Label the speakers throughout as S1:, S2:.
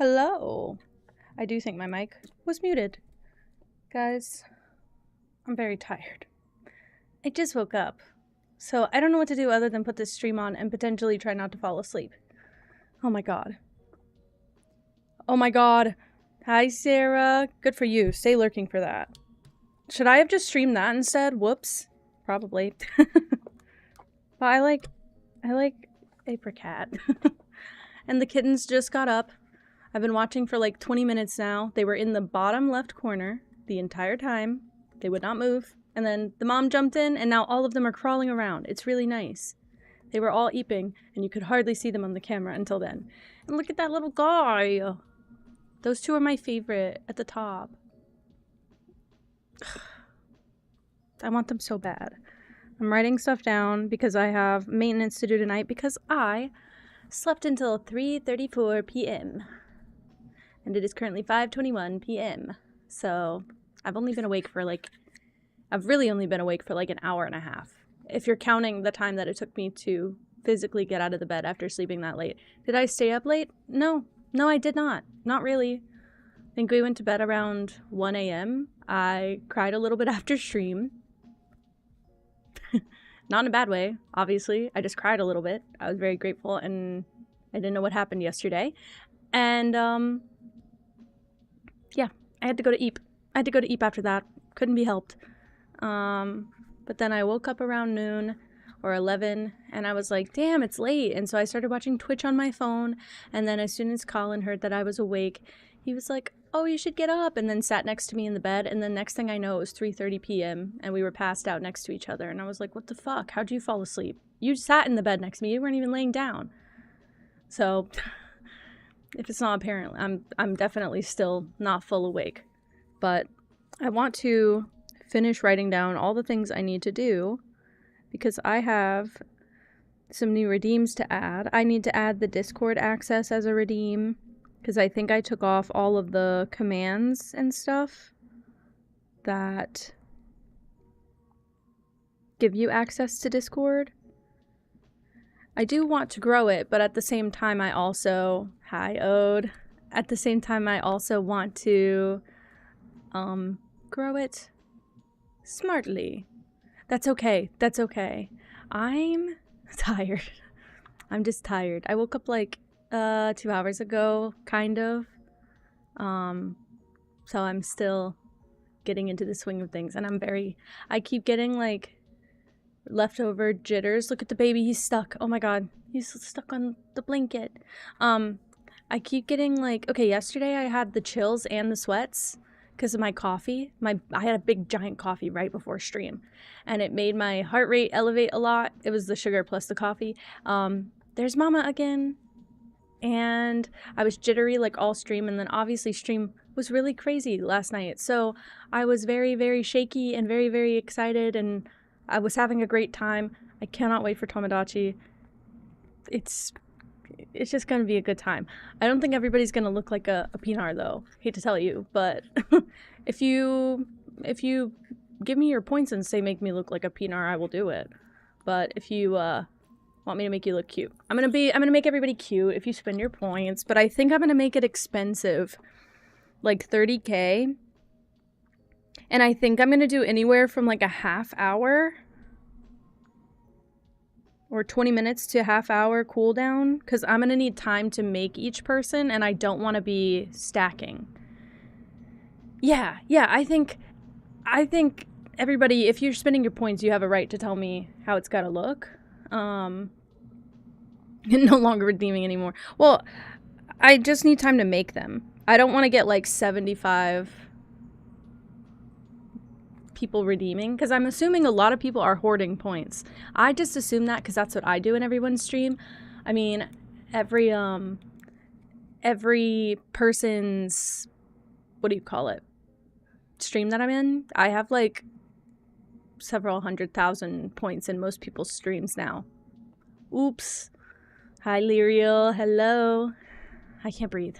S1: Hello. I do think my mic was muted. Guys, I'm very tired. I just woke up, so I don't know what to do other than put this stream on and potentially try not to fall asleep. Oh my god. Oh my god. Hi, Sarah. Good for you. Stay lurking for that. Should I have just streamed that instead? Whoops. Probably. But I like Apricot. And the kittens just got up. I've been watching for like 20 minutes now. They were in the bottom left corner the entire time. They would not move. And then the mom jumped in, and now all of them are crawling around. It's really nice. They were all eeping, and you could hardly see them on the camera until then. And look at that little guy. Those two are my favorite at the top. I want them so bad. I'm writing stuff down because I have maintenance to do tonight because I slept until 3:34 p.m. And it is currently 5:21 p.m. So I've really only been awake for like an hour and a half. If you're counting the time that it took me to physically get out of the bed after sleeping that late. Did I stay up late? No. No, I did not. Not really. I think we went to bed around 1 a.m. I cried a little bit after stream. Not in a bad way, obviously. I just cried a little bit. I was very grateful, and I didn't know what happened yesterday. And, yeah, I had to go to Eep. I had to go to Eep after that. Couldn't be helped. But then I woke up around noon or 11, and I was like, damn, it's late. And so I started watching Twitch on my phone, and then as soon as Colin heard that I was awake, he was like, oh, you should get up, and then sat next to me in the bed, and the next thing I know, it was 3:30 p.m., and we were passed out next to each other, and I was like, what the fuck? How'd you fall asleep? You sat in the bed next to me. You weren't even laying down. So, if it's not apparent, I'm definitely still not full awake. But I want to finish writing down all the things I need to do, because I have some new redeems to add. I need to add the Discord access as a redeem, because I think I took off all of the commands and stuff that give you access to Discord. I do want to grow it, but at the same time I also... Hi, Ode. At the same time I also want to grow it smartly. That's okay. That's okay. I'm tired. I'm just tired. I woke up like 2 hours ago, kind of. So I'm still getting into the swing of things, and I keep getting like leftover jitters. Look at the baby, he's stuck. Oh my god, he's stuck on the blanket. I keep getting like, okay, yesterday I had the chills and the sweats because of my coffee. I had a big giant coffee right before stream, and it made my heart rate elevate a lot. It was the sugar plus the coffee. There's Mama again. And I was jittery like all stream, and then obviously stream was really crazy last night. So I was very, very shaky and very, very excited, and I was having a great time. I cannot wait for Tomodachi. It's just gonna be a good time. I don't think everybody's gonna look like a Pinar though. Hate to tell you, but if you give me your points and say make me look like a Pinar, I will do it. But if you want me to make you look cute, I'm gonna make everybody cute if you spend your points, but I think I'm gonna make it expensive, like 30k, and I think I'm gonna do anywhere from like a half hour or 20 minutes to half hour cooldown, because I'm gonna need time to make each person, and I don't want to be stacking. Yeah, I think everybody, if you're spending your points, you have a right to tell me how it's gotta look. No longer redeeming anymore. Well, I just need time to make them. I don't want to get like 75 people redeeming, because I'm assuming a lot of people are hoarding points. I just assume that because that's what I do in everyone's stream. I mean, every person's, what do you call it, stream that I'm in, I have like several 100,000 points in most people's streams now. Oops. Hi, Lyriel. Hello. I can't breathe.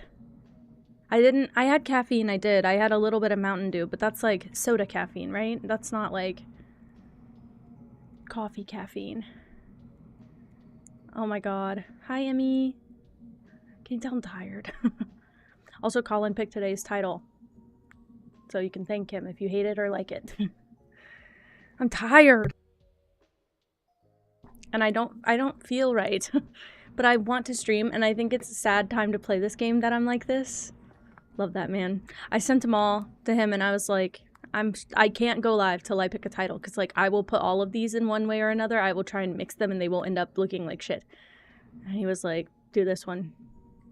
S1: I had caffeine, I had a little bit of Mountain Dew, but that's like soda caffeine, right? That's not like coffee caffeine. Oh my god. Hi, Emmy. Can you tell I'm tired? Also, Colin picked today's title, so you can thank him if you hate it or like it. I'm tired. And I don't feel right. But I want to stream, and I think it's a sad time to play this game that I'm like this. Love that, man. I sent them all to him, and I was like, I can't go live till I pick a title, because, like, I will put all of these in one way or another. I will try and mix them, and they will end up looking like shit. And he was like, do this one.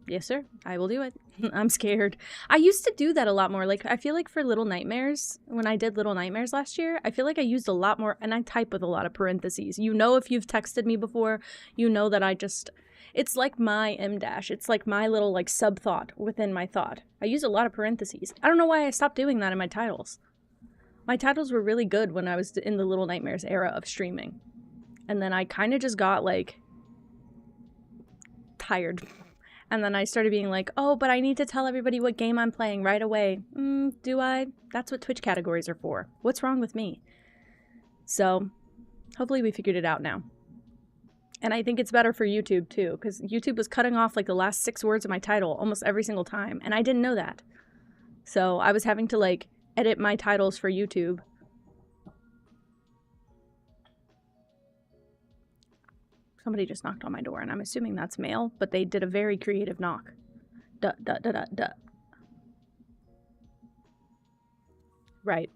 S1: Yes, sir. I will do it. I'm scared. I used to do that a lot more. Like, I feel like for Little Nightmares, when I did Little Nightmares last year, I feel like I used a lot more, and I type with a lot of parentheses. You know, if you've texted me before, you know that it's like my M-dash. It's like my little, like, sub-thought within my thought. I use a lot of parentheses. I don't know why I stopped doing that in my titles. My titles were really good when I was in the Little Nightmares era of streaming. And then I kind of just got, like, tired. And then I started being like, oh, but I need to tell everybody what game I'm playing right away. Do I? That's what Twitch categories are for. What's wrong with me? So, hopefully we figured it out now. And I think it's better for YouTube, too, because YouTube was cutting off, like, the last 6 words of my title almost every single time, and I didn't know that. So, I was having to, like, edit my titles for YouTube. Somebody just knocked on my door, and I'm assuming that's mail, but they did a very creative knock. Duh, duh, duh, duh, duh. Right.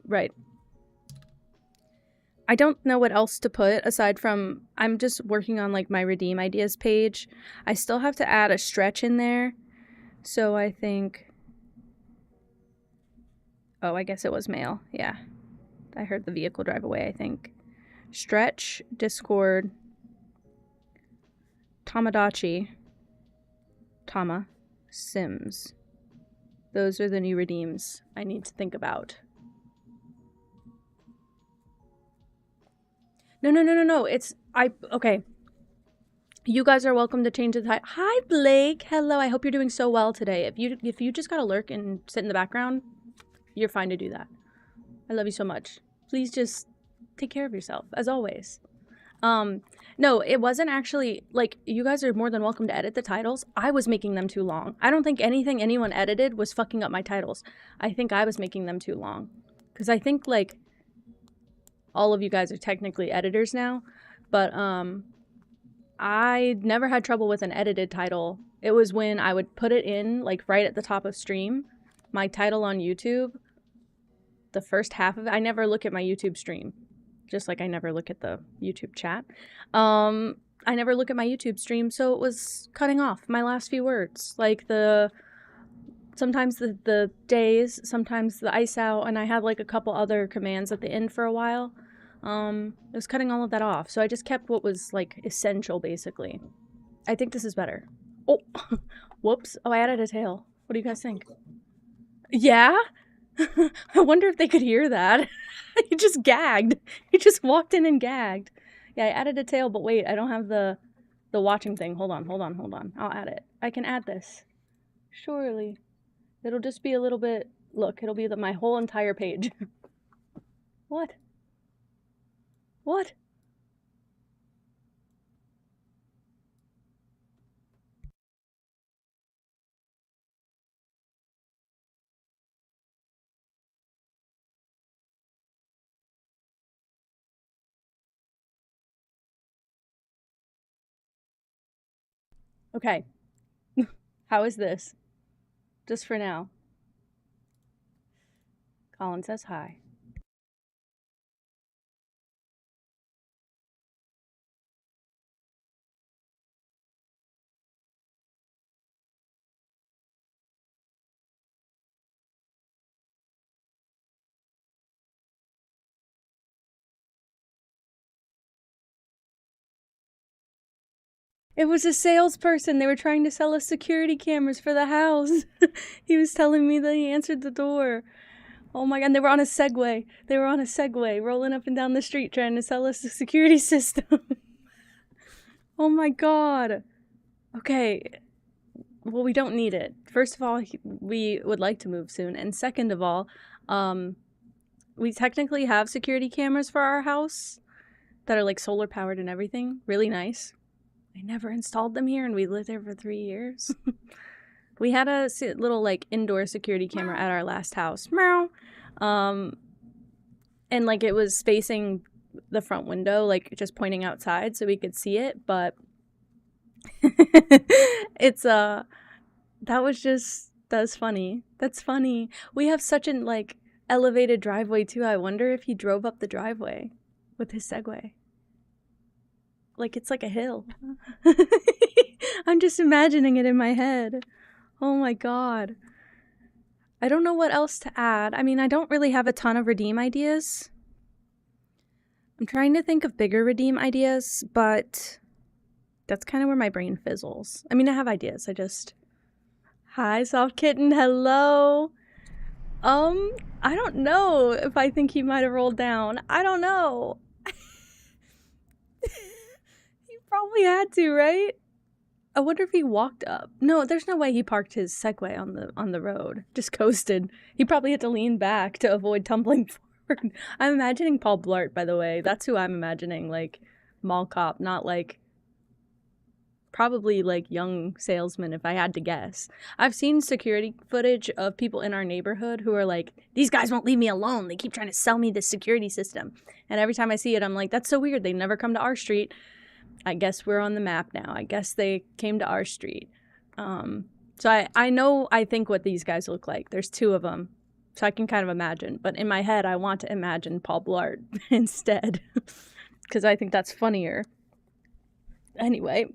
S1: I don't know what else to put aside from, I'm just working on, like, my Redeem Ideas page. I still have to add a stretch in there. So I think... Oh, I guess it was mail. Yeah. I heard the vehicle drive away, I think. Stretch, Discord... Tamagotchi, Tama, Sims. Those are the new redeems I need to think about. No. Okay. You guys are welcome to change the title. Hi, Blake. Hello. I hope you're doing so well today. If you just gotta lurk and sit in the background, you're fine to do that. I love you so much. Please just take care of yourself, as always. No, it wasn't actually, like, you guys are more than welcome to edit the titles. I was making them too long. I don't think anything anyone edited was fucking up my titles. I think I was making them too long. Because I think, like, all of you guys are technically editors now. But, I never had trouble with an edited title. It was when I would put it in, like, right at the top of stream. My title on YouTube. The first half of it. I never look at my YouTube stream. Just like I never look at the YouTube chat. I never look at my YouTube stream, so it was cutting off my last few words. Like sometimes the days, sometimes the iceout, and I had like a couple other commands at the end for a while. It was cutting all of that off, so I just kept what was like essential, basically. I think this is better. Oh, whoops. Oh, I added a tail. What do you guys think? Yeah? I wonder if they could hear that. He just gagged. He just walked in and gagged. Yeah, I added a tail, but wait, I don't have the watching thing. Hold on. I'll add it. I can add this. Surely. It'll just be a little bit... Look, it'll be my whole entire page. What? What? Okay. How is this? Just for now. Colin says hi. It was a salesperson. They were trying to sell us security cameras for the house. He was telling me that he answered the door. Oh my god, they were on a Segway. They were on a Segway, rolling up and down the street trying to sell us a security system. Oh my god. Okay. Well, we don't need it. First of all, we would like to move soon. And second of all, we technically have security cameras for our house that are like solar powered and everything. Really nice. I never installed them here and we lived there for 3 years. We had a little like indoor security camera at our last house. Meow. And like it was facing the front window, like just pointing outside so we could see it, but it's that's funny. That's funny. We have such an like elevated driveway too. I wonder if he drove up the driveway with his Segway. Like it's like a hill. I'm just imagining it in my head. Oh my god. I don't know what else to add. I mean, I don't really have a ton of redeem ideas. I'm trying to think of bigger redeem ideas, but that's kind of where my brain fizzles. I mean, I have ideas. Hi, Soft Kitten. Hello. I don't know if I think he might have rolled down. I don't know. He probably had to, right? I wonder if he walked up. No, there's no way he parked his Segway on the road. Just coasted. He probably had to lean back to avoid tumbling forward. I'm imagining Paul Blart, by the way. That's who I'm imagining, like mall cop, not like probably like young salesman if I had to guess. I've seen security footage of people in our neighborhood who are like, these guys won't leave me alone. They keep trying to sell me this security system. And every time I see it, I'm like, that's so weird. They never come to our street. I guess we're on the map now. I guess they came to our street. So I think what these guys look like. There's two of them. So I can kind of imagine. But in my head, I want to imagine Paul Blart instead. Because I think that's funnier. Anyway.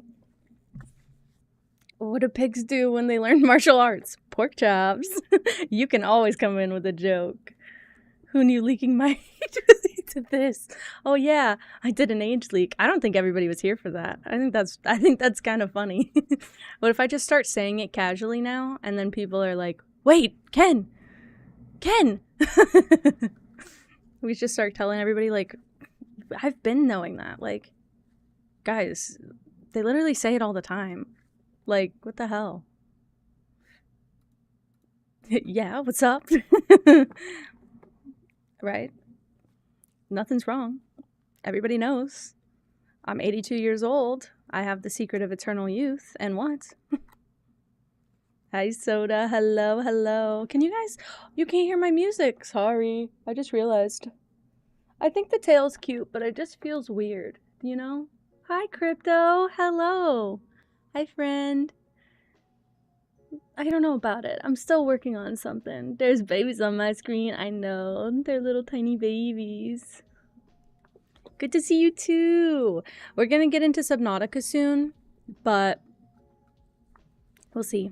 S1: What do pigs do when they learn martial arts? Pork chops. You can always come in with a joke. Who knew leaking my age would lead to this? Oh yeah, I did an age leak. I don't think everybody was here for that. I think that's kind of funny. What if I just start saying it casually now, and then people are like, "Wait, Ken." We just start telling everybody like, I've been knowing that. Like, guys, they literally say it all the time. Like, what the hell? Yeah, what's up? Right? Nothing's wrong. Everybody knows. I'm 82 years old. I have the secret of eternal youth. And what? Hi, Soda. Hello, hello. Can you guys... You can't hear my music. Sorry. I just realized. I think the tail's cute, but it just feels weird. You know? Hi, Crypto. Hello. Hi, friend. I don't know about it. I'm still working on something. There's babies on my screen. I know. They're little tiny babies. Good to see you too. We're going to get into Subnautica soon, but we'll see.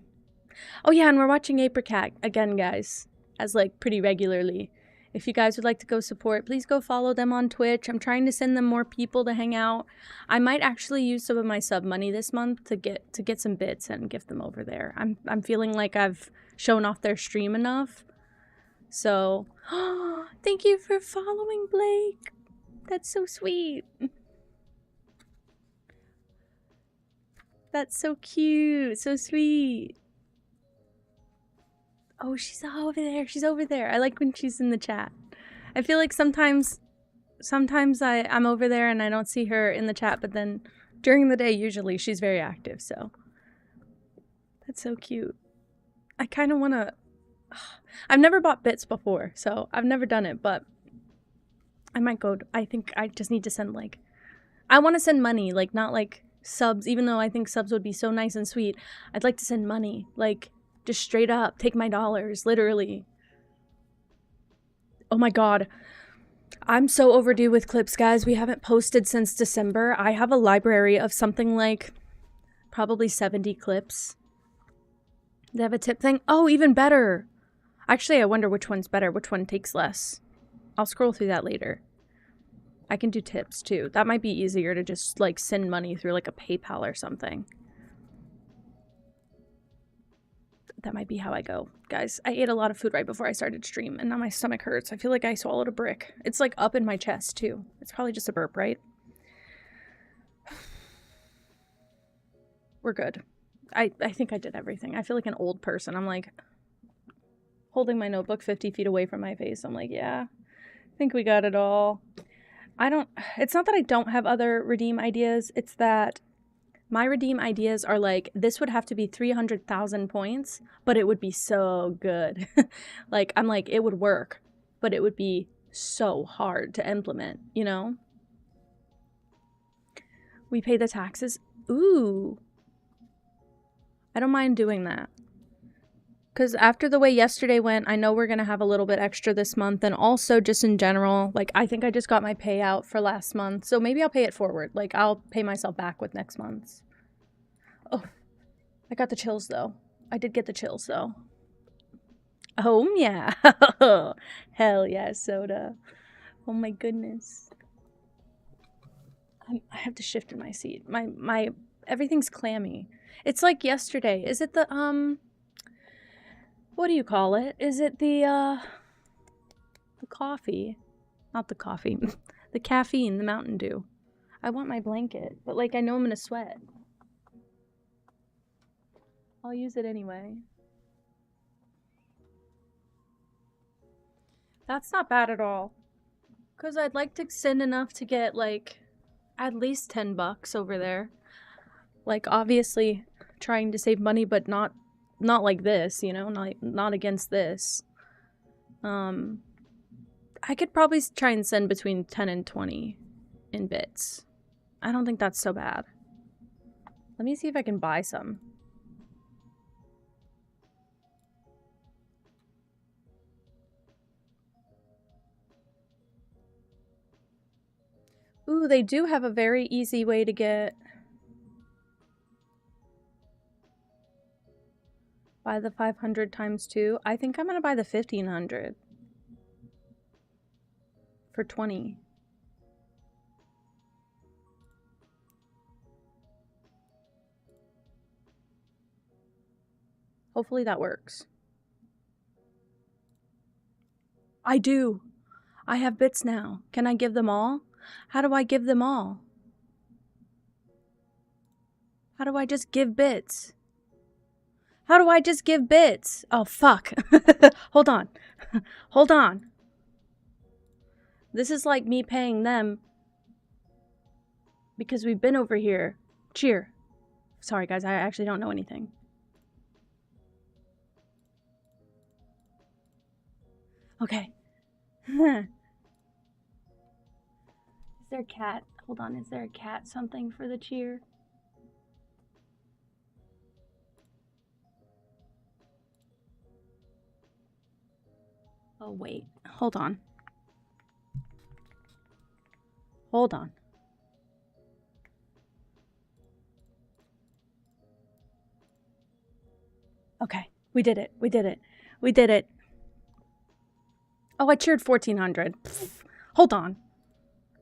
S1: Oh yeah, and we're watching Apricot again, guys, as like pretty regularly. If you guys would like to go support, please go follow them on Twitch. I'm trying to send them more people to hang out. I might actually use some of my sub money this month to get some bits and gift them over there. I'm feeling like I've shown off their stream enough. So, thank you for following, Blake. That's so sweet. That's so cute. So sweet. Oh, she's over there. She's over there. I like when she's in the chat. I feel like sometimes I'm over there and I don't see her in the chat, but then during the day, usually she's very active, so. That's so cute. I kind of want to... I've never bought bits before, so I've never done it, but I might go... I think I just need to send, like... I want to send money, like, not, like, subs, even though I think subs would be so nice and sweet. I'd like to send money, like... Just straight up, take my dollars, literally. Oh my god. I'm so overdue with clips, guys. We haven't posted since December. I have a library of something like probably 70 clips. They have a tip thing. Oh, even better. Actually, I wonder which one's better, which one takes less. I'll scroll through that later. I can do tips too. That might be easier to just like send money through like a PayPal or something. That might be how I go. Guys, I ate a lot of food right before I started stream, and now my stomach hurts. I feel like I swallowed a brick. It's like up in my chest, too. It's probably just a burp, right? We're good. I think I did everything. I feel like an old person. I'm like holding my notebook 50 feet away from my face. I'm like, yeah, I think we got it all. It's not that I don't have other redeem ideas. It's that My redeem ideas are like, this would have to be 300,000 points, but it would be so good. Like, I'm like, it would work, but it would be so hard to implement, you know? We pay the taxes. Ooh. I don't mind doing that. Because after the way yesterday went, I know we're going to have a little bit extra this month. And also just in general, like, I think I just got my payout for last month. So maybe I'll pay it forward. Like, I'll pay myself back with next month's. Oh, I got the chills, though. I did get the chills, though. Oh, yeah. Hell yeah, soda. Oh, my goodness. I have to shift in my seat. My everything's clammy. It's like yesterday. Is it the, what do you call it? Is it the coffee? Not the coffee. The caffeine, the Mountain Dew. I want my blanket, but like I know I'm gonna sweat. I'll use it anyway. That's not bad at all. Cause I'd like to send enough to get like at least $10 over there. Like obviously trying to save money, but not like this, you know, not against this. I could probably try and send between 10 and 20 in bits. I don't think that's so bad. Let me see if I can buy some. Ooh, they do have a very easy way to get... Buy the 500 times 2. I think I'm gonna buy the 1500. For 20. Hopefully that works. I do. I have bits now. Can I give them all? How do I give them all? How do I just give bits? How do I just give bits? Oh, fuck. Hold on. Hold on. This is like me paying them because we've been over here. Cheer. Sorry, guys. I actually don't know anything. Okay. Is there a cat? Hold on. Is there a cat something for the cheer? Oh, wait. Hold on. Hold on. Okay. We did it. We did it. We did it. Oh, I cheered 1400. Pfft. Hold on.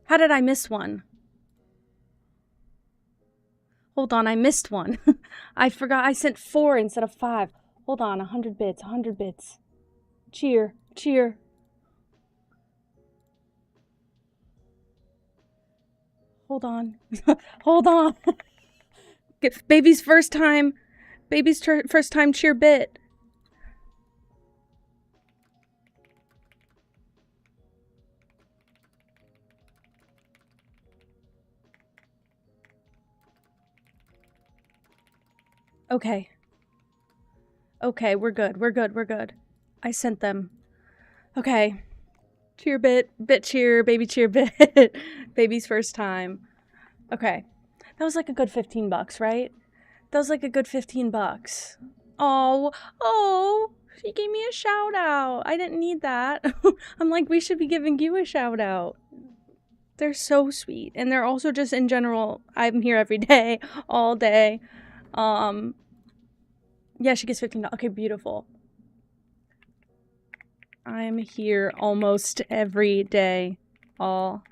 S1: How did I miss one? Hold on, I missed one. I forgot I sent 4 instead of 5. Hold on, 100 bits, 100 bits. Cheer, cheer. Hold on. Hold on. Get baby's first time cheer bit. Okay. Okay, we're good. We're good. We're good. I sent them. Okay. Cheer bit cheer, baby cheer bit. Baby's first time. Okay. That was like a good $15, right? That was like a good $15. Oh, she gave me a shout out. I didn't need that. I'm like, we should be giving you a shout out. They're so sweet. And they're also just in general, I'm here every day, all day. Yeah, she gets $15. Okay, beautiful. I'm here almost every day, all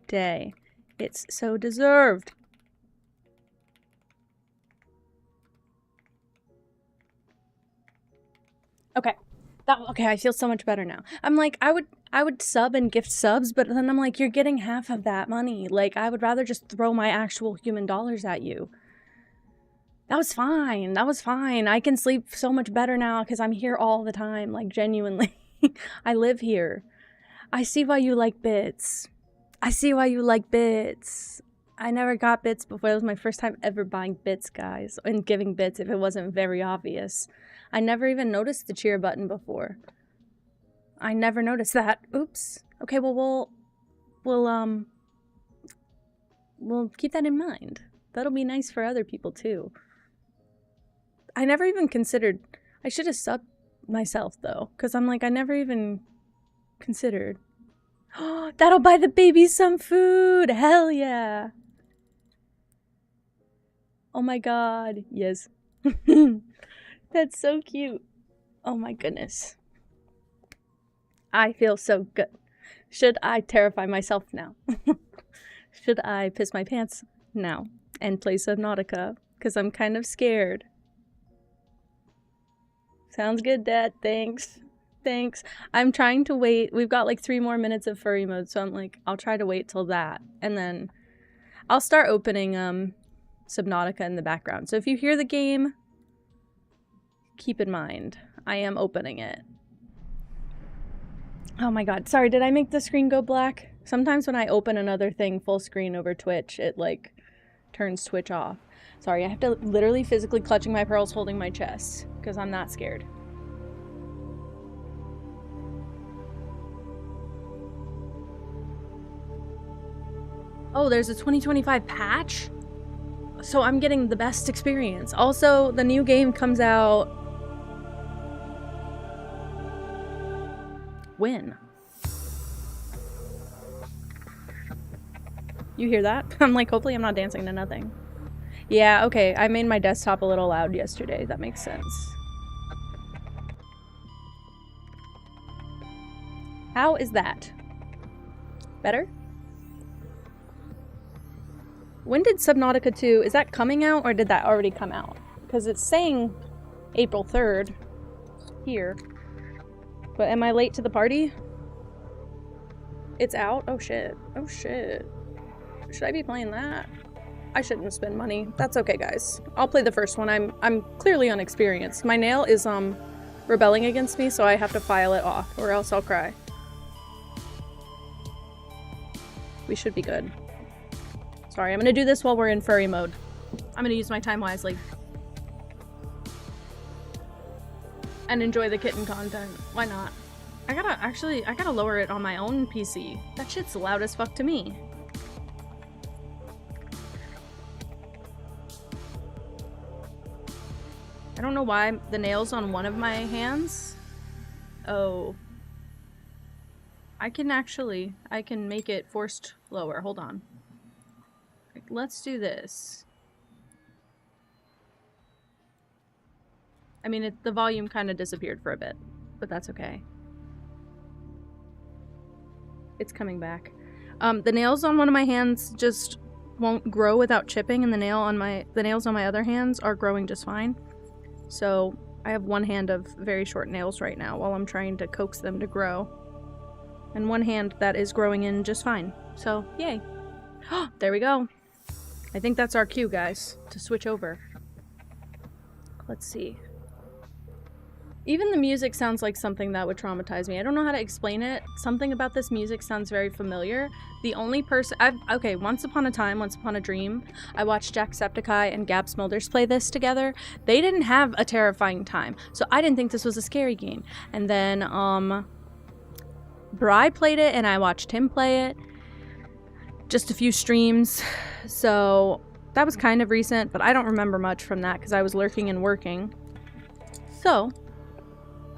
S1: day. It's so deserved. Okay. Okay, I feel so much better now. I'm like, I would sub and gift subs, but then I'm like, you're getting half of that money. Like, I would rather just throw my actual human dollars at you. That was fine. That was fine. I can sleep so much better now because I'm here all the time. Like, genuinely. I live here. I see why you like bits. I see why you like bits. I never got bits before. It was my first time ever buying bits, guys, and giving bits if it wasn't very obvious. I never even noticed the cheer button before. I never noticed that. Oops. Okay, well, we'll keep that in mind. That'll be nice for other people, too. I never even considered... I should have subbed myself, though, because I'm like, I never even considered... Oh, that'll buy the baby some food! Hell yeah! Oh my god, yes. That's so cute. Oh my goodness. I feel so good. Should I terrify myself now? Should I piss my pants now and play Sob-nautica? Because I'm kind of scared. Sounds good, Dad. Thanks. Thanks. I'm trying to wait. We've got like 3 more minutes of furry mode, so I'm like, I'll try to wait till that. And then I'll start opening Sob-nautica in the background. So if you hear the game, keep in mind, I am opening it. Oh my god. Sorry, did I make the screen go black? Sometimes when I open another thing full screen over Twitch, it like turns Twitch off. Sorry, I have to literally physically clutching my pearls holding my chest because I'm not scared. Oh, there's a 2025 patch? So I'm getting the best experience. Also, the new game comes out... when? You hear that? I'm like, hopefully I'm not dancing to nothing. Yeah, okay, I made my desktop a little loud yesterday. That makes sense. How is that? Better? When did Sob-nautica 2, is that coming out or did that already come out? Because it's saying April 3rd here. But am I late to the party? It's out? Oh shit. Oh shit. Should I be playing that? I shouldn't spend money. That's okay, guys. I'll play the first one. I'm clearly unexperienced. My nail is rebelling against me, so I have to file it off or else I'll cry. We should be good. Sorry, I'm gonna do this while we're in furry mode. I'm gonna use my time wisely. And enjoy the kitten content. Why not? I gotta lower it on my own PC. That shit's loud as fuck to me. I don't know why the nail's on one of my hands. Oh. I can make it forced lower. Hold on. Let's do this. I mean, the volume kind of disappeared for a bit, but that's okay. It's coming back. The nails on one of my hands just won't grow without chipping, and the nails on my other hands are growing just fine. So I have one hand of very short nails right now while I'm trying to coax them to grow. And one hand that is growing in just fine. So, yay. There we go. I think that's our cue, guys, to switch over. Let's see. Even the music sounds like something that would traumatize me. I don't know how to explain it. Something about this music sounds very familiar. The only person... okay, Once Upon a Dream, I watched Jacksepticeye and Gab Smulders play this together. They didn't have a terrifying time, so I didn't think this was a scary game. And then, Bri played it, and I watched him play it. Just a few streams, so that was kind of recent, but I don't remember much from that because I was lurking and working. So...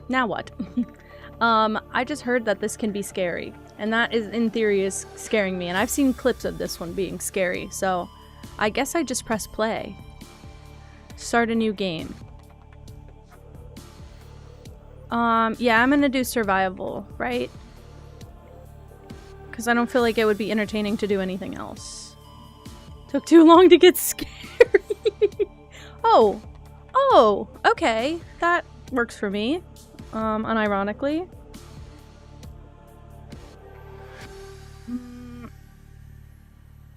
S1: now what? I just heard that this can be scary, and that is, in theory, is scaring me, and I've seen clips of this one being scary, so I guess I just press play. Start a new game. Yeah, I'm gonna do survival, right? Because I don't feel like it would be entertaining to do anything else. Took too long to get scary. Oh, okay, that works for me. Unironically.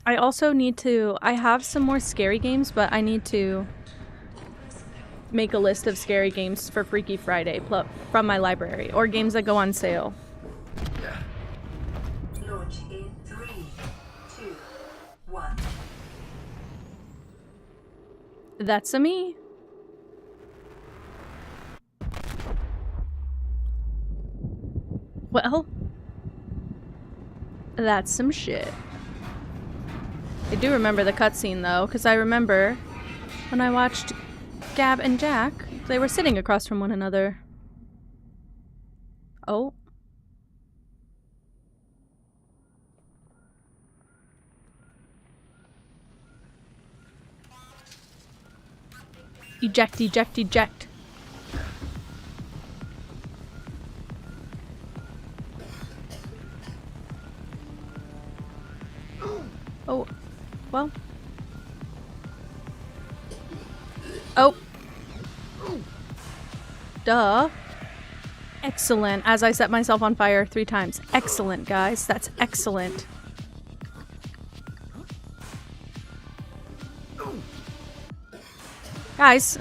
S1: I also need to... I have some more scary games, but I need to make a list of scary games for Freaky Friday from my library, or games that go on sale.
S2: Launch in 3, 2, 1.
S1: That's a me. Well, that's some shit. I do remember the cutscene though, because I remember when I watched Gab and Jack, they were sitting across from one another. Oh. Eject, eject, eject. Oh, well. Oh. Duh. Excellent. As I set myself on fire 3 times. Excellent, guys. That's excellent. Guys.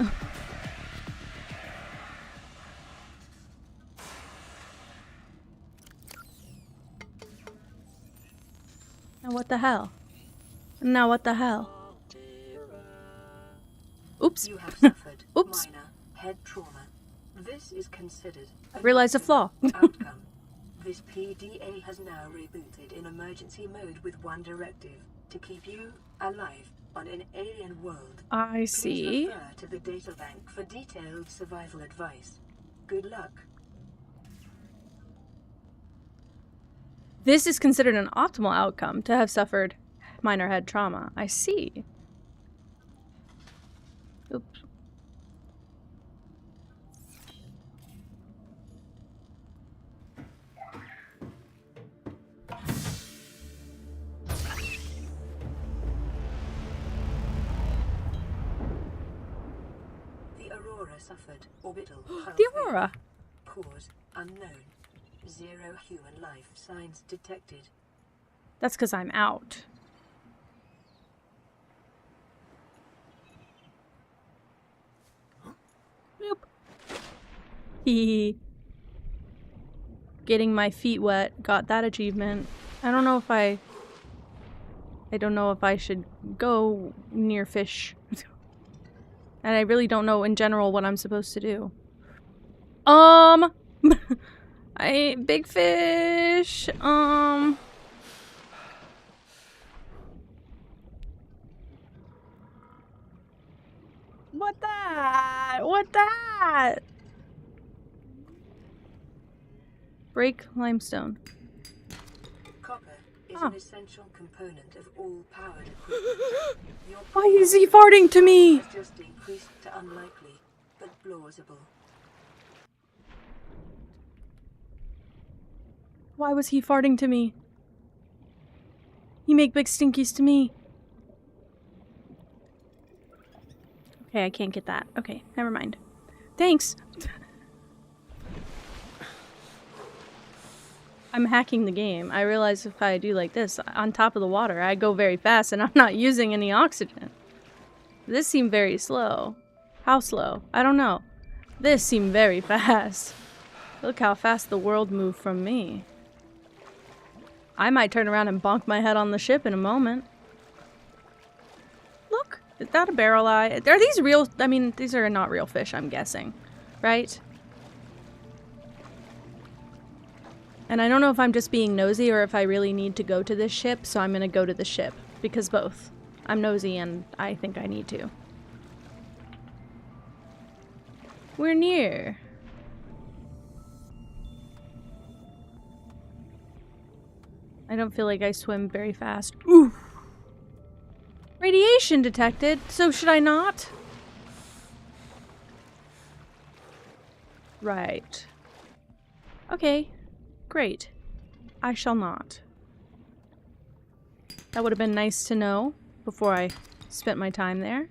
S1: Now what the hell? Now what the hell? Oops.
S2: You have suffered
S1: Oops.
S2: minor head trauma. This is considered
S1: I realized a flaw.
S2: outcome. This PDA has now rebooted in emergency mode with one directive: to keep you alive on an alien world.
S1: I see.
S2: Please refer to the databank for detailed survival advice. Good luck.
S1: This is considered an optimal outcome to have suffered minor head trauma. I see. Oops.
S2: The Aurora suffered orbital
S1: The Aurora.
S2: cause unknown. 0 human life signs detected.
S1: That's because I'm out. Nope. Hee. Getting my feet wet. Got that achievement. I don't know if I don't know if I should go near fish. And I really don't know in general what I'm supposed to do. Big fish. What that? What that? Break limestone.
S2: Copper is an essential component of all powered equipment. Your
S1: Why is he farting to me?
S2: has just increased to unlikely, but plausible.
S1: Why was he farting to me? He make big stinkies to me. Okay, I can't get that. Okay, never mind. Thanks. I'm hacking the game. I realize if I do like this, on top of the water, I go very fast and I'm not using any oxygen. This seemed very slow. How slow? I don't know. This seemed very fast. Look how fast the world moved from me. I might turn around and bonk my head on the ship in a moment. Look, is that a barrel eye? Are these real? I mean, these are not real fish, I'm guessing. Right? And I don't know if I'm just being nosy or if I really need to go to this ship, so I'm gonna go to the ship. Because both. I'm nosy and I think I need to. We're near. I don't feel like I swim very fast. Ooh! Radiation detected, so should I not? Right. Okay. Great. I shall not. That would have been nice to know before I spent my time there.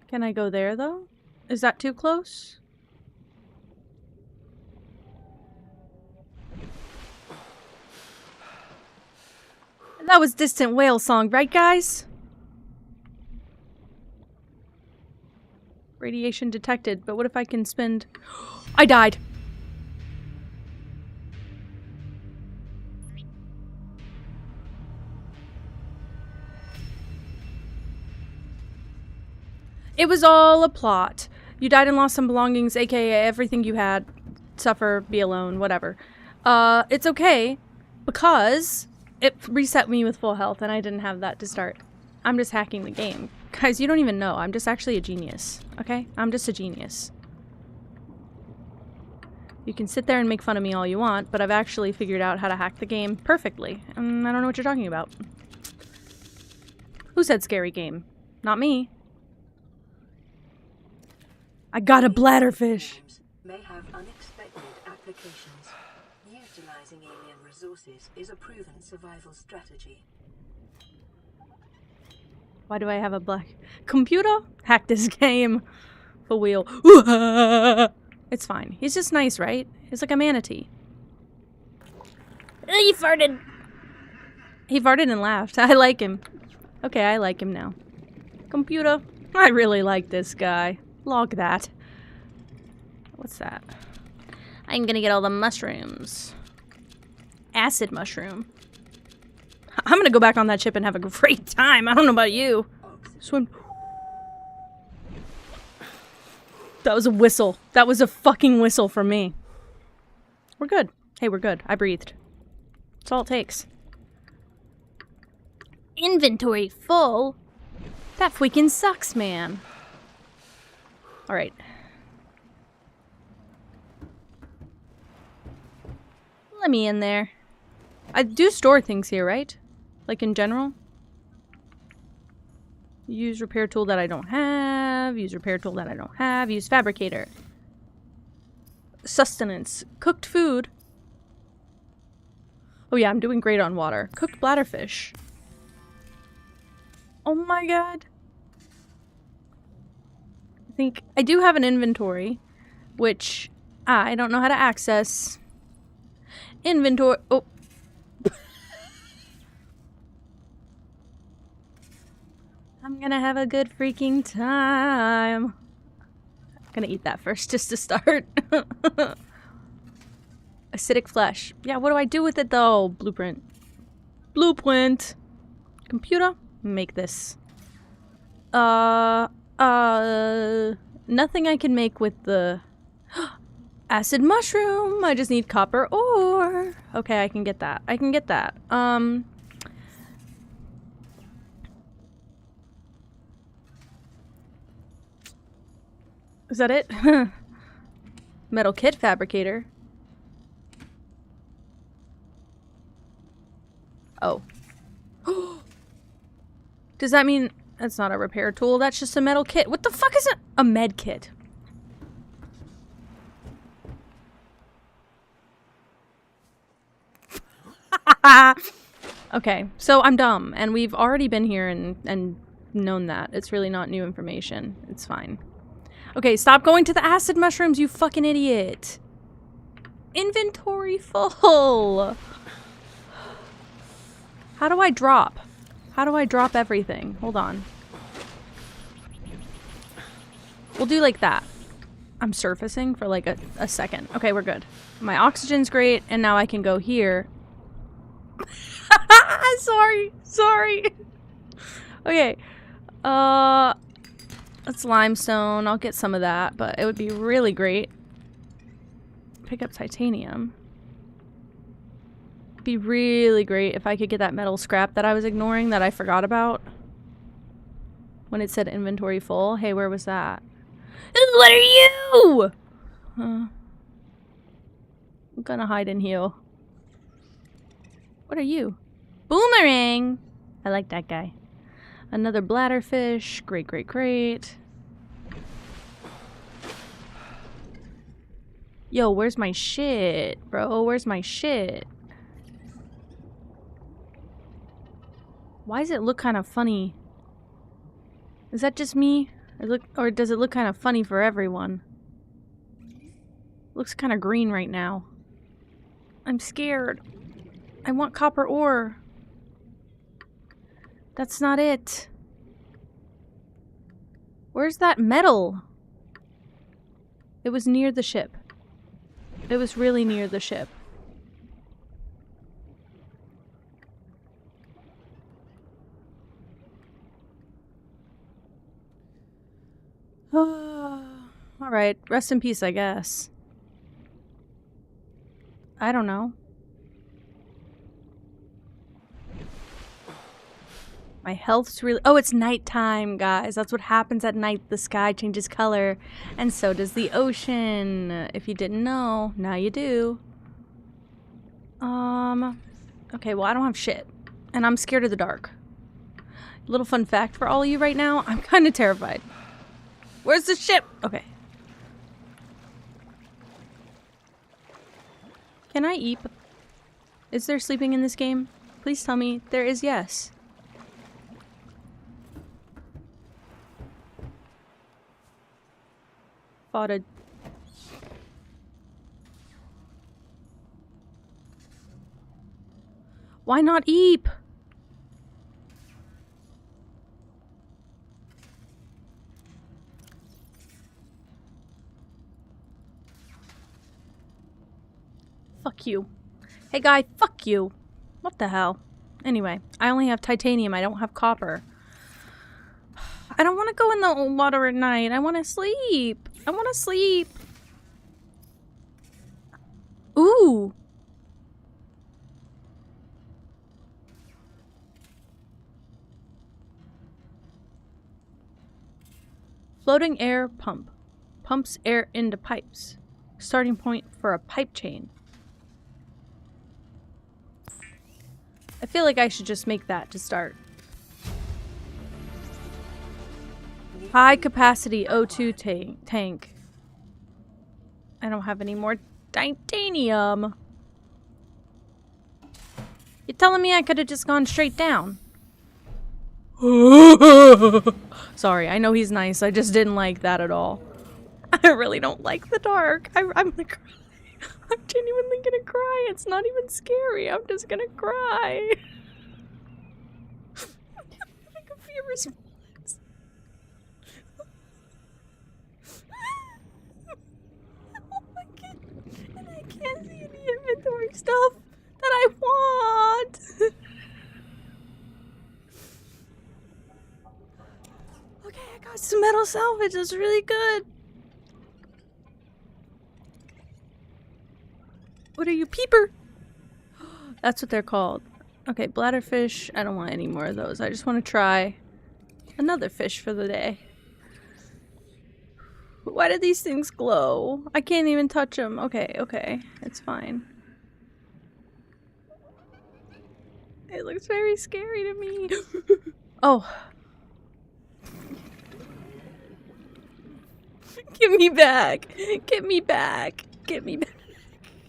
S1: Can I go there, though? Is that too close? That was Distant Whale Song, right, guys? Radiation detected, but what if I can spend... I died! It was all a plot. You died and lost some belongings, aka everything you had. Suffer, be alone, whatever. It's okay, because it reset me with full health and I didn't have that to start. I'm just hacking the game. Guys, you don't even know. I'm just actually a genius, okay? I'm just a genius. You can sit there and make fun of me all you want, but I've actually figured out how to hack the game perfectly. And I don't know what you're talking about. Who said scary game? Not me. I got a bladderfish.
S2: May have unexpected applications. Utilizing alien resources is a proven survival strategy.
S1: Why do I have a black computer? Hack this game. For wheel. It's fine. He's just nice, right? He's like a manatee. He farted. He farted and laughed. I like him. Okay, I like him now. Computer. I really like this guy. Log that. What's that? I'm gonna get all the mushrooms. Acid mushroom. I'm gonna go back on that ship and have a great time. I don't know about you. Swim. That was a whistle. That was a fucking whistle for me. We're good. Hey, we're good. I breathed. That's all it takes. Inventory full? That freaking sucks, man. Alright. Let me in there. I do store things here, right? Like in general? Use repair tool that I don't have. Use repair tool that I don't have. Use fabricator. Sustenance. Cooked food. Oh yeah, I'm doing great on water. Cooked bladderfish. Oh my god. I think I do have an inventory, which I don't know how to access. Inventory. Oh. I'm gonna have a good freaking time. I'm gonna eat that first just to start. Acidic flesh. Yeah, what do I do with it though? Blueprint. Blueprint. Computer? Make this. Nothing I can make with the acid mushroom. I just need copper ore. Okay, I can get that. I can get that. Is that it? Metal kit fabricator. Oh. Does that mean that's not a repair tool? That's just a metal kit. What the fuck is a med kit? Okay, so I'm dumb, and we've already been here and known that. It's really not new information. It's fine. Okay, stop going to the acid mushrooms, you fucking idiot. Inventory full. How do I drop? How do I drop everything? Hold on. We'll do like that. I'm surfacing for like a second. Okay, we're good. My oxygen's great, and now I can go here. Sorry. Sorry. Okay. That's limestone. I'll get some of that, but it would be really great. Pick up titanium. It'd be really great if I could get that metal scrap that I was ignoring that I forgot about. When it said inventory full. Hey, where was that? What are you? I'm gonna hide in here. What are you? Boomerang! I like that guy. Another bladderfish. Great, great, great. Yo, where's my shit, bro? Where's my shit? Why does it look kind of funny? Is that just me? Or does it look kind of funny for everyone? Looks kind of green right now. I'm scared. I want copper ore. That's not it. Where's that metal? It was near the ship. It was really near the ship. Alright, rest in peace, I guess. I don't know. My health's really— oh, it's nighttime, guys. That's what happens at night. The sky changes color. And so does the ocean. If you didn't know, now you do. Okay, well, I don't have shit. And I'm scared of the dark. Little fun fact for all of you right now, I'm kind of terrified. Where's the ship? Okay. Can I eat? Is there sleeping in this game? Please tell me there is. Yes. Fought a— why not eep? Fuck you. Hey guy, fuck you. What the hell? Anyway, I only have titanium. I don't have copper. I don't want to go in the water at night. I want to sleep. I want to sleep. Ooh. Floating air pump. Pumps air into pipes. Starting point for a pipe chain. I feel like I should just make that to start. High capacity O2 tank. I don't have any more titanium. You're telling me I could have just gone straight down? Sorry, I know he's nice. I just didn't like that at all. I really don't like the dark. I'm gonna cry. I'm genuinely gonna cry. It's not even scary. I'm just gonna cry. Like a fear response. And I can't see any inventory stuff that I want. Okay, I got some metal salvage. That's really good. What are you, peeper? That's what they're called. Okay, bladderfish. I don't want any more of those. I just want to try another fish for the day. Why do these things glow? I can't even touch them. Okay, okay. It's fine. It looks very scary to me. Oh. Give me back. Get me back. Get me back.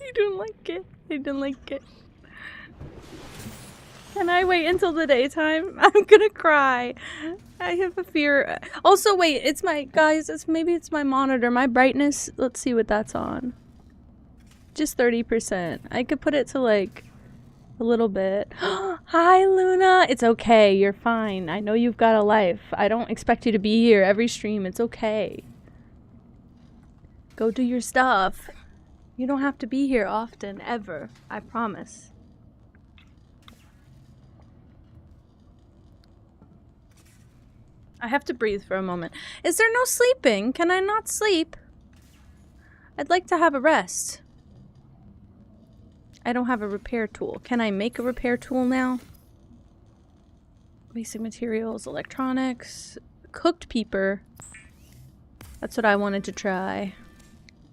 S1: I don't like it. I don't like it. Can I wait until the daytime? I'm gonna cry. I have a fear. Also, wait, it's my— guys, maybe it's my monitor. My brightness, let's see what that's on. Just 30%. I could put it to like a little bit. Hi, Luna. It's okay. You're fine. I know you've got a life. I don't expect you to be here every stream. It's okay. Go do your stuff. You don't have to be here often, ever. I promise. I have to breathe for a moment. Is there no sleeping? Can I not sleep? I'd like to have a rest. I don't have a repair tool. Can I make a repair tool now? Basic materials, electronics, cooked peeper. That's what I wanted to try.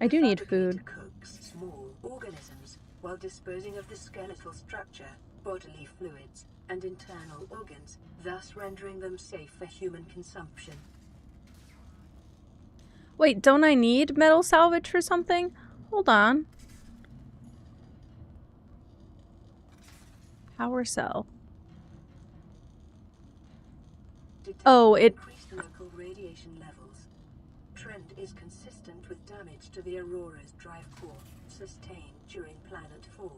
S1: I do need food.
S2: Small organisms while disposing of the skeletal structure, bodily fluids, and internal organs, thus rendering them safe for human consumption.
S1: Wait, don't I need metal salvage for something? Hold on. Power cell. Oh, it—
S2: increased local radiation levels. Trend is consistent with damage to the Aurora's drive core sustained during planet fall.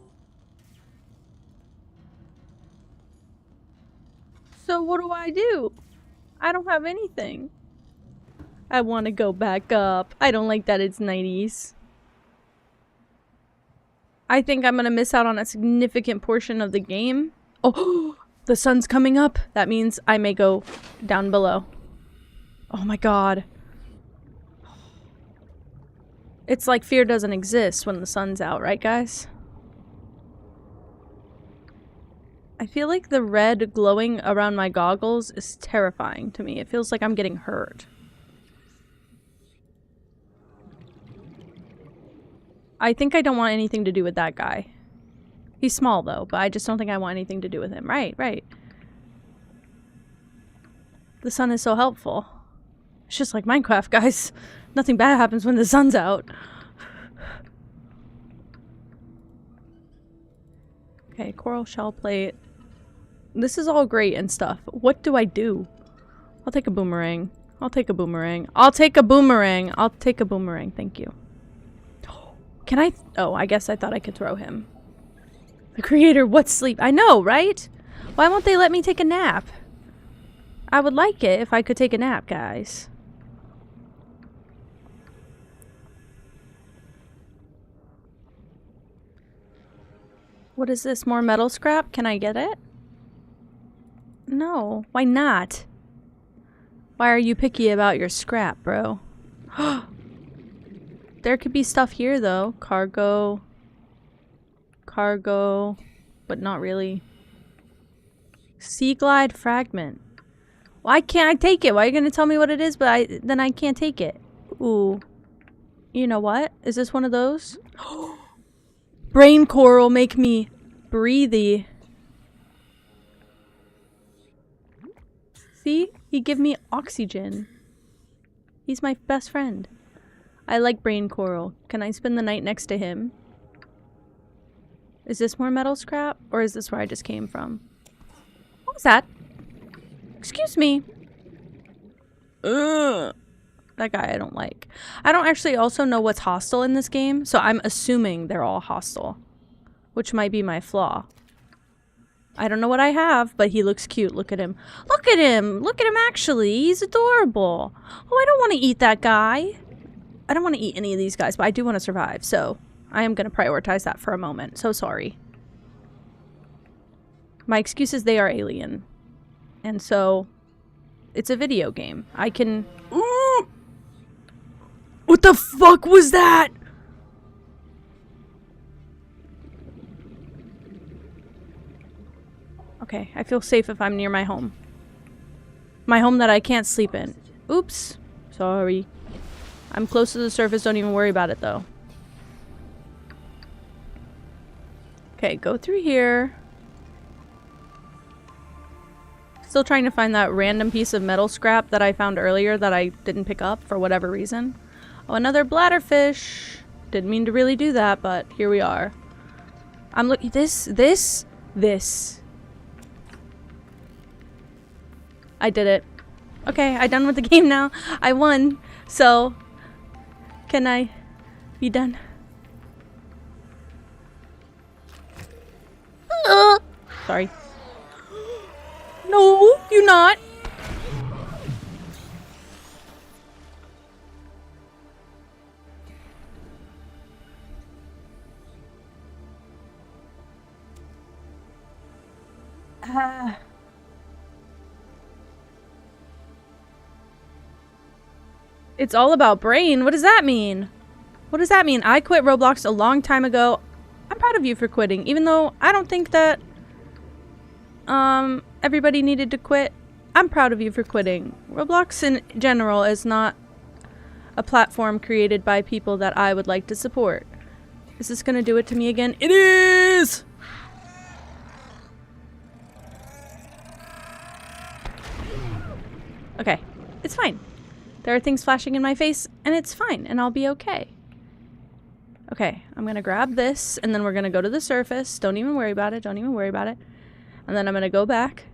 S1: So what do I do? I don't have anything. I want to go back up. I don't like that it's 90s. I think I'm gonna miss out on a significant portion of the game. Oh, the sun's coming up. That means I may go down below. Oh my god. It's like fear doesn't exist when the sun's out, right guys? I feel like the red glowing around my goggles is terrifying to me. It feels like I'm getting hurt. I think I don't want anything to do with that guy. He's small though, but I just don't think I want anything to do with him. Right, right. The sun is so helpful. It's just like Minecraft, guys. Nothing bad happens when the sun's out. Okay, coral shell plate. This is all great and stuff. What do I do? I'll take a boomerang. I'll take a boomerang. I'll take a boomerang. I'll take a boomerang. Thank you. Can I? Oh, I guess I thought I could throw him. The creator, what sleep? I know, right? Why won't they let me take a nap? I would like it if I could take a nap, guys. What is this? More metal scrap? Can I get it? No. Why not? Why are you picky about your scrap, bro? There could be stuff here, though. Cargo. Cargo. But not really. Sea glide fragment. Why can't I take it? Why are you gonna tell me what it is, but then I can't take it? Ooh. You know what? Is this one of those? Brain coral make me breathy. See? He give me oxygen. He's my best friend. I like brain coral. Can I spend the night next to him? Is this more metal scrap? Or is this where I just came from? What was that? Excuse me. Ugh. That guy I don't like. I don't actually also know what's hostile in this game, so I'm assuming they're all hostile. Which might be my flaw. I don't know what I have, but he looks cute. Look at him. Look at him! Look at him actually! He's adorable! Oh, I don't want to eat that guy! I don't want to eat any of these guys, but I do want to survive, so I am going to prioritize that for a moment. So sorry. My excuse is they are alien. And so, it's a video game. I can... Ooh! What the fuck was that? Okay, I feel safe if I'm near my home. My home that I can't sleep in. Oops. Sorry. I'm close to the surface, don't even worry about it though. Okay, go through here. Still trying to find that random piece of metal scrap that I found earlier that I didn't pick up for whatever reason. Oh, another bladderfish. Didn't mean to really do that, but here we are. I'm looking. This. I did it. Okay, I'm done with the game now. I won. So, can I be done? Sorry. No, you're not. It's all about brain. What does that mean? What does that mean? I quit Roblox a long time ago. I'm proud of you for quitting, even though I don't think that everybody needed to quit. I'm proud of you for quitting. Roblox in general is not a platform created by people that I would like to support. Is this gonna do it to me again? It is! Okay, it's fine. There are things flashing in my face, and it's fine, and I'll be okay. Okay, I'm gonna grab this, and then we're gonna go to the surface. Don't even worry about it, don't even worry about it. And then I'm gonna go back.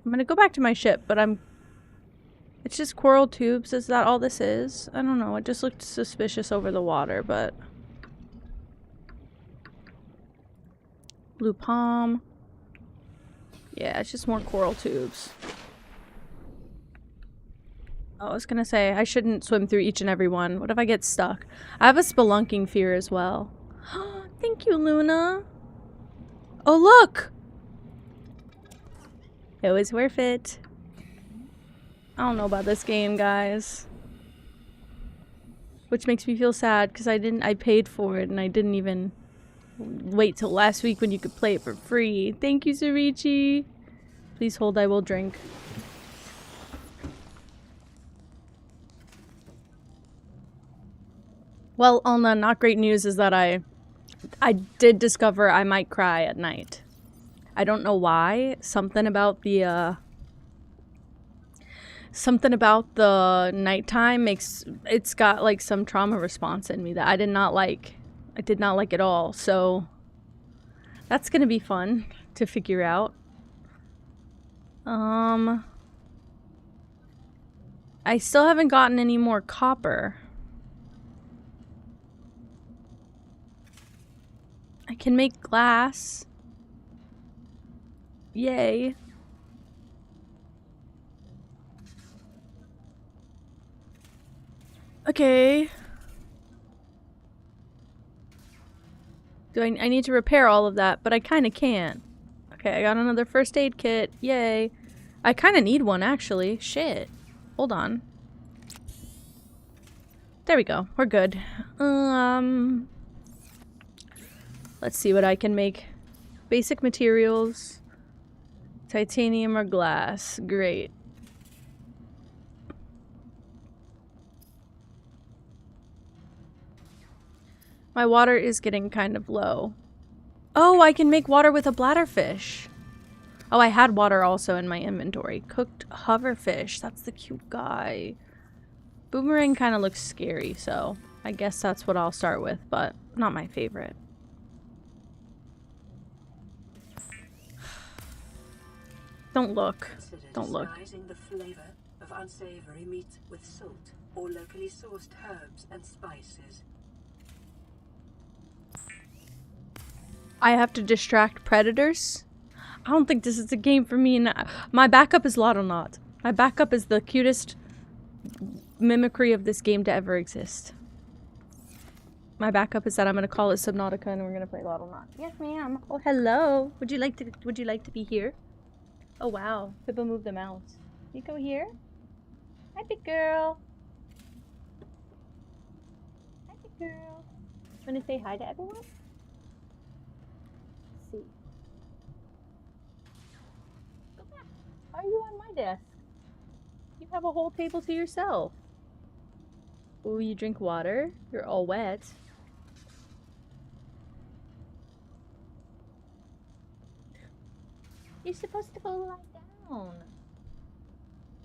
S1: I'm gonna go back to my ship, but it's just coral tubes. Is that all this is? I don't know. It just looked suspicious over the water, but... Blue palm. Yeah, it's just more coral tubes. Oh, I was gonna say, I shouldn't swim through each and every one. What if I get stuck? I have a spelunking fear as well. Thank you, Luna. Oh, look! It was worth it. I don't know about this game, guys. Which makes me feel sad because I paid for it and I didn't even wait till last week when you could play it for free. Thank you, Surichi. Please hold, I will drink. Well, on the not great news is that I did discover I might cry at night. I don't know why. Something about the nighttime makes it's got like some trauma response in me that I did not like. I did not like at all. So that's gonna be fun to figure out. I still haven't gotten any more copper. I can make glass. Yay. Okay. I need to repair all of that, but I kind of can't. Okay, I got another first aid kit. Yay. I kind of need one, actually. Shit. Hold on. There we go. We're good. Let's see what I can make. Basic materials. Titanium or glass. Great. My water is getting kind of low. Oh, I can make water with a bladderfish. Oh, I had water also in my inventory. Cooked hoverfish. That's the cute guy. Boomerang kind of looks scary, so I guess that's what I'll start with, but not my favorite. Don't look. Don't look.
S2: Disguising the flavor of unsavory meat with salt or locally sourced herbs and spices.
S1: I have to distract predators? I don't think this is a game for me. My backup is Lottlenaut. My backup is the cutest mimicry of this game to ever exist. My backup is that I'm gonna call it Sob-nautica and we're gonna play Lottlenaut. Yes, ma'am. Oh, hello. Would you like to be here? Oh wow. Pippa moved the mouse. You go here? Hi, big girl. Hi, big girl. Wanna say hi to everyone? Let's see. Go back. Why are you on my desk? You have a whole table to yourself. Ooh, you drink water? You're all wet. You're supposed to go lie down.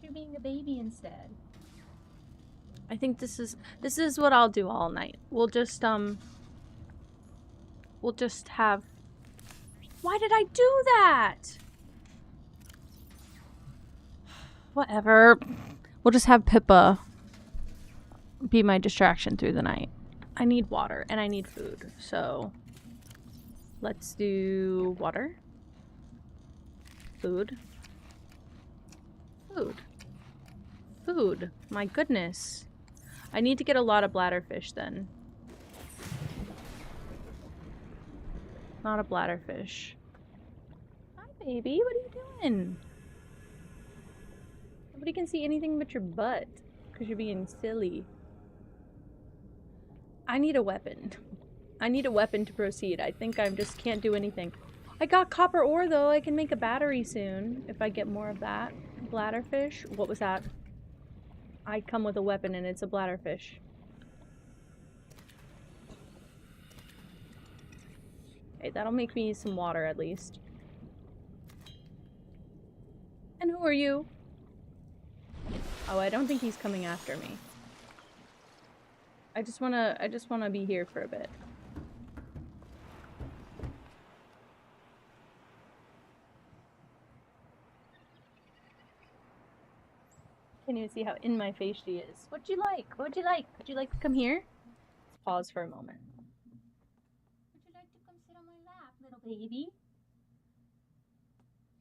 S1: You're being a baby instead. I think this is what I'll do all night. We'll just have. Why did I do that? Whatever. We'll just have Pippa be my distraction through the night. I need water and I need food, so let's do water. Food. Food. Food. My goodness. I need to get a lot of bladderfish then. Not a bladderfish. Hi, baby. What are you doing? Nobody can see anything but your butt because you're being silly. I need a weapon. I need a weapon to proceed. I think I just can't do anything. I got copper ore though. I can make a battery soon if I get more of that. Bladderfish? What was that? I come with a weapon and it's a bladderfish. Okay, that'll make me some water at least. And who are you? Oh, I don't think he's coming after me. I just wanna be here for a bit. Can't even see how in my face she is. What'd you like? What'd you like? Would you like to come here? Let's pause for a moment. Would you like to come sit on my lap, little baby?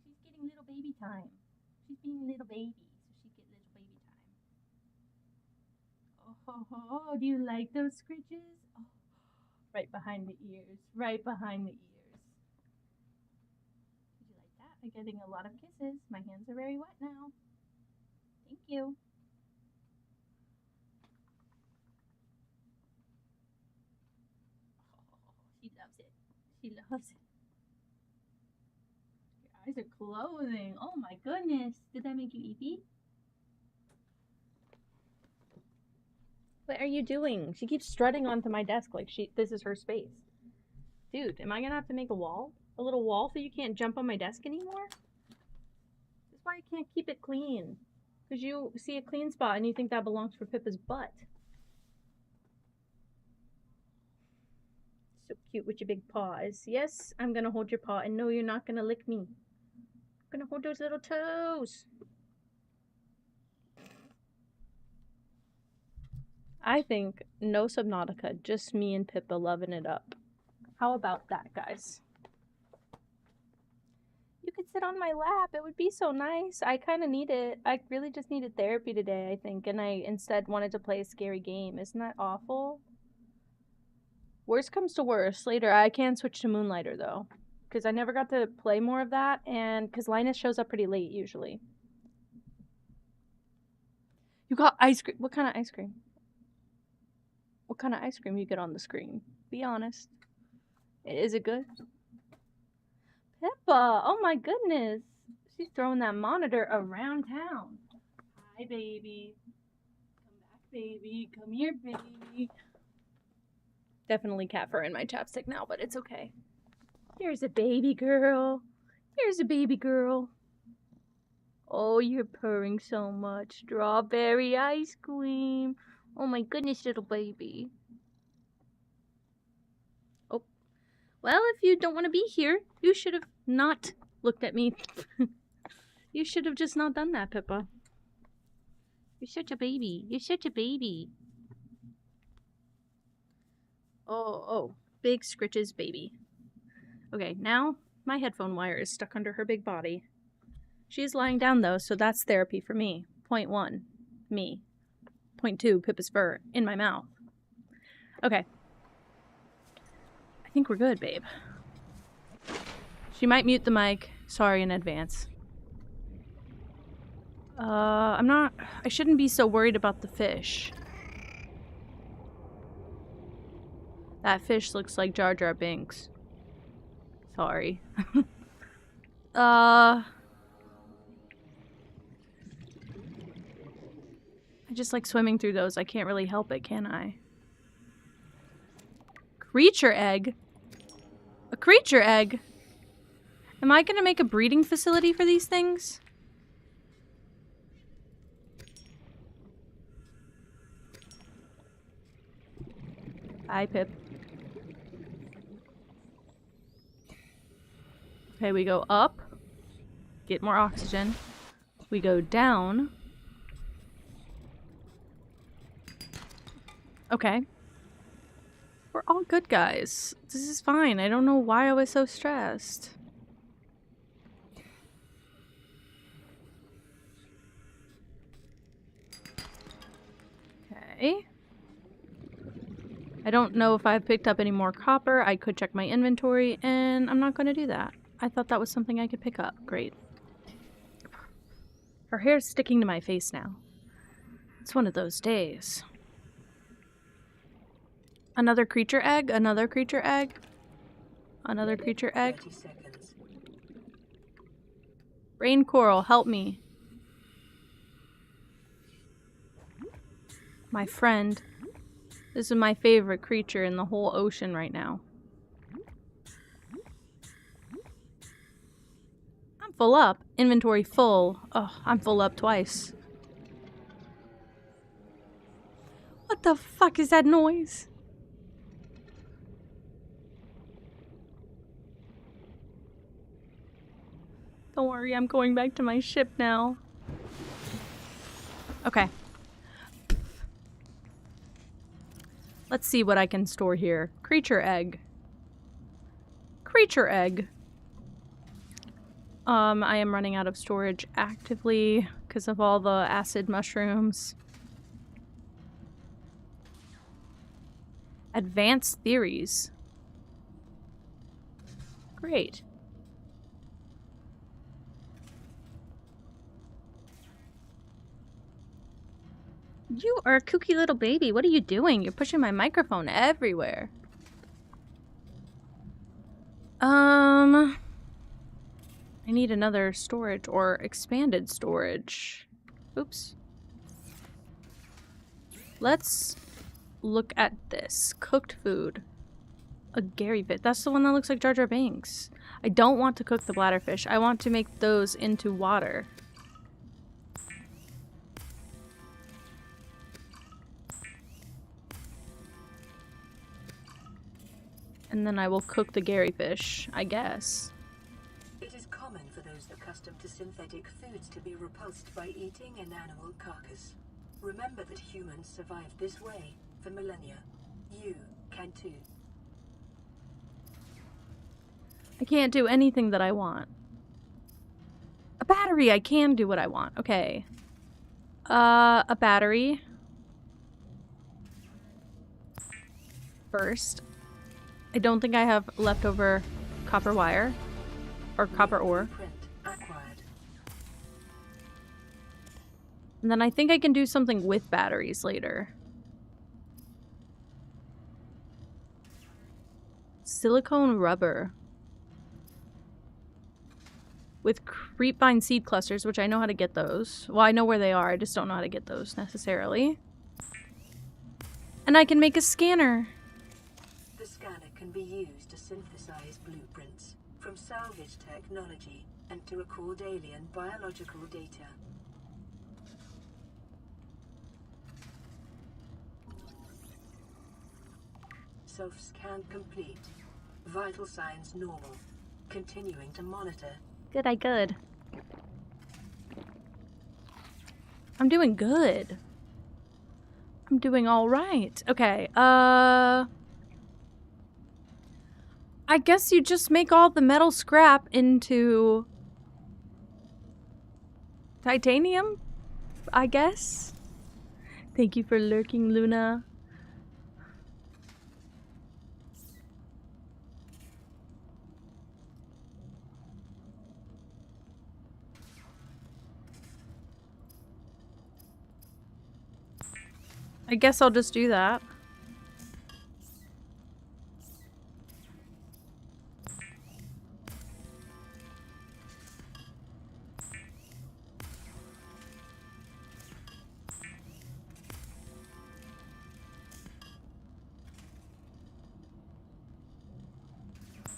S1: She's getting little baby time. She's being little baby, so she get little baby time. Oh, do you like those scritches? Oh, right behind the ears. Right behind the ears. I'm getting a lot of kisses. My hands are very wet now. Thank you. Oh, she loves it. She loves it. Your eyes are closing. Oh my goodness. Did that make you eepy? What are you doing? She keeps strutting onto my desk like this is her space. Dude, am I gonna have to make a wall? A little wall so you can't jump on my desk anymore? That's why I can't keep it clean. Because you see a clean spot and you think that belongs for Pippa's butt. So cute with your big paws. Yes, I'm gonna hold your paw, and no, you're not gonna lick me. I'm gonna hold those little toes. I think no Subnautica, just me and Pippa loving it up. How about that, guys? You could sit on my lap. It would be so nice. I kind of need it. I really just needed therapy today, I think, and I instead wanted to play a scary game. Isn't that awful? Worst comes to worst, later I can switch to Moonlighter, though, because I never got to play more of that, and because Linus shows up pretty late, usually. You got ice cream. What kind of ice cream? What kind of ice cream you get on the screen? Be honest. Is it good? Pippa! Oh my goodness! She's throwing that monitor around town. Hi, baby. Come back, baby. Come here, baby. Definitely cat fur in my chapstick now, but it's okay. Here's a baby girl. Here's a baby girl. Oh, you're purring so much. Strawberry ice cream. Oh my goodness, little baby. Oh. Well, if you don't want to be here, you should have not looked at me. You should have just not done that, Pippa. You're such a baby. You're such a baby. Oh. Big Scritch's baby. Okay, now my headphone wire is stuck under her big body. She's lying down, though, so that's therapy for me. Point 1, me. Point 2, Pippa's fur in my mouth. Okay. I think we're good, babe. She might mute the mic. Sorry in advance. I shouldn't be so worried about the fish. That fish looks like Jar Jar Binks. Sorry. I just like swimming through those. I can't really help it, can I? Creature egg? A creature egg? Am I gonna make a breeding facility for these things? Hi, Pip. Okay, we go up. Get more oxygen. We go down. Okay. We're all good, guys. This is fine. I don't know why I was so stressed. Okay. I don't know if I've picked up any more copper. I could check my inventory, and I'm not going to do that. I thought that was something I could pick up. Great. Her hair's sticking to my face now. It's one of those days. Another creature egg? Another creature egg? Another creature egg?
S2: 30 seconds.
S1: Rain coral, help me. My friend. This is my favorite creature in the whole ocean right now. I'm full up. Inventory full. Oh, I'm full up twice. What the fuck is that noise? Don't worry, I'm going back to my ship now. Okay. Let's see what I can store here. Creature egg. Creature egg. I am running out of storage actively because of all the acid mushrooms. Advanced theories. Great. You are a kooky little baby. What are you doing? You're pushing my microphone everywhere. I need another storage or expanded storage. Oops. Let's look at this. Cooked food. A Gary fish. That's the one that looks like Jar Jar Binks. I don't want to cook the bladderfish. I want to make those into water. And then I will cook the Gary fish, I guess.
S2: It is common for those accustomed to synthetic foods to be repulsed by eating an animal carcass. Remember that humans survived this way for millennia. You can too.
S1: I can't do anything that I want. A battery! I can do what I want. Okay. A battery. First. I don't think I have leftover copper wire. Or copper ore. And then I think I can do something with batteries later. Silicone rubber. With creepvine seed clusters, which I know how to get those. Well, I know where they are, I just don't know how to get those necessarily. And I can make a scanner.
S2: The scanner can be used to synthesize blueprints from salvage technology and to record alien biological data. Self-scan complete. Vital signs normal. Continuing to monitor.
S1: Good. I'm doing good. I'm doing all right. Okay, I guess you just make all the metal scrap into titanium, I guess. Thank you for lurking, Luna. I guess I'll just do that.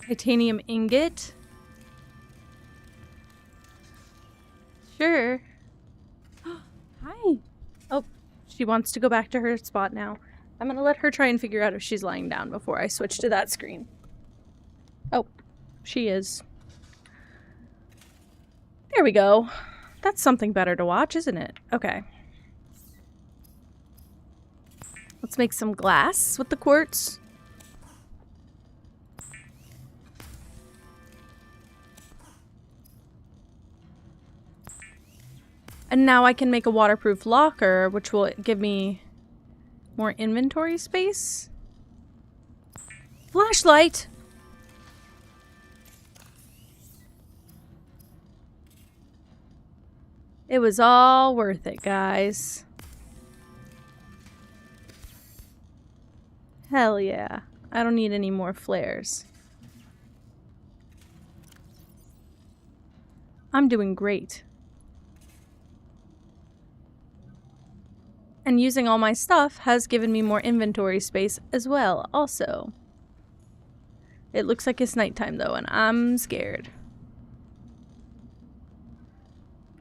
S1: Titanium ingot? Sure. Hi. Oh, she wants to go back to her spot now. I'm gonna let her try and figure out if she's lying down before I switch to that screen. Oh, she is. There we go. That's something better to watch, isn't it? Okay. Let's make some glass with the quartz. And now I can make a waterproof locker, which will give me more inventory space. Flashlight! It was all worth it, guys. Hell yeah. I don't need any more flares. I'm doing great. And using all my stuff has given me more inventory space as well, also. It looks like it's nighttime though, and I'm scared.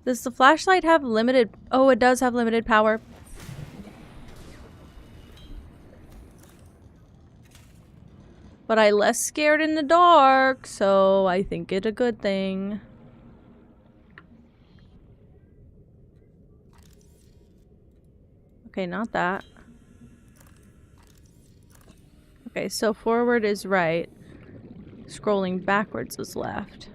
S1: Does the flashlight have limited... Oh, it does have limited power. But I'm less scared in the dark, so I think it a good thing. Okay, not that. Okay, so forward is right. Scrolling backwards is left.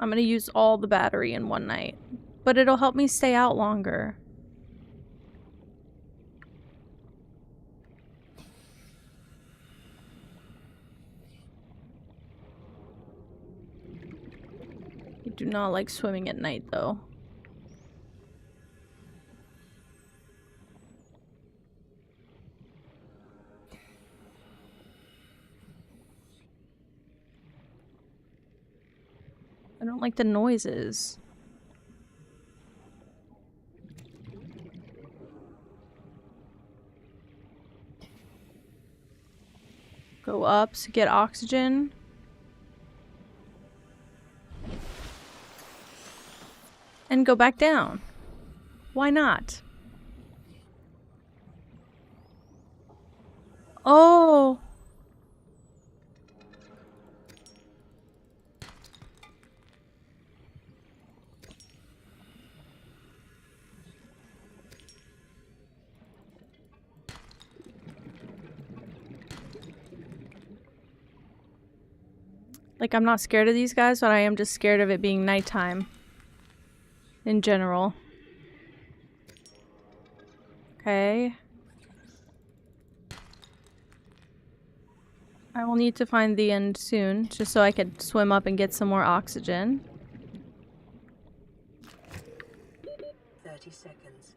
S1: I'm gonna use all the battery in one night. But it'll help me stay out longer. I do not like swimming at night, though. don't like the noises. Go up to get oxygen. And go back down. Why not? Oh! Like, I'm not scared of these guys, but I am just scared of it being nighttime. In general. Okay. I will need to find the end soon, just so I could swim up and get some more oxygen.
S2: 30 seconds.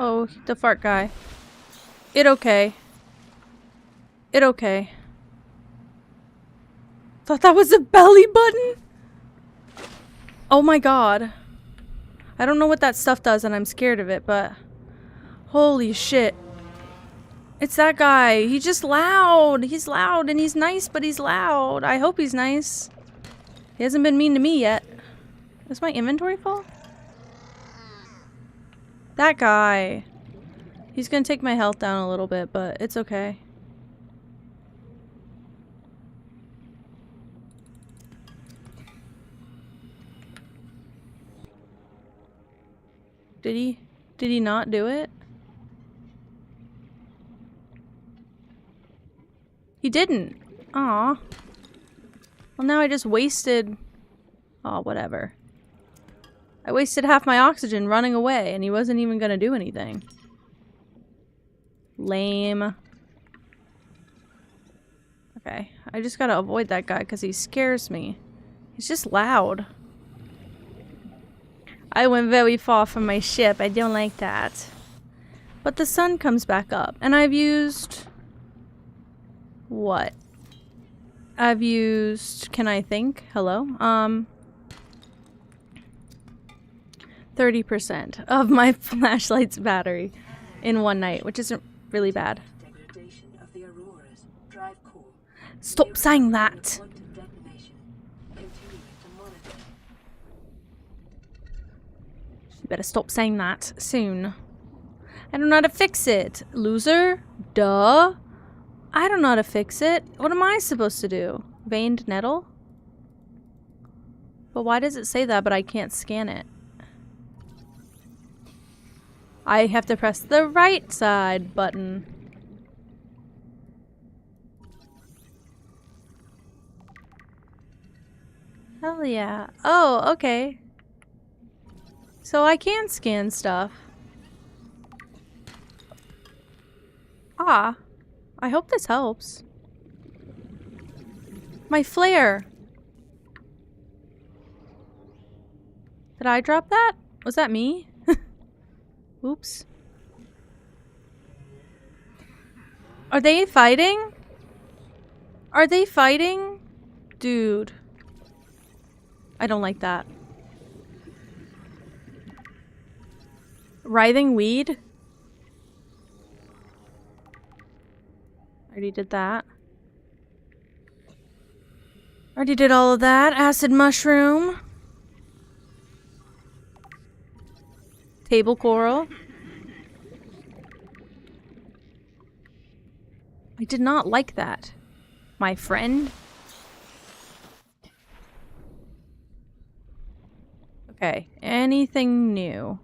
S1: Oh, the fart guy. It okay. It okay. Thought that was a belly button? Oh my god. I don't know what that stuff does and I'm scared of it, but... Holy shit. It's that guy. He's just loud. He's loud and he's nice, but he's loud. I hope he's nice. He hasn't been mean to me yet. Is my inventory full? That guy. He's gonna take my health down a little bit, but it's okay. Did he not do it? He didn't. Aw. Well, now I just wasted... Aw, whatever. I wasted half my oxygen running away, and he wasn't even gonna do anything. Lame. Okay, I just gotta avoid that guy because he scares me. He's just loud. I went very far from my ship. I don't like that. But the sun comes back up, and I've used... What? I've used... Can I think? Hello? 30% of my flashlight's battery in one night, which isn't really bad.
S2: Degradation of the Aurora's drive core.
S1: Stop saying that!
S2: Quantum detonation. Continuing to monitor.
S1: You better stop saying that soon. I don't know how to fix it. Loser? Duh. I don't know how to fix it. What am I supposed to do? Veined nettle? But why does it say that but I can't scan it? I have to press the right side button. Hell yeah. Oh, okay. So I can scan stuff. Ah. I hope this helps. My flare! Did I drop that? Was that me? Oops. Are they fighting? Are they fighting? Dude. I don't like that. Writhing weed? Already did that. Already did all of that. Acid mushroom. Table coral. I did not like that. My friend. Okay. Anything new?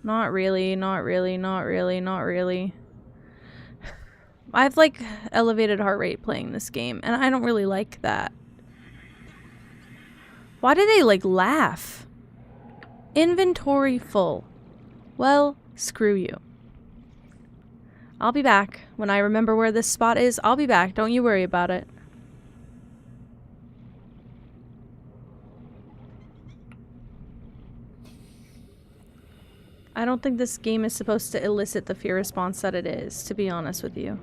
S1: Not really, not really, not really, not really. I have like elevated heart rate playing this game, and I don't really like that. Why do they like laugh? Inventory full. Well, screw you. I'll be back. When I remember where this spot is, I'll be back. Don't you worry about it. I don't think this game is supposed to elicit the fear response that it is, to be honest with you.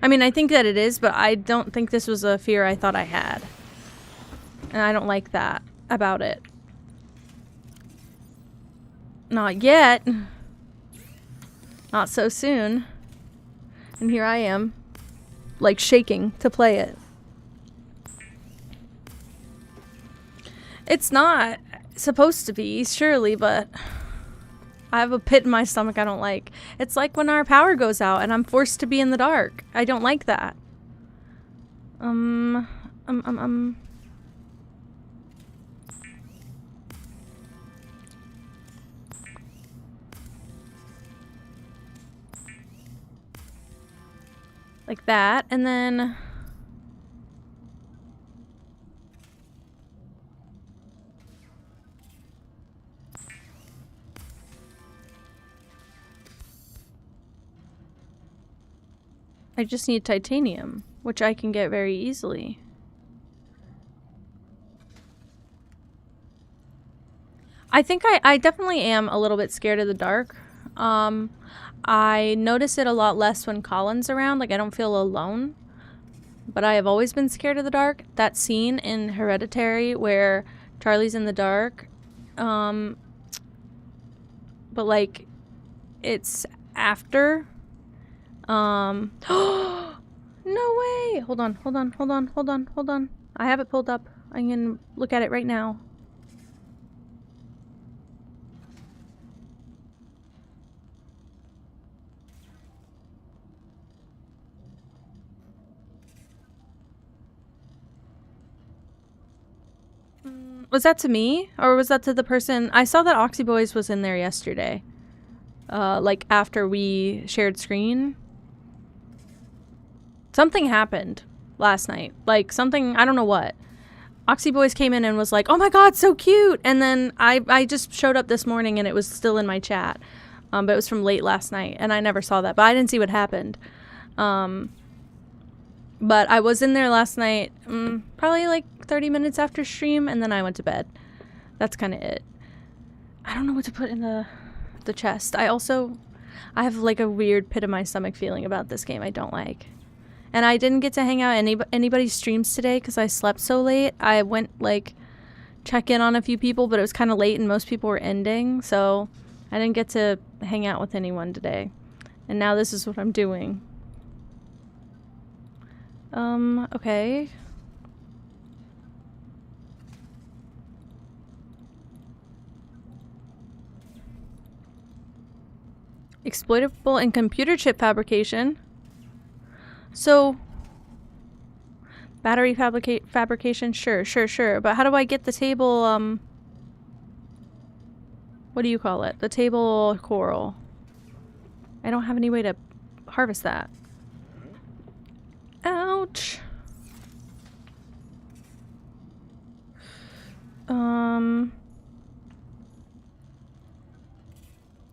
S1: I mean, I think that it is, but I don't think this was a fear I thought I had. And I don't like that about it. Not yet. Not so soon. And here I am, like shaking to play it. It's not supposed to be, surely, but I have a pit in my stomach I don't like. It's like when our power goes out and I'm forced to be in the dark. I don't like that. Like that, and then... I just need titanium, which I can get very easily. I think I definitely am a little bit scared of the dark. I notice it a lot less when Colin's around, like I don't feel alone. But I have always been scared of the dark. That scene in Hereditary where Charlie's in the dark, but like it's after. No way! Hold on. I have it pulled up. I can look at it right now. Was that to me? Or was that to the person? I saw that Oxy Boys was in there yesterday. Like after we shared screen. Something happened last night. Like something, I don't know what. Oxy Boys came in and was like, oh my god, so cute! And then I just showed up this morning and it was still in my chat. But it was from late last night and I never saw that. But I didn't see what happened. But I was in there last night, probably like 30 minutes after stream, and then I went to bed. That's kind of it. I don't know what to put in the chest. I have like a weird pit of my stomach feeling about this game I don't like. And I didn't get to hang out anybody's streams today because I slept so late. I went like check in on a few people, but it was kind of late and most people were ending, so I didn't get to hang out with anyone today. And now this is what I'm doing. Okay. Exploitable in computer chip fabrication. So, battery fabrication, sure. But how do I get the table, what do you call it? The table coral. I don't have any way to harvest that. Ouch.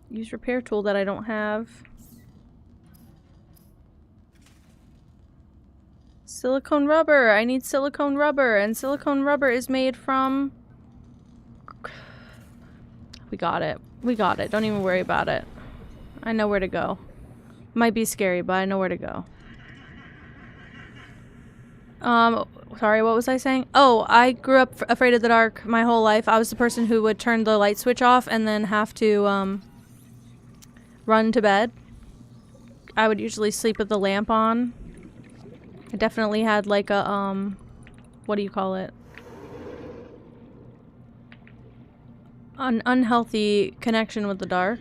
S1: Use repair tool that I don't have. Silicone rubber. I need silicone rubber, and silicone rubber is made from... We got it. Don't even worry about it. I know where to go. Might be scary, but I know where to go. Sorry, what was I saying? Oh, I grew up afraid of the dark my whole life. I was the person who would turn the light switch off and then have to, run to bed. I would usually sleep with the lamp on. I definitely had like a, what do you call it? An unhealthy connection with the dark.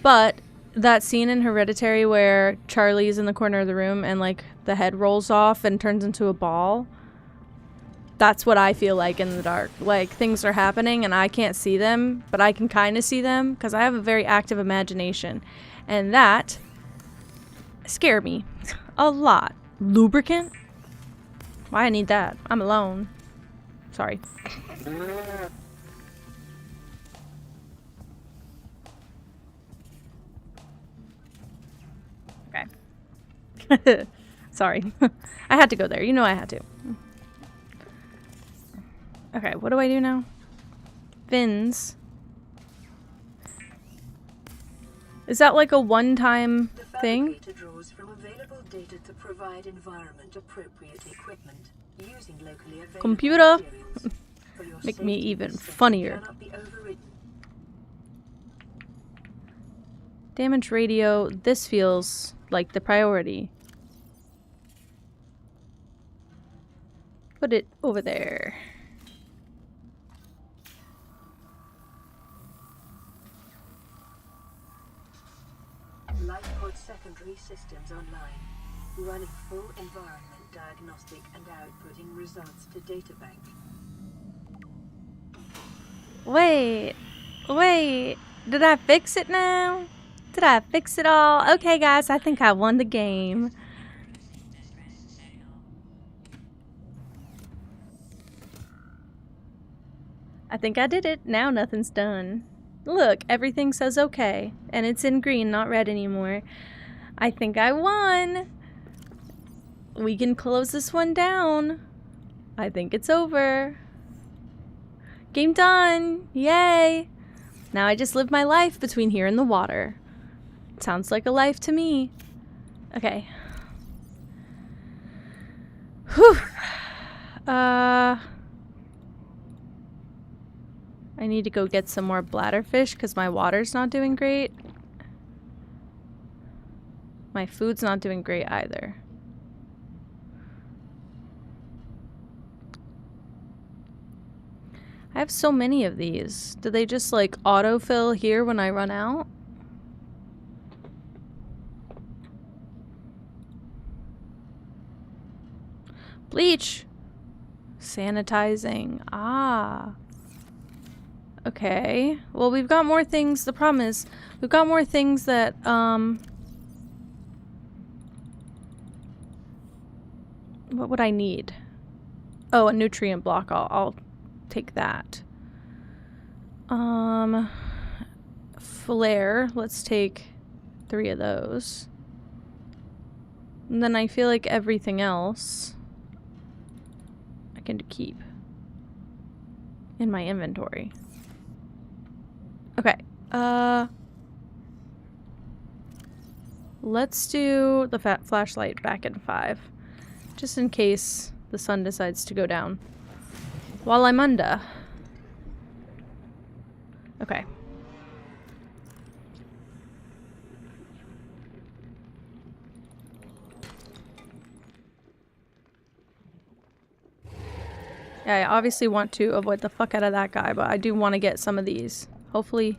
S1: But that scene in Hereditary where Charlie's in the corner of the room and like the head rolls off and turns into a ball, that's what I feel like in the dark. Like things are happening and I can't see them, but I can kind of see them because I have a very active imagination, and that scared me a lot. Lubricant? Why I need that? I'm alone. Sorry. Okay. Sorry. I had to go there. You know I had to. Okay, what do I do now? Fins. Is that like a one-time
S2: The
S1: thing?
S2: fabricator draws from available data to provide environment-appropriate equipment using locally available
S1: Computer!
S2: materials. For your
S1: Make me
S2: safety,
S1: even
S2: this setting
S1: funnier.
S2: cannot be overridden.
S1: Damage radio. This feels like the priority. Put it over there.
S2: Lifepod secondary systems online, running full environment diagnostic and outputting results to databank.
S1: Wait. Wait. Did I fix it now? Did I fix it all? Okay, guys, I think I won the game. I think I did it. Now nothing's done. Look, everything says okay. And it's in green, not red anymore. I think I won. We can close this one down. I think it's over. Game done. Yay. Now I just live my life between here and the water. Sounds like a life to me. Okay. Whew. I need to go get some more bladderfish because my water's not doing great. My food's not doing great either. I have so many of these. Do they just like autofill here when I run out? Bleach! Sanitizing. Ah. Okay. Well, we've got more things. The problem is, we've got more things that, what would I need? Oh, a nutrient block. I'll take that. Flare. Let's take 3 of those. And then I feel like everything else I can keep in my inventory. Okay. Let's do the flashlight back in 5. Just in case the sun decides to go down while I'm under. Okay. Yeah, I obviously want to avoid the fuck out of that guy, but I do want to get some of these. Hopefully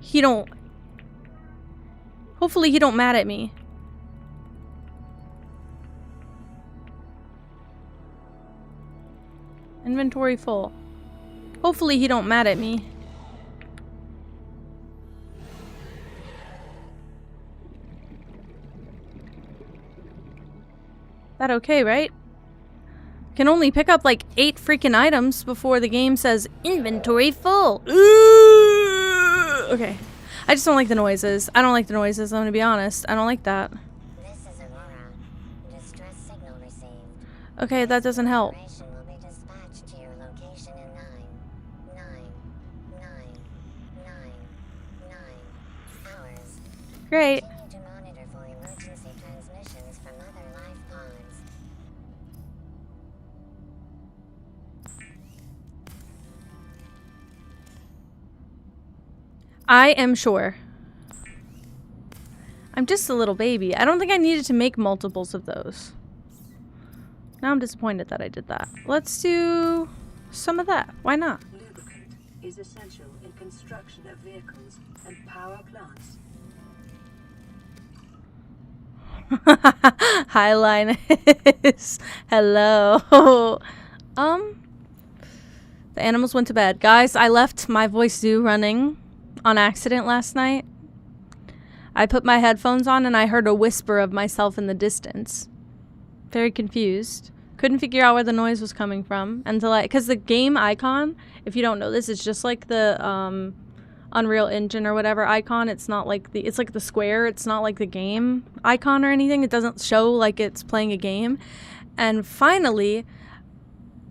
S1: he don't mad at me. Inventory full. Hopefully he don't mad at me. That okay, right? Can only pick up like 8 freaking items before the game says inventory full. Okay. I just don't like the noises. I don't like the noises, I'm gonna be honest. I don't like that.
S3: This is Aurora. Distress signal received.
S1: Okay, that doesn't help.
S3: Information will be dispatched to your location in 9 hours.
S1: Great.
S3: Continue to monitor for emergency transmissions from other life pods.
S1: I am sure. I'm just a little baby. I don't think I needed to make multiples of those. Now I'm disappointed that I did that. Let's do some of that. Why not?
S2: Lubricant is essential in construction of vehicles and power plants.
S1: Hi, Linus. Hello. The animals went to bed. Guys, I left my voice zoo running on accident last night. I put my headphones on and I heard a whisper of myself in the distance. Very confused. Couldn't figure out where the noise was coming from until because the game icon, if you don't know this, it's just like the Unreal Engine or whatever icon. It's not like it's like the square. It's not like the game icon or anything. It doesn't show like it's playing a game. And finally,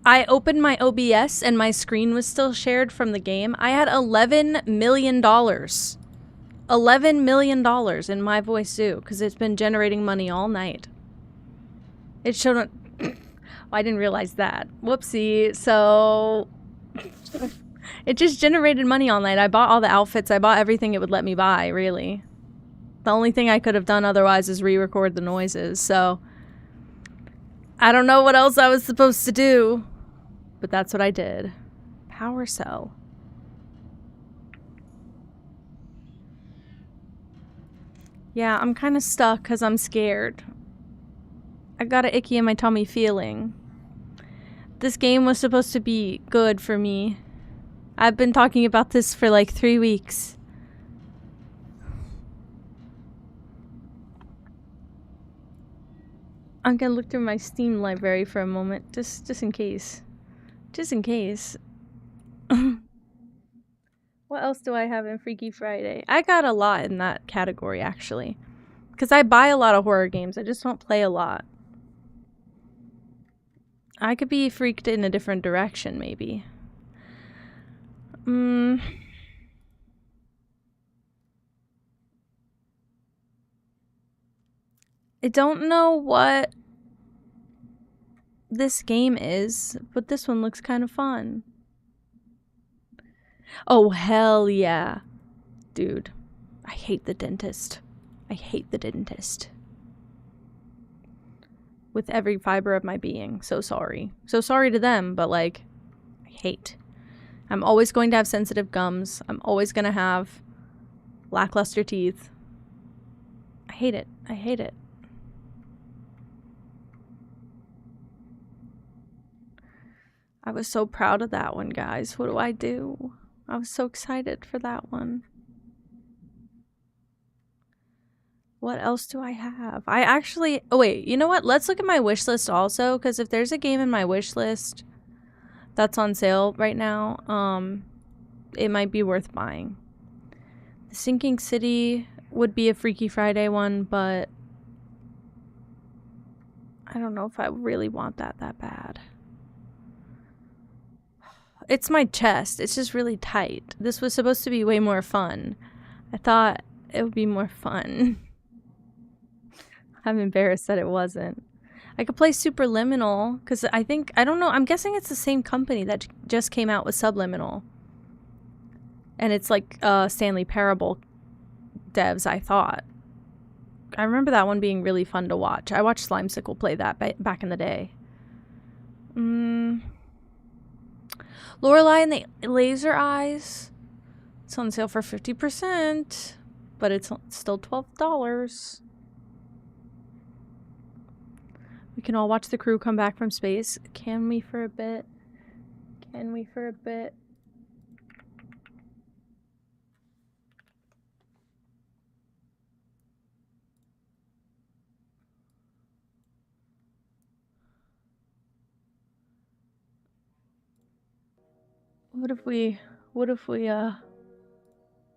S1: I opened my OBS and my screen was still shared from the game. I had $11 million. $11 million in my voice zoo because it's been generating money all night. It showed. Well, I didn't realize that. Whoopsie. So it just generated money all night. I bought all the outfits. I bought everything it would let me buy, really. The only thing I could have done otherwise is re-record the noises. So I don't know what else I was supposed to do, but that's what I did. Power cell. Yeah, I'm kind of stuck because I'm scared. I got an icky in my tummy feeling. This game was supposed to be good for me. I've been talking about this for like 3 weeks. I'm gonna look through my Steam library for a moment, just in case. Just in case. What else do I have in Freaky Friday? I got a lot in that category, actually. Because I buy a lot of horror games, I just don't play a lot. I could be freaked in a different direction, maybe. I don't know what this game is, but this one looks kind of fun. Oh, hell yeah. Dude, I hate the dentist. I hate the dentist. With every fiber of my being. So sorry. So sorry to them, but like, I hate. I'm always going to have sensitive gums. I'm always going to have lackluster teeth. I hate it. I hate it. I was so proud of that one, guys. What do I do? I was so excited for that one. What else do I have? I actually... Oh, wait. You know what? Let's look at my wish list also, because if there's a game in my wish list that's on sale right now, it might be worth buying. The Sinking City would be a Freaky Friday one, but I don't know if I really want that bad. It's my chest. It's just really tight. This was supposed to be way more fun. I thought it would be more fun. I'm embarrassed that it wasn't. I could play Superliminal, because I don't know, I'm guessing it's the same company that just came out with Subliminal. And it's like Stanley Parable devs, I thought. I remember that one being really fun to watch. I watched Slimesicle play that back in the day. Lorelei and the Laser Eyes. It's on sale for 50%, but it's still $12. We can all watch the crew come back from space. Can we for a bit? Can we for a bit? What if we,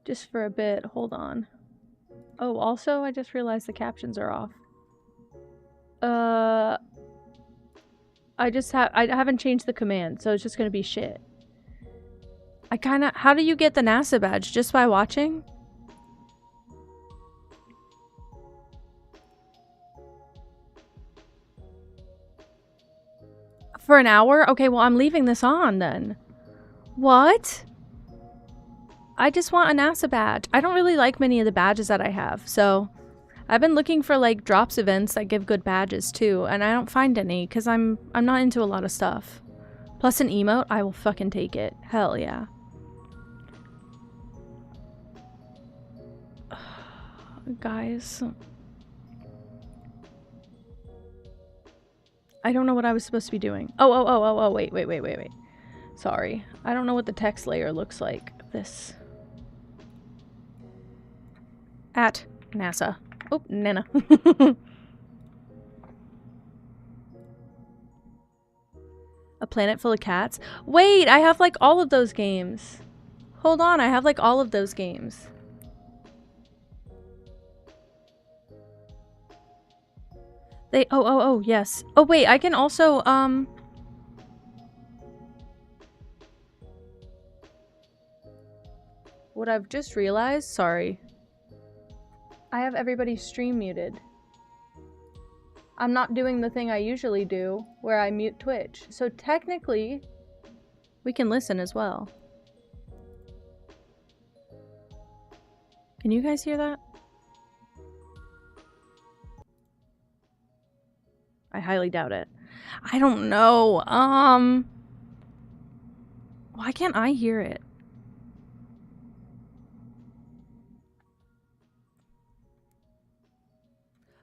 S1: just for a bit, hold on. Oh, also, I just realized the captions are off. I haven't changed the command, so it's just gonna be shit. How do you get the NASA badge? Just by watching? For an hour? Okay, well, I'm leaving this on then. What? I just want a NASA badge. I don't really like many of the badges that I have, so I've been looking for like drops events that give good badges too, and I don't find any because I'm not into a lot of stuff. Plus an emote, I will fucking take it. Hell yeah. Guys. I don't know what I was supposed to be doing. Oh, wait. Sorry. I don't know what the text layer looks like. This. At NASA. Oh, Nana. A planet full of cats? Wait, I have like all of those games. Hold on, I have like all of those games. Oh, yes. Oh, wait, I can also, what I've just realized, sorry, I have everybody's stream muted. I'm not doing the thing I usually do, where I mute Twitch. So technically, we can listen as well. Can you guys hear that? I highly doubt it. I don't know. Why can't I hear it?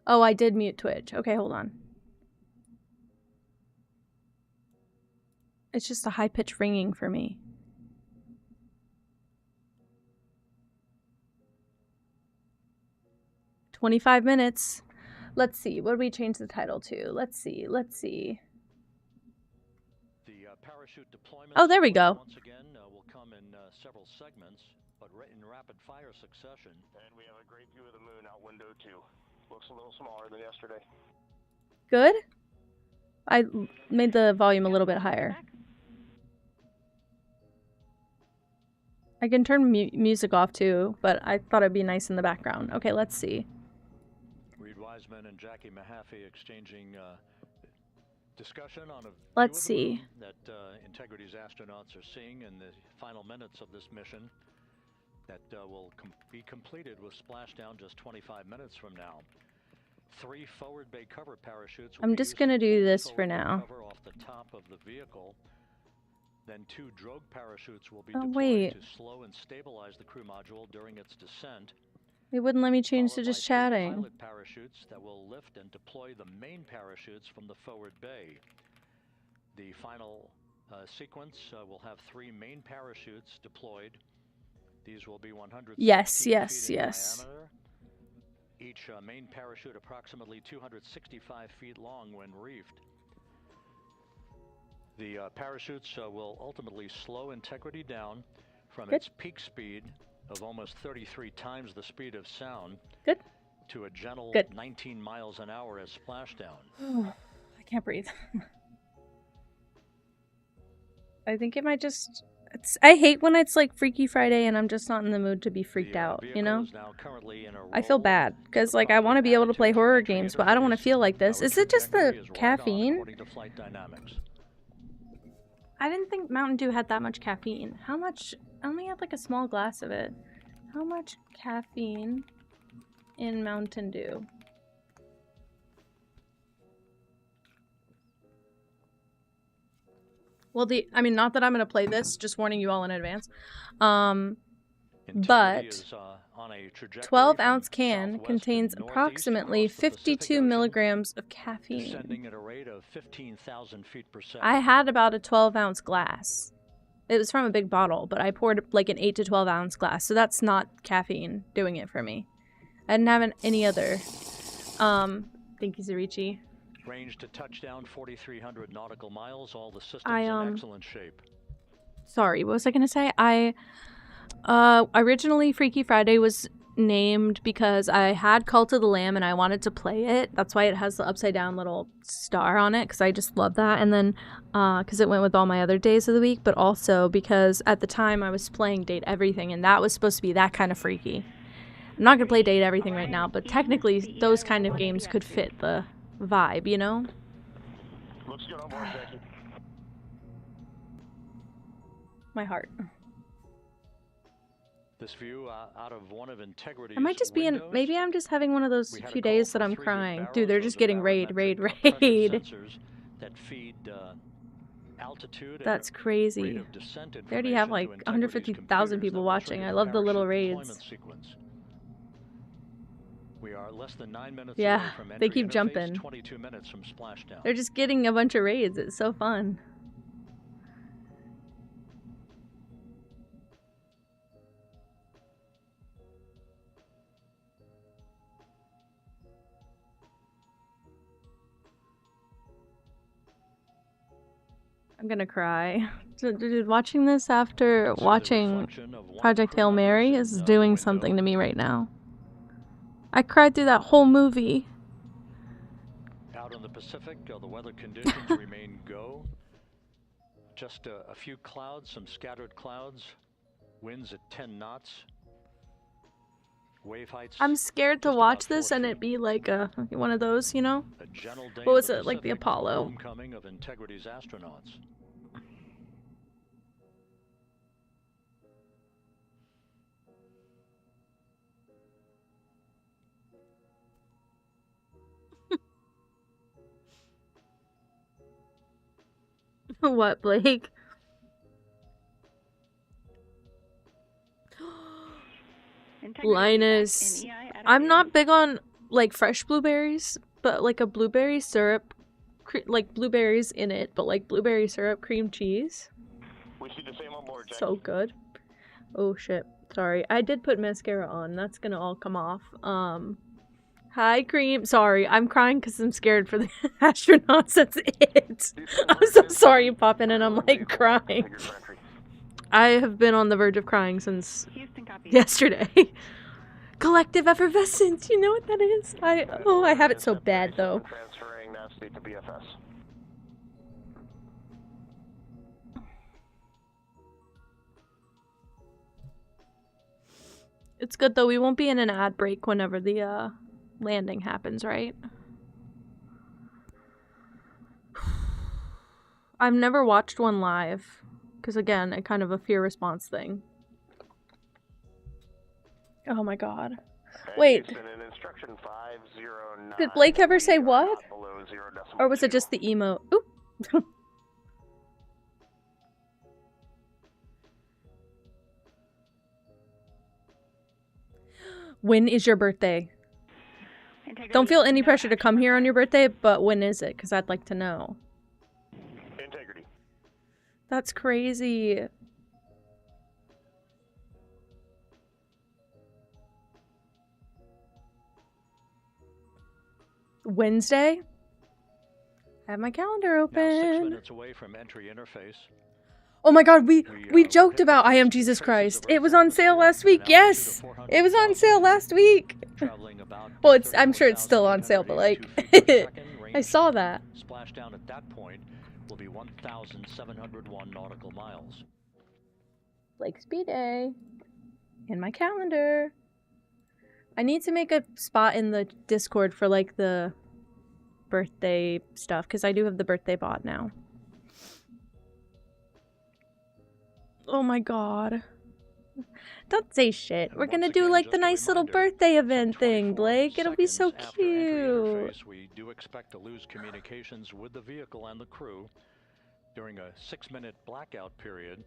S1: Oh, I did mute Twitch. Okay, hold on. It's just a high-pitched ringing for me. "25 minutes. Let's see. What do we change the title to? Let's see.
S4: Parachute deployment.
S1: Oh, there we go.
S4: Once again, will come in several segments, but in rapid fire succession.
S5: And we have a great view of the moon out window too. Looks a little smaller than yesterday.
S1: Good? I made the volume a little bit higher. I can turn music off too, but I thought it'd be nice in the background. Okay, let's see.
S4: Reed Wiseman and Jackie Mahaffey exchanging discussion on a
S1: Let's see.
S4: That Integrity's astronauts are seeing in the final minutes of this mission that will be completed with splashdown just 25 minutes from now. 3 forward bay cover parachutes.
S1: I'm just gonna do this for now.
S4: Cover off the top of the vehicle. Then 2 drogue parachutes will be
S1: deployed
S4: to slow and stabilize the crew module during its descent.
S1: They wouldn't let me change to
S4: Followed
S1: just
S4: by 3
S1: chatting.
S4: pilot parachutes that will lift and deploy the main parachutes from the forward bay. The final sequence will have 3 main parachutes deployed. These will be 100
S1: Yes.
S4: feet in diameter. Each main parachute approximately 265 feet long when reefed. The parachutes will ultimately slow Integrity down from its peak speed of almost 33 times the speed of sound to a gentle 19 miles an hour as splashdown.
S1: I can't breathe. I think it might just... I hate when it's like Freaky Friday and I'm just not in the mood to be freaked out, you know? I feel bad, because like I want to be able to play horror games, but I don't want to feel like this. Is it just the caffeine? I didn't think Mountain Dew had that much caffeine. How much? I only had like a small glass of it. How much caffeine in Mountain Dew? Well, I mean, not that I'm going to play this, just warning you all in advance. But 12-ounce can contains approximately 52 milligrams of caffeine.
S4: At a rate of 15,000 feet per second.
S1: I had about a 12-ounce glass. It was from a big bottle, but I poured like an 8 to 12-ounce glass, so that's not caffeine doing it for me. I didn't have any other. Thank you, Zarichi.
S4: Range to touchdown 4,300 nautical miles. All the systems in excellent shape.
S1: Sorry, what was I gonna say? Originally Freaky Friday was named because I had Cult of the Lamb and I wanted to play it. That's why it has the upside down little star on it, because I just love that. And then because it went with all my other days of the week, but also because at the time I was playing Date Everything and that was supposed to be that kind of freaky. I'm not gonna play Date Everything right now, but technically those kind of games could fit the vibe, you know?
S5: Looks good on board, Becky.
S1: My heart.
S4: This view out of one of Integrity's
S1: I might just be in.
S4: windows.
S1: Maybe I'm just having one of those
S4: We had a
S1: few
S4: call
S1: days
S4: for
S1: that I'm
S4: 3
S1: crying.
S4: barrels
S1: Dude, they're
S4: of
S1: just
S4: the
S1: getting raid.
S4: barometric pressure sensors that feed altitude.
S1: That's
S4: and
S1: crazy.
S4: rate of descent
S1: They already have
S4: information
S1: like
S4: to
S1: 150,000
S4: Integrity's
S1: people
S4: computers
S1: watching.
S4: that
S1: I
S4: will
S1: love the
S4: trigger
S1: little
S4: parachute
S1: raids.
S4: deployment sequence. We are less than 9 minutes
S1: Yeah,
S4: away from
S1: they
S4: entry
S1: keep
S4: interface,
S1: jumping.
S4: 22 minutes from splashdown.
S1: They're just getting a bunch of raids. It's so fun. I'm gonna cry. Dude, watching this after watching Project Hail Mary is doing something to me right now. I cried through that whole movie.
S4: Out in the Pacific, the weather conditions remain go. Just a few clouds, some scattered clouds. Winds at 10 knots. Wave heights.
S1: I'm scared to
S4: just
S1: watch
S4: about
S1: this
S4: 4
S1: and
S4: feet.
S1: it be like one of those, you know?
S4: A gentle day
S1: What
S4: in
S1: was
S4: the
S1: it, like the
S4: Pacific,
S1: Apollo?
S4: Homecoming of Integrity's astronauts.
S1: What, Blake? Linus. I'm not big on like fresh blueberries, but like a blueberry syrup, like blueberries in it, but like blueberry syrup cream cheese.
S5: We see the same on board, Jack.
S1: So good. Oh shit. Sorry. I did put mascara on. That's gonna all come off. Hi, Cream. Sorry, I'm crying because I'm scared for the astronauts. That's it. I'm so sorry you pop in and I'm like crying. I have been on the verge of crying since yesterday. Collective effervescence. You know what that is? I have it so bad though.
S5: Transferring nav state to BFS.
S1: It's good though. We won't be in an ad break whenever the landing happens, right? I've never watched one live because again, a kind of a fear response thing. Oh my god. Wait.
S5: In instruction 509,
S1: did Blake ever say what?
S5: below 0.2.
S1: Or was it just the emote? Oop. When is your birthday? Don't feel any pressure to come here on your birthday, but when is it? Because I'd like to know.
S5: Integrity.
S1: That's crazy. Wednesday? I have my calendar
S4: Now 6
S1: open.
S4: minutes away from entry interface.
S1: Oh my god, we joked about I Am Jesus Christ. It was on sale last week. Yes! It was on sale last week. Well, I'm sure it's still on sale, but like I saw that.
S4: Splashdown at that point will be 1,701 nautical miles.
S1: Blake's B-Day. In my calendar. I need to make a spot in the Discord for like the birthday stuff because I do have the birthday bot now. Oh my god. Don't say shit. We're gonna do like the nice little birthday event thing, Blake. It'll be so cute.
S4: We do expect to lose communications with the vehicle and the crew during a 6-minute blackout period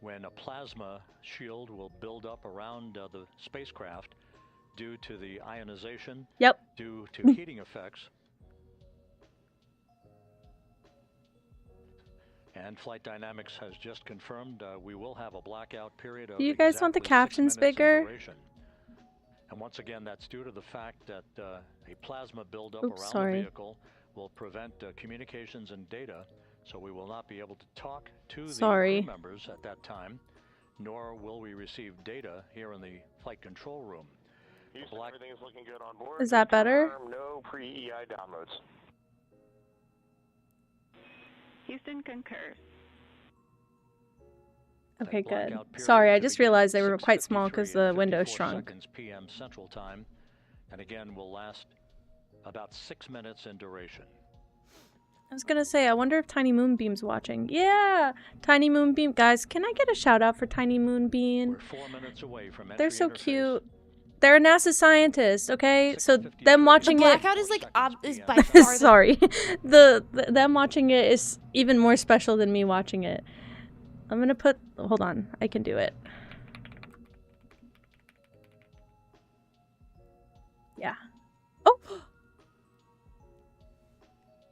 S4: when a plasma shield will build up around the spacecraft due to the ionization, due to heating effects. And Flight Dynamics has just confirmed we will have a blackout period of
S1: Do you guys want the captions bigger?
S4: And once again, that's due to the fact that a plasma buildup around the vehicle will prevent communications and data, so we will not be able to talk to the crew members at that time, nor will we receive data here in the flight control room.
S5: Everything is looking good on board.
S1: Is that better?
S5: No pre-EI downloads.
S6: Houston concurs.
S1: Okay, good. Sorry, I just realized they were quite small because the window shrunk.
S4: PM Central Time, and again will last about 6 minutes in duration.
S1: I was gonna say, I wonder if Tiny Moonbeam's watching. Yeah! Tiny Moonbeam. Guys, can I get a shout out for Tiny Moonbeam?
S4: We're 4 minutes away from
S1: They're so cute. They're a NASA scientist, okay? So them watching
S7: the blackout is like is by far
S1: sorry. Them watching it is even more special than me watching it. I'm gonna put hold on, I can do it. Yeah. Oh,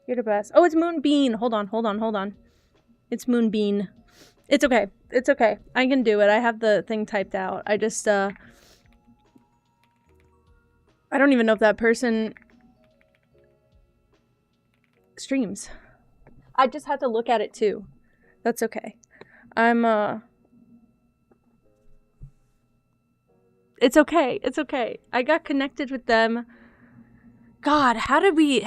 S1: you're the best. Oh, it's Moonbeam. Hold on. It's Moonbeam. It's okay. It's okay. I can do it. I have the thing typed out. I just I don't even know if that person streams. I just had to look at it too. That's okay. It's okay. It's okay. I got connected with them. God, how did we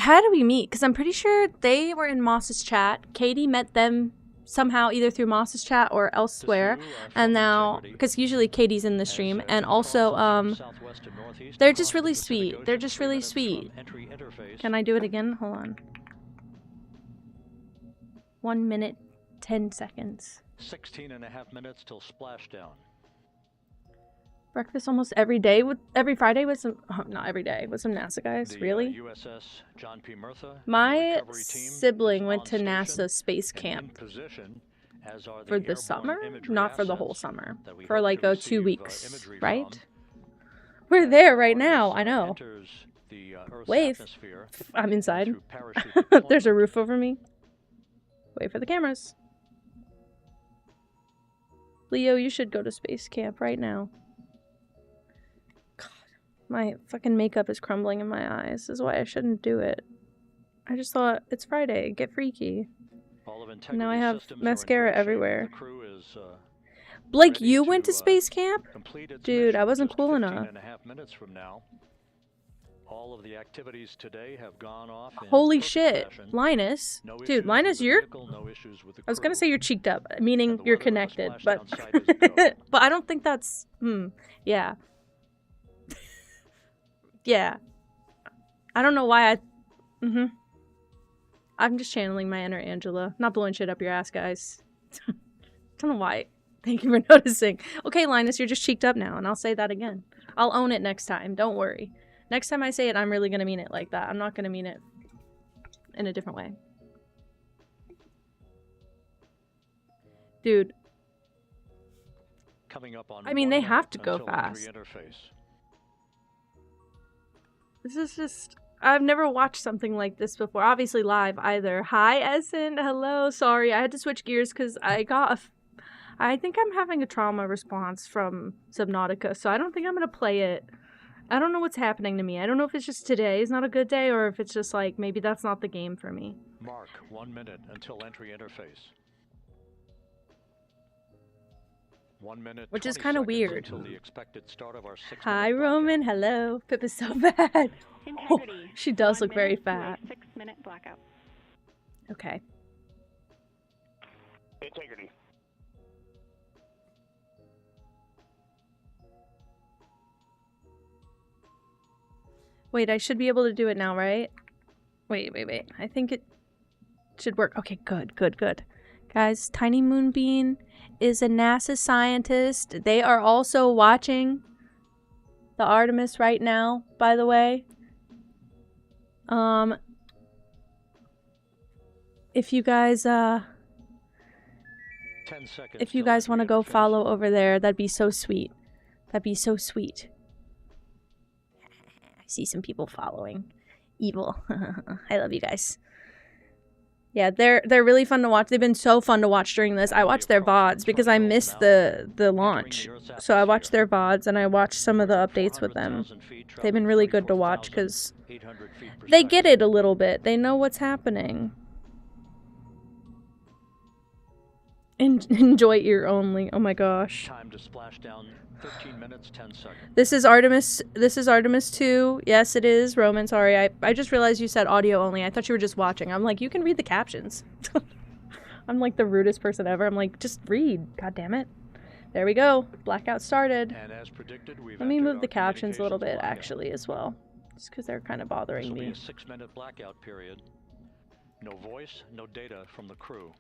S1: meet? Because I'm pretty sure they were in Moss's chat. Katie met them somehow either through Moss's chat or elsewhere. And now, because usually Katie's in the stream, and also they're just really sweet. They're just really sweet. Can I do it again? Hold on. 1 minute, 10 seconds.
S4: 16.5 minutes till splashdown.
S1: Breakfast almost every day, with every Friday with some, not every day, with some NASA guys. Really?
S4: USS John P. Murtha
S1: My sibling went to NASA space camp for the summer, not for the whole summer, for like 2 weeks, right? We're there right now. I know. Wave. I'm inside. There's a roof over me. Wait for the cameras. Leo, you should go to space camp right now. God, my fucking makeup is crumbling in my eyes. This is why I shouldn't do it. I just thought, it's Friday, get freaky. Now I have mascara everywhere. Blake, you went to space camp? Dude, I wasn't cool enough.
S4: All of the activities today have gone off.
S1: Holy shit, Linus. Dude, Linus, you're... I was gonna say you're cheeked up, meaning you're connected, but... but I don't think that's... yeah. Yeah. I don't know why I... I'm just channeling my inner Angela. Not blowing shit up your ass, guys. Don't know why. Thank you for noticing. Okay, Linus, you're just cheeked up now, and I'll say that again. I'll own it next time, don't worry. Next time I say it, I'm really gonna mean it like that. I'm not gonna mean it in a different way. Dude.
S4: Coming up on
S1: I mean, they have to go fast. This is just... I've never watched something like this before. Obviously live either. Hi, Essen. Hello. Sorry, I had to switch gears because I got a... I think I'm having a trauma response from Sob-nautica, so I don't think I'm gonna play it. I don't know what's happening to me. I don't know if it's just today is not a good day or if it's just like maybe that's not the game for me.
S4: Mark 1 minute until entry interface. 1 minute.
S1: Which is kind of weird.
S4: Until the expected start of our 6
S1: Hi, Roman. Hello. Pip is so bad. Oh, she does look very fat.
S6: 6-minute blackout.
S1: Okay.
S5: Integrity.
S1: Wait, I should be able to do it now, right? Wait. I think it should work. Okay, good. Guys, Tiny Moonbeam is a NASA scientist. They are also watching the Artemis right now, by the way. If you guys,
S4: 10 seconds
S1: if you guys want to go follow over there, that'd be so sweet. That'd be so sweet. I see some people following. Evil. I love you guys. Yeah, they're really fun to watch. They've been so fun to watch during this. I watched their VODs because I missed the launch. So I watched their VODs and I watched some of the updates with them. They've been really good to watch because they get it a little bit. They know what's happening. Enjoy ear only. Oh my gosh.
S4: Time to splash down. 13 minutes, 10 seconds.
S1: This is Artemis 2. Yes, it is. Roman, sorry. I just realized you said audio only. I thought you were just watching. I'm like, you can read the captions. I'm like the rudest person ever. I'm like, just read. God damn it. There we go. Blackout started.
S4: And as predicted,
S1: Let me move the captions a little bit, actually, as well. Just because they're kind of bothering me.
S4: This will be a 6-minute blackout period. No voice, no data from the crew.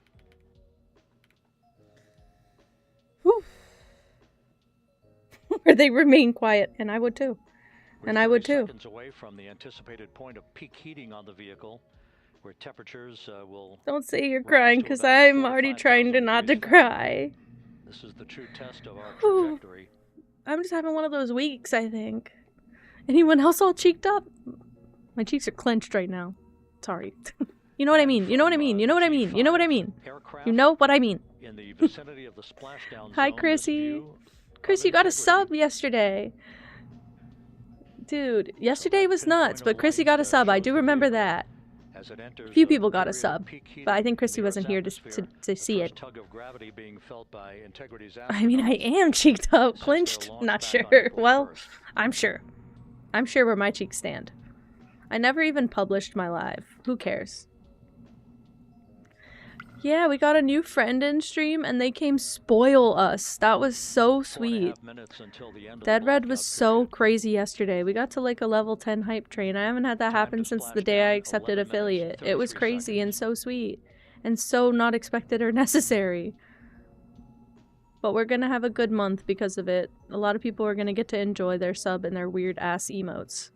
S1: Whew. Where they remain quiet, and I would too. And I would too.
S4: Seconds away from the anticipated point of peak heating on the vehicle, where temperatures will.
S1: Don't say you're crying, because I'm already trying to not to cry.
S4: This is the true test of our trajectory.
S1: I'm just having one of those weeks, I think. Anyone else all cheeked up? My cheeks are clenched right now. Sorry. You know what I mean? You know what I mean? You know what I mean? You know what I mean? You know what I mean?
S4: In the vicinity of the splashdown
S1: Hi,
S4: zone,
S1: Chrissy. Chris, you got a sub yesterday. Dude, yesterday was nuts, but Chrissy got a sub. I do remember that. A few people got a sub, but I think Chrissy wasn't here to see it. I mean, I am cheeked up, clinched. Not sure. Well, I'm sure. I'm sure where my cheeks stand. I never even published my live. Who cares? Yeah, we got a new friend in stream and they came spoil us. That was so sweet.
S4: 4.5 minutes until the end of the
S1: Dead Red was
S4: blackout
S1: so
S4: period.
S1: crazy yesterday. We got to like a level 10 hype train. I haven't had that
S4: Time
S1: happen
S4: to
S1: since the
S4: splash
S1: day I
S4: down,
S1: accepted
S4: 11 minutes,
S1: affiliate. It was
S4: 33
S1: crazy and
S4: seconds.
S1: so sweet. And so not expected or necessary. But we're gonna have a good month because of it. A lot of people are gonna get to enjoy their sub and their weird ass emotes.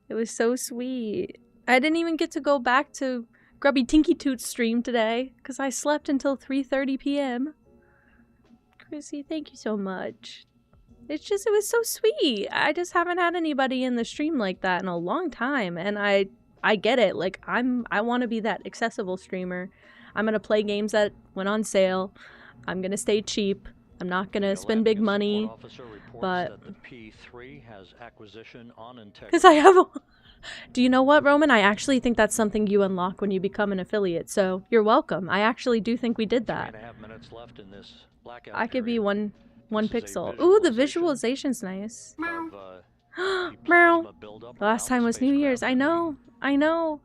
S1: It was so sweet. I didn't even get to go back to Grubby Tinky Toot's stream today because I slept until 3:30 p.m. Chrissy, thank you so much. It was so sweet. I just haven't had anybody in the stream like that in a long time, and I get it. Like I want to be that accessible streamer. I'm gonna play games that went on sale. I'm gonna stay cheap. I'm not gonna spend big money, but
S4: that the P3 has acquisition on integrity.
S1: because I have. Do you know what, Roman? I actually think that's something you unlock when you become an affiliate. So you're welcome. I actually do think we did that.
S4: 3.5 minutes left in this blackout
S1: I could be
S4: period.
S1: one
S4: This is a
S1: pixel. Ooh, the
S4: visualization
S1: visualization's nice.
S4: Of, the
S1: Meow.
S4: plasma buildup
S1: The last
S4: around
S1: time
S4: the
S1: was New Year's.
S4: spacecraft
S1: I
S4: and the
S1: know. I know.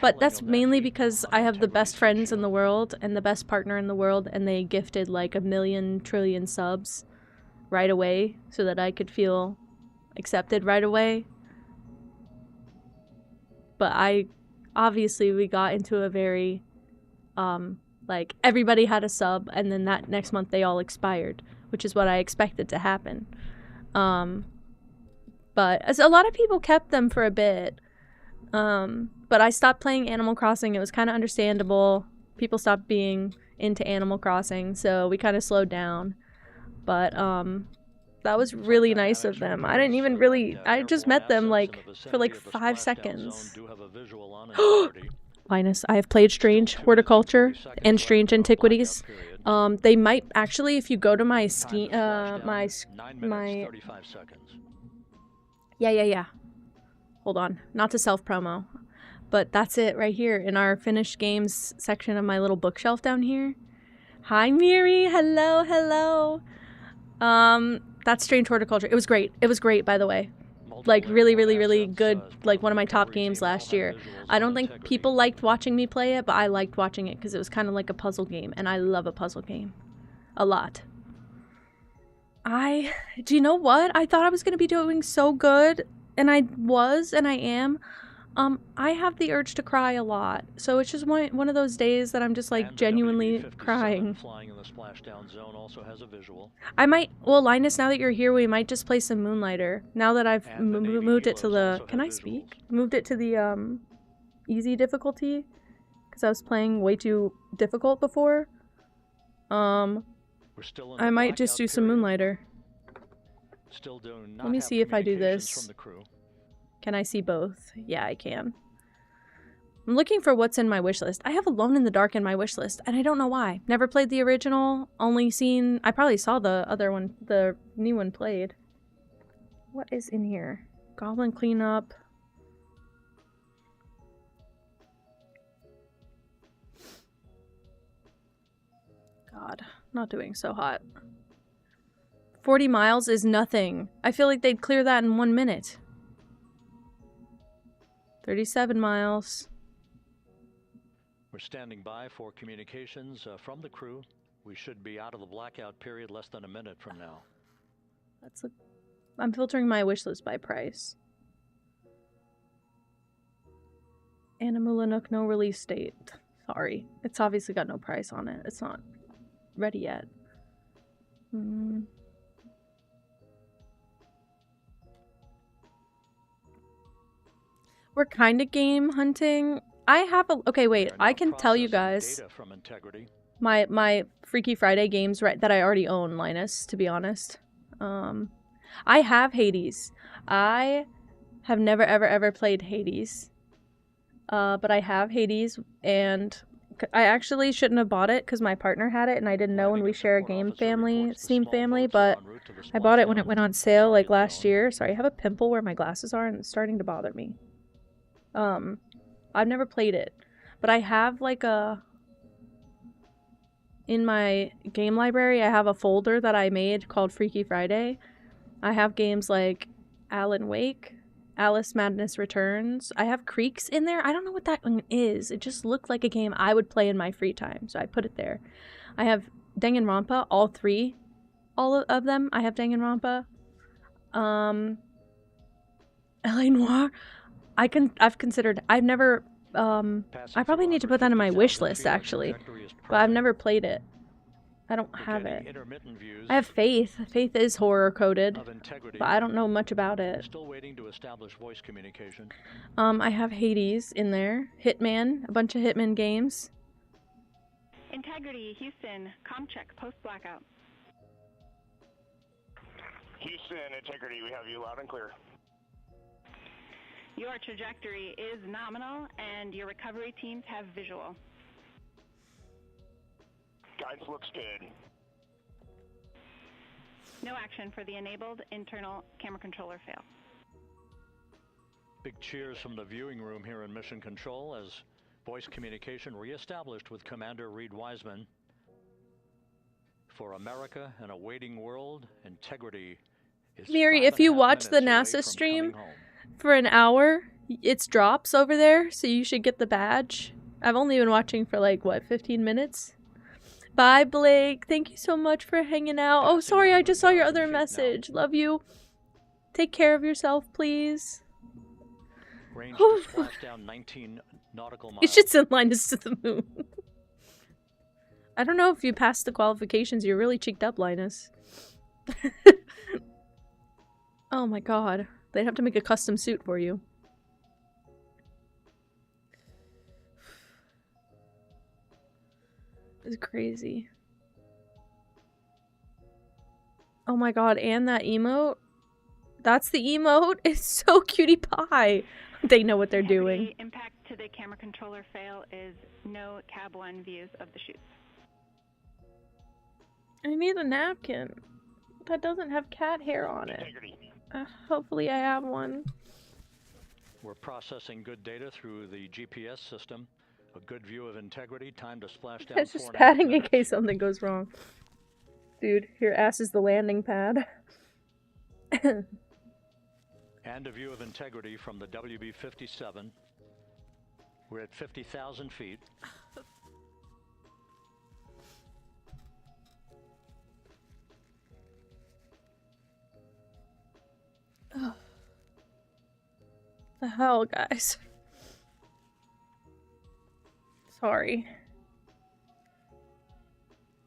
S1: But
S4: repelling
S1: that's
S4: of that
S1: mainly
S4: heat
S1: because
S4: on
S1: I have the
S4: Integrity's
S1: best
S4: heat
S1: friends in the
S4: shield.
S1: world and the best partner in the world, and they gifted like 1,000,000 trillion subs right away so that I could feel accepted right away. But we got into a very, like, everybody had a sub, and then that next month they all expired, which is what I expected to happen. But as a lot of people kept them for a bit. But I stopped playing Animal Crossing. It was kind of understandable. People stopped being into Animal Crossing, so we kind of slowed down. But, that was really nice of them. I didn't even really... I just met them, like, for like 5 seconds. Linus, I have played Strange Horticulture and Strange Antiquities. They might... Actually, if you go to my Steam... my... Yeah. Hold on. Not to self-promo. But that's it right here in our finished games section of my little bookshelf down here. Hi, Miri. Hello. That's Strange Horticulture. It was great. It was great, by the way. Like, really good. Like, one of my top games last year. I don't think people liked watching me play it, but I liked watching it because it was kind of like a puzzle game, and I love a puzzle game. A lot. Do you know what? I thought I was going to be doing so good, and I was, and I am. I have the urge to cry a lot, so it's just one of those days that I'm just like genuinely crying.
S4: Flying in the splashdown zone also has a visual.
S1: I might, well, Linus, now that you're here, we might just play some Moonlighter. Now that I've moved it to the, can I speak? Moved it to the, easy difficulty, because I was playing way too difficult before.
S4: We're still in
S1: I might just do some Moonlighter.
S4: Still do not
S1: Let me
S4: have
S1: see if I do
S4: communications
S1: this.
S4: from the crew.
S1: Can I see both? Yeah, I can. I'm looking for what's in my wish list. I have Alone in the Dark in my wish list, and I don't know why. Never played the original, only seen... I probably saw the other one, the new one played. What is in here? Goblin Cleanup. God, not doing so hot. 40 miles is nothing. I feel like they'd clear that in 1 minute. 37 miles.
S4: We're standing by for communications from the crew. We should be out of the blackout period less than a minute from now.
S1: I'm filtering my wish list by price. Animula Nook, no release date. Sorry. It's obviously got no price on it. It's not ready yet. We're kind of game hunting. I have a... Okay, wait. I can tell you guys my Freaky Friday games that I already own, Linus, to be honest. I have Hades. I have never, ever played Hades. But I have Hades, and I actually shouldn't have bought it because my partner had it, and I didn't know when we share a game family, Steam family, but I bought it when it went on sale, like, last year. Sorry, I have a pimple where my glasses are, and it's starting to bother me. I've never played it, but I have, like, in my game library, I have a folder that I made called Freaky Friday. I have games like Alan Wake, Alice Madness Returns. I have Creeks in there. I don't know what that one is. It just looked like a game I would play in my free time, so I put it there. I have Danganronpa, all three. All of them. I have Danganronpa. L.A. Noire. I've considered. I've never. I probably need to put that on my wish list actually, but I've never played it. I don't have it. I have Faith. Faith is horror coded, but I don't know much about it.
S4: Still waiting to establish voice communication.
S1: I have Hades in there. Hitman, a bunch of Hitman games.
S6: Integrity, Houston, comm check, post blackout.
S5: Houston, Integrity, we have you loud and clear.
S6: Your trajectory is nominal, and your recovery teams have visual.
S5: Guidance looks good.
S6: No action for the enabled internal camera controller fail.
S4: Big cheers from the viewing room here in Mission Control as voice communication reestablished with Commander Reed Wiseman. For America and a waiting world, Integrity is
S1: Miri, if you
S4: 5.5
S1: watch the
S4: minutes away
S1: NASA
S4: from
S1: stream
S4: coming home.
S1: for an hour, it's drops over there, so you should get the badge. I've only been watching for like, what, 15 minutes? Bye, Blake. Thank you so much for hanging out. Oh, sorry, I just saw your other message. Love you. Take care of yourself, please.
S4: Range to splash down 19 nautical miles.
S1: You should send Linus to the moon. I don't know if you passed the qualifications. You're really cheeked up, Linus. Oh my god. They'd have to make a custom suit for you. It's crazy. Oh my god, and that emote? That's the emote? It's so cutie pie. They know what they're doing.
S6: The impact to the camera controller fail is no cab 1 views of the chutes.
S1: I need a napkin. That doesn't have cat hair on it. Hopefully I have one.
S4: We're processing good data through the GPS system. A good view of Integrity. Time to splash down.
S1: It's just
S4: 4.5
S1: padding in
S4: minutes.
S1: case something goes wrong. Dude, your ass is the landing pad.
S4: And a view of Integrity from the WB-57. We're at 50,000 feet.
S1: The hell, guys. Sorry.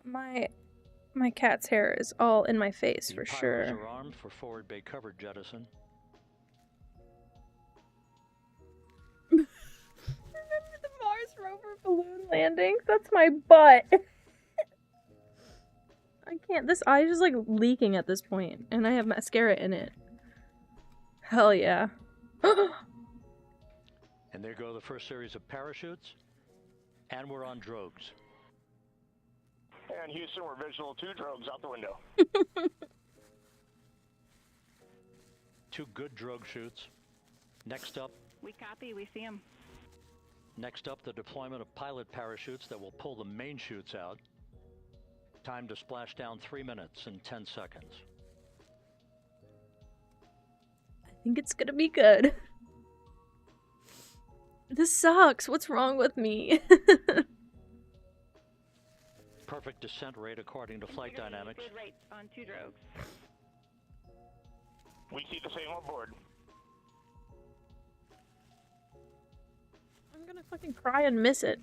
S1: My cat's hair is all in my face for
S4: The pyros
S1: sure.
S4: are armed for forward bay cover jettison.
S1: Remember the Mars rover balloon landings? That's my butt. I can't. This eye is just like leaking at this point, and I have mascara in it. Hell yeah.
S4: And there go the first series of parachutes. And we're on drogues.
S5: And Houston, we're visual 2 drogues out the window.
S4: 2 good drogue shoots. Next up,
S6: We copy, we see them.
S4: the deployment of pilot parachutes that will pull the main chutes out. Time to splash down 3 minutes and 10 seconds.
S1: I think it's gonna be good. This sucks. What's wrong with me?
S4: Perfect descent rate according to flight dynamics.
S6: Good rates on 2 drogues.
S5: We see the same on board.
S1: I'm gonna fucking cry and miss it.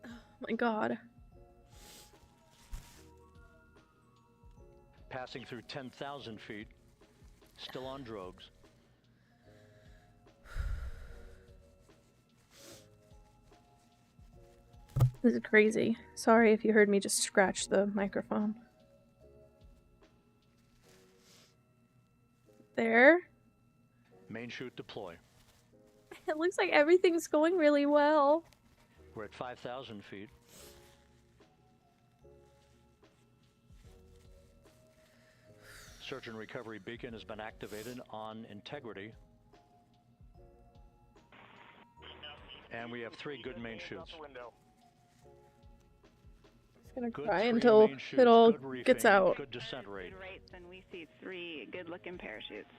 S1: Oh my god.
S4: Passing through 10,000 feet. Still on drogues.
S1: This is crazy. Sorry if you heard me just scratch the microphone. There.
S4: Main chute deploy.
S1: It looks like everything's going really well.
S4: We're at 5,000 feet. Search and recovery beacon has been activated on Integrity. And we have 3 good main chutes.
S1: gonna
S4: Good
S1: cry
S4: 3
S1: until
S4: main chutes,
S1: it all
S4: good reefing,
S1: gets out.
S4: good descent rate.
S6: Good rates, and we see 3 good-looking parachutes.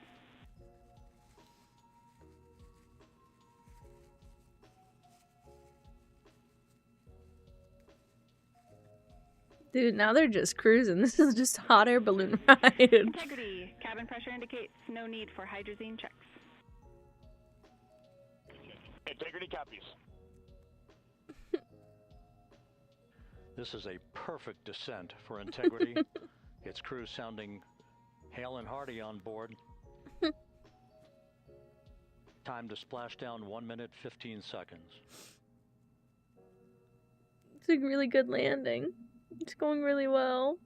S1: Dude, now they're just cruising. This is just a hot air balloon ride.
S6: Integrity. Cabin pressure indicates no need for hydrazine checks.
S5: Integrity copies.
S4: This is a perfect descent for Integrity. Its crew sounding hale and hearty on board. Time to splash down 1 minute 15 seconds.
S1: It's a really good landing. It's going really well.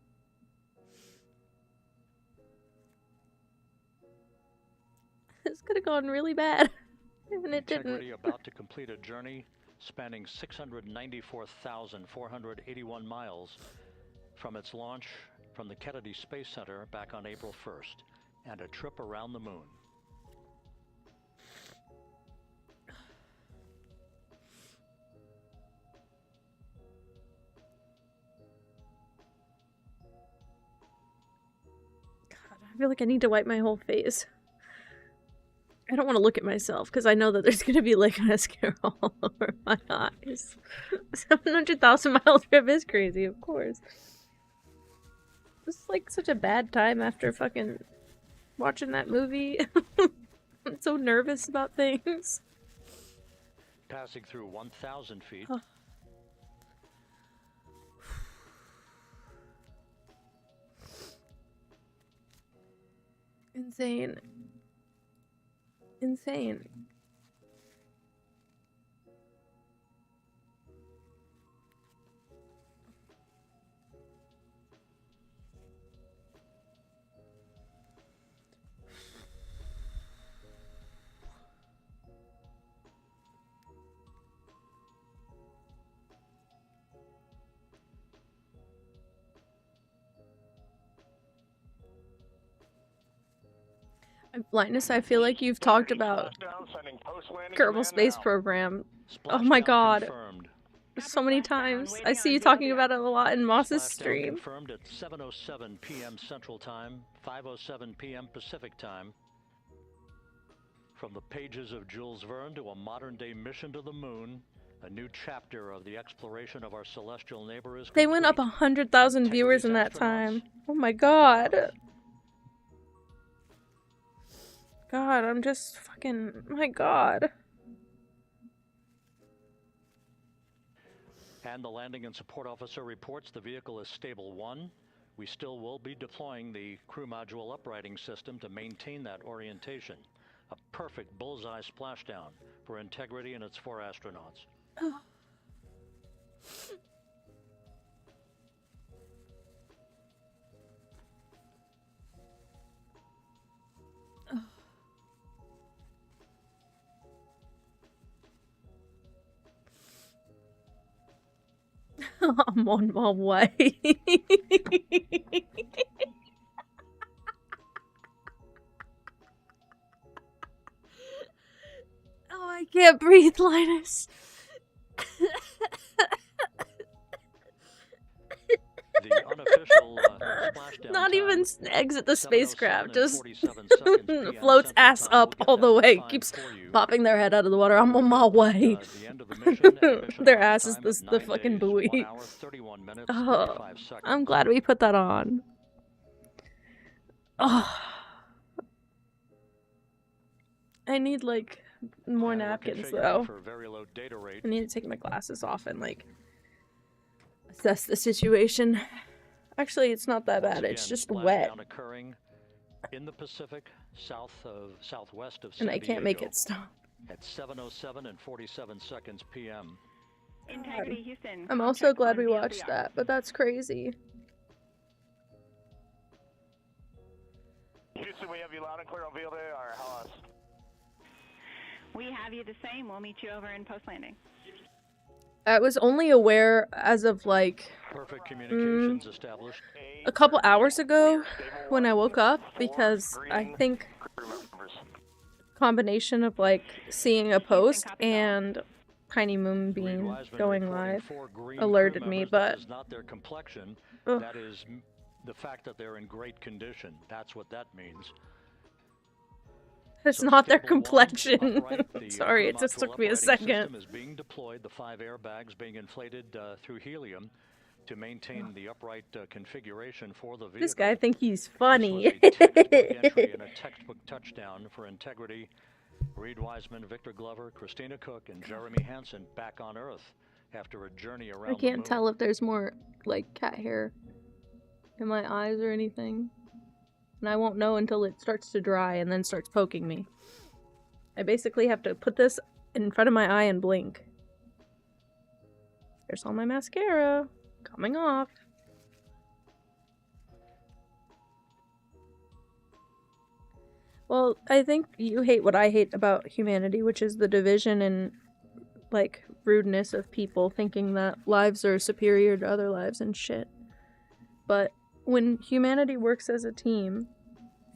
S1: This could have gone really bad, and it
S4: Integrity
S1: didn't.
S4: about to complete a journey spanning 694,481 miles from its launch from the Kennedy Space Center back on April 1st, and a trip around the moon.
S1: God, I feel like I need to wipe my whole face. I don't want to look at myself because I know that there's going to be like mascara all over my eyes. 700,000 mile trip is crazy, of course. This is like such a bad time after fucking watching that movie. I'm so nervous about things.
S4: Passing through 1,000 feet.
S1: Oh. Insane. Insane. Linus, I feel like you've talked about Kerbal Space Program. Oh my god.
S4: Confirmed.
S1: So many times. I see you talking about it a lot in Moss's
S4: Splashdown
S1: stream.
S4: confirmed at 7:07 p.m. Central Time, 5:07 p.m. Pacific Time. From the pages of Jules Verne to a modern-day mission to the moon, a new chapter of the exploration of our celestial neighbor is
S1: They went up
S4: complete.
S1: 100,000 viewers in that time. Oh my god. God, I'm just fucking... My god.
S4: And the landing and support officer reports the vehicle is stable 1. We still will be deploying the crew module uprighting system to maintain that orientation. A perfect bullseye splashdown for Integrity and its 4 astronauts.
S1: Oh. I'm on my way. Oh, I can't breathe, Linus.
S4: The unofficial splashdown
S1: Not
S4: time,
S1: even exit the
S4: 7:07
S1: spacecraft,
S4: and
S1: just
S4: 47 seconds PM
S1: floats
S4: Central
S1: ass
S4: Time.
S1: up
S4: We'll
S1: all
S4: get
S1: the
S4: that
S1: way,
S4: defined
S1: keeps
S4: for you.
S1: popping their head out of the water. I'm on my way.
S4: The end of the mission and mission
S1: Their
S4: launch
S1: ass is
S4: time
S1: the
S4: of 9
S1: fucking
S4: days,
S1: buoy.
S4: 1 hour, 31 minutes,
S1: Oh,
S4: 35 seconds.
S1: I'm glad we put that on. Oh. I need like more
S4: And we're
S1: napkins
S4: configuring
S1: though.
S4: for very low data rate.
S1: I need to take my glasses off and like assess the situation. Actually, it's not that
S4: Once
S1: bad. It's
S4: again,
S1: just wet,
S4: splashdown occurring in the Pacific, southwest of
S1: and
S4: San
S1: I can't make
S4: Diego
S1: it stop.
S4: at 7:07 and 47 seconds p.m.
S6: Integrity Houston.
S1: I'm also
S6: contact
S1: glad
S6: on
S1: we watched
S6: VLDR.
S1: that, but that's crazy.
S5: Houston, we have you loud and clear on VLD or how else?
S6: We have you the same. We'll meet you over in post-landing.
S1: I was only aware as of like
S4: Perfect communications established.
S1: a couple hours ago when I woke up, because I think
S5: Crew members.
S1: combination of like seeing a post and tiny
S4: Reed
S1: moonbeam
S4: Wiseman
S1: going
S4: reporting
S1: live
S4: 4 green
S1: alerted
S4: crew
S1: me,
S4: members.
S1: but
S4: That is not their complexion.
S1: ugh,
S4: That is the fact that they're in great condition. That's what that means.
S1: it's
S4: So
S1: not their
S4: stable one,
S1: complexion.
S4: upright, the
S1: Sorry,
S4: crew
S1: it just
S4: module
S1: took me a
S4: uprighting
S1: second.
S4: system is being deployed. The 5 airbags being inflated through helium to maintain the upright configuration for the vehicle.
S1: This guy think he's
S4: This
S1: funny.
S4: was a textbook entry and a textbook touchdown for integrity. Reed Wiseman, Victor Glover, Christina Cook, and Jeremy Hansen back on Earth after a journey around
S1: I
S4: the
S1: can't
S4: moon.
S1: tell if there's more, like, cat hair in my eyes or anything. And I won't know until it starts to dry and then starts poking me. I basically have to put this in front of my eye and blink. There's all my mascara coming off. Well, I think you hate what I hate about humanity, which is the division and, like, rudeness of people thinking that lives are superior to other lives and shit. But when humanity works as a team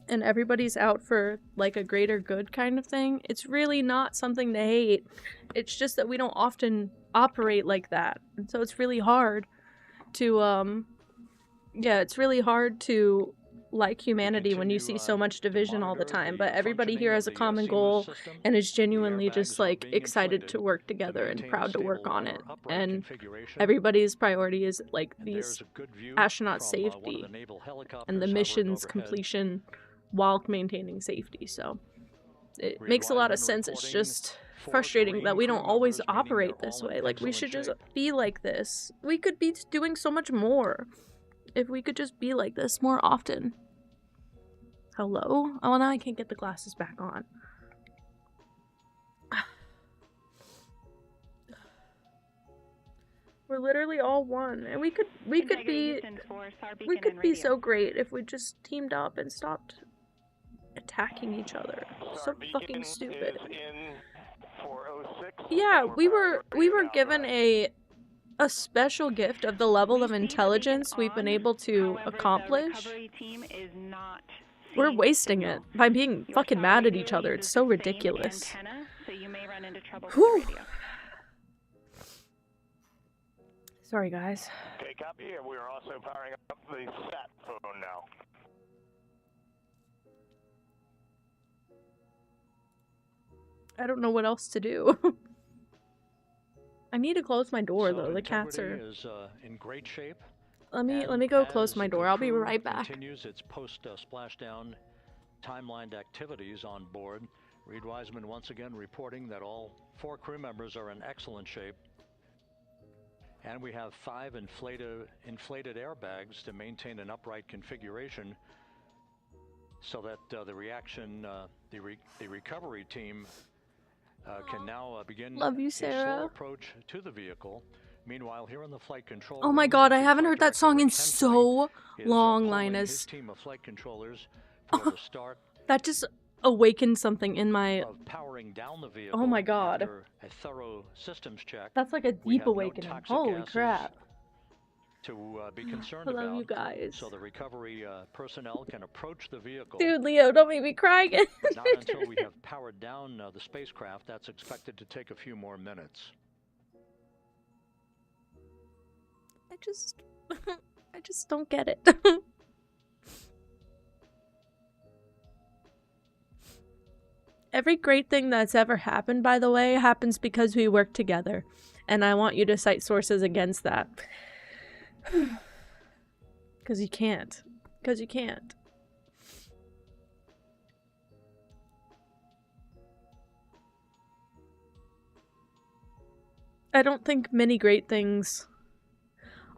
S1: and everybody's out for, like, a greater good kind of thing, it's really not something to hate. It's just that we don't often operate like that. And so it's really hard to, it's really hard to like humanity when you see so much division all the time, but everybody here has a common goal and is genuinely just, like, excited to work together and proud to work on it. And everybody's priority is, like, these astronaut safety and the mission's completion while maintaining safety. So it makes a lot of sense. It's just frustrating that we don't always operate this way. Like, we should just be like this. We could be doing so much more if we could just be like this more often. Hello? Oh, now I can't get the glasses back on. We're literally all one, and we could be so great if we just teamed up and stopped attacking each other. So fucking stupid. Yeah, we were given a special gift of the level of intelligence we've been able to accomplish. We're wasting it by being fucking mad at each other. It's so ridiculous. Whew. Sorry, guys.
S5: Okay, copy. We are also powering up the sat phone now.
S1: I don't know what else to do. I need to close my door, though. The cats are
S4: in great shape.
S1: Let me go close my door. I'll be right back.
S4: Continues its post splashdown timelined activities on board. Reed Wiseman once again reporting that all 4 crew members are in excellent shape. And we have 5 inflated airbags to maintain an upright configuration so that the recovery team can now begin
S1: Love you,
S4: a
S1: Sarah.
S4: slow approach to the vehicle. Meanwhile, here in the flight control
S1: Oh my
S4: room,
S1: god, I
S4: Chief
S1: haven't
S4: Flight
S1: heard that
S4: Director
S1: song in
S4: Rick
S1: so
S4: Hensley
S1: long,
S4: is polling
S1: Linus.
S4: his team of flight controllers for the start
S1: That just awakened something in my...
S4: of powering down the vehicle.
S1: Oh my god.
S4: After a thorough systems check,
S1: That's like a
S4: we
S1: deep
S4: have no
S1: awakening.
S4: toxic
S1: Holy
S4: gases
S1: crap.
S4: to be concerned
S1: I love
S4: about,
S1: you guys.
S4: so the recovery personnel can approach the vehicle.
S1: Dude, Leo, don't make me cry again.
S4: But not until we have powered down the spacecraft. That's expected to take a few more minutes.
S1: I just don't get it. Every great thing that's ever happened, by the way, happens because we work together. And I want you to cite sources against that. Because you can't. Because you can't. I don't think many great things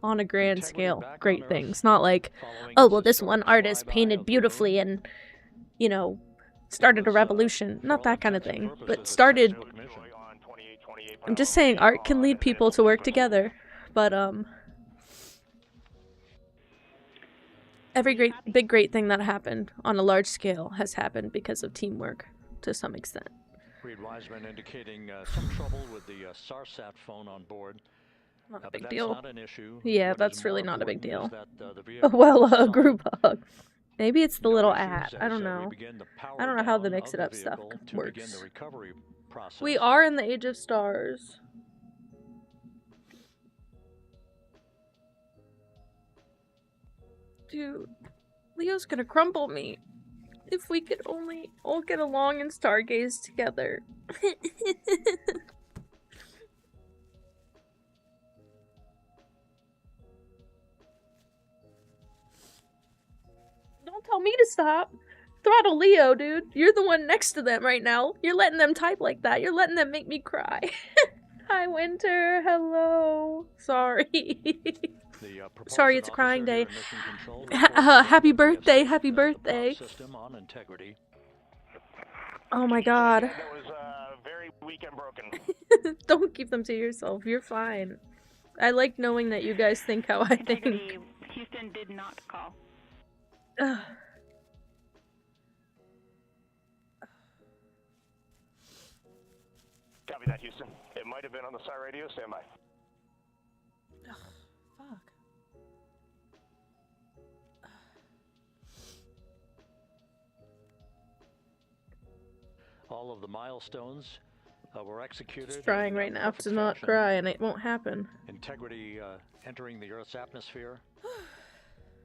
S1: on a grand scale. Great things. Not like, oh, well, this one artist painted beautifully and, you know, started a revolution. Not that kind of thing. But started... I'm just saying art can lead people to work together. But, every great thing that happened on a large scale has happened because of teamwork to some extent.
S4: Reed Wiseman indicating some trouble with the SARSAT phone on board.
S1: Not a
S4: But
S1: big
S4: that's
S1: deal.
S4: not an issue.
S1: Yeah,
S4: What
S1: that's
S4: is
S1: really
S4: more
S1: not a big
S4: important
S1: deal.
S4: is that, the vehicle
S1: Well,
S4: is
S1: a
S4: solid.
S1: group hug. Maybe it's the
S4: No
S1: little
S4: issues
S1: at. I
S4: as,
S1: don't
S4: we
S1: know.
S4: begin the
S1: I don't know how the
S4: power
S1: mix
S4: down
S1: it
S4: of
S1: up
S4: the
S1: stuff
S4: vehicle to begin
S1: works.
S4: the recovery process.
S1: We are in the Age of Stars. Dude, Leo's gonna crumble me. If we could only all get along and stargaze together. Don't tell me to stop. Throttle Leo, dude. You're the one next to them right now. You're letting them type like that. You're letting them make me cry. Hi, Winter. Hello. Sorry. Sorry, it's a crying day. Happy birthday. Happy birthday. Oh my god.
S5: That was very weak and broken.
S1: Don't keep them to yourself. You're fine. I like knowing that you guys think how I think.
S6: Houston did not call.
S1: Ugh.
S5: Copy that, Houston. It might have been on the side radio. Stand by.
S1: Ugh, fuck.
S4: All of the milestones were executed.
S1: Just trying right now to not cry, and it won't happen.
S4: Integrity entering the Earth's atmosphere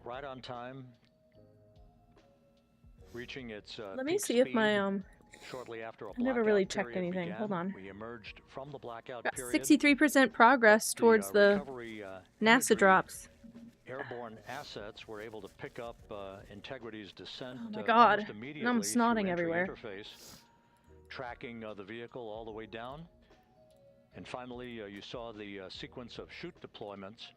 S4: right on time, reaching its
S1: Let me
S4: peak
S1: see if
S4: speed
S1: my
S4: shortly after a
S1: I never
S4: blackout
S1: really checked
S4: period
S1: anything.
S4: began.
S1: Hold on.
S4: We emerged from the blackout
S1: Got
S4: period.
S1: 63% progress towards the
S4: recovery,
S1: NASA
S4: imagery,
S1: drops.
S4: Airborne assets were able to pick up Integrity's descent.
S1: Oh my god.
S4: Almost immediately
S1: Now I'm
S4: through
S1: snotting
S4: entry
S1: everywhere.
S4: Interface, tracking the vehicle all the way down. And finally, you saw the sequence of chute deployments.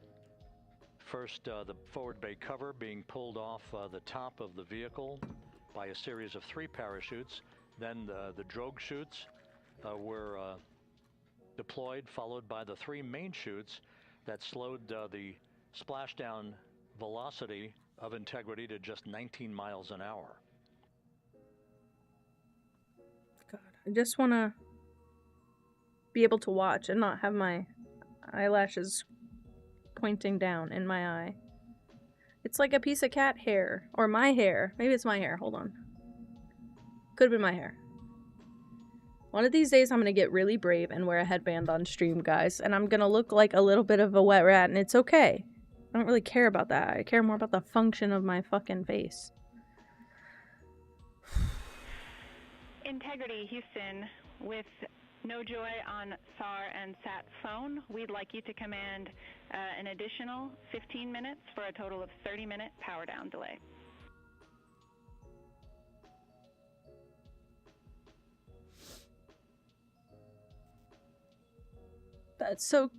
S4: First, the forward bay cover being pulled off the top of the vehicle by a series of 3 parachutes. Then the drogue chutes were deployed, followed by the 3 main chutes that slowed the splashdown velocity of Integrity to just 19 miles an hour.
S1: God, I just want to be able to watch and not have my eyelashes pointing down in my eye. It's like a piece of cat hair. Or my hair. Maybe it's my hair. Hold on. Could have been my hair. One of these days I'm going to get really brave and wear a headband on stream, guys. And I'm going to look like a little bit of a wet rat, and it's okay. I don't really care about that. I care more about the function of my fucking face.
S6: Integrity, Houston, with no joy on SAR and SAT phone, we'd like you to command an additional 15 minutes for a total of 30-minute power down delay.
S1: That's so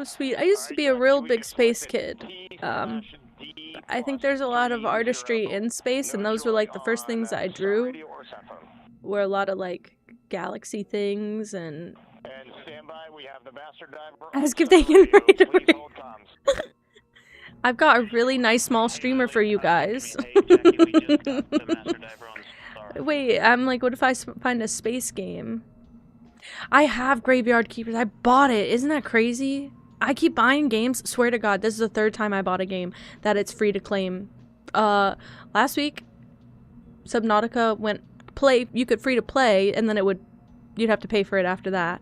S1: sweet. I used to be a real big space kid. I think there's a lot of artistry in space, and those were like the first things I drew. Were a lot of like galaxy things and.
S5: And stand by, we have the master diver.
S1: Ask if they can right away. I've got a really nice small streamer for you guys. Wait, I'm like, what if I find a space game? I have Graveyard Keepers. I bought it. Isn't that crazy? I keep buying games. Swear to God, this is the 3rd time I bought a game that it's free to claim. Last week, Subnautica went play. You could free to play, and then you'd have to pay for it after that.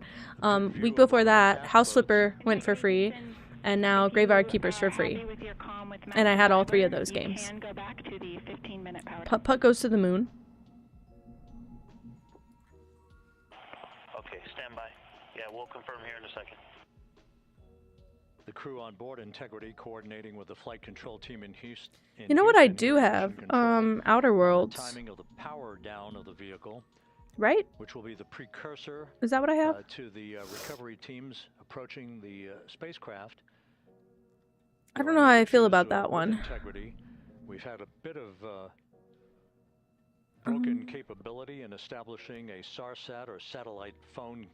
S1: Week before that, House Flipper went for free, and now Graveyard Keepers for free. And I had all 3 of those games. Putt-Putt Goes to the Moon.
S5: Okay, stand by. Yeah, we'll confirm here in a second.
S4: The crew on board Integrity coordinating with the flight control team in Houston.
S1: You know what I do have? Outer Worlds.
S4: Timing of the power down of the vehicle.
S1: Right?
S4: Which will be the precursor.
S1: Is that what I have?
S4: To the recovery teams approaching the spacecraft.
S1: I don't know how I feel about that one.
S4: Integrity. We've had a bit of broken capability in establishing a SARSAT or satellite phone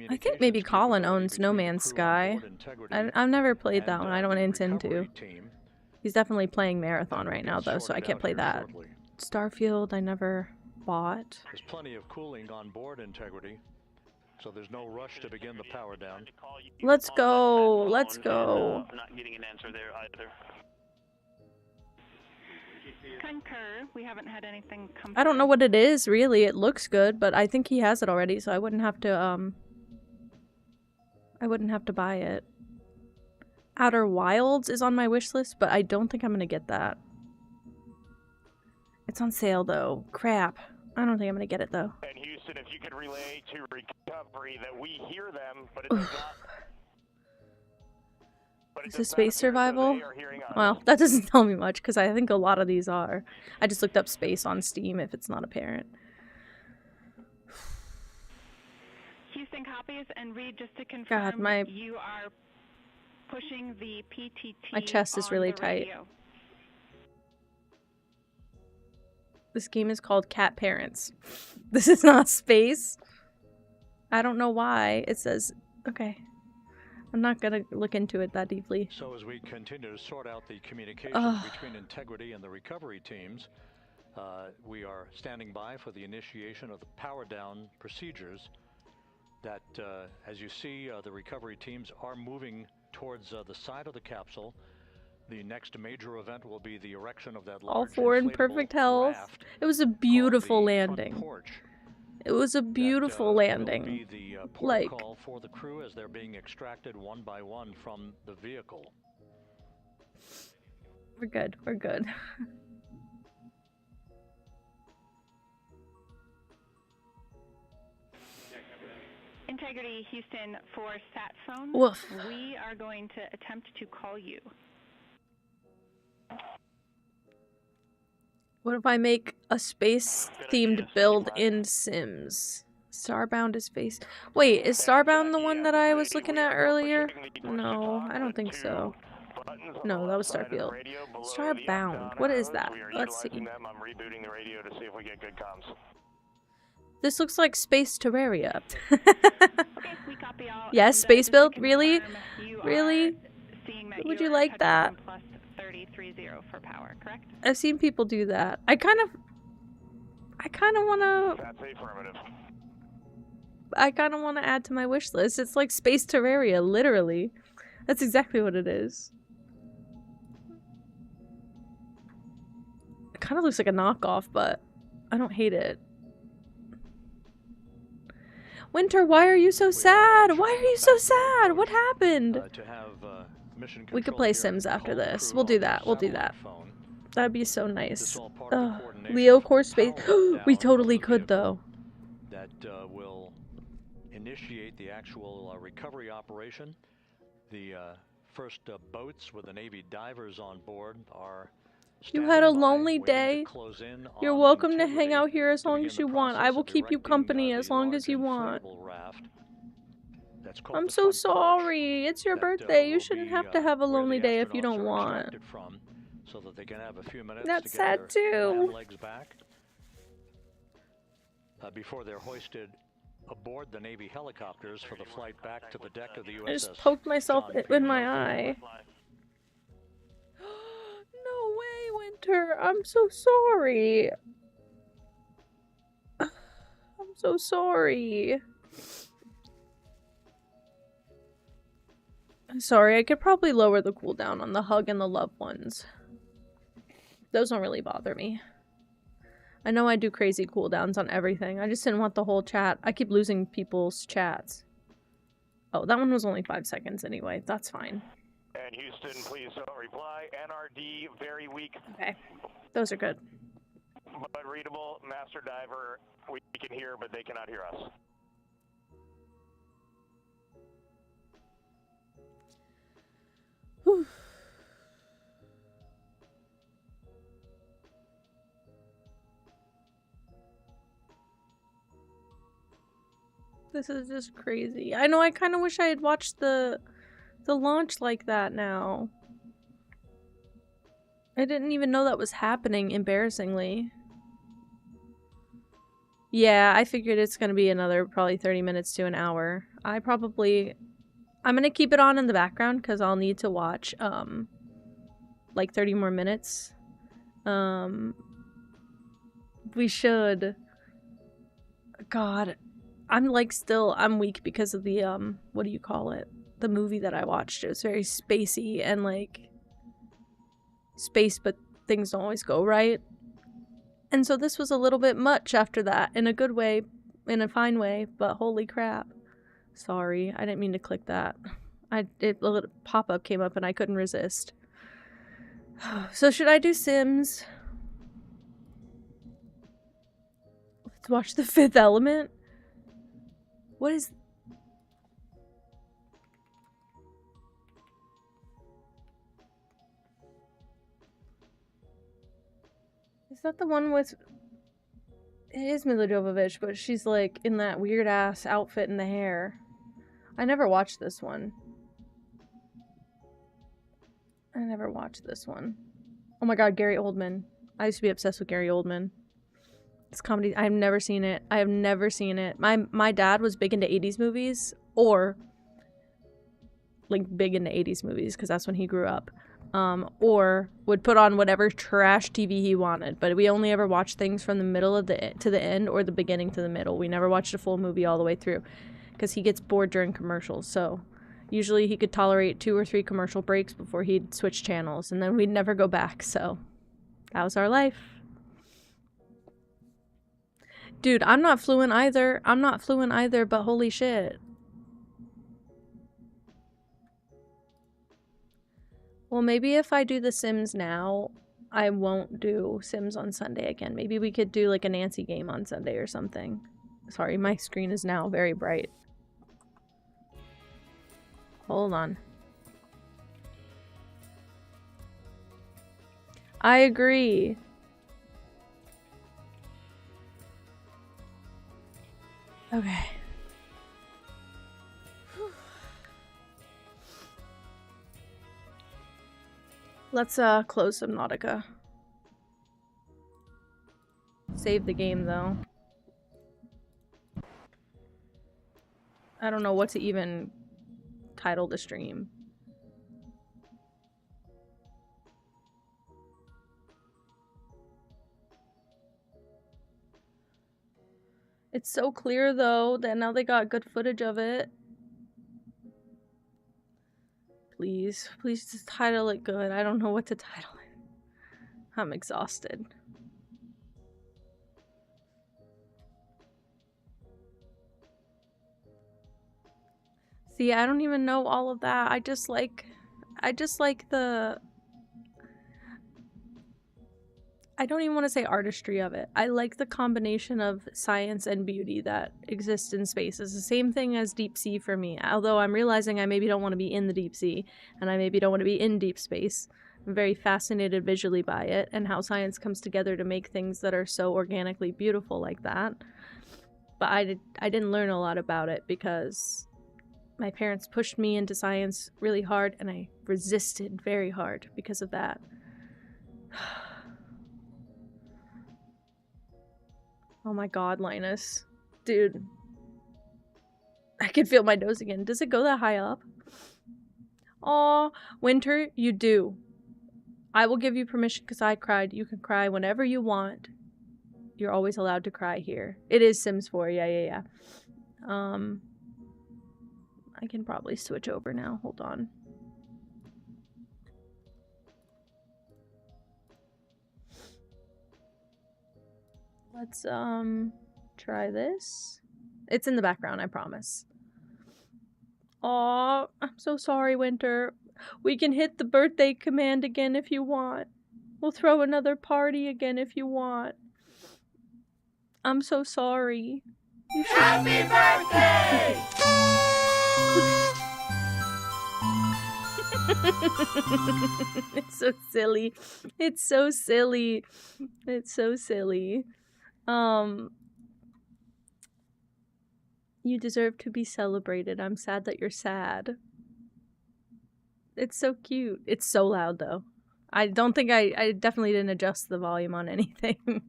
S1: I think maybe Colin owns No Man's Sky. I've never played that one. I don't intend to. He's definitely playing Marathon right now, though, so I can't play that. Starfield, I never bought.
S4: There's plenty of cooling on board Integrity, so there's no rush to begin the power down.
S1: Let's go. Let's go.
S5: Not getting an answer there either.
S6: Concur. We haven't had anything come.
S1: I don't know what it is, really. It looks good, but I think he has it already, so I wouldn't have to buy it. Outer Wilds is on my wish list, but I don't think I'm gonna get that. It's on sale though. Crap. I don't think I'm gonna get it though.
S5: And Houston, if you could relay to recovery that we hear them, but it does not. But it
S1: Is
S5: does
S1: this
S5: not
S1: space
S5: appear as though
S1: survival?
S5: they are hearing us.
S1: Well, that doesn't tell me much because I think a lot of these are. I just looked up space on Steam if it's not apparent.
S6: Houston copies, and Reed, just to confirm,
S1: God, my
S6: you are pushing the PTT.
S1: My chest is
S6: on
S1: really
S6: the
S1: tight.
S6: radio.
S1: This game is called Cat Parents. This is not space. I don't know why. It says, okay. I'm not gonna look into it that deeply.
S4: So as we continue to sort out the communication between Integrity and the recovery teams, we are standing by for the initiation of the power down procedures that, as you see, the recovery teams are moving towards the side of the capsule. The next major event will be the erection of that large
S1: All four in
S4: inflatable
S1: perfect health.
S4: raft
S1: It was a
S4: called
S1: beautiful
S4: the
S1: landing.
S4: front porch.
S1: It was a beautiful
S4: Will
S1: landing.
S4: be the port
S1: Like,
S4: call for the crew as they're being extracted one by one from the vehicle.
S1: we're good. We're good.
S6: Integrity Houston for sat phone.
S1: Woof.
S6: We are going to attempt to call you.
S1: What if I make a space-themed build in Sims? Starbound is space. Wait, is Starbound the one that I was looking at earlier? No, I don't think so. No, that was Starfield. Starbound. What is that? Let's see.
S5: I'm rebooting the radio to see if we get good comms.
S1: This looks like Space Terraria.
S6: Okay, we copy all.
S1: Yes,
S6: And,
S1: space
S6: just to
S1: build? Really?
S6: confirm, you
S1: Really?
S6: are seeing that
S1: Would
S6: you
S1: you
S6: are
S1: like that?
S6: touching plus 3030 for power, correct?
S1: I've seen people do that. I kind of wanna
S5: That's affirmative.
S1: add to my wish list. It's like Space Terraria, literally. That's exactly what it is. It kind of looks like a knockoff, but I don't hate it. Winter, why are you so sad? Why are you so sad? What happened?
S4: To have mission
S1: We could
S4: control
S1: play
S4: here
S1: Sims
S4: and
S1: after
S4: call the
S1: this.
S4: crew
S1: We'll do
S4: on
S1: that.
S4: the
S1: We'll do
S4: satellite
S1: that.
S4: phone.
S1: That'd be so
S4: This
S1: nice.
S4: is all part of the
S1: Ugh.
S4: coordination
S1: Leo
S4: for
S1: Core
S4: the
S1: Space.
S4: power
S1: We
S4: down
S1: totally
S4: of the
S1: could,
S4: vehicle
S1: though.
S4: That will initiate the actual recovery operation. The first boats with the Navy divers on board are
S1: You had a
S4: standing by,
S1: lonely
S4: waiting to
S1: day.
S4: close in
S1: You're
S4: on
S1: welcome to hang
S4: Integrity
S1: out here as
S4: to
S1: long
S4: begin
S1: as
S4: the
S1: you want. I
S4: process
S1: will
S4: of
S1: keep you
S4: erecting,
S1: company as
S4: the
S1: long as
S4: large
S1: you want.
S4: inflatable raft. That's called
S1: I'm
S4: the
S1: so
S4: front porch.
S1: sorry. It's your
S4: That,
S1: birthday. You
S4: will
S1: shouldn't
S4: be,
S1: have to have a
S4: where
S1: lonely
S4: the
S1: day if you
S4: astronauts
S1: don't
S4: are
S1: want.
S4: extracted from, so that they can have a few minutes
S1: That's
S4: to get
S1: sad
S4: their
S1: too.
S4: land legs back before they're hoisted aboard the Navy helicopters for the flight back to the deck of the USS.
S1: I just poked myself
S4: John
S1: in
S4: P.
S1: my
S4: Murphy.
S1: eye. No way, Winter. I'm so sorry. I'm so sorry. I'm sorry. I could probably lower the cooldown on the hug and the loved ones. Those don't really bother me. I know I do crazy cooldowns on everything. I just didn't want the whole chat. I keep losing people's chats. Oh, that one was only 5 seconds anyway. That's fine.
S5: And Houston, please don't reply. NRD, very weak,
S1: Okay. Those are good.
S5: but readable. Master diver, we can hear, but they cannot hear us.
S1: Whew. This is just crazy. I know, I kind of wish I had watched the launch like that now. I didn't even know that was happening, embarrassingly. Yeah, I figured it's gonna be another probably 30 minutes to an hour. I'm gonna keep it on in the background because I'll need to watch, like 30 more minutes. We should. God. I'm weak because of the, what do you call it? The movie that I watched. It was very spacey and like, space, but things don't always go right. And so this was a little bit much after that, in a good way, in a fine way, but holy crap. Sorry, I didn't mean to click that. A little pop-up came up and I couldn't resist. So should I do Sims? Let's watch The Fifth Element. What is... Is that the one with... It is Mila Jovovich, but she's like in that weird ass outfit and the hair. I never watched this one. Oh my god, Gary Oldman. I used to be obsessed with Gary Oldman. This comedy, I've never seen it. My dad was big into 80s movies, or like big into 80s movies because that's when he grew up. Or would put on whatever trash TV he wanted, but we only ever watched things from the middle of to the end or the beginning to the middle. We never watched a full movie all the way through because he gets bored during commercials. So usually he could tolerate 2 or 3 commercial breaks before he'd switch channels, and then we'd never go back. So that was our life. Dude, I'm not fluent either, but holy shit. Well, maybe if I do The Sims now, I won't do Sims on Sunday again. Maybe we could do like a Nancy game on Sunday or something. Sorry, my screen is now very bright. Hold on. I agree. Okay. Let's close Sob-nautica. Save the game though. I don't know what to even title the stream. It's so clear though that now they got good footage of it. Please, please just title it good. I don't know what to title it. I'm exhausted. See, I don't even know all of that. I just like the... I don't even want to say artistry of it. I like the combination of science and beauty that exists in space. It's the same thing as deep sea for me. Although I'm realizing I maybe don't want to be in the deep sea, and I maybe don't want to be in deep space. I'm very fascinated visually by it, and how science comes together to make things that are so organically beautiful like that. But I didn't learn a lot about it because my parents pushed me into science really hard, and I resisted very hard because of that. Oh my god, Linus. Dude. I can feel my nose again. Does it go that high up? Aw, Winter, you do. I will give you permission because I cried. You can cry whenever you want. You're always allowed to cry here. It is Sims 4, yeah. I can probably switch over now. Hold on. Let's, try this. It's in the background, I promise. Aw, I'm so sorry, Winter. We can hit the birthday command again if you want. We'll throw another party again if you want. I'm so sorry.
S8: Happy birthday!
S1: It's so silly. It's so silly. It's so silly. You deserve to be celebrated. I'm sad that you're sad. It's so cute. It's so loud though. I don't think I definitely didn't adjust the volume on anything.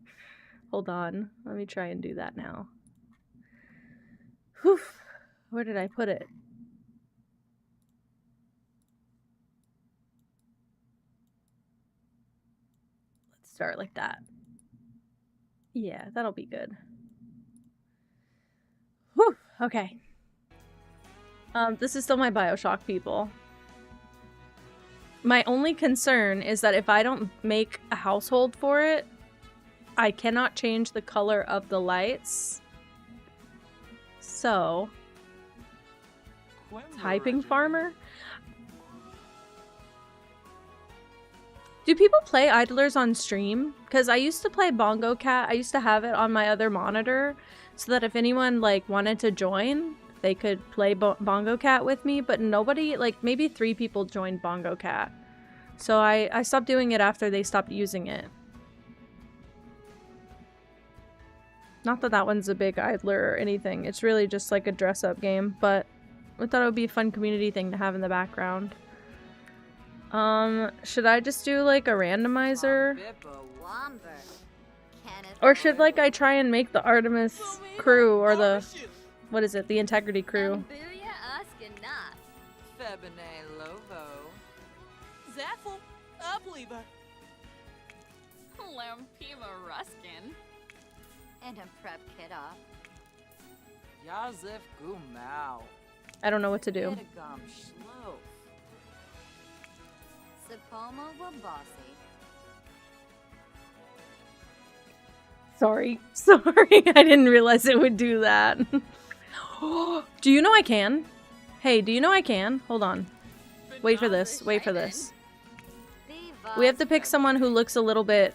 S1: Hold on. Let me try and do that now. Whew. Where did I put it? Let's start like that. Yeah, that'll be good. Whew, okay. This is still my BioShock, people. My only concern is that if I don't make a household for it, I cannot change the color of the lights. So, Typing farmer? Do people play Idlers on stream? Because I used to play Bongo Cat. I used to have it on my other monitor so that if anyone like wanted to join, they could play Bongo Cat with me. But nobody, like maybe 3 people joined Bongo Cat. So I stopped doing it after they stopped using it. Not that that one's a big idler or anything. It's really just like a dress-up game. But I thought it would be a fun community thing to have in the background. Should I just do like a randomizer? Or should like I try and make the Artemis crew or the, what is it, the Integrity crew?
S3: And a prep kit off.
S8: Yazif Gumau.
S1: I don't know what to do.
S3: Sapomo Wabasi.
S1: Sorry. Sorry. I didn't realize it would do that. Do you know I can? Hey, do you know I can? Hold on. Wait for this. Wait for this. We have to pick someone who looks a little bit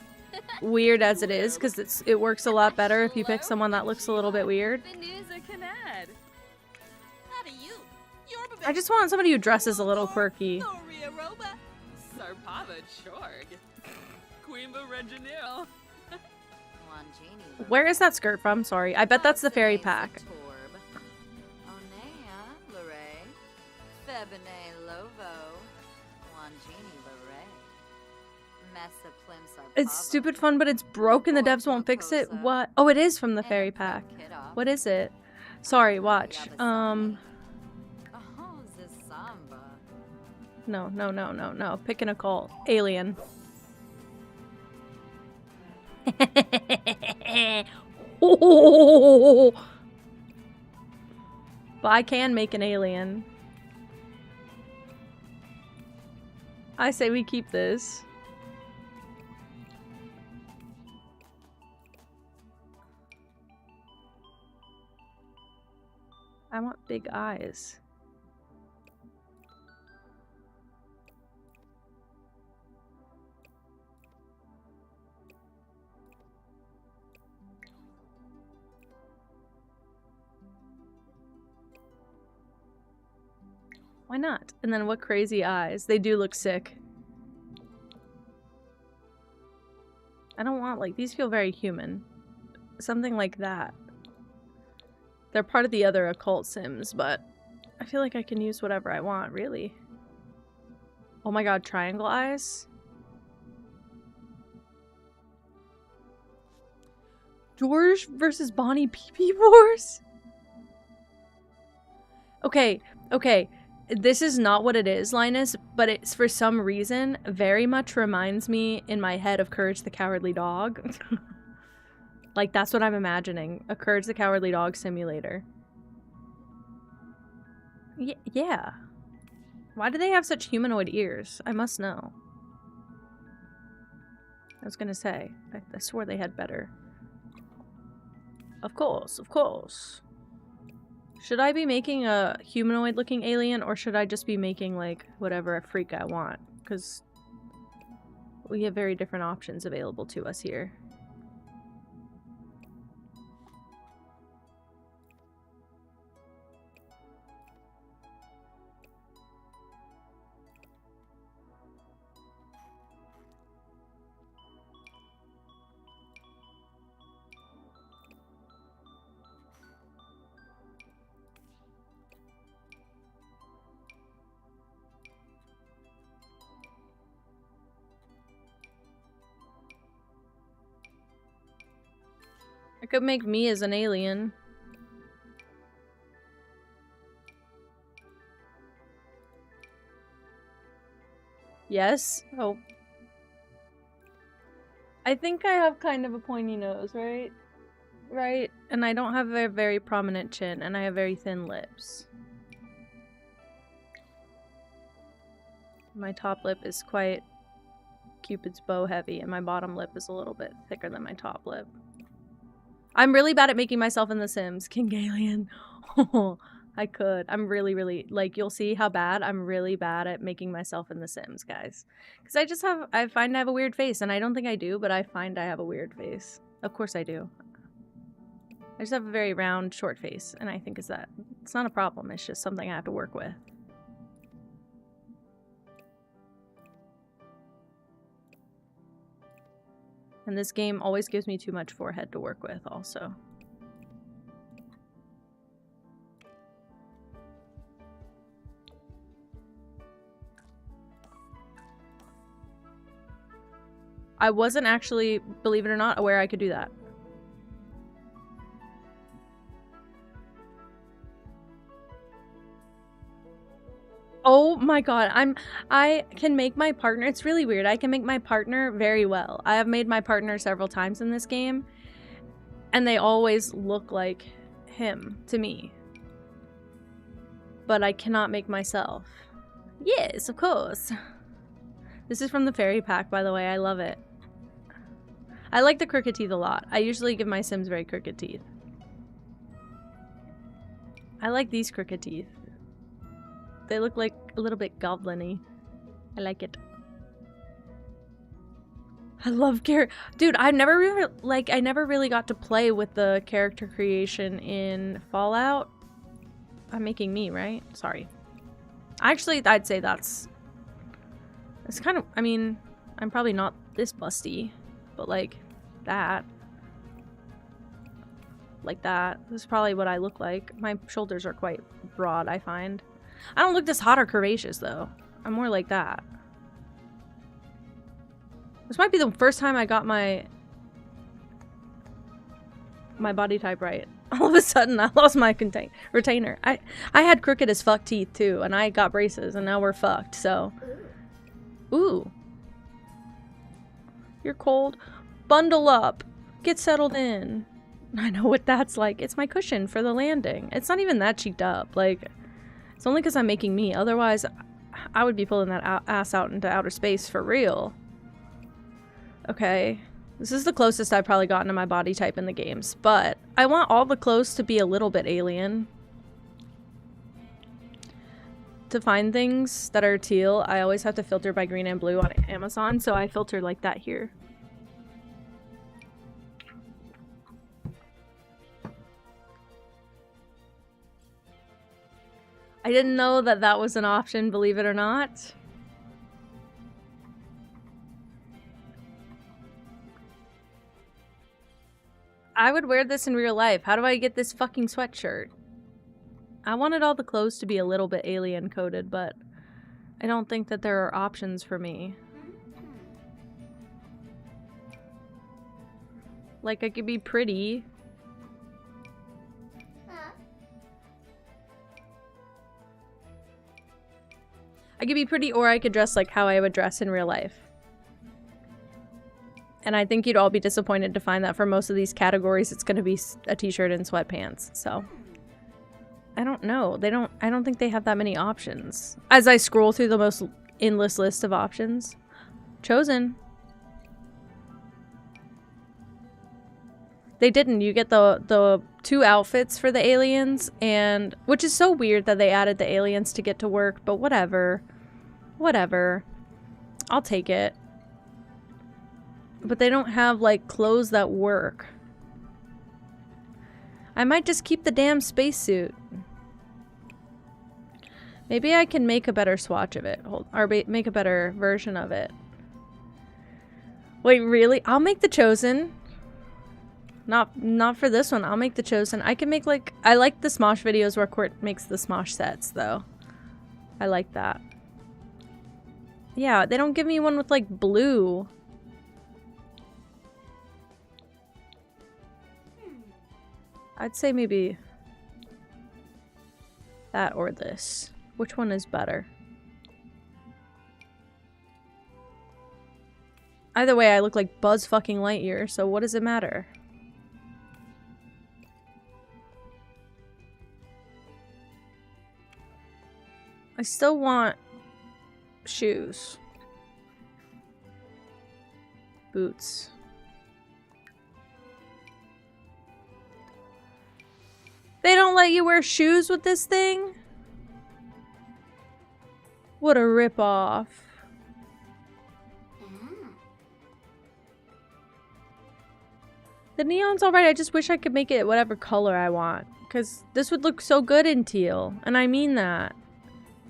S1: weird as it is, because it works a lot better if you pick someone that looks a little bit weird. I just want somebody who dresses a little quirky. Where is that skirt from? Sorry. I bet that's the fairy pack. It's stupid fun, but it's broken. The devs won't fix it. What? Oh, it is from the fairy pack. What is it? Sorry, watch. No. Pick an occult. Alien. Oh! But I can make an alien. I say we keep this. I want big eyes. Why not? And then what crazy eyes. They do look sick. I don't want, like, these feel very human. Something like that. They're part of the other occult sims, but I feel like I can use whatever I want, really. Oh my god, triangle eyes? George versus Bonnie Pee-Pee Wars? Okay, okay. This is not what it is, Linus, but it's for some reason very much reminds me in my head of Courage the Cowardly Dog. Like, that's what I'm imagining. A Courage the Cowardly Dog simulator. Yeah. Why do they have such humanoid ears? I must know. I was gonna say. I swore they had better. Of course, of course. Should I be making a humanoid-looking alien, or should I just be making, like, whatever a freak I want? Because we have very different options available to us here. I could make me as an alien. Yes? Oh. I think I have kind of a pointy nose, right? Right? And I don't have a very prominent chin, and I have very thin lips. My top lip is quite Cupid's bow heavy, and my bottom lip is a little bit thicker than my top lip. I'm really bad at making myself in The Sims. King Alien. I could. I'm really, really, like, you'll see how bad I'm really bad at making myself in The Sims, guys. Because I find I have a weird face, and I don't think I do, but I find I have a weird face. Of course I do. I just have a very round, short face, and I think it's not a problem, it's just something I have to work with. And this game always gives me too much forehead to work with, also. I wasn't actually, believe it or not, aware I could do that. Oh my god, I can make my partner, it's really weird, I can make my partner very well. I have made my partner several times in this game, and they always look like him to me. But I cannot make myself. Yes, of course. This is from the fairy pack, by the way, I love it. I like the crooked teeth a lot. I usually give my Sims very crooked teeth. I like these crooked teeth. They look like a little bit goblin-y. I like it. I love dude, I never really got to play with the character creation in Fallout. I'm making me, right? Sorry. Actually, I'd say it's kind of, I mean, I'm probably not this busty, but like that. Like that. This is probably what I look like. My shoulders are quite broad, I find. I don't look this hot or curvaceous, though. I'm more like that. This might be the first time I got my body type right. All of a sudden, I lost my retainer. I had crooked as fuck teeth, too, and I got braces, and now we're fucked, so. Ooh. You're cold. Bundle up. Get settled in. I know what that's like. It's my cushion for the landing. It's not even that cheeked up. Like, it's only because I'm making me. Otherwise, I would be pulling that ass out into outer space for real. Okay. This is the closest I've probably gotten to my body type in the games. But I want all the clothes to be a little bit alien. To find things that are teal, I always have to filter by green and blue on Amazon. So I filter like that here. I didn't know that that was an option, believe it or not. I would wear this in real life. How do I get this fucking sweatshirt? I wanted all the clothes to be a little bit alien coded, but I don't think that there are options for me. Like, I could be pretty. I could be pretty, or I could dress like how I would dress in real life. And I think you'd all be disappointed to find that for most of these categories, it's going to be a t-shirt and sweatpants. So, I don't know. I don't think they have that many options. As I scroll through the most endless list of options. Chosen. They didn't. You get the 2 outfits for the aliens, and which is so weird that they added the aliens to get to work, but whatever. Whatever. I'll take it. But they don't have, like, clothes that work. I might just keep the damn spacesuit. Maybe I can make a better swatch of it. Or make a better version of it. Wait, really? I'll make the Chosen. Not for this one. I'll make the Chosen. I can make, like... I like the Smosh videos where Court makes the Smosh sets, though. I like that. Yeah, they don't give me one with, like, blue. I'd say maybe that or this. Which one is better? Either way, I look like Buzz fucking Lightyear, so what does it matter? I still want shoes. Boots. They don't let you wear shoes with this thing? What a ripoff. The neon's alright, I just wish I could make it whatever color I want. Because this would look so good in teal. And I mean that.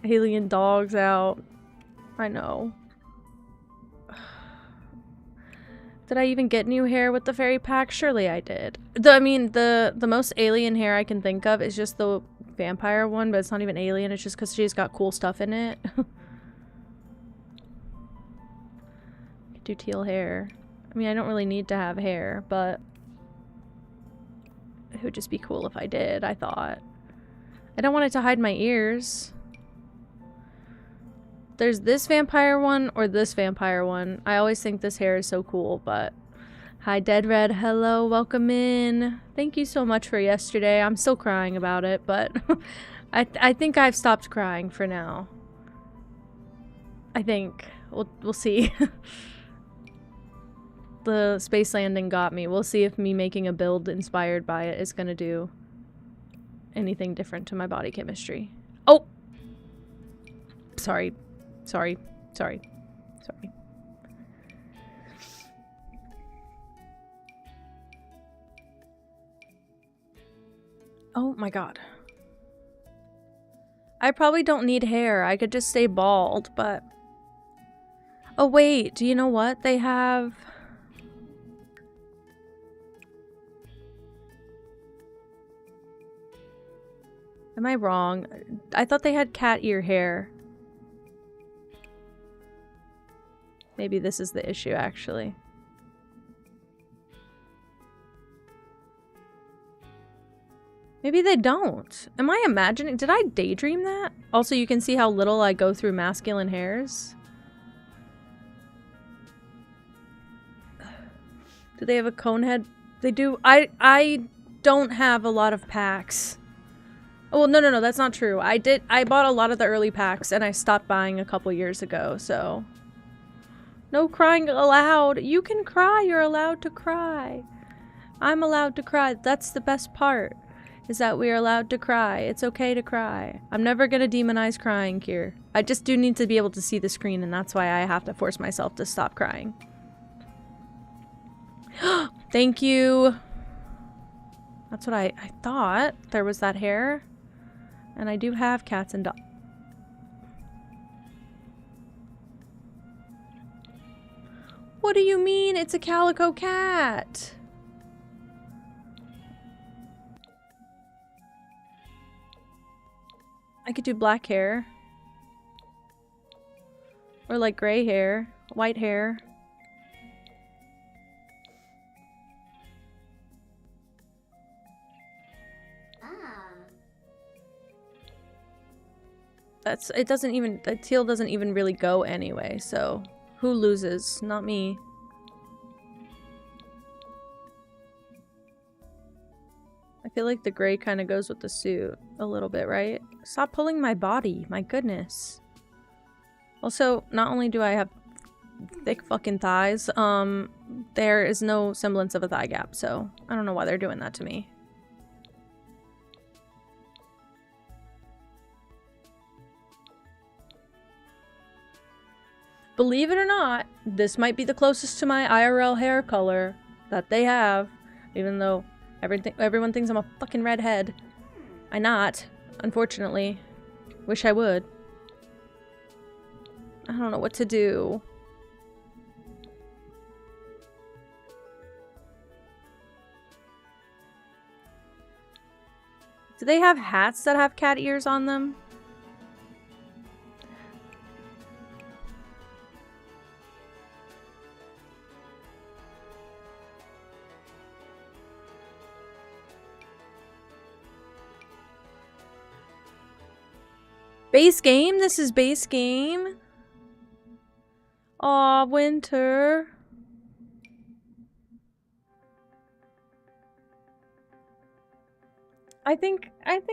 S1: Alien dogs out. I know. Did I even get new hair with the fairy pack? Surely I did. The most alien hair I can think of is just the vampire one, but it's not even alien. It's just because she's got cool stuff in it. Do teal hair. I mean, I don't really need to have hair, but it would just be cool if I did, I thought. I don't want it to hide my ears. There's this vampire one or this vampire one. I always think this hair is so cool, but... Hi, Dead Red. Hello, welcome in. Thank you so much for yesterday. I'm still crying about it, but... I think I've stopped crying for now. I think. We'll see. The space landing got me. We'll see if me making a build inspired by it is gonna do anything different to my body chemistry. Oh! Sorry. Sorry. Sorry. Sorry. Oh my god. I probably don't need hair. I could just stay bald, but... Oh wait, do you know what? They have... Am I wrong? I thought they had cat ear hair. Maybe this is the issue, actually. Maybe they don't. Am I imagining? Did I daydream that? Also, you can see how little I go through masculine hairs. Do they have a cone head? They do. I don't have a lot of packs. Oh, no, that's not true. I bought a lot of the early packs and I stopped buying a couple years ago, so. No crying allowed. You can cry. You're allowed to cry. I'm allowed to cry. That's the best part, is that we are allowed to cry. It's okay to cry. I'm never gonna demonize crying here. I just do need to be able to see the screen, and that's why I have to force myself to stop crying. Thank you. That's what I thought. There was that hair. And I do have cats and dogs. What do you mean? It's a calico cat. I could do black hair. Or like gray hair, white hair. It doesn't even, the teal doesn't even really go anyway, so who loses? Not me. I feel like the gray kind of goes with the suit a little bit, right? Stop pulling my body, my goodness. Also, not only do I have thick fucking thighs, there is no semblance of a thigh gap, so I don't know why they're doing that to me. Believe it or not, this might be the closest to my IRL hair color that they have, even though everyone thinks I'm a fucking redhead. I'm not, unfortunately. Wish I would. I don't know what to do. Do they have hats that have cat ears on them? Base game? This is base game? Aw, Winter. I think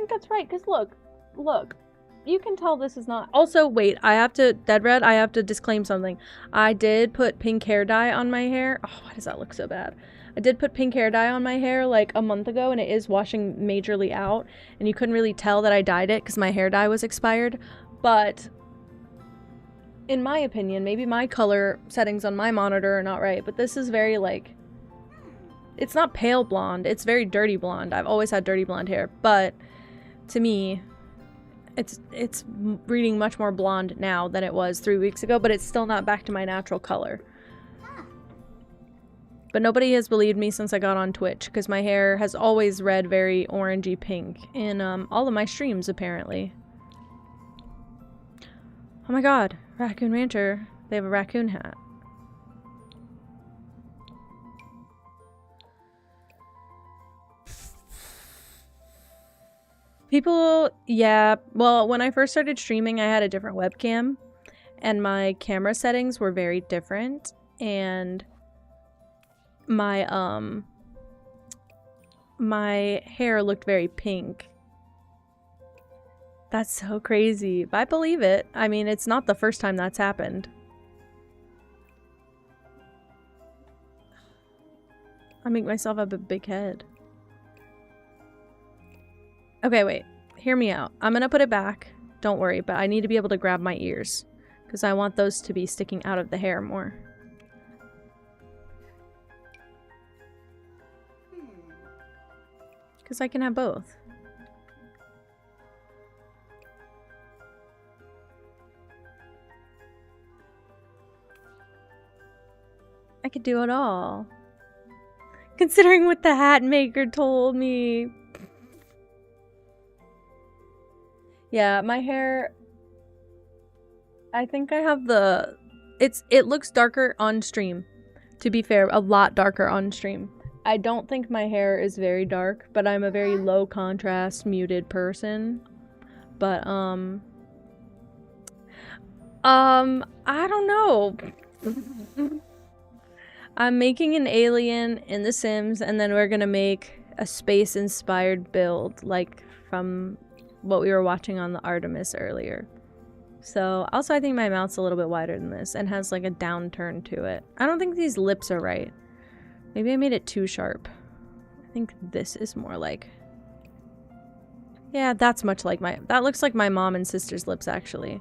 S1: that's right, because look. You can tell this is not... Also, wait, Dead Red, I have to disclaim something. I did put pink hair dye on my hair. Oh, why does that look so bad? I did put pink hair dye on my hair like a month ago, and it is washing majorly out, and you couldn't really tell that I dyed it because my hair dye was expired. But in my opinion, maybe my color settings on my monitor are not right, but this is very like, it's not pale blonde, it's very dirty blonde. I've always had dirty blonde hair, but to me, it's reading much more blonde now than it was 3 weeks ago, but it's still not back to my natural color. But nobody has believed me since I got on Twitch, because my hair has always read very orangey pink in all of my streams, apparently. Oh my god, Raccoon Rancher. They have a raccoon hat. People, yeah, well, when I first started streaming, I had a different webcam, and my camera settings were very different, and my hair looked very pink. That's so crazy, but I believe it. I mean, it's not the first time that's happened. I make myself have a big head. Okay, wait. Hear me out. I'm gonna put it back. Don't worry, but I need to be able to grab my ears, because I want those to be sticking out of the hair more. Because I can have both. I could do it all. Considering what the hat maker told me. Yeah, my hair, I think I have the, it looks darker on stream. To be fair, a lot darker on stream. I don't think my hair is very dark, but I'm a very low contrast, muted person. But, I don't know. I'm making an alien in The Sims, and then we're gonna make a space-inspired build, like from what we were watching on the Artemis earlier. So, also I think my mouth's a little bit wider than this, and has like a downturn to it. I don't think these lips are right. Maybe I made it too sharp. I think this is more like... Yeah, that's much like my... That looks like my mom and sister's lips, actually.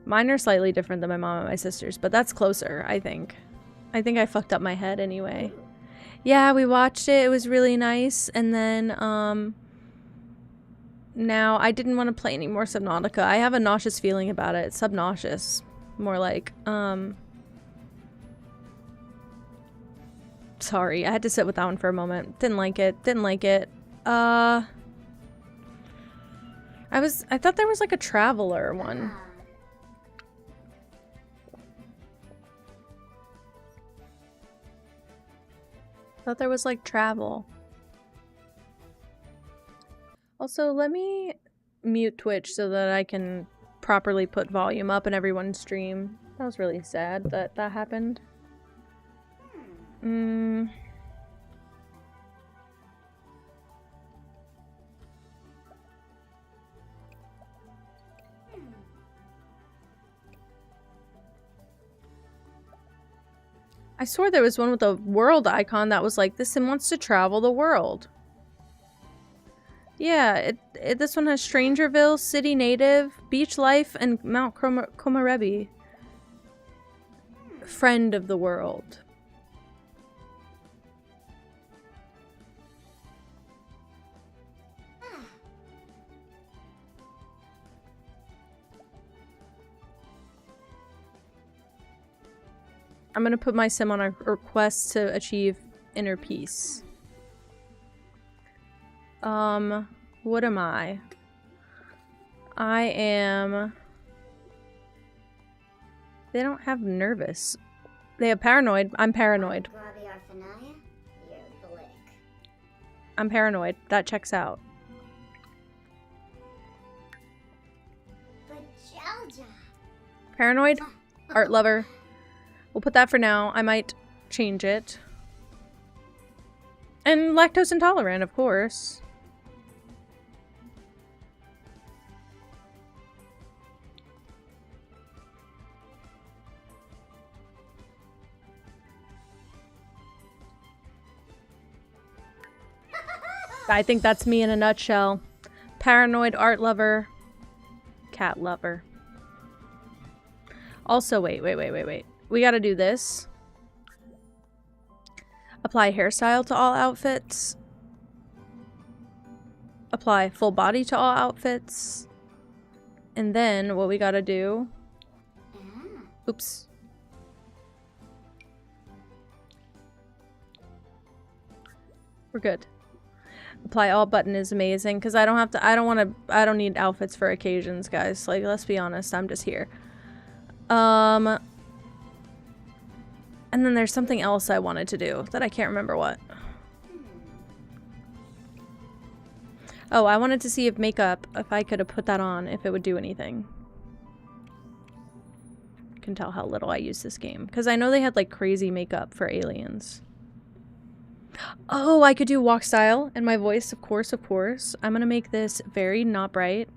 S1: Mine are slightly different than my mom and my sister's, but that's closer, I think. I think I fucked up my head anyway. Yeah, we watched it. It was really nice. And then, now I didn't want to play any more Subnautica. I have a nauseous feeling about it. It's subnauseous. More like, sorry, I had to sit with that one for a moment. Didn't like it. Didn't like it. I thought there was like a traveler one. Thought there was like travel. Also, let me mute Twitch so that I can properly put volume up in everyone's stream. That was really sad that that happened. I swore there was one with a world icon that was like, this sim wants to travel the world. Yeah, this one has Strangerville, City Native, Beach Life, and Mount Komarebi. Friend of the world. I'm gonna put my sim on a request to achieve inner peace. What am I? I am... They don't have nervous. They have paranoid. I'm paranoid. I'm paranoid. That checks out. Paranoid? Art lover. We'll put that for now. I might change it. And lactose intolerant, of course. I think that's me in a nutshell. Paranoid art lover. Cat lover. Also, wait. We gotta do this. Apply hairstyle to all outfits. Apply full body to all outfits. And then what we gotta do... Oops. We're good. Apply all button is amazing because I don't need outfits for occasions, guys. Like, let's be honest, I'm just here. And then there's something else I wanted to do that I can't remember what. Oh, I wanted to see if makeup, if I could have put that on, if it would do anything. You can tell how little I use this game. Because I know they had like crazy makeup for aliens. Oh, I could do walk style and my voice, of course, of course. I'm gonna make this very not bright.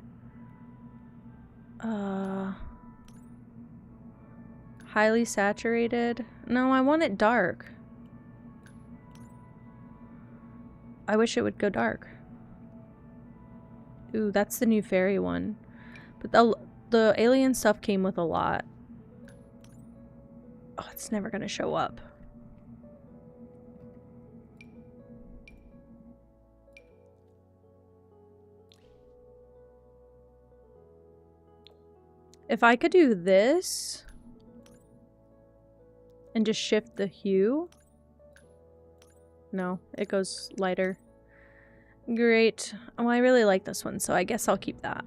S1: Highly saturated. No, I want it dark. I wish it would go dark. Ooh, that's the new fairy one. But the alien stuff came with a lot. Oh, it's never gonna show up. If I could do this and just shift the hue. No, it goes lighter. Great. Oh, I really like this one, so I guess I'll keep that.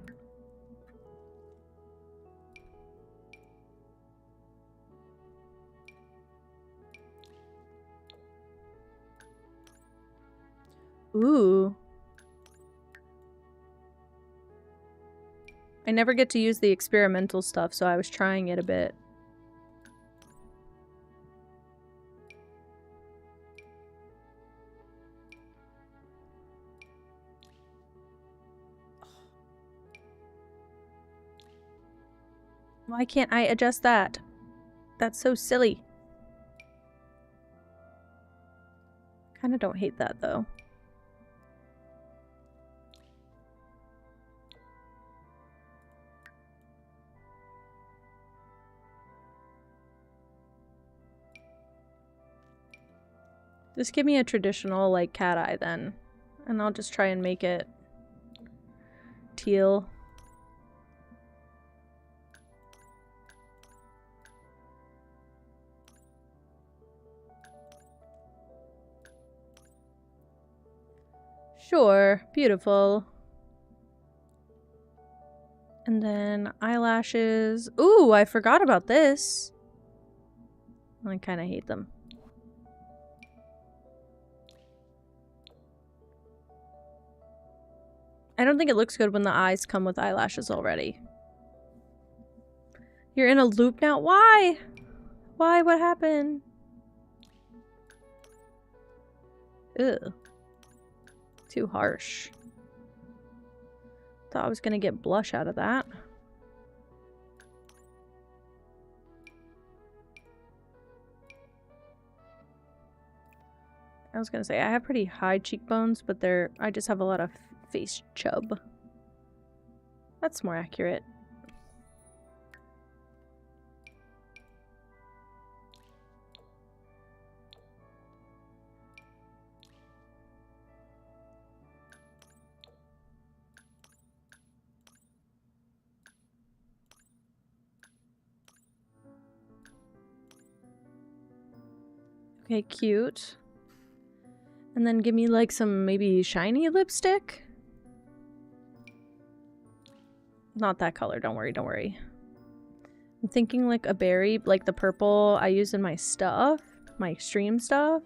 S1: Ooh. I never get to use the experimental stuff, so I was trying it a bit. Why can't I adjust that? That's so silly. Kinda don't hate that, though. Just give me a traditional, like, cat eye, then. And I'll just try and make it teal. Sure, beautiful. And then eyelashes. Ooh, I forgot about this. I kind of hate them. I don't think it looks good when the eyes come with eyelashes already. You're in a loop now? Why? Why? What happened? Ew. Too harsh. Thought I was gonna get blush out of that. I was gonna say, I have pretty high cheekbones, but I just have a lot of face chub. That's more accurate. Okay, cute. And then give me like some maybe shiny lipstick. Not that color, don't worry, don't worry. I'm thinking like a berry, like the purple I use in my stuff, my extreme stuff.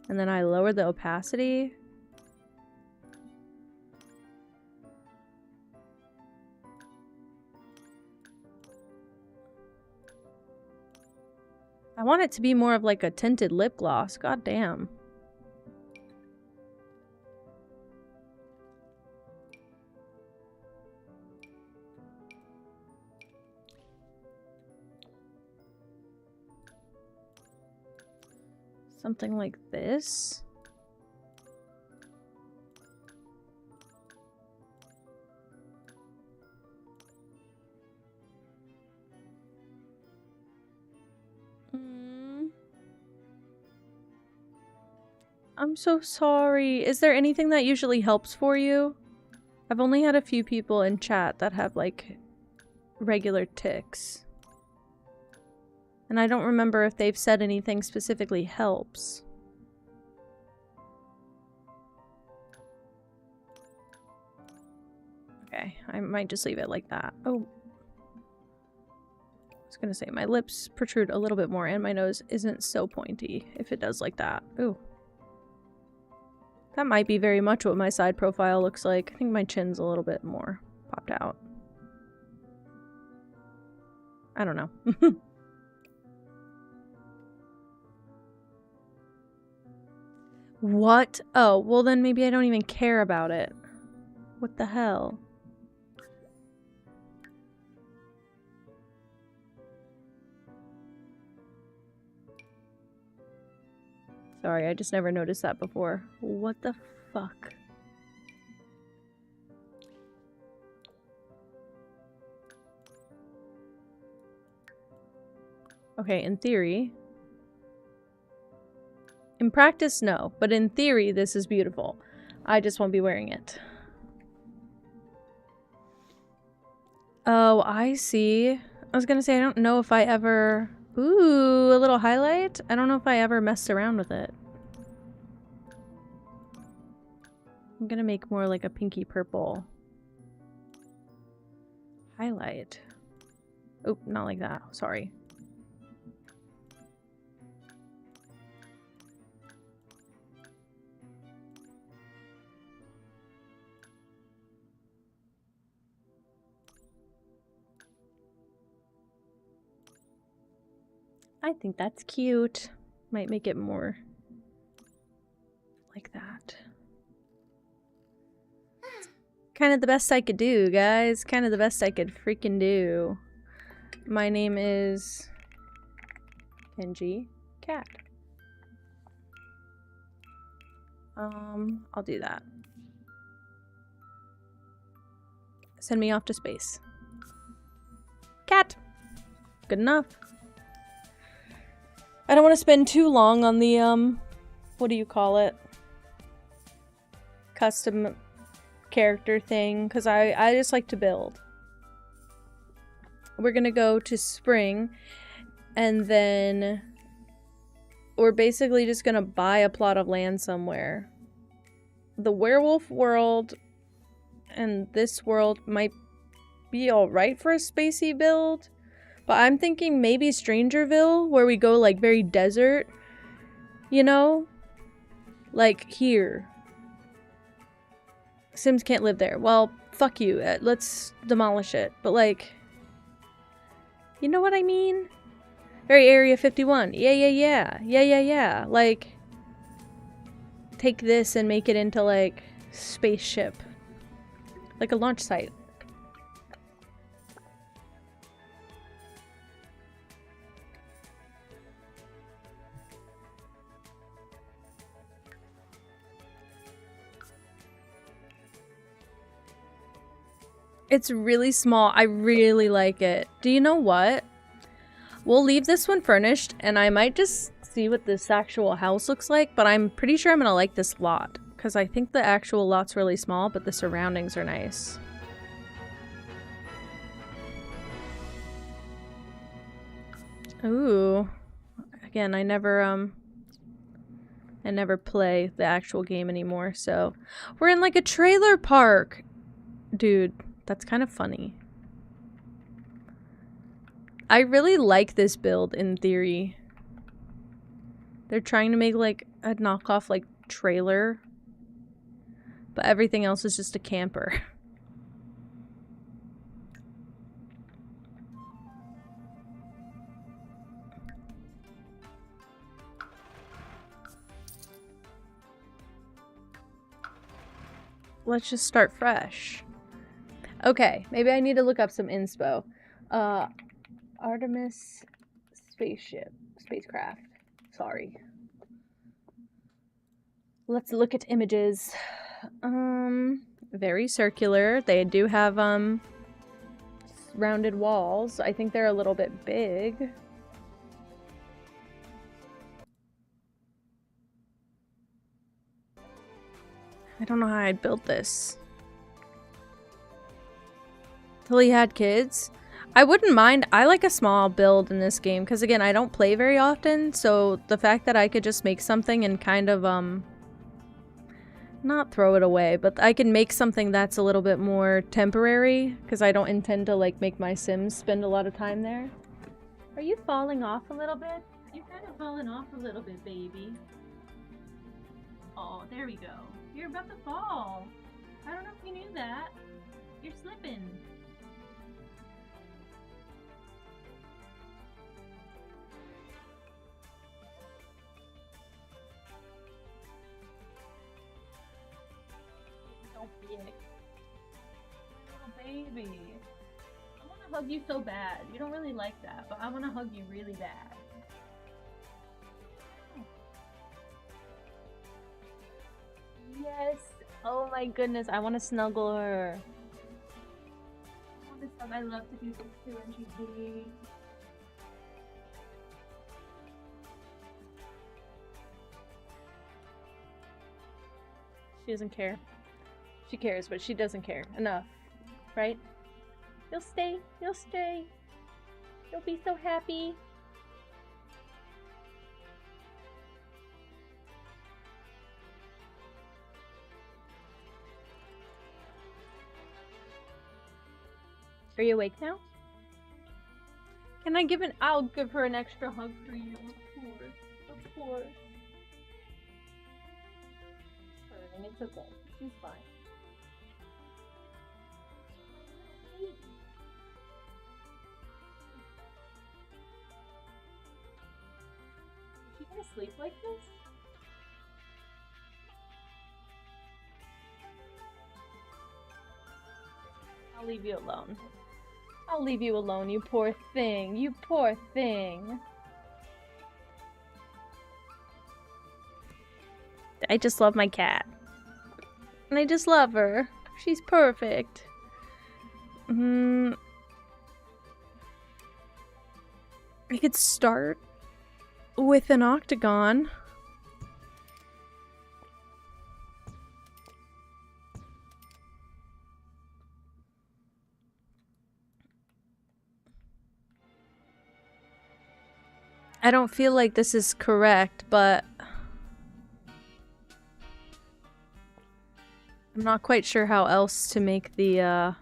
S1: And then I lower the opacity. I want it to be more of like a tinted lip gloss, god damn. Something like this. I'm so sorry. Is there anything that usually helps for you? I've only had a few people in chat that have, like, regular tics. And I don't remember if they've said anything specifically helps. Okay, I might just leave it like that. Oh. I was gonna say, my lips protrude a little bit more and my nose isn't so pointy if it does like that. Ooh. That might be very much what my side profile looks like. I think my chin's a little bit more popped out. I don't know. What? Oh, well then maybe I don't even care about it. What the hell? Sorry, I just never noticed that before. What the fuck? Okay, in theory. In practice, no. But in theory, this is beautiful. I just won't be wearing it. Oh, I see. I was gonna say, I don't know if I ever... Ooh, a little highlight? I don't know if I ever messed around with it. I'm gonna make more like a pinky purple highlight. Oh, not like that. Sorry. I think that's cute. Might make it more like that. Kind of the best I could do, guys. Kind of the best I could freaking do. My name is Kenji Cat. I'll do that. Send me off to space. Cat! Good enough. I don't want to spend too long on the, what do you call it? Custom character thing, because I just like to build. We're gonna go to spring, and then we're basically just gonna buy a plot of land somewhere. The werewolf world and this world might be alright for a spacey build, but I'm thinking maybe Strangerville, where we go like very desert, you know? Like here. Sims can't live there. Well, fuck you. Let's demolish it. But like, you know what I mean? Very Area 51. Yeah. Like, take this and make it into like spaceship. Like a launch site. It's really small. I really like it. Do you know what? We'll leave this one furnished, and I might just see what this actual house looks like, but I'm pretty sure I'm gonna like this lot, because I think the actual lot's really small, but the surroundings are nice. Ooh. Again, I never play the actual game anymore, so... We're in like a trailer park! Dude. That's kind of funny. I really like this build in theory. They're trying to make like a knockoff like trailer, but everything else is just a camper. Let's just start fresh. Okay, maybe I need to look up some inspo. Artemis spacecraft. Sorry. Let's look at images. Very circular. They do have, rounded walls. I think they're a little bit big. I don't know how I'd build this. Till he had kids? I wouldn't mind. I like a small build in this game because, again, I don't play very often, so the fact that I could just make something and kind of, not throw it away, but I can make something that's a little bit more temporary because I don't intend to, like, make my Sims spend a lot of time there. Are you falling off a little bit? You're kind of falling off a little bit, baby. Oh, there we go. You're about to fall. I don't know if you knew that. You're slipping. So big. Little baby. I want to hug you so bad. You don't really like that, but I want to hug you really bad. Yes. Oh my goodness. I want to snuggle her. I love to do this too, and she's big. She doesn't care. She cares, but she doesn't care. Enough. Right? You'll stay. You'll stay. You'll be so happy. Are you awake now? Can I give an- I'll give her an extra hug for you, of course. Of course. And it's okay. She's fine. Is she gonna sleep like this? I'll leave you alone. I'll leave you alone, you poor thing. You poor thing. I just love my cat. And I just love her. She's perfect. I could start with an octagon. I don't feel like this is correct, but I'm not quite sure how else to make the, I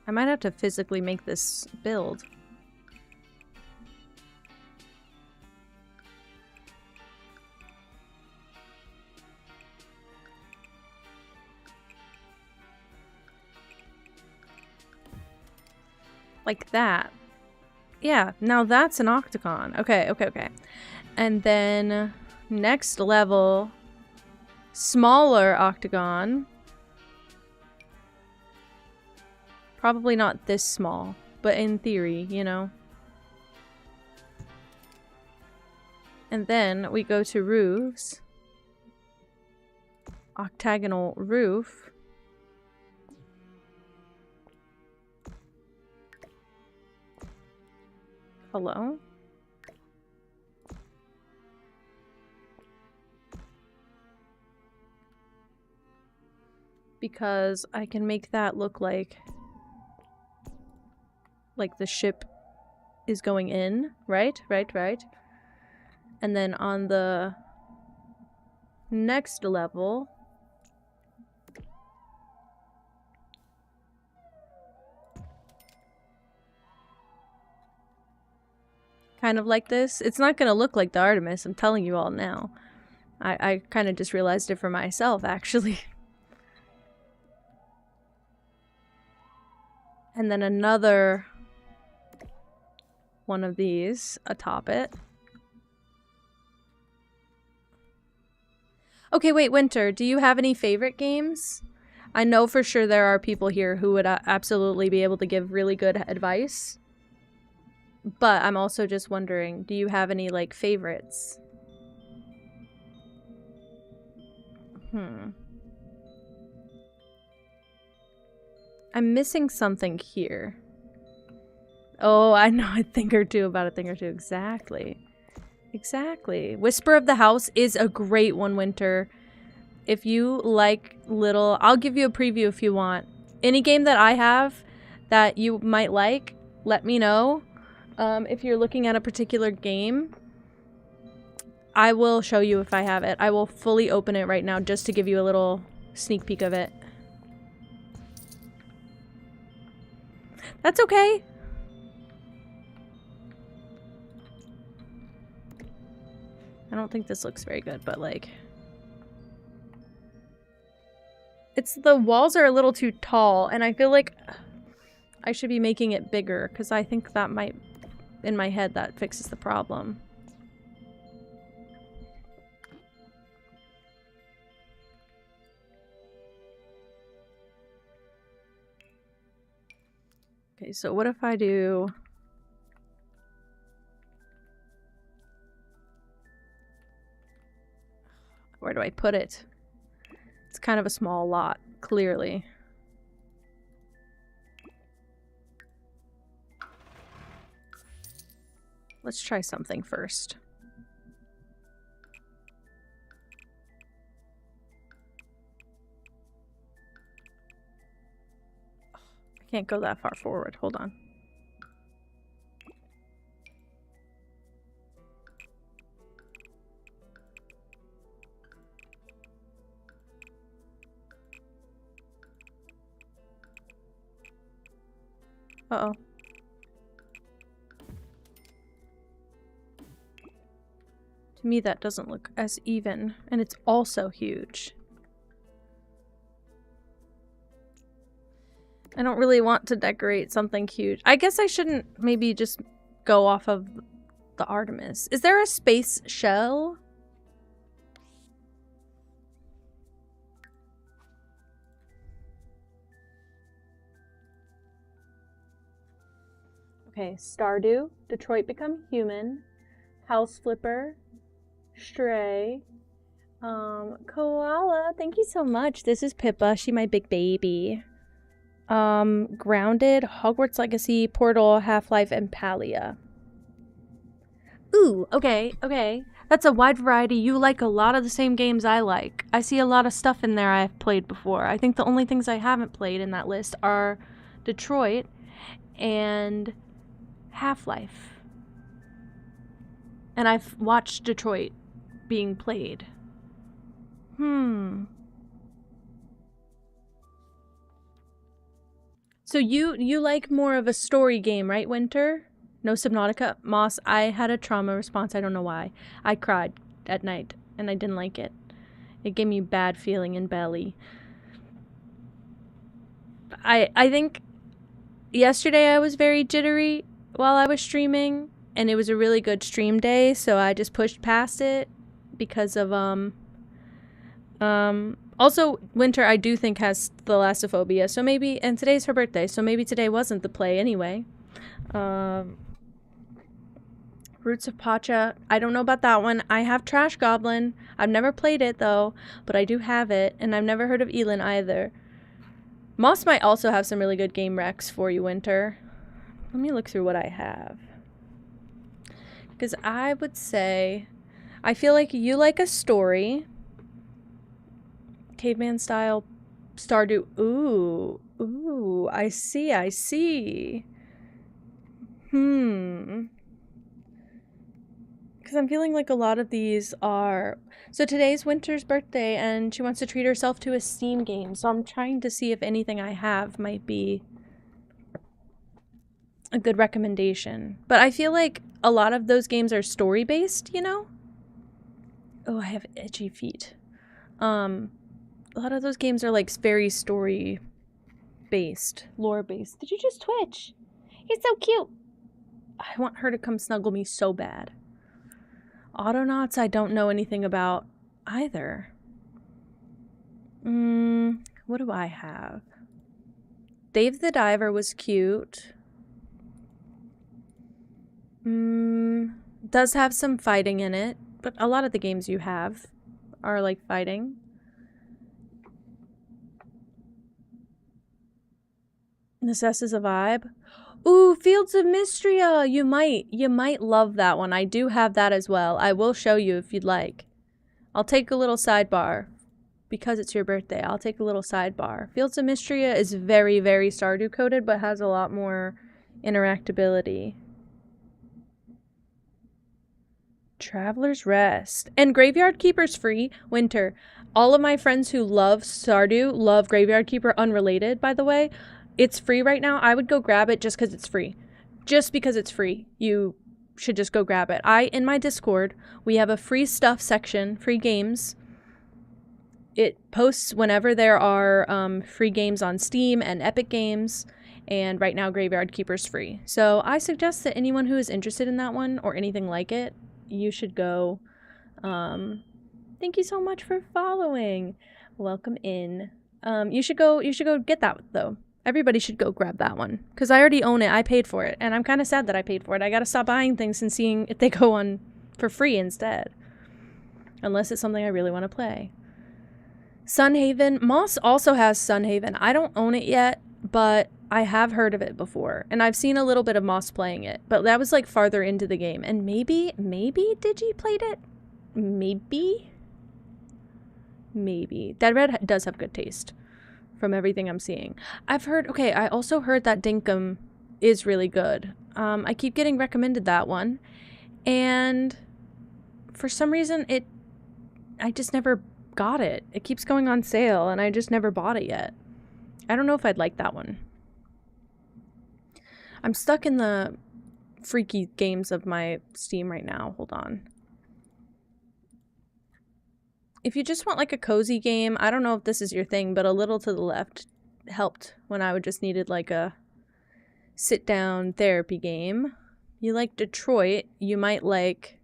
S1: might have to physically make this build. Like that. Yeah, now that's an octagon. Okay. And then next level, smaller octagon. Probably not this small, but in theory, you know. And then we go to roofs. Octagonal roof. Hello? Because I can make that look like the ship is going in, right? Right. And then on the next level, kind of like this. It's not gonna look like the Artemis, I'm telling you all now. I kind of just realized it for myself, actually. And then another one of these atop it. Okay, wait, Winter, do you have any favorite games? I know for sure there are people here who would absolutely be able to give really good advice. But I'm also just wondering, do you have any, like, favorites? I'm missing something here. Oh, I know a thing or two about a thing or two. Exactly. Exactly. Whisper of the House is a great one, Winter. If you like little... I'll give you a preview if you want. Any game that I have that you might like, let me know. If you're looking at a particular game, I will show you if I have it. I will fully open it right now just to give you a little sneak peek of it. That's okay. I don't think this looks very good, but like... the walls are a little too tall, and I feel like I should be making it bigger, because I think that might, in my head, that fixes the problem. Okay, so what if I do... Where do I put it? It's kind of a small lot, clearly. Let's try something first. I can't go that far forward. Hold on. Uh-oh. To me, that doesn't look as even, and it's also huge. I don't really want to decorate something huge. I guess I shouldn't maybe just go off of the Artemis. Is there a space shell? Okay, Stardew, Detroit Become Human, House Flipper, Stray, Koala, thank you so much. This is Pippa, she my big baby. Grounded, Hogwarts Legacy, Portal, Half-Life, and Palia. Ooh, okay, okay. That's a wide variety. You like a lot of the same games I like. I see a lot of stuff in there I've played before. I think the only things I haven't played in that list are Detroit and Half-Life. And I've watched Detroit being played. So you like more of a story game, right, Winter? No Subnautica? Moss, I had a trauma response. I don't know why. I cried at night, and I didn't like it. It gave me a bad feeling in belly. I think yesterday I was very jittery while I was streaming, and it was a really good stream day, so I just pushed past it because of, also, Winter, I do think, has thalassophobia, so maybe, and today's her birthday, so maybe today wasn't the play anyway. Roots of Pacha, I don't know about that one. I have Trash Goblin. I've never played it, though, but I do have it, and I've never heard of Elin either. Moss might also have some really good game recs for you, Winter. Let me look through what I have. Because I would say, I feel like you like a story. Caveman style, Stardew. Ooh, ooh, I see, I see. Because I'm feeling like a lot of these are... So today's Winter's birthday, and she wants to treat herself to a Steam game, so I'm trying to see if anything I have might be a good recommendation. But I feel like a lot of those games are story-based, you know? Oh, I have itchy feet. A lot of those games are like very story-based, lore-based. Did you just twitch? He's so cute. I want her to come snuggle me so bad. Autonauts I don't know anything about either. What do I have? Dave the Diver was cute. Does have some fighting in it, but a lot of the games you have are like fighting. Necess is a vibe. Ooh, Fields of Mystria. You might love that one. I do have that as well. I will show you if you'd like. I'll take a little sidebar. Because it's your birthday, I'll take a little sidebar. Fields of Mystria is very, very Stardew coded, but has a lot more interactability. Traveler's Rest. And Graveyard Keeper's free. Winter. All of my friends who love Stardew love Graveyard Keeper, unrelated, by the way. It's free right now. I would go grab it just because it's free. Just because it's free. You should just go grab it. In my Discord, we have a free stuff section, free games. It posts whenever there are free games on Steam and Epic Games. And right now, Graveyard Keeper's free. So I suggest that anyone who is interested in that one or anything like it, you should go. Thank you so much for following. Welcome in. You should go get that though. Everybody should go grab that one because I already own it. I paid for it, and I'm kind of sad that I paid for it. I gotta stop buying things and seeing if they go on for free instead, unless it's something I really want to play. Sunhaven. Moss also has Sunhaven. I don't own it yet, but I have heard of it before, and I've seen a little bit of Moss playing it, but that was like farther into the game, and maybe Digi played it. Maybe. Dead Red does have good taste from everything I'm seeing. I also heard that Dinkum is really good. I keep getting recommended that one, and for some reason I just never got it. It keeps going on sale, and I just never bought it yet. I don't know if I'd like that one. I'm stuck in the freaky games of my Steam right now. Hold on. If you just want like a cozy game, I don't know if this is your thing, but A Little to the Left helped when I just needed like a sit-down therapy game. You like Detroit, you might like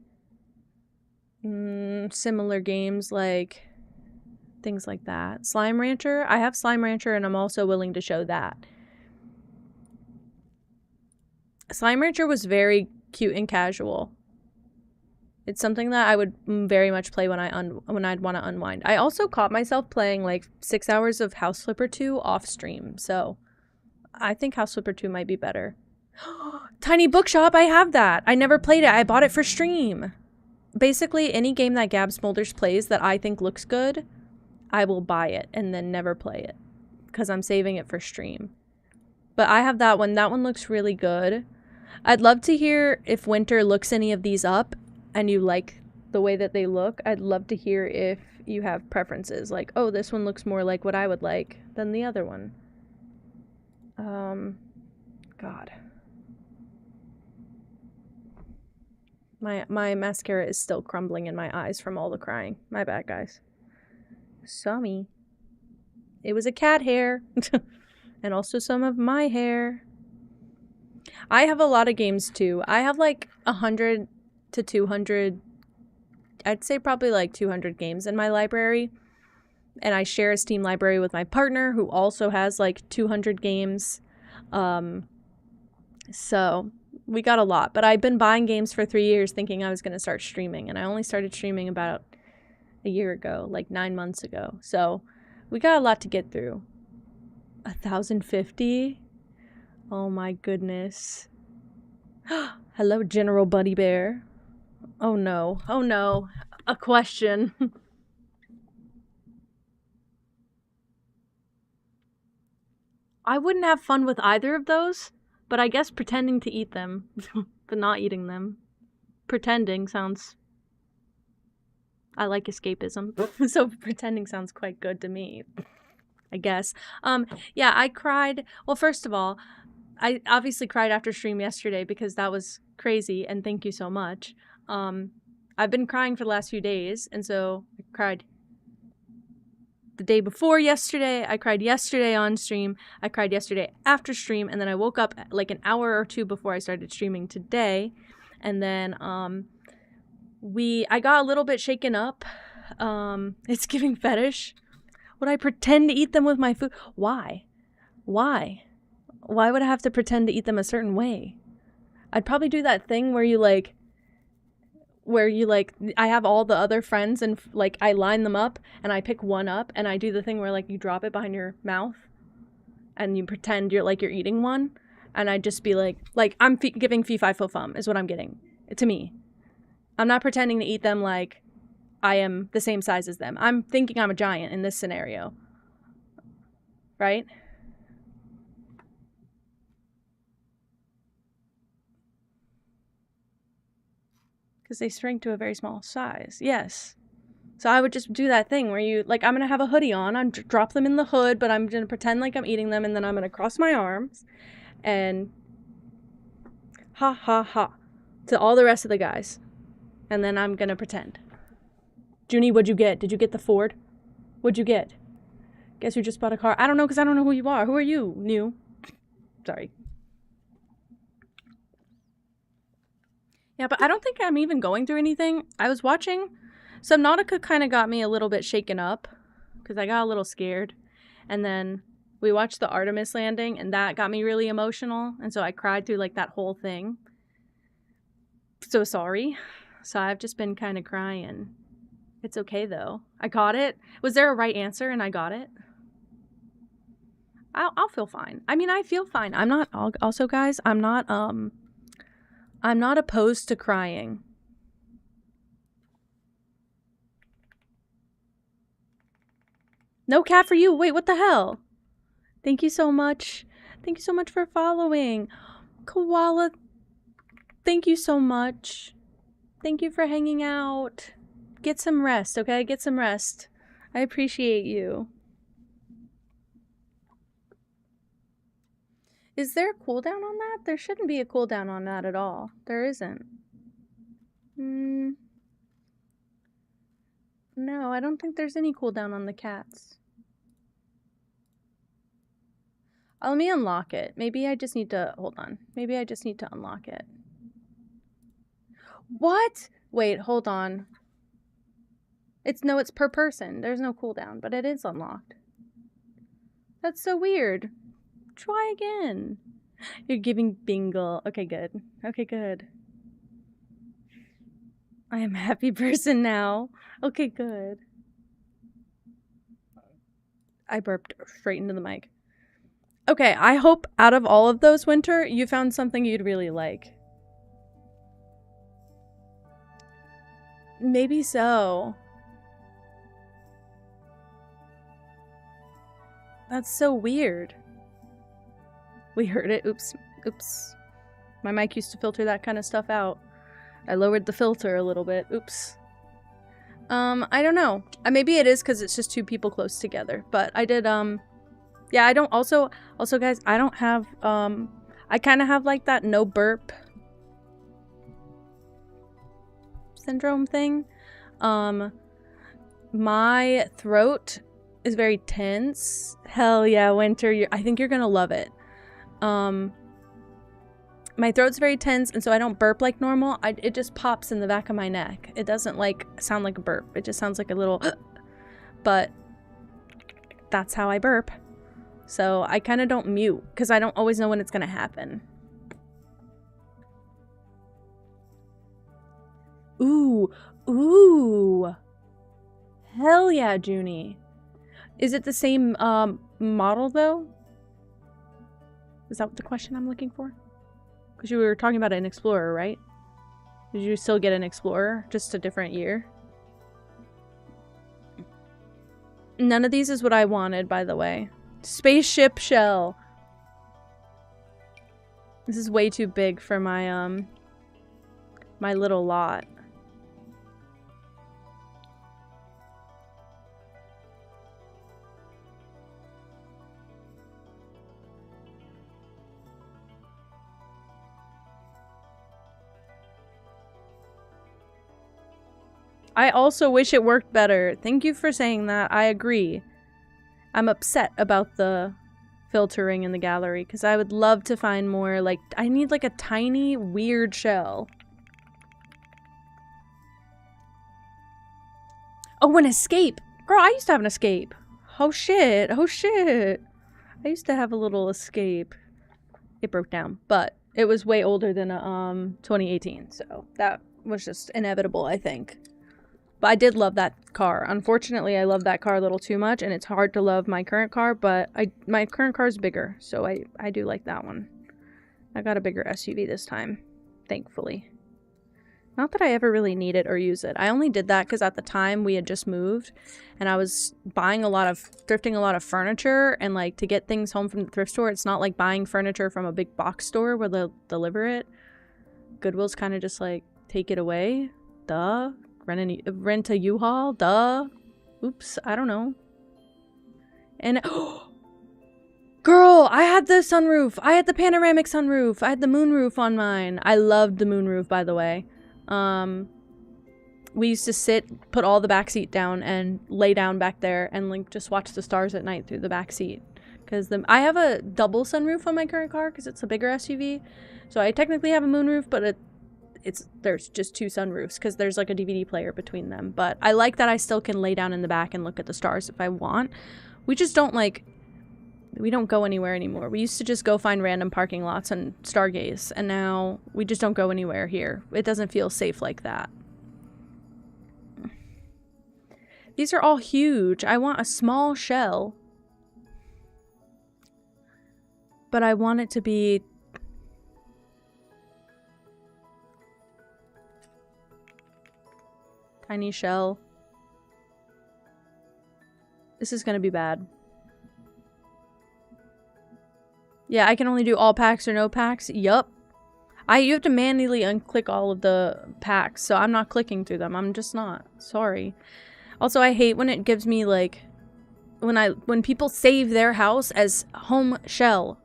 S1: similar games like things like that. Slime Rancher, I have Slime Rancher and I'm also willing to show that. Slime Rancher was very cute and casual. It's something that I would very much play when I'd want to unwind. I also caught myself playing like 6 hours of House Flipper 2 off stream, so I think House Flipper 2 might be better. Tiny Bookshop, I have that. I never played it. I bought it for stream. Basically, any game that Gab Smolders plays that I think looks good, I will buy it and then never play it because I'm saving it for stream. But I have that one. That one looks really good. I'd love to hear if Winter looks any of these up and you like the way that they look. I'd love to hear if you have preferences. Like, oh, this one looks more like what I would like than the other one. God. My mascara is still crumbling in my eyes from all the crying. My bad, guys. Sorry. It was a cat hair. And also some of my hair. I have a lot of games too. I have like 100 to 200, I'd say probably like 200 games in my library. And I share a Steam library with my partner who also has like 200 games. So we got a lot. But I've been buying games for 3 years thinking I was going to start streaming. And I only started streaming about a year ago, like 9 months ago. So we got a lot to get through. 1,050? Oh my goodness. Hello, General Buddy Bear. Oh no. Oh no. A question. I wouldn't have fun with either of those, but I guess pretending to eat them, but not eating them. Pretending sounds... I like escapism, so pretending sounds quite good to me, I guess. Yeah, I cried. Well, first of all, I obviously cried after stream yesterday because that was crazy, and thank you so much. I've been crying for the last few days, and so I cried the day before yesterday, I cried yesterday on stream, I cried yesterday after stream, and then I woke up like an hour or two before I started streaming today, and then I got a little bit shaken up. It's giving fetish. Would I pretend to eat them with my food? Why? Why would I have to pretend to eat them a certain way? I'd probably do that thing where I have all the other friends and like I line them up and I pick one up and I do the thing where like you drop it behind your mouth and you pretend you're eating one. And I'd just be like I'm giving fee fi fo fum is what I'm getting to me. I'm not pretending to eat them like I am the same size as them. I'm thinking I'm a giant in this scenario. Right? Because they shrink to a very small size. Yes. So I would just do that thing where you, like, I'm going to have a hoodie on. I'm drop them in the hood, but I'm going to pretend like I'm eating them. And then I'm going to cross my arms and ha, ha, ha to all the rest of the guys. And then I'm going to pretend. Junie, what'd you get? Did you get the Ford? What'd you get? Guess who just bought a car? I don't know because I don't know who you are. Who are you? New. Sorry. Yeah, but I don't think I'm even going through anything. I was watching. Sob-nautica kind of got me a little bit shaken up because I got a little scared. And then we watched the Artemis landing and that got me really emotional. And so I cried through like that whole thing. So sorry. So I've just been kind of crying. It's okay though. I got it. Was there a right answer and I got it? I'll feel fine. I mean, I feel fine. I'm not, also guys, I'm not opposed to crying. No cat for you. Wait, what the hell? Thank you so much. Thank you so much for following. Koala, thank you so much. Thank you for hanging out. Get some rest, okay? Get some rest. I appreciate you. Is there a cooldown on that? There shouldn't be a cooldown on that at all. There isn't. No, I don't think there's any cooldown on the cats. Let me unlock it. Maybe I just need to... Hold on. Maybe I just need to unlock it. What? Wait, hold on. It's per person. There's no cooldown, but it is unlocked. That's so weird. Try again. You're giving bingle. Okay, good. Okay, good. I am a happy person now. Okay, good. I burped straight into the mic. Okay, I hope out of all of those, Winter, you found something you'd really like. Maybe so. That's so weird. We heard it. Oops. Oops. My mic used to filter that kind of stuff out. I lowered the filter a little bit. Oops. I don't know. Maybe it is because it's just two people close together. But I did, yeah, I don't, also guys, I don't have, I kind of have like that no burp syndrome thing. My throat is very tense. Hell yeah, Winter, I think you're gonna love it. My throat's very tense, and so I don't burp like normal. It just pops in the back of my neck. It doesn't like sound like a burp. It just sounds like a little but that's how I burp. So I kind of don't mute because I don't always know when it's gonna happen. Ooh, ooh. Hell yeah, Junie. Is it the same model though? Is that the question I'm looking for? Because you were talking about an Explorer, right? Did you still get an Explorer? Just a different year? None of these is what I wanted, by the way. Spaceship shell. This is way too big for my, my little lot. I also wish it worked better. Thank you for saying that. I agree. I'm upset about the filtering in the gallery because I would love to find more, like, I need like a tiny weird shell. Oh, an escape. Girl, I used to have an escape. Oh shit. Oh shit. I used to have a little escape. It broke down, but it was way older than 2018, so that was just inevitable, I think. But I did love that car. Unfortunately, I love that car a little too much, and it's hard to love my current car, but my current car is bigger, so I do like that one. I got a bigger SUV this time, thankfully. Not that I ever really need it or use it. I only did that because at the time we had just moved and I was thrifting a lot of furniture, and like to get things home from the thrift store, it's not like buying furniture from a big box store where they'll deliver it. Goodwill's kind of just like, take it away. Duh. Rent a U-Haul. Duh. Oops. I don't know. And girl, I had the sunroof. I had the panoramic sunroof. I had the moonroof on mine. I loved the moonroof, by the way. We used to put all the backseat down and lay down back there and like just watch the stars at night through the backseat. Because I have a double sunroof on my current car because it's a bigger SUV. So I technically have a moonroof, but there's just 2 sunroofs because there's like a DVD player between them. But I like that I still can lay down in the back and look at the stars if I want. We just don't we don't go anywhere anymore. We used to just go find random parking lots and stargaze, and now we just don't go anywhere here. It doesn't feel safe like that. These are all huge. I want a small shell. But I want it to be... tiny shell. This is gonna be bad. Yeah, I can only do all packs or no packs. Yup. You have to manually unclick all of the packs, so I'm not clicking through them. I'm just not. Sorry. Also, I hate when it gives me like when people save their house as home shell.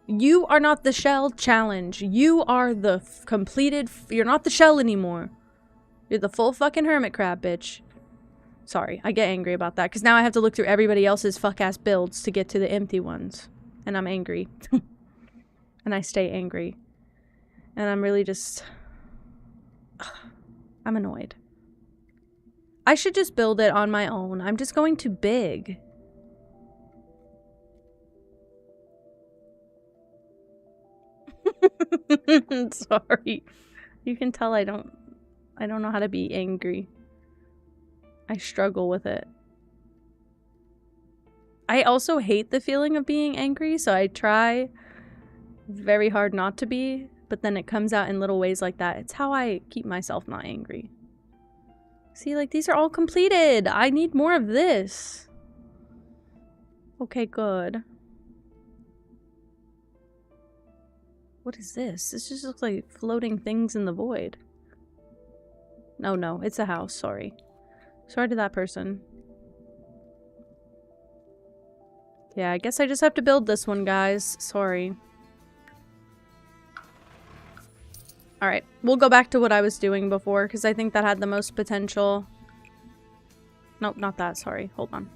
S1: You are not the shell challenge. You are the completed. You're not the shell anymore. You're the full fucking hermit crab, bitch. Sorry, I get angry about that because now I have to look through everybody else's fuck ass builds to get to the empty ones. And I'm angry. And I stay angry. And I'm really just... I'm annoyed. I should just build it on my own. I'm just going too big. Sorry. You can tell I don't know how to be angry. I struggle with it. I also hate the feeling of being angry, so I try very hard not to be, but then it comes out in little ways like that. It's how I keep myself not angry. See, like, these are all completed. I need more of this. Okay, good. What is this? This just looks like floating things in the void. No, it's a house. Sorry. Sorry to that person. Yeah, I guess I just have to build this one, guys. Sorry. Alright, we'll go back to what I was doing before, because I think that had the most potential. Nope, not that, sorry. Hold on.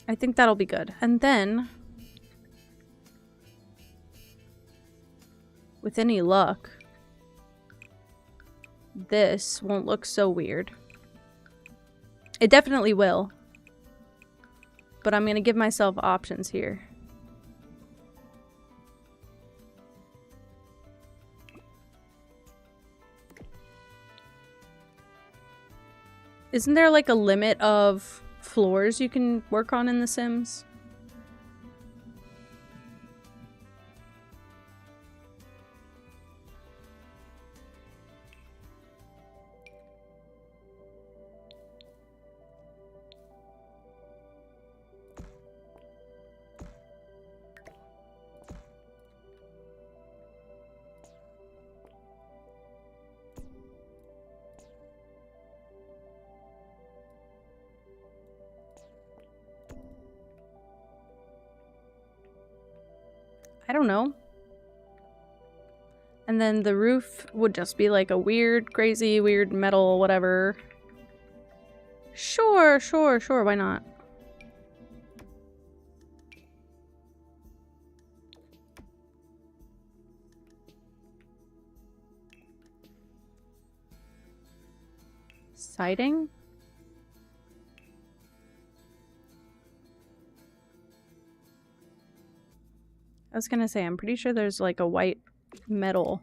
S1: I think that'll be good. And then, with any luck, this won't look so weird. It definitely will. But I'm gonna give myself options here. Isn't there like a limit of floors you can work on in The Sims? I don't know. And then the roof would just be like a weird, crazy, weird metal, whatever. Sure, why not? Siding? I was gonna say, I'm pretty sure there's like a white metal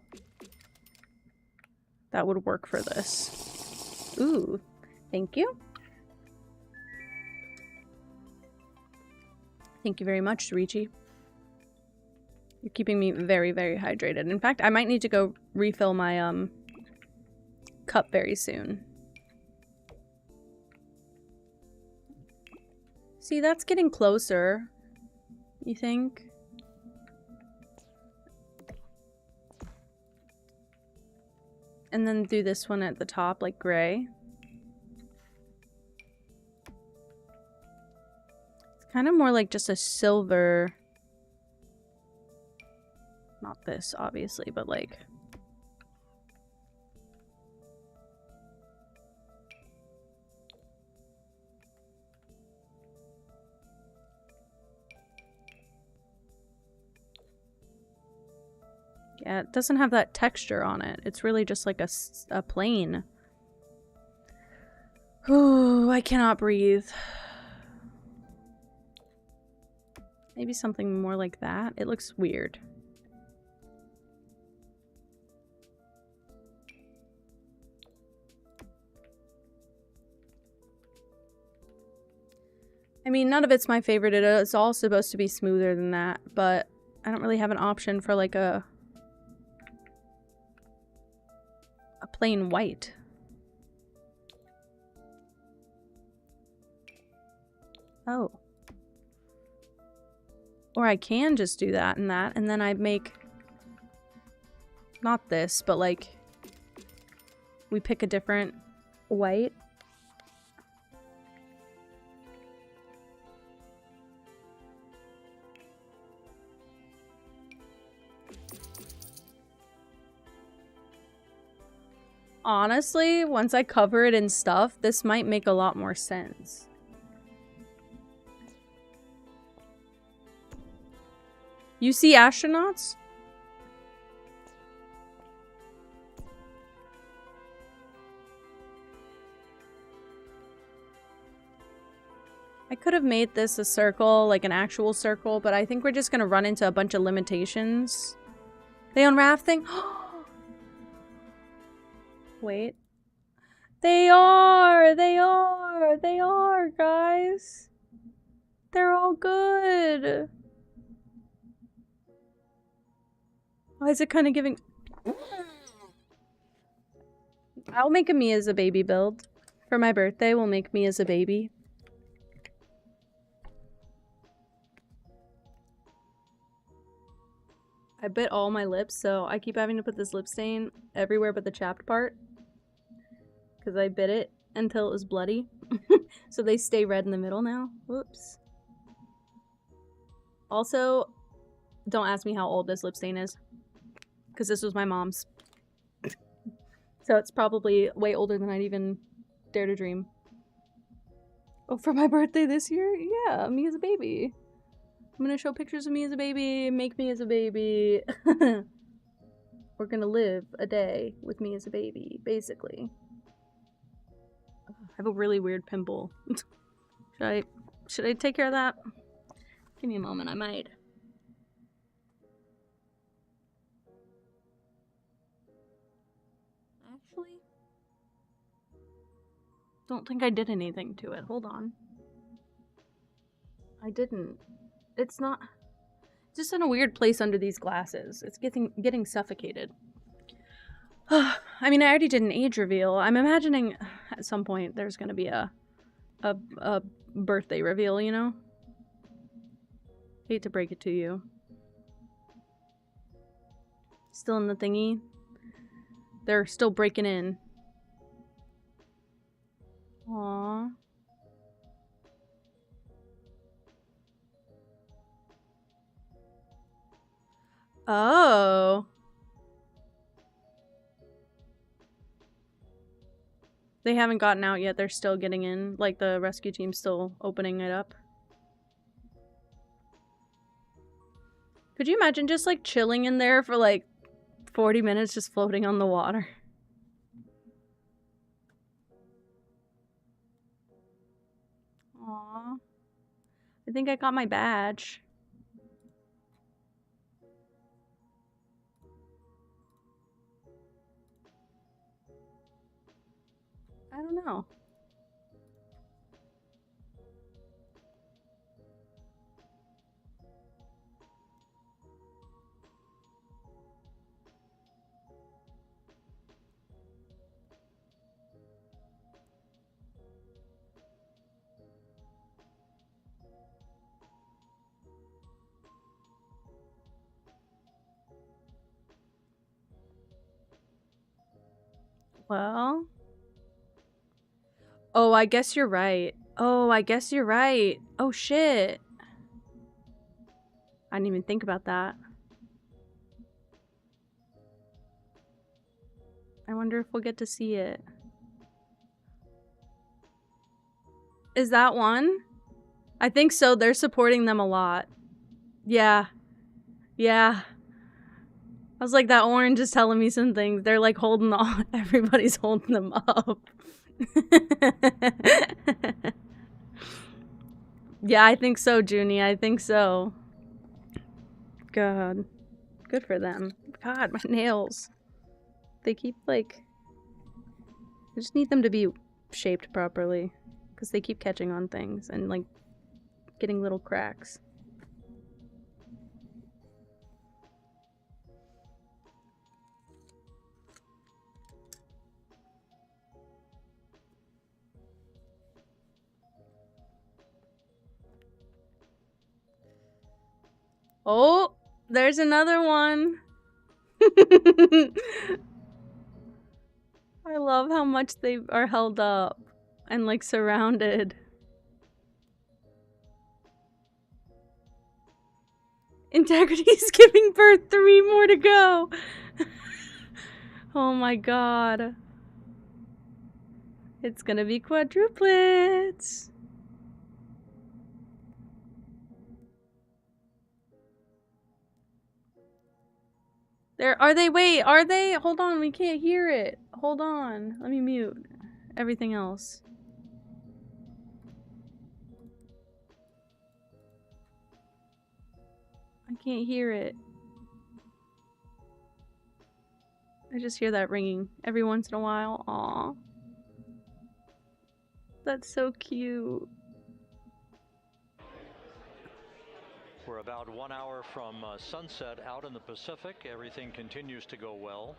S1: that would work for this. Ooh, thank you. Thank you very much, Richie. You're keeping me very, very hydrated. In fact, I might need to go refill my cup very soon. See, that's getting closer. You think? And then do this one at the top, like gray. It's kind of more like just a silver. Not this, obviously, but like... Yeah, it doesn't have that texture on it. It's really just like a plain. Ooh, I cannot breathe. Maybe something more like that. It looks weird. I mean, none of it's my favorite. It's all supposed to be smoother than that, but I don't really have an option for like a plain white. Oh. Or I can just do that, and then I make... Not this, but like... We pick a different white. Honestly, once I cover it in stuff, this might make a lot more sense. You see astronauts? I could have made this a circle, like an actual circle, but I think we're just gonna run into a bunch of limitations. They on rafting? Wait. They are, guys. They're all good. Why is it kind of giving... I'll make a me as a baby build. For my birthday, we'll make me as a baby. I bit all my lips, so I keep having to put this lip stain everywhere but the chapped part. Because I bit it until it was bloody. So they stay red in the middle now. Whoops. Also, don't ask me how old this lip stain is. Because this was my mom's. So it's probably way older than I'd even dare to dream. Oh, for my birthday this year? Yeah, me as a baby. I'm gonna show pictures of me as a baby, make me as a baby. We're gonna live a day with me as a baby, basically. I have a really weird pimple. Should I take care of that? Give me a moment, I might. Actually, don't think I did anything to it. Hold on. I didn't. It's not... It's just in a weird place under these glasses. It's getting suffocated. I mean, I already did an age reveal. I'm imagining at some point there's gonna be a birthday reveal, you know? Hate to break it to you. Still in the thingy. They're still breaking in. Aww. Oh. They haven't gotten out yet. They're still getting in. Like, the rescue team's still opening it up. Could you imagine just, like, chilling in there for, like, 40 minutes just floating on the water? Aww. I think I got my badge. I don't know. Well. Oh, I guess you're right. Oh, I guess you're right. Oh, shit. I didn't even think about that. I wonder if we'll get to see it. Is that one? I think so. They're supporting them a lot. Yeah. Yeah. I was like, that orange is telling me some things. They're like holding on. Everybody's holding them up. Yeah, I think so, Junie. I think so. God. Good for them. God, my nails. They keep like... I just need them to be shaped properly. Because they keep catching on things and like getting little cracks. Oh, there's another one. I love how much they are held up and like surrounded. Integrity's giving birth, 3 more to go. Oh my god. It's gonna be quadruplets. Are they? Wait, are they? Hold on, we can't hear it. Hold on. Let me mute everything else. I can't hear it. I just hear that ringing every once in a while. Aw. That's so cute.
S4: We're about 1 hour from sunset out in the Pacific. Everything continues to go well.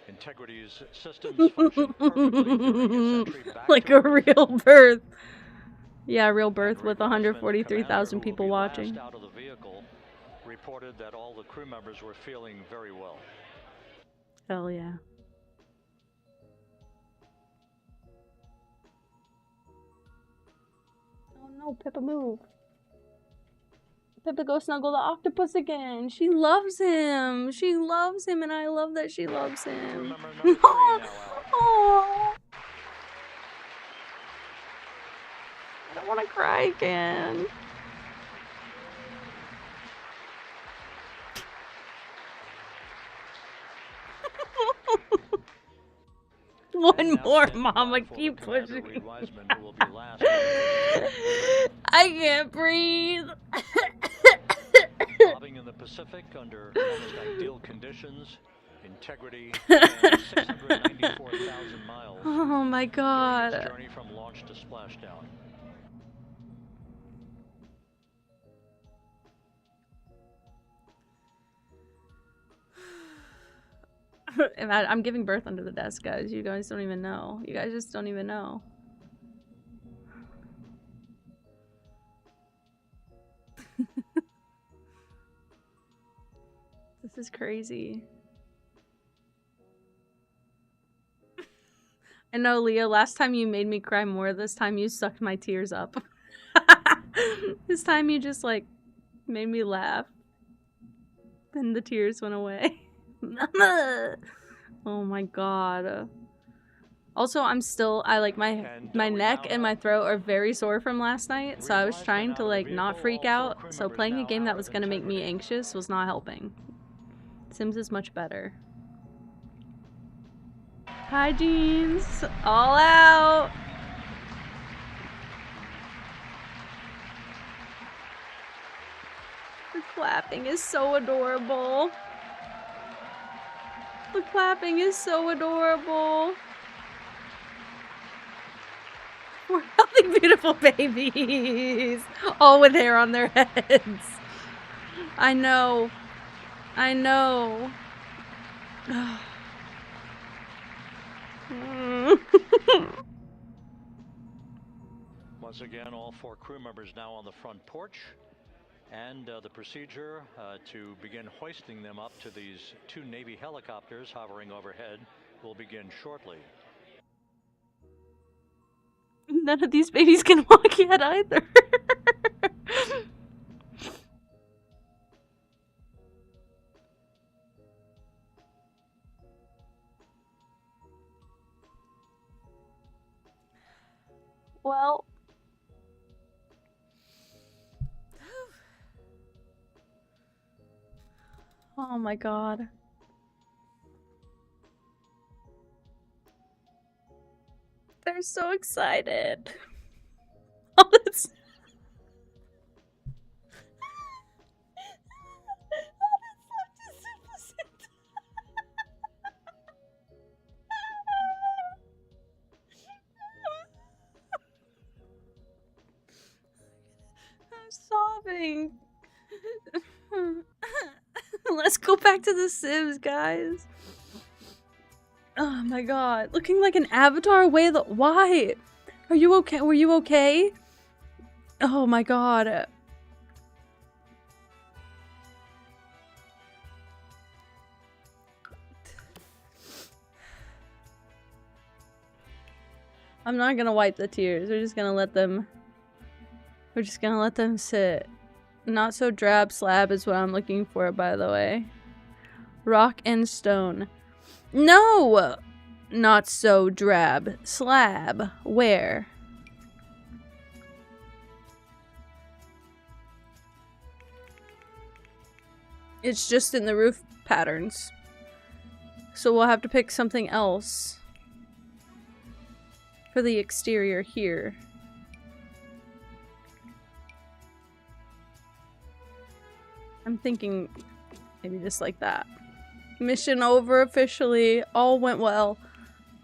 S4: Integrity's systems function perfectly during a entry back
S1: Like
S4: to
S1: a
S4: Earth.
S1: real birth. Yeah, real birth with 143,000 people watching.
S4: Out of the vehicle, reported that all the crew members were feeling very well.
S1: Hell yeah. Oh no, Pippa, move. Pippa, go snuggle the octopus again. She loves him. She loves him, and I love that she loves him. Oh. I don't want to cry again. One more, Mama. Keep pushing. I can't breathe.
S4: Bobbing in the Pacific under almost ideal conditions. Integrity. 694,000 miles.
S1: Oh my god.
S4: During its journey from launch to splashdown.
S1: I'm giving birth under the desk, guys. You guys don't even know. You guys just don't even know. This is crazy. I know, Leah, last time you made me cry more. This time you sucked my tears up. This time you just, like, made me laugh. Then the tears went away. Oh my god. Also, I like my neck and my throat are very sore from last night, so I was trying to like not freak out. So playing a game that was gonna make me anxious was not helping. Sims is much better. Hi, Jeans. All out. The clapping is so adorable. The clapping is so adorable. Nothing beautiful babies. All with hair on their heads. I know. I know.
S4: Once again, all 4 crew members now on the front porch. And the procedure to begin hoisting them up to these 2 Navy helicopters hovering overhead will begin shortly.
S1: None of these babies can walk yet either. Well. Oh my god. They're so excited. Oh, that's... I'm sobbing. Let's go back to The Sims, guys. Oh my god. Looking like an avatar? Why? Are you okay? Were you okay? Oh my god. I'm not gonna wipe the tears. We're just gonna let them sit. Not so drab slab is what I'm looking for, by the way. Rock and stone. No! Not so drab. Slab. Where? It's just in the roof patterns. So we'll have to pick something else for the exterior here. I'm thinking maybe just like that. Mission over officially. All went well.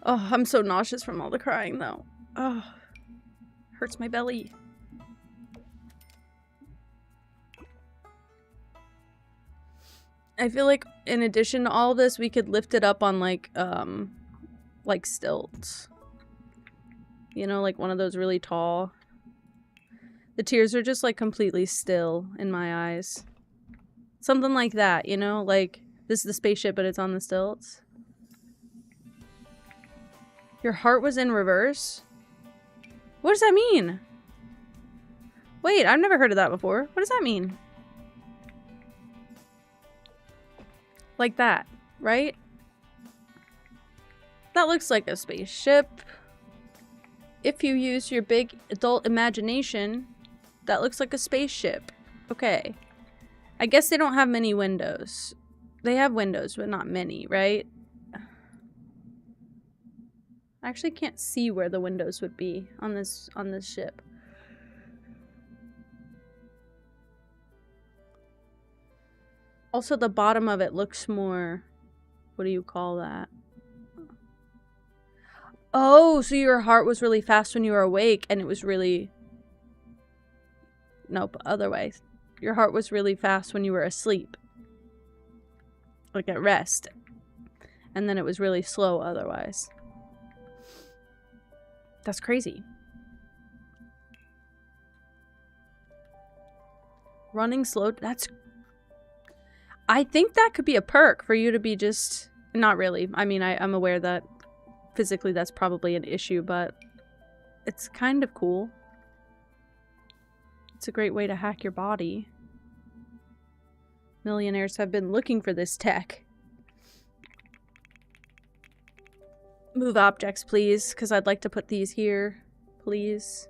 S1: Oh, I'm so nauseous from all the crying though. Oh, hurts my belly. I feel like in addition to all this, we could lift it up on like stilts. You know, like one of those really tall. The tears are just like completely still in my eyes. Something like that, you know? Like, this is the spaceship, but it's on the stilts. Your heart was in reverse? What does that mean? Wait, I've never heard of that before. What does that mean? Like that, right? That looks like a spaceship. If you use your big adult imagination, that looks like a spaceship. Okay. I guess they don't have many windows. They have windows, but not many, right? I actually can't see where the windows would be on this ship. Also, the bottom of it looks more... What do you call that? Oh, so your heart was really fast when you were awake, and it was really... Nope, otherwise. Your heart was really fast when you were asleep. Like at rest. And then it was really slow otherwise. That's crazy. Running slow, that's... I think that could be a perk for you to be just... Not really. I mean, I'm aware that physically that's probably an issue, but it's kind of cool. It's a great way to hack your body. Millionaires have been looking for this tech. Move objects, please, because I'd like to put these here, please.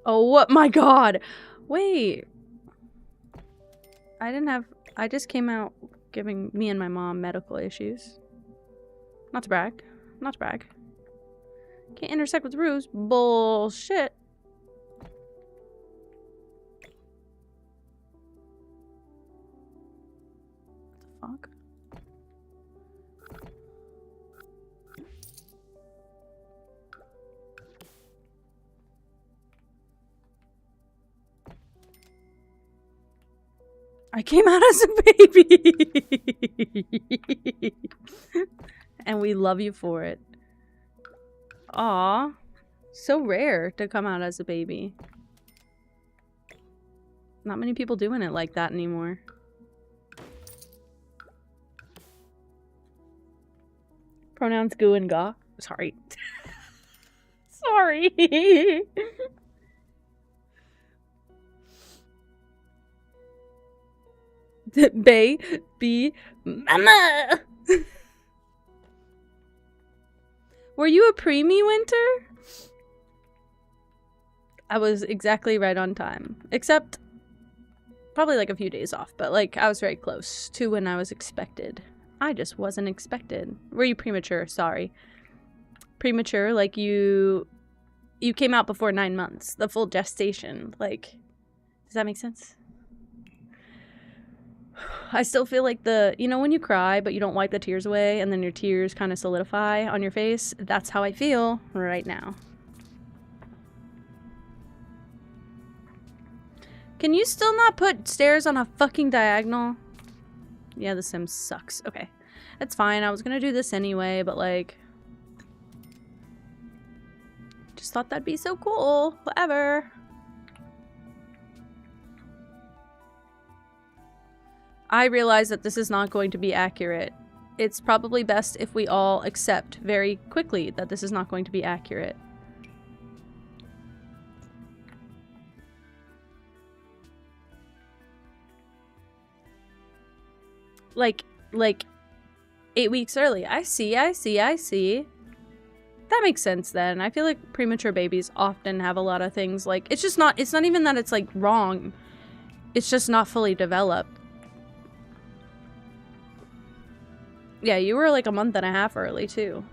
S1: Oh, what? My God! Wait. I just came out giving me and my mom medical issues. Not to brag. Not to brag. Can't intersect with roofs. Bullshit. What the fuck? I came out as a baby. And we love you for it. Aw. So rare to come out as a baby. Not many people doing it like that anymore. Pronouns goo and ga. Sorry. Sorry. Baby mama. Were you a preemie, Winter? I was exactly right on time. Except probably like a few days off, but like I was very close to when I was expected. I just wasn't expected. Were you premature? Sorry. Premature, like you came out before 9 months. The full gestation. Like, does that make sense? I still feel like you know when you cry but you don't wipe the tears away and then your tears kind of solidify on your face? That's how I feel right now. Can you still not put stairs on a fucking diagonal? Yeah, the Sims sucks. Okay. That's fine. I was gonna do this anyway, but like... just thought that'd be so cool. Whatever. I realize that this is not going to be accurate. It's probably best if we all accept very quickly that this is not going to be accurate. Like 8 weeks early. I see. That makes sense then. I feel like premature babies often have a lot of things like, it's not even that it's like wrong. It's just not fully developed. Yeah, you were like a month and a half early too.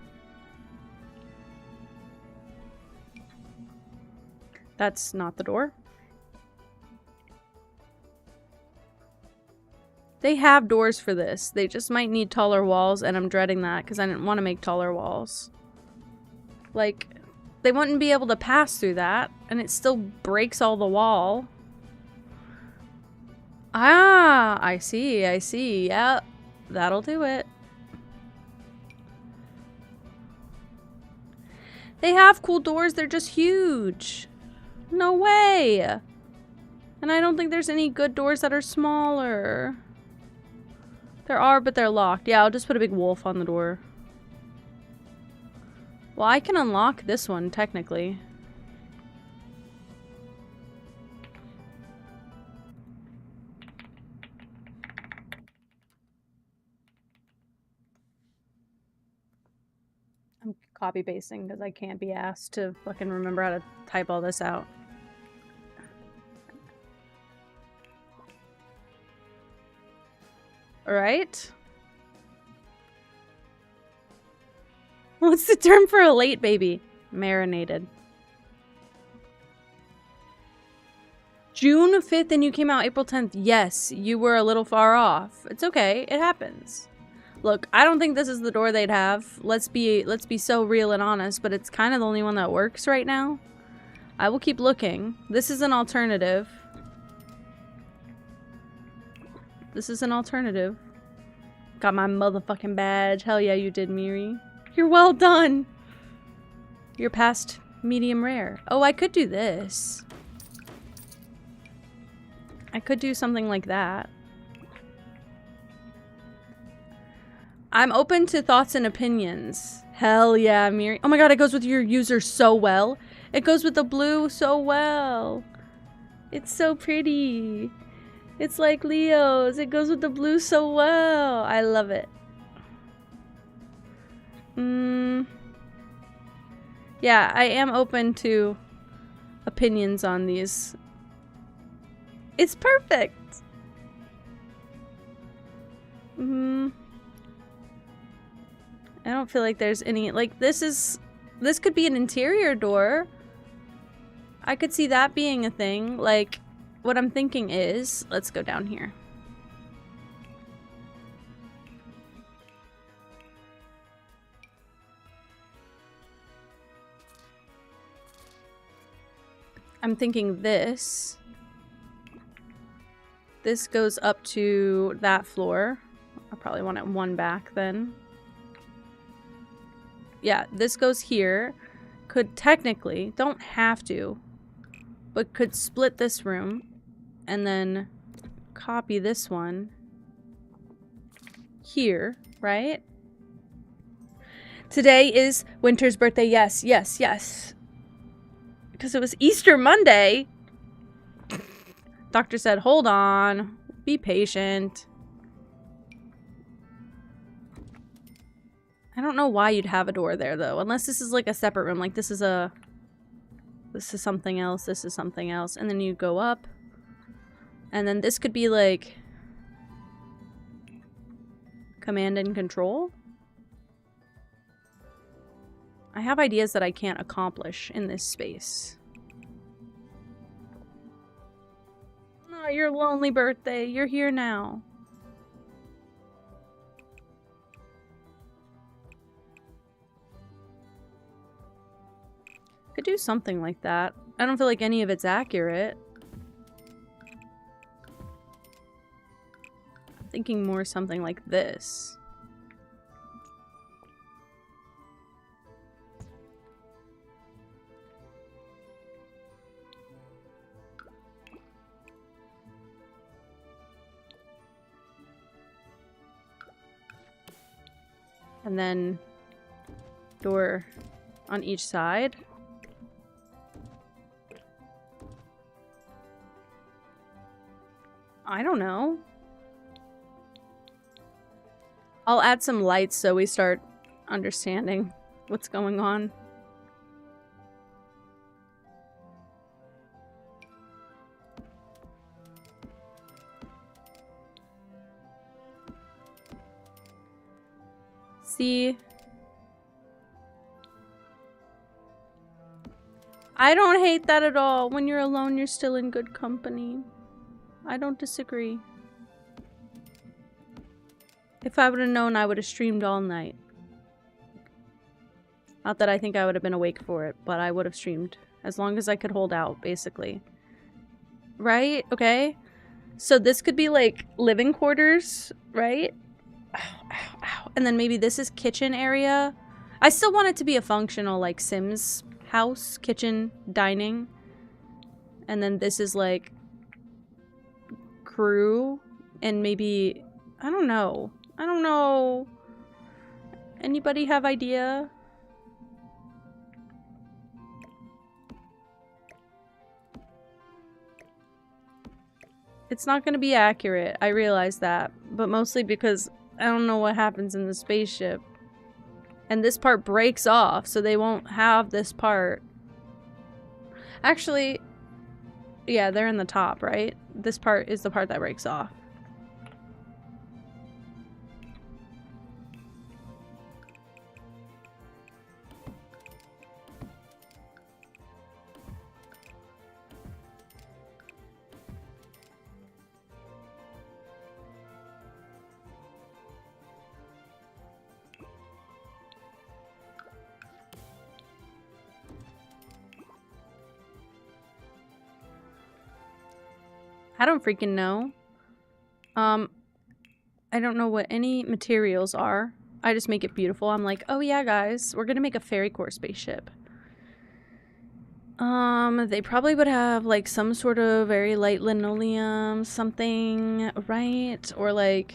S1: That's not the door. They have doors for this. They just might need taller walls, and I'm dreading that because I didn't want to make taller walls. Like, they wouldn't be able to pass through that, and it still breaks all the wall. Ah, I see. Yeah, that'll do it. They have cool doors, they're just huge. No way. And I don't think there's any good doors that are smaller. There are, but they're locked. Yeah, I'll just put a big wolf on the door. Well, I can unlock this one, technically. I'm copy pasting because I can't be asked to fucking remember how to type all this out. Alright. What's the term for a late baby? Marinated. June 5th and you came out April 10th. Yes, you were a little far off. It's okay. It happens. Look, I don't think this is the door they'd have. Let's be so real and honest, but it's kind of the only one that works right now. I will keep looking. This is an alternative. This is an alternative. Got my motherfucking badge. Hell yeah, you did, Miri. You're well done. You're past medium rare. Oh, I could do this. I could do something like that. I'm open to thoughts and opinions. Hell yeah, Miri. Oh my god, it goes with your user so well. It goes with the blue so well. It's so pretty. It's like Leo's. It goes with the blue so well. I love it. Yeah, I am open to opinions on these. It's perfect. I don't feel like there's any, like, this could be an interior door. I could see that being a thing. Like, what I'm thinking is, let's go down here. I'm thinking this. This goes up to that floor. I probably want it one back then. Yeah, this goes here. Could technically, don't have to, but could split this room and then copy this one here, right? Today is Winter's birthday. Yes, yes, yes. Because it was Easter Monday. Doctor said, hold on. Be patient. I don't know why you'd have a door there, though. Unless this is like a separate room. Like, this is something else. This is something else. And then you go up. And then this could be like command and control. I have ideas that I can't accomplish in this space. Oh, your lonely birthday. You're here now. Could do something like that. I don't feel like any of it's accurate. I'm thinking more something like this. And then door on each side. I don't know. I'll add some lights so we start understanding what's going on. See? I don't hate that at all. When you're alone, you're still in good company. I don't disagree. If I would have known, I would have streamed all night. Not that I think I would have been awake for it, but I would have streamed. As long as I could hold out, basically. Right? Okay. So this could be like living quarters, right? Ow, ow, ow. And then maybe this is kitchen area. I still want it to be a functional like Sims house, kitchen, dining. And then this is like crew and maybe I don't know. Anybody have idea? It's not going to be accurate. I realize that, but mostly because I don't know what happens in the spaceship. And this part breaks off, so they won't have this part. Actually, yeah, they're in the top, right? This part is the part that breaks off. I don't freaking know. I don't know what any materials are. I just make it beautiful. I'm like, oh yeah, guys, we're gonna make a fairy core spaceship. They probably would have like some sort of very light linoleum, something, right? Or like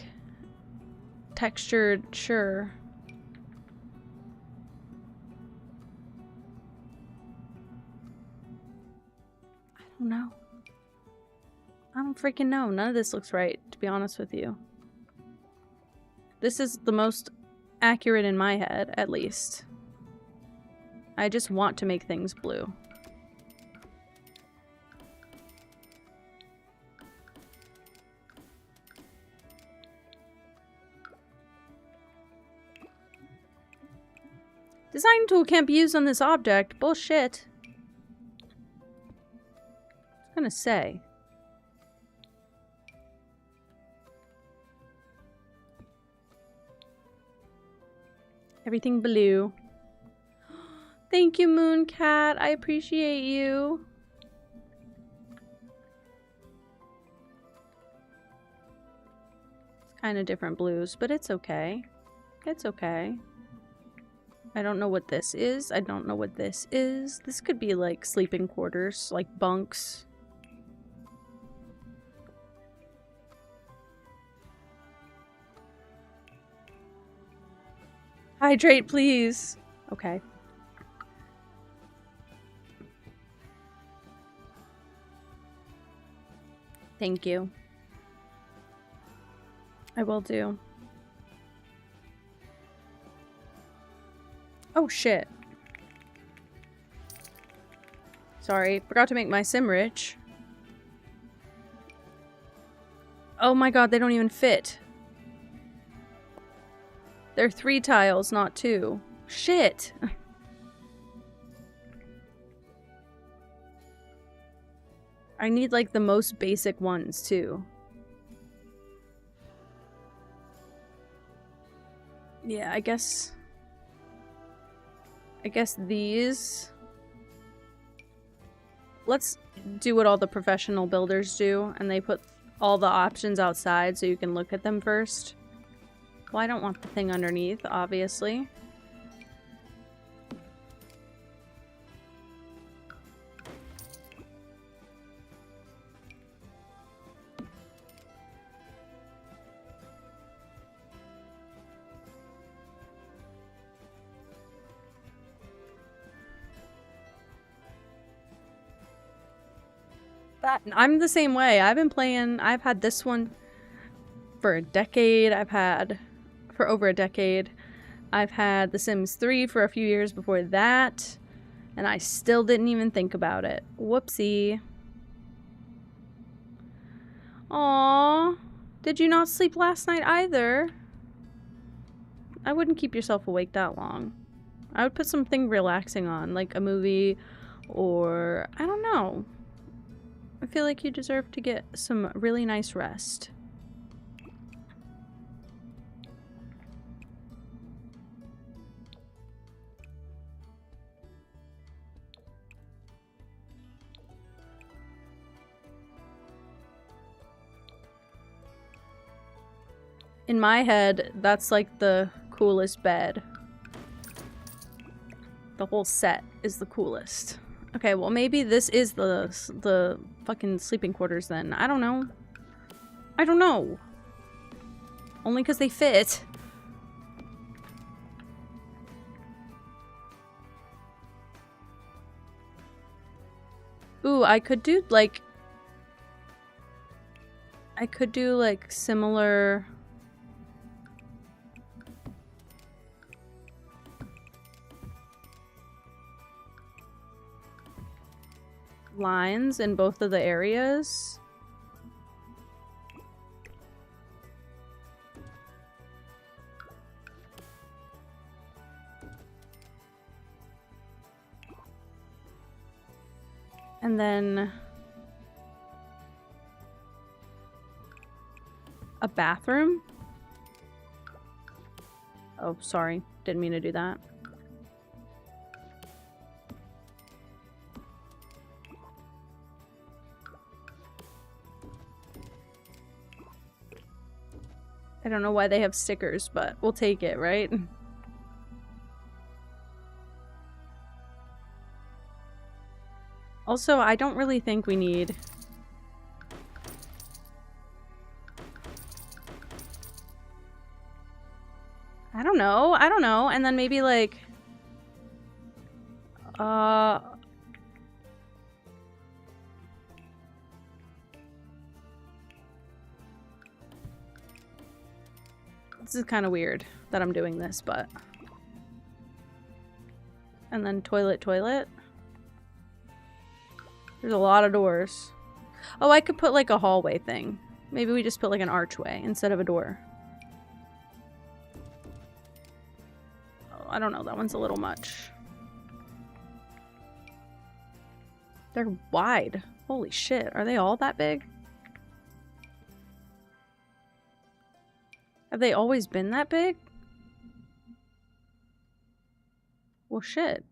S1: textured, sure. I don't know. I don't freaking know. None of this looks right, to be honest with you. This is the most accurate in my head, at least. I just want to make things blue. Design tool can't be used on this object. Bullshit. I was gonna say. Everything blue. Thank you, Mooncat. I appreciate you. Kind of different blues, but it's okay. It's okay. I don't know what this is. I don't know what this is. This could be like sleeping quarters, like bunks. Hydrate, please. Okay. Thank you. I will do. Oh shit. Sorry, forgot to make my sim rich. Oh my god, they don't even fit. They're 3 tiles, not 2. Shit! I need like the most basic ones too. Yeah, I guess these... Let's do what all the professional builders do, and they put all the options outside so you can look at them first. Well, I don't want the thing underneath, obviously. I'm the same way. I've had this one for a decade. I've had for over a decade. I've had The Sims 3 for a few years before that, and I still didn't even think about it. Whoopsie. Aww. Did you not sleep last night either? I wouldn't keep yourself awake that long. I would put something relaxing on, like a movie, or I don't know. I feel like you deserve to get some really nice rest. In my head, that's like the coolest bed. The whole set is the coolest. Okay, well maybe this is the fucking sleeping quarters then. I don't know. I don't know. Only because they fit. Ooh, I could do like similar... lines in both of the areas. And then a bathroom. Oh, sorry. Didn't mean to do that. I don't know why they have stickers, but we'll take it, right? Also, I don't really think we need... I don't know. And then maybe like... This is kind of weird that I'm doing this, but... And then toilet. There's a lot of doors. Oh, I could put like a hallway thing. Maybe we just put like an archway instead of a door. Oh, I don't know. That one's a little much. They're wide. Holy shit. Are they all that big? Have they always been that big? Well, shit.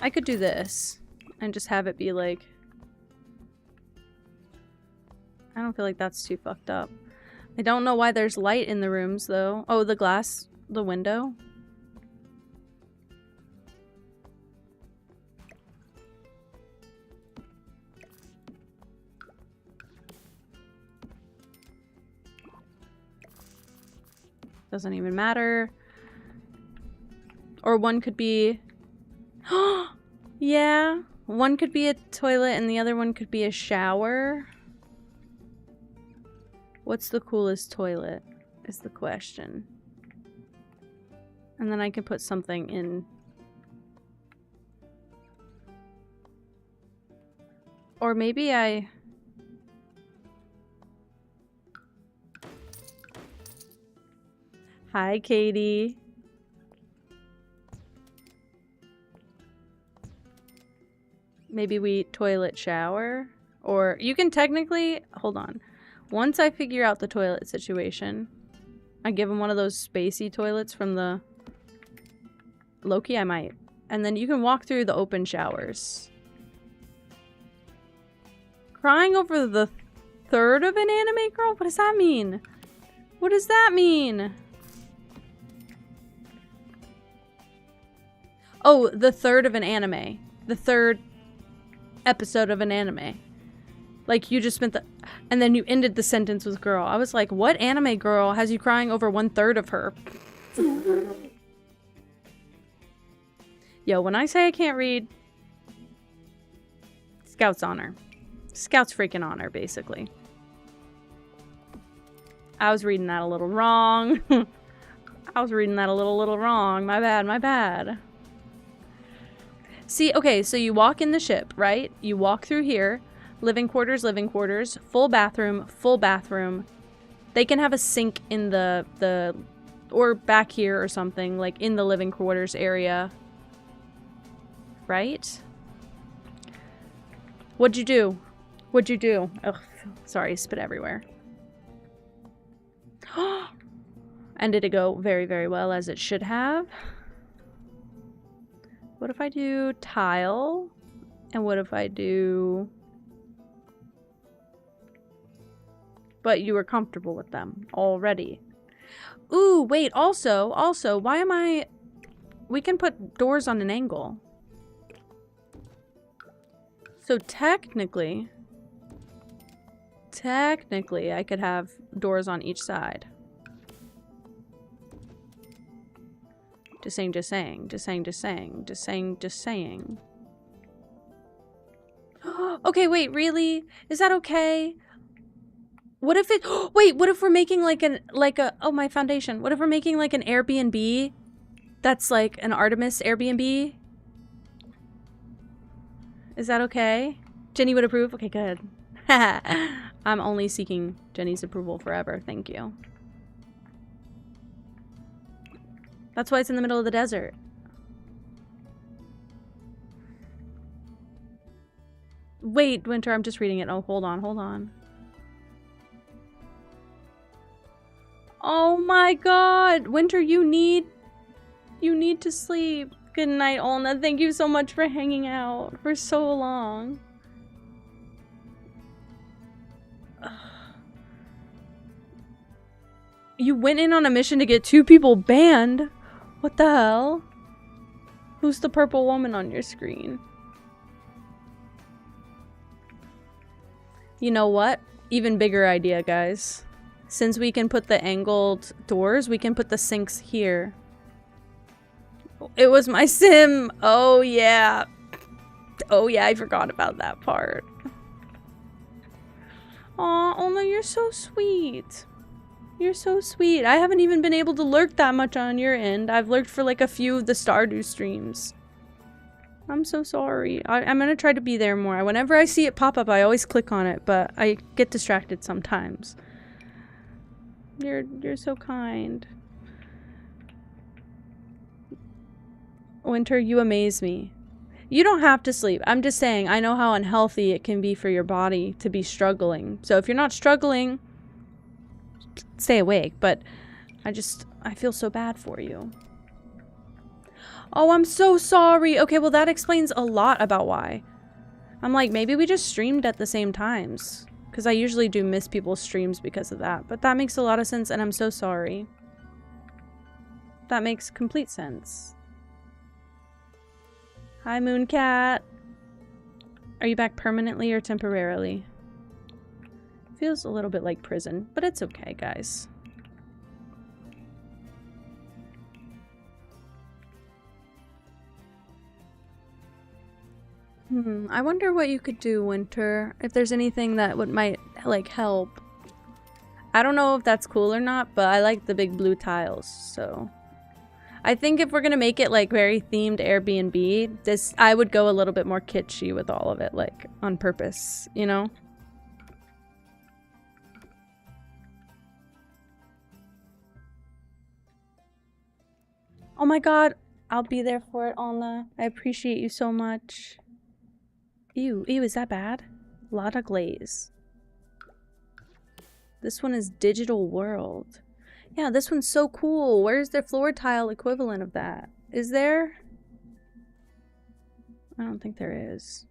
S1: I could do this and just have it be like... I don't feel like that's too fucked up. I don't know why there's light in the rooms, though. Oh, the glass, the window. Doesn't even matter. Or one could be... yeah. One could be a toilet and the other one could be a shower. What's the coolest toilet is the question. And then I can put something in. Or maybe I... Hi, Katie. Maybe we toilet shower? Or you can technically... Hold on. Once I figure out the toilet situation, I give him one of those spacey toilets from the... Loki, I might. And then you can walk through the open showers. Crying over the third of an anime girl? What does that mean? What does that mean? Oh, the third of an anime. The third episode of an anime. Like, you just spent the... And then you ended the sentence with girl. I was like, what anime girl has you crying over 1/3 of her? Yo, when I say I can't read... Scout's honor. Scout's freaking honor, basically. I was reading that a little wrong. I was reading that a little wrong. My bad, my bad. See, okay, so you walk in the ship, right? You walk through here. Living quarters, full bathroom. They can have a sink in the or back here or something, like in the living quarters area. Right? What'd you do? What'd you do? Ugh, sorry, spit everywhere. And did it go very, very well as it should have? What if I do tile? And what if I do... But you were comfortable with them already. Ooh, wait, also, why am I... We can put doors on an angle. So technically, I could have doors on each side. Just saying. Okay, wait, really? Is that okay? What if it... Wait, what if we're making like oh, my foundation. What if we're making like an Airbnb that's like an Artemis Airbnb? Is that okay? Jenny would approve? Okay, good. I'm only seeking Jenny's approval forever. Thank you. That's why it's in the middle of the desert. Wait, Winter, I'm just reading it. Oh, hold on. Oh my god! Winter, you need to sleep. Good night, Olna. Thank you so much for hanging out for so long. You went in on a mission to get 2 people banned? What the hell? Who's the purple woman on your screen? You know what? Even bigger idea, guys. Since we can put the angled doors, we can put the sinks here. It was my sim! Oh yeah. Oh yeah, I forgot about that part. Aw, Olna, you're so sweet. You're so sweet. I haven't even been able to lurk that much on your end. I've lurked for like a few of the Stardew streams. I'm so sorry. I'm gonna try to be there more. Whenever I see it pop up, I always click on it, but I get distracted sometimes. You're so kind. Winter, you amaze me. You don't have to sleep. I'm just saying, I know how unhealthy it can be for your body to be struggling. So if you're not struggling, stay awake. But I feel so bad for you. Oh, I'm so sorry. Okay, well that explains a lot about why. I'm like, maybe we just streamed at the same times. Because I usually do miss people's streams because of that. But that makes a lot of sense, and I'm so sorry. That makes complete sense. Hi, Mooncat. Are you back permanently or temporarily? Feels a little bit like prison, but it's okay, guys. I wonder what you could do, Winter. If there's anything that might like help. I don't know if that's cool or not, but I like the big blue tiles, so I think if we're gonna make it like very themed Airbnb, I would go a little bit more kitschy with all of it, like on purpose, you know? Oh my god, I'll be there for it, Alna. I appreciate you so much. Ew, is that bad? Lotta glaze. This one is Digital World. Yeah, this one's so cool. Where's their floor tile equivalent of that? Is there? I don't think there is.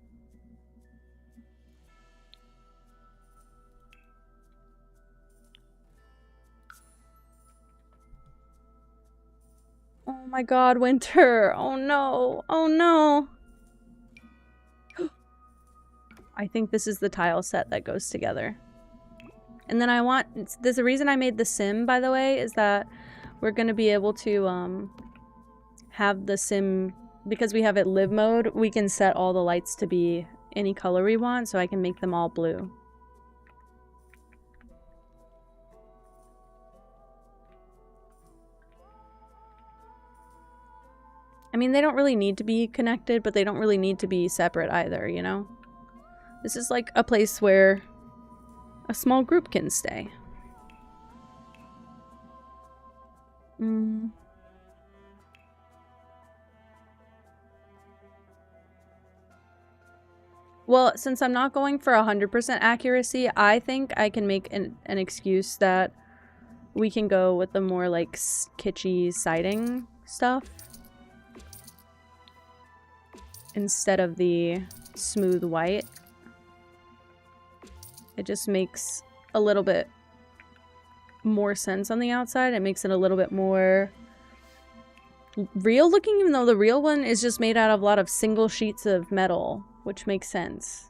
S1: Oh my god, Winter. Oh no. Oh no. I think this is the tile set that goes together. And then I want... There's a reason I made the sim, by the way, is that we're going to be able to have the sim... Because we have it live mode, we can set all the lights to be any color we want, so I can make them all blue. I mean, they don't really need to be connected, but they don't really need to be separate either, you know? This is like a place where a small group can stay. Well, since I'm not going for 100% accuracy, I think I can make an excuse that we can go with the more like kitschy siding stuff instead of the smooth white. It just makes a little bit more sense on the outside. It makes it a little bit more real looking, even though the real one is just made out of a lot of single sheets of metal, which makes sense.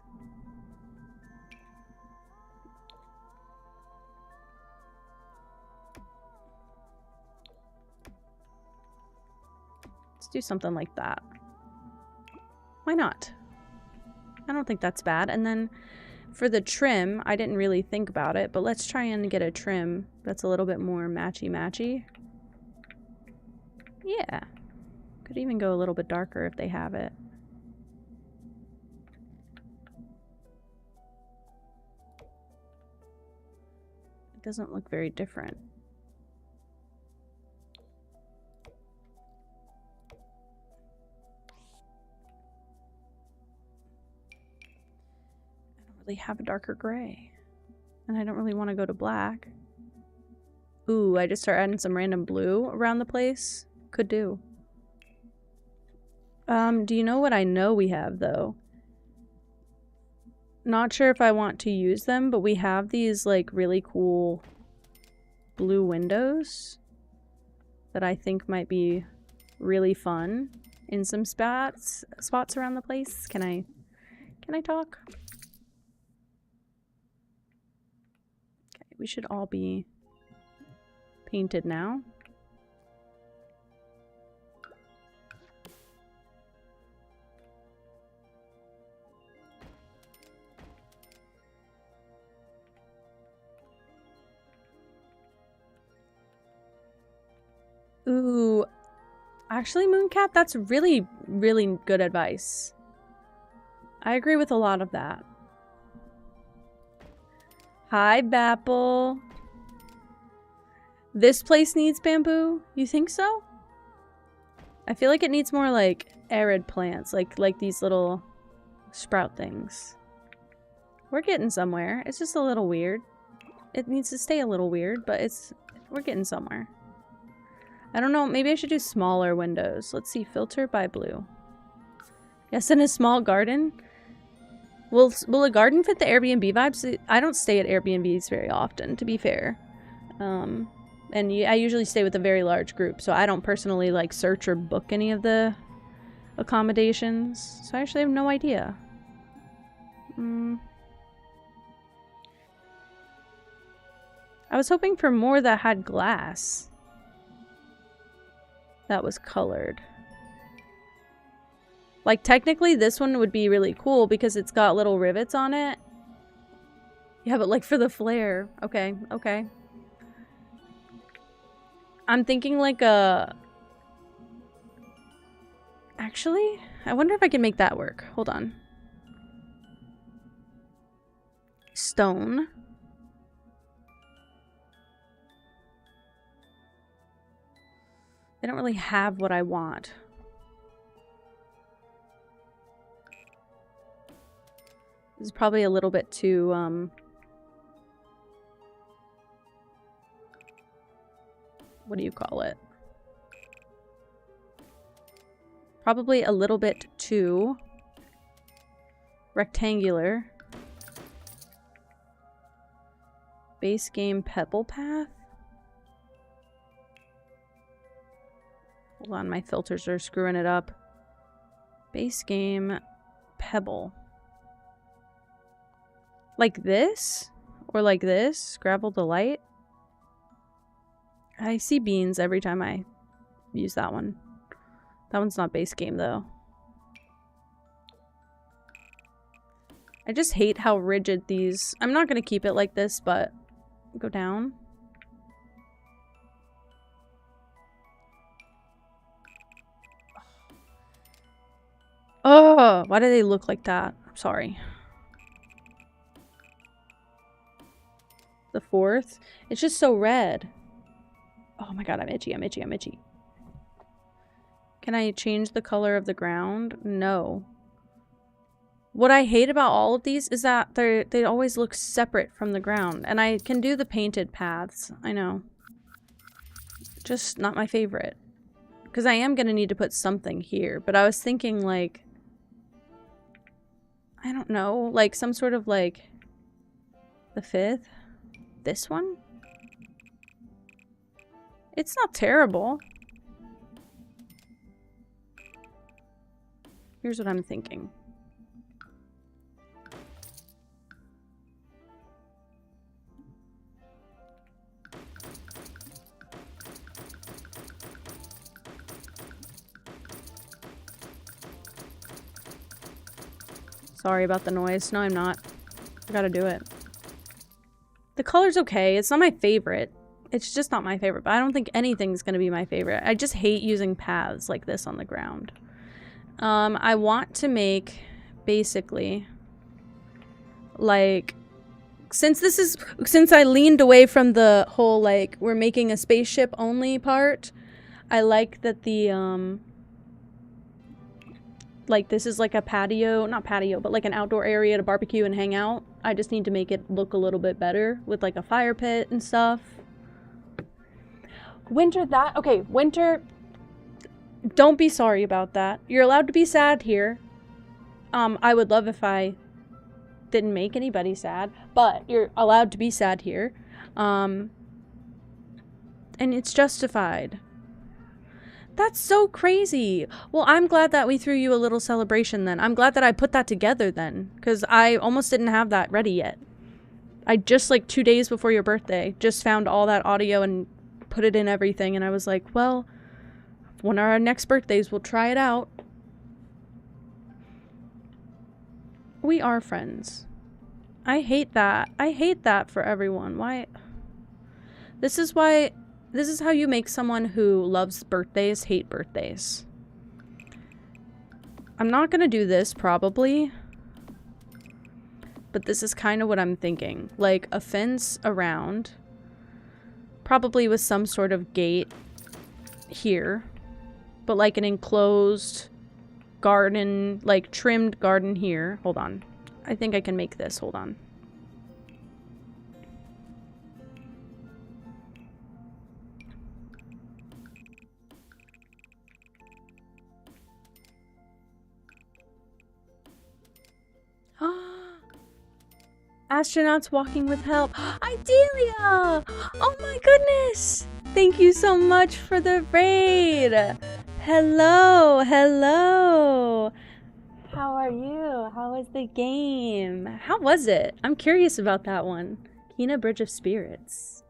S1: Let's do something like that. Why not? I don't think that's bad. And then for the trim, I didn't really think about it, but let's try and get a trim that's a little bit more matchy-matchy. Yeah. Could even go a little bit darker if they have it. It doesn't look very different. Have a darker gray, and I don't really want to go to black. Ooh, I just start adding some random blue around the place. Could do. Do you know what I know we have though? Not sure if I want to use them, but we have these like really cool blue windows that I think might be really fun in some spots around the place. Can I talk? We should all be painted now. Ooh. Actually, Mooncap, that's really, really good advice. I agree with a lot of that. Hi, Bapple. This place needs bamboo? You think so? I feel like it needs more like arid plants, like these little sprout things. We're getting somewhere. It's just a little weird. It needs to stay a little weird, but we're getting somewhere. I don't know, maybe I should do smaller windows. Let's see, filter by blue. Yes, in a small garden? Will a garden fit the Airbnb vibes? I don't stay at Airbnbs very often, to be fair. And I usually stay with a very large group, so I don't personally like search or book any of the accommodations. So I actually have no idea. I was hoping for more that had glass. That was colored. Like, technically, this one would be really cool because it's got little rivets on it. Yeah, but like for the flare. Okay, okay. I'm thinking like a... Actually, I wonder if I can make that work. Hold on. Stone. They don't really have what I want. This is probably a little bit too, what do you call it? Probably a little bit too rectangular. Base game pebble path? Hold on, my filters are screwing it up. Base game pebble. Like this? Or like this? Gravel Delight? I see beans every time I use that one. That one's not base game though. I just hate how rigid these... I'm not going to keep it like this, but go down. Oh, why do they look like that? I'm sorry. The fourth. It's just so red. Oh my god, I'm itchy, I'm itchy, I'm itchy. Can I change the color of the ground? No. What I hate about all of these is that they always look separate from the ground. And I can do the painted paths. I know. Just not my favorite. Because I am going to need to put something here. But I was thinking like... I don't know. Like some sort of like... The fifth? This one? It's not terrible. Here's what I'm thinking. Sorry about the noise. No, I'm not. I gotta do it. The color's okay. It's not my favorite. It's just not my favorite, but I don't think anything's gonna be my favorite. I just hate using paths like this on the ground. I want to make, basically, like, since I leaned away from the whole, like, we're making a spaceship only part, I like that the, like, this is like a patio, not patio, but like an outdoor area to barbecue and hang out. I just need to make it look a little bit better with like a fire pit and stuff. Winter that, okay, winter, don't be sorry about that. You're allowed to be sad here. I would love if I didn't make anybody sad, but you're allowed to be sad here. And it's justified. That's so crazy. Well, I'm glad that we threw you a little celebration then. I'm glad that I put that together then, because I almost didn't have that ready yet. I just, like, 2 days before your birthday, just found all that audio and put it in everything, and I was like, well, one of our next birthdays, we'll try it out. We are friends. I hate that. I hate that for everyone. Why? This is how you make someone who loves birthdays hate birthdays. I'm not gonna do this, probably. But this is kind of what I'm thinking. Like, a fence around. Probably with some sort of gate here. But like an enclosed garden, like trimmed garden here. Hold on. I think I can make this. Hold on. Astronauts walking with help. Idelia! Oh my goodness! Thank you so much for the raid! Hello, hello! How are you? How was the game? How was it? I'm curious about that one. Kina Bridge of Spirits.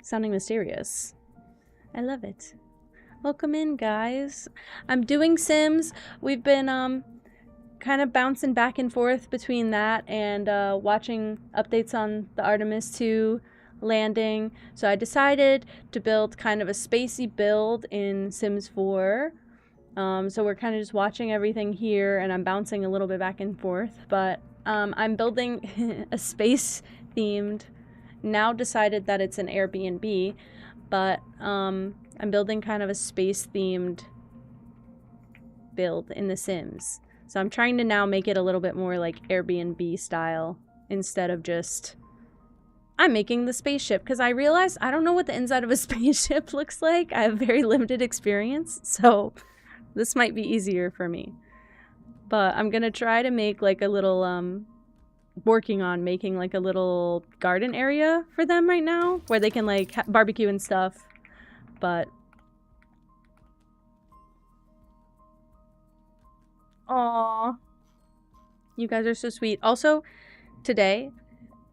S1: Sounding mysterious. I love it. Welcome in, guys. I'm doing Sims. We've been, kind of bouncing back and forth between that and watching updates on the Artemis 2 landing. So I decided to build kind of a spacey build in Sims 4. So we're kind of just watching everything here, and I'm bouncing a little bit back and forth. But I'm building a space-themed, now decided that it's an Airbnb, but I'm building kind of a space-themed build in The Sims. So I'm trying to now make it a little bit more like Airbnb style instead of just... I'm making the spaceship because I realized I don't know what the inside of a spaceship looks like. I have very limited experience, so this might be easier for me. But I'm gonna try to make like a little, working on making like a little garden area for them right now where they can like barbecue and stuff. But aww, you guys are so sweet. Also, today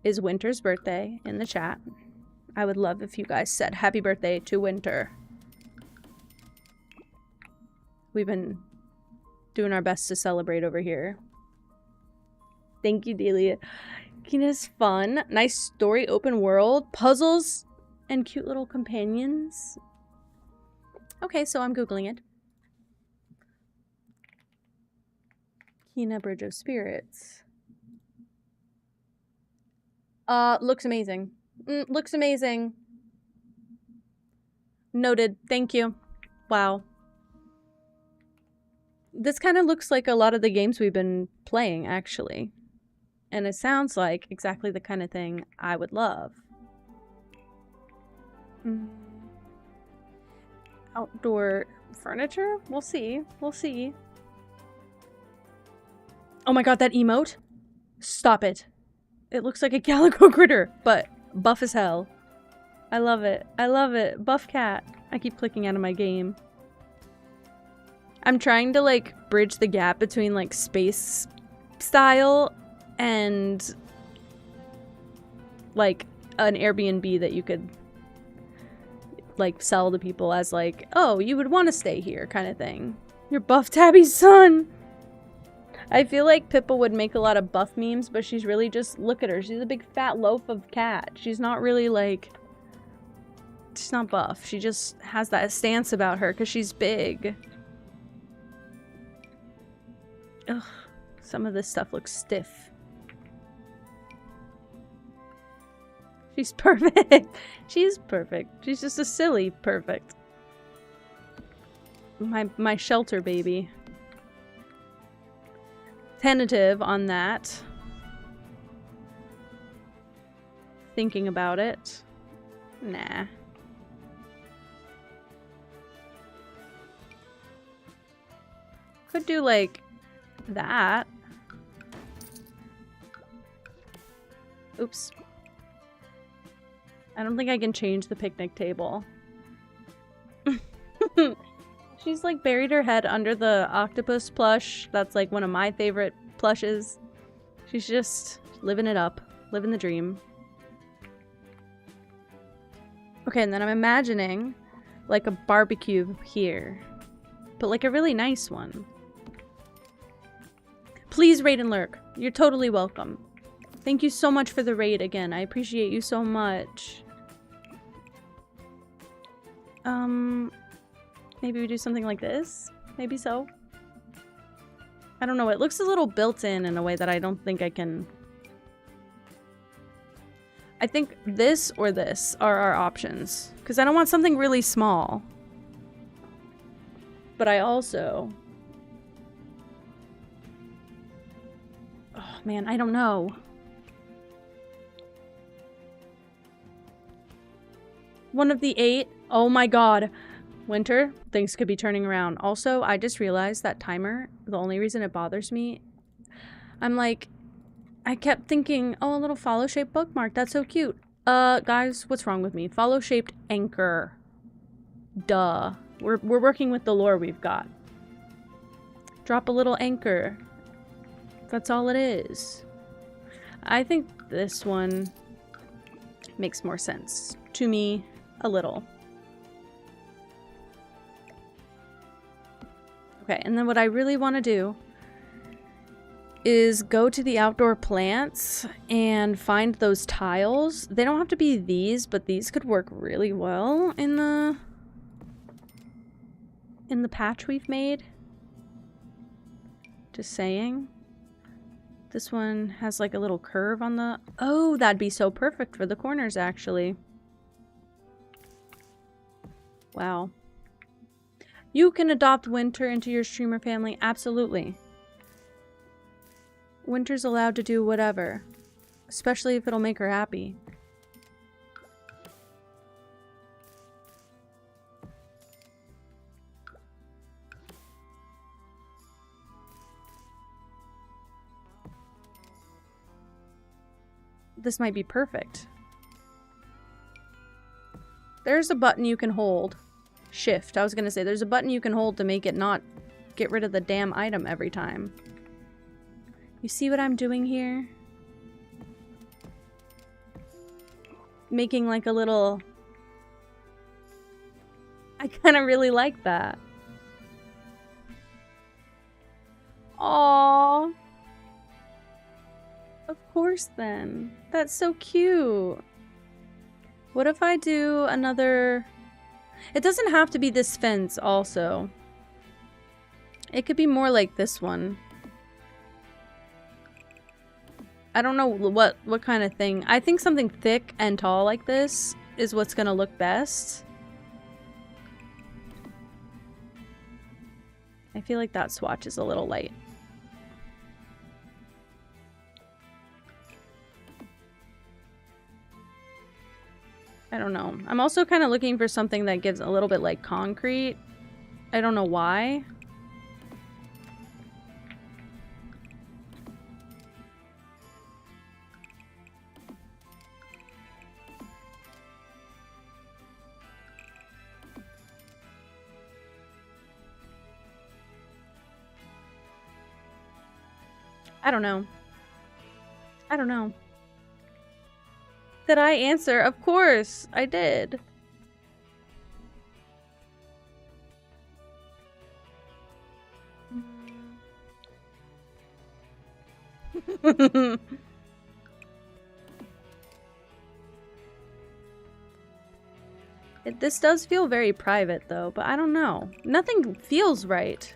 S1: is Winter's birthday in the chat. I would love if you guys said happy birthday to Winter. We've been doing our best to celebrate over here. Thank you, Delia. Kina's fun. Nice story, open world, puzzles, and cute little companions. Okay, so I'm Googling it. Kina Bridge of Spirits. Looks amazing. Looks amazing. Noted. Thank you. Wow. This kind of looks like a lot of the games we've been playing, actually. And it sounds like exactly the kind of thing I would love. Outdoor furniture? We'll see. We'll see. Oh my god, that emote? Stop it. It looks like a calico critter, but buff as hell. I love it. I love it. Buff cat. I keep clicking out of my game. I'm trying to like bridge the gap between like space style and like an Airbnb that you could like sell to people as like, oh, you would want to stay here kind of thing. You're Buff Tabby's son. I feel like Pippa would make a lot of buff memes, but she's really just, look at her. She's a big fat loaf of cat. She's not really like, she's not buff. She just has that stance about her because she's big. Ugh, some of this stuff looks stiff. She's perfect. She's perfect. She's just a silly perfect. My shelter baby. Tentative on that. Thinking about it. Nah. Could do like that. Oops. I don't think I can change the picnic table. She's like buried her head under the octopus plush. That's like one of my favorite plushes. She's just living it up. Living the dream. Okay, and then I'm imagining like a barbecue here. But like a really nice one. Please raid and lurk. You're totally welcome. Thank you so much for the raid again. I appreciate you so much. Maybe we do something like this? Maybe so. I don't know. It looks a little built in a way that I don't think I can... I think this or this are our options. Because I don't want something really small. But I also... Oh man, I don't know. One of the 8? Oh my god. Winter, things could be turning around. Also, I just realized that timer, the only reason it bothers me, I'm like, I kept thinking, oh, a little follow-shaped bookmark. That's so cute. Guys, what's wrong with me? Follow-shaped anchor. Duh. We're working with the lore we've got. Drop a little anchor. That's all it is. I think this one makes more sense to me a little. Okay, and then what I really want to do is go to the outdoor plants and find those tiles. They don't have to be these, but these could work really well in the patch we've made. Just saying. This one has like a little curve on the... Oh, that'd be so perfect for the corners, actually. Wow. You can adopt Winter into your streamer family. Absolutely. Winter's allowed to do whatever. Especially if it'll make her happy. This might be perfect. There's a button you can hold. Shift. I was gonna say, there's a button you can hold to make it not get rid of the damn item every time. You see what I'm doing here? Making like a little... I kind of really like that. Aww. Of course then. That's so cute. What if I do another... It doesn't have to be this fence also. It could be more like this one. I don't know what kind of thing. I think something thick and tall like this is what's gonna look best. I feel like that swatch is a little light. I don't know. I'm also kind of looking for something that gives a little bit like concrete. I don't know why. I don't know. I don't know. Did I answer? Of course, I did. This does feel very private though, but I don't know. Nothing feels right.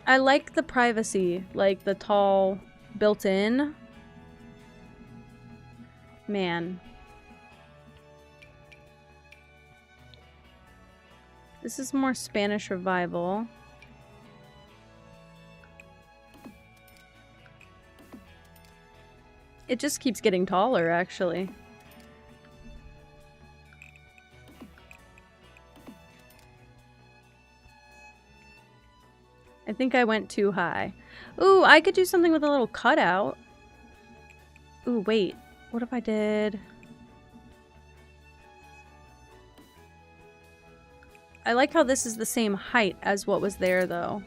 S1: I like the privacy, like the tall built-in. Man. This is more Spanish Revival. It just keeps getting taller, actually. I think I went too high. Ooh, I could do something with a little cutout. Ooh, wait. What if I did... I like how this is the same height as what was there, though.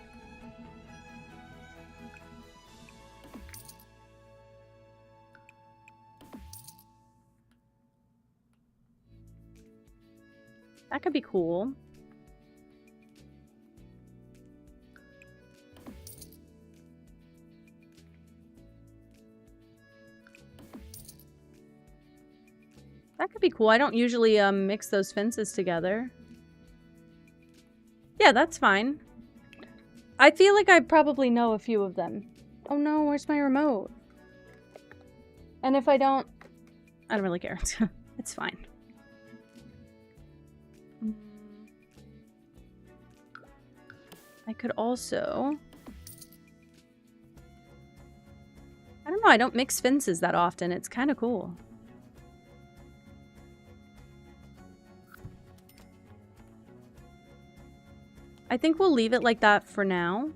S1: That could be cool. That could be cool. I don't usually mix those fences together. Yeah, that's fine. I feel like I probably know a few of them. Oh no, where's my remote? And if I don't really care. It's fine. I could also... I don't know, I don't mix fences that often. It's kind of cool. I think we'll leave it like that for now.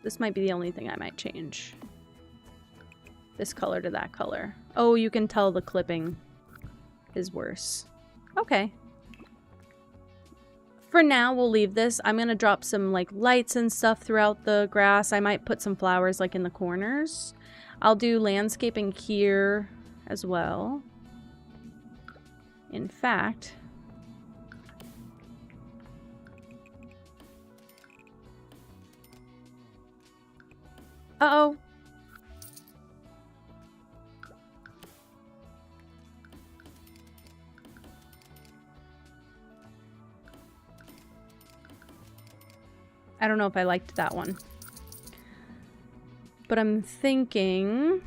S1: This might be the only thing I might change. This color to that color. Oh, you can tell the clipping is worse. Okay. For now, we'll leave this. I'm gonna drop some like lights and stuff throughout the grass. I might put some flowers like in the corners. I'll do landscaping here as well. In fact, uh-oh. I don't know if I liked that one. But I'm thinking...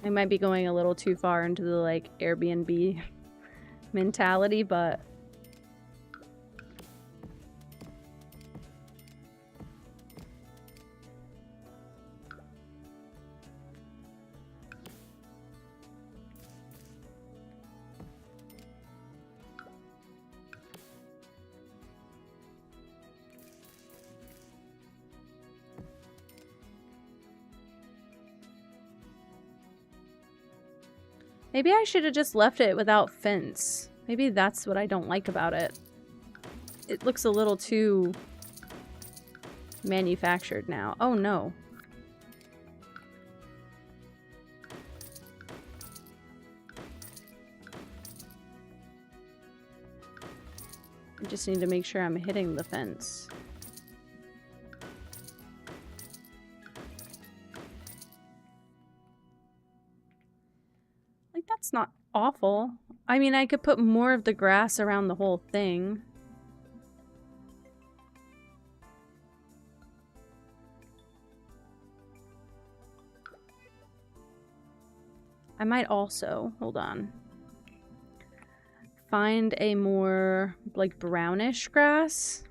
S1: I might be going a little too far into the, like, Airbnb mentality, but... Maybe I should have just left it without fence. Maybe that's what I don't like about it. It looks a little too manufactured now. Oh no. I just need to make sure I'm hitting the fence. That's not awful. I mean, I could put more of the grass around the whole thing. I might also, hold on, find a more like brownish grass.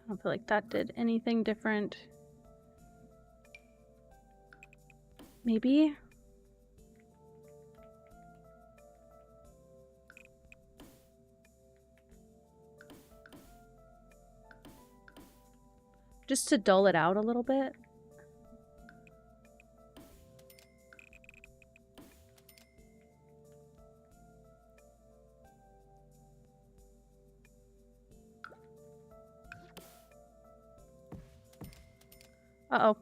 S1: I don't feel like that did anything different. Maybe? Just to dull it out a little bit. Uh-oh.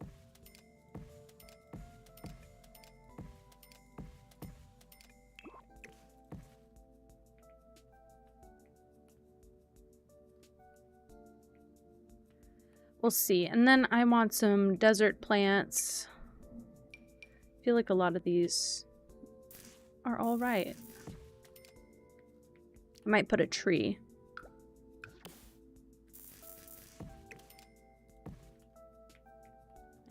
S1: We'll see. And then I want some desert plants. I feel like a lot of these are all right. I might put a tree.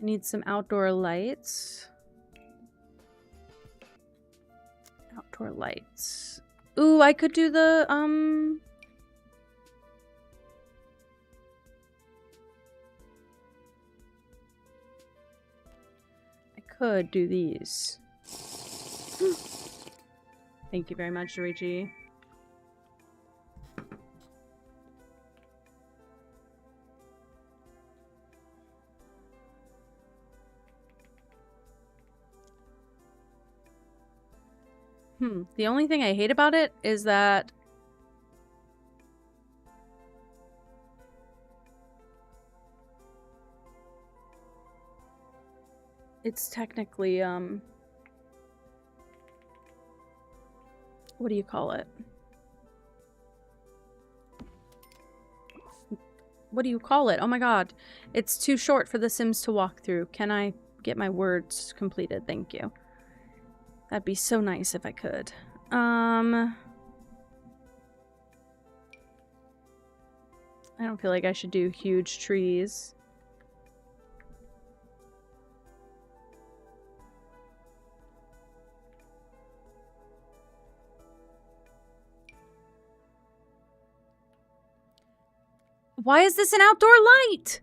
S1: I need some outdoor lights. Outdoor lights. Ooh, I could do the, could do these. Thank you very much, Richie. The only thing I hate about it is that it's technically, what do you call it? What do you call it? Oh my god. It's too short for The Sims to walk through. Can I get my words completed? Thank you. That'd be so nice if I could. I don't feel like I should do huge trees. Why is this an outdoor light?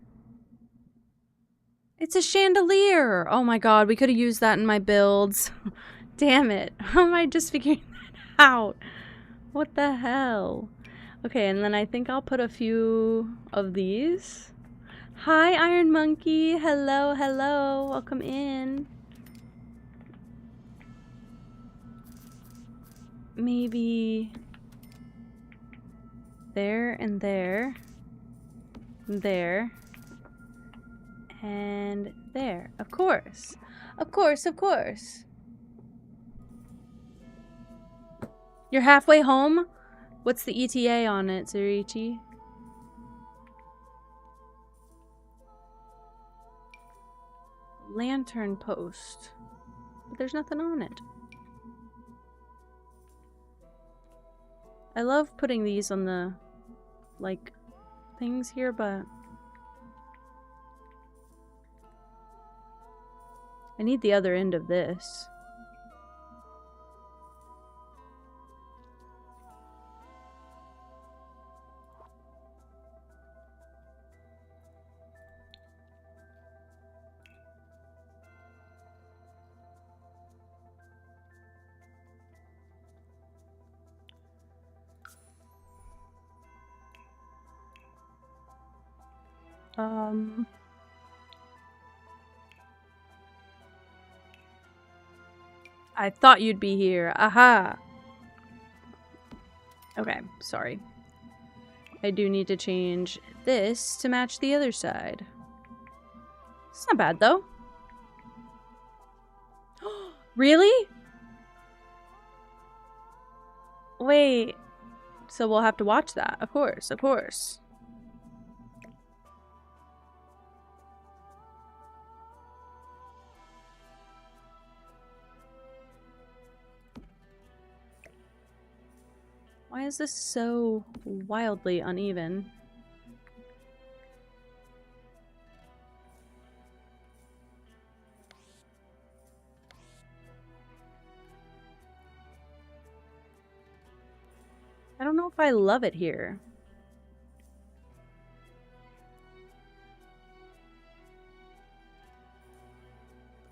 S1: It's a chandelier. Oh my god, we could have used that in my builds. Damn it. How am I just figuring that out? What the hell? Okay, and then I think I'll put a few of these. Hi, Iron Monkey. Hello, hello. Welcome in. Maybe there and there. There. And there. Of course. Of course, of course. You're halfway home? What's the ETA on it, Zurichi? Lantern post. But there's nothing on it. I love putting these on the, like, things here, but I need the other end of this. I thought you'd be here. Aha! Okay, sorry. I do need to change this to match the other side. It's not bad, though. Really? Wait. So we'll have to watch that. Of course, of course. Why is this so wildly uneven? I don't know if I love it here.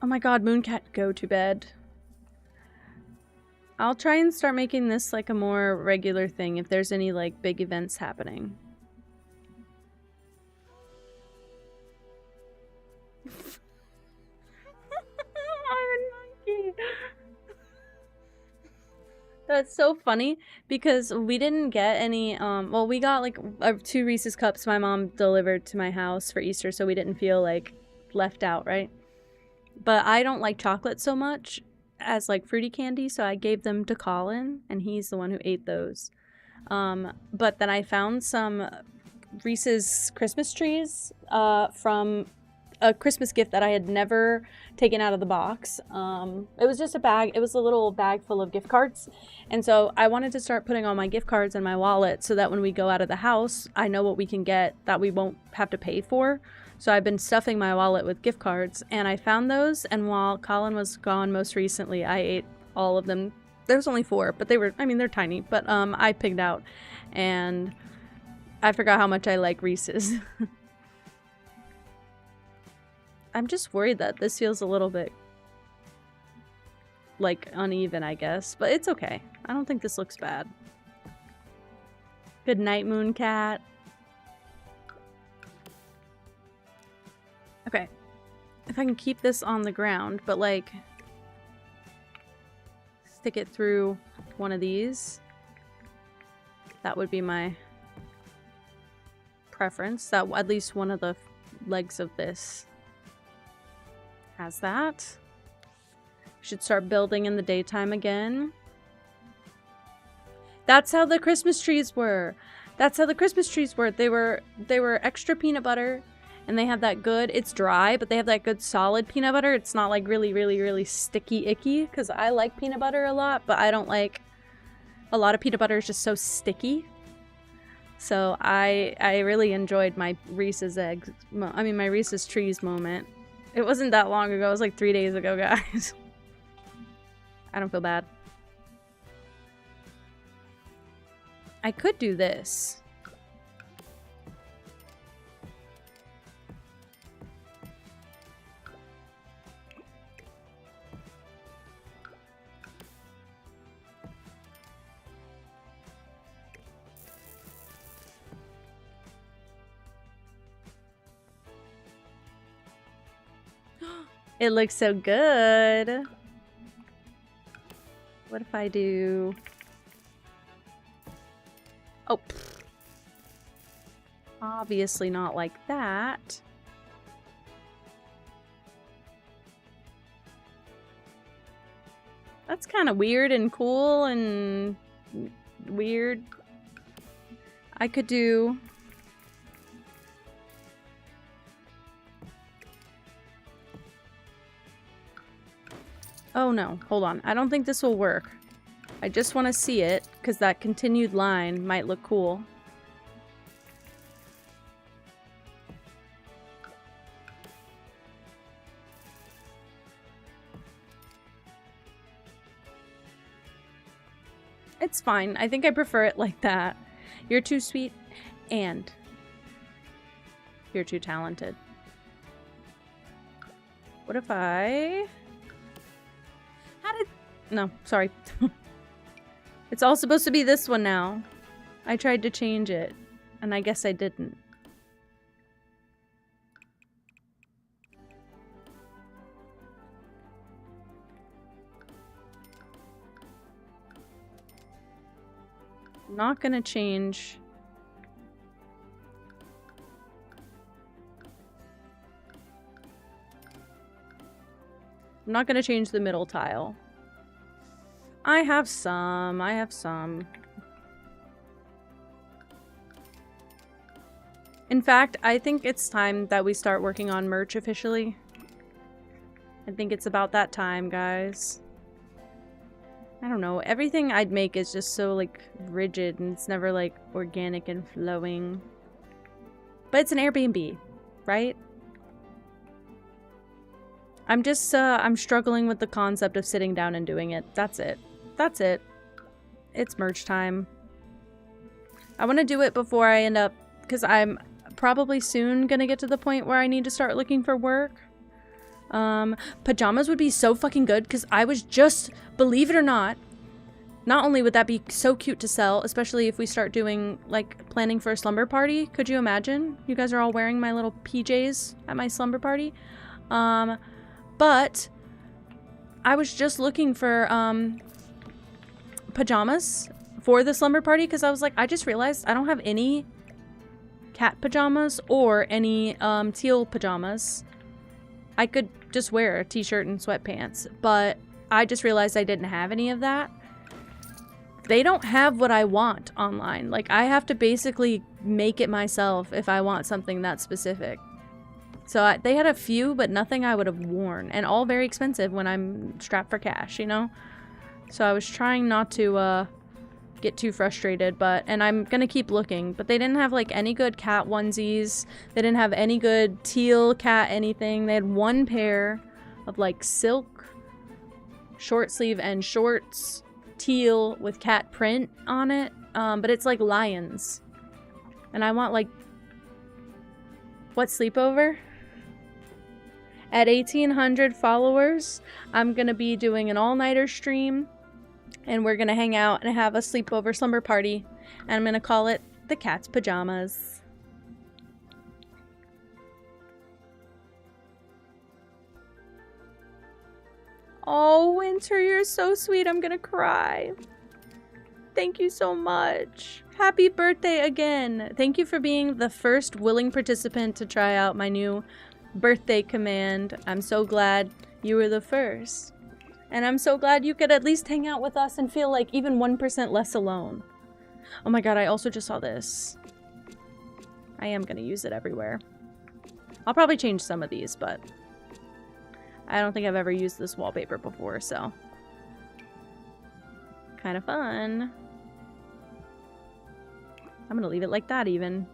S1: Oh my god, Mooncat, go to bed. I'll try and start making this like a more regular thing if there's any like big events happening. Iron Monkey. That's so funny because we didn't get any well, we got like 2 Reese's cups my mom delivered to my house for Easter, so we didn't feel like left out, right? But I don't like chocolate so much as like fruity candy, so I gave them to Colin and he's the one who ate those. But then I found some Reese's Christmas trees from a Christmas gift that I had never taken out of the box. It was just a bag. It was a little bag full of gift cards. And so I wanted to start putting all my gift cards in my wallet so that when we go out of the house, I know what we can get that we won't have to pay for. So I've been stuffing my wallet with gift cards, and I found those, and while Colin was gone most recently, I ate all of them. There's only 4, but they were, I mean, they're tiny, but I pigged out, and I forgot how much I like Reese's. I'm just worried that this feels a little bit, like, uneven, I guess, but it's okay. I don't think this looks bad. Good night, Mooncat. Okay, if I can keep this on the ground, but like stick it through one of these, that would be my preference. That at least one of the legs of this has that. Should start building in the daytime again. That's how the Christmas trees were. That's how the Christmas trees were. They were extra peanut butter. And they have that good, it's dry, but they have that good solid peanut butter. It's not like really, really, really sticky icky, because I like peanut butter a lot, but I don't like, a lot of peanut butter is just so sticky. So I really enjoyed my Reese's eggs, I mean my Reese's trees moment. It wasn't that long ago, it was like 3 days ago, guys. I don't feel bad. I could do this. It looks so good. What if I do... Oh. Obviously not like that. That's kind of weird and cool and weird. I could do... Oh no, hold on. I don't think this will work. I just want to see it, because that continued line might look cool. It's fine. I think I prefer it like that. You're too sweet, and you're too talented. What if I... How did... No, sorry. It's all supposed to be this one now. I tried to change it, and I guess I didn't. Not gonna change. I'm not gonna change the middle tile. I have some. In fact, I think it's time that we start working on merch officially. I think it's about that time, guys. I don't know. Everything I'd make is just so, like, rigid and it's never, like, organic and flowing. But it's an Airbnb, right? I'm just, I'm struggling with the concept of sitting down and doing it. That's it. That's it. It's merch time. I want to do it before I end up, because I'm probably soon gonna get to the point where I need to start looking for work. Pajamas would be so fucking good, because I was just, believe it or not only would that be so cute to sell, especially if we start doing, like, planning for a slumber party. Could you imagine? You guys are all wearing my little PJs at my slumber party. But I was just looking for, pajamas for the slumber party, because I was like, I just realized I don't have any cat pajamas or any, teal pajamas. I could just wear a t-shirt and sweatpants, but I just realized I didn't have any of that. They don't have what I want online. Like, I have to basically make it myself if I want something that specific. So they had a few, but nothing I would have worn, and all very expensive when I'm strapped for cash, you know? So I was trying not to get too frustrated, and I'm gonna keep looking. But they didn't have, like, any good cat onesies. They didn't have any good teal cat anything. They had one pair of, like, silk short sleeve and shorts, teal with cat print on it, but it's like lions. And I want, like, what, sleepover? At 1,800 followers, I'm gonna be doing an all-nighter stream, and we're gonna hang out and have a sleepover slumber party, and I'm gonna call it the Cat's Pajamas. Oh, Winter, you're so sweet. I'm gonna cry. Thank you so much. Happy birthday again. Thank you for being the first willing participant to try out my new birthday command. I'm so glad you were the first. And I'm so glad you could at least hang out with us and feel like even 1% less alone. Oh my god, I also just saw this. I am gonna use it everywhere. I'll probably change some of these, but I don't think I've ever used this wallpaper before, so kind of fun. I'm gonna leave it like that even.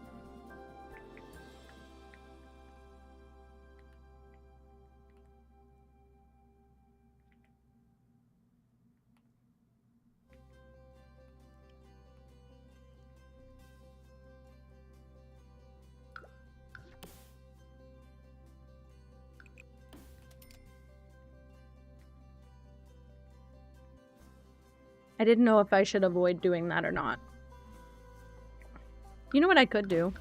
S1: I didn't know if I should avoid doing that or not. You know what I could do?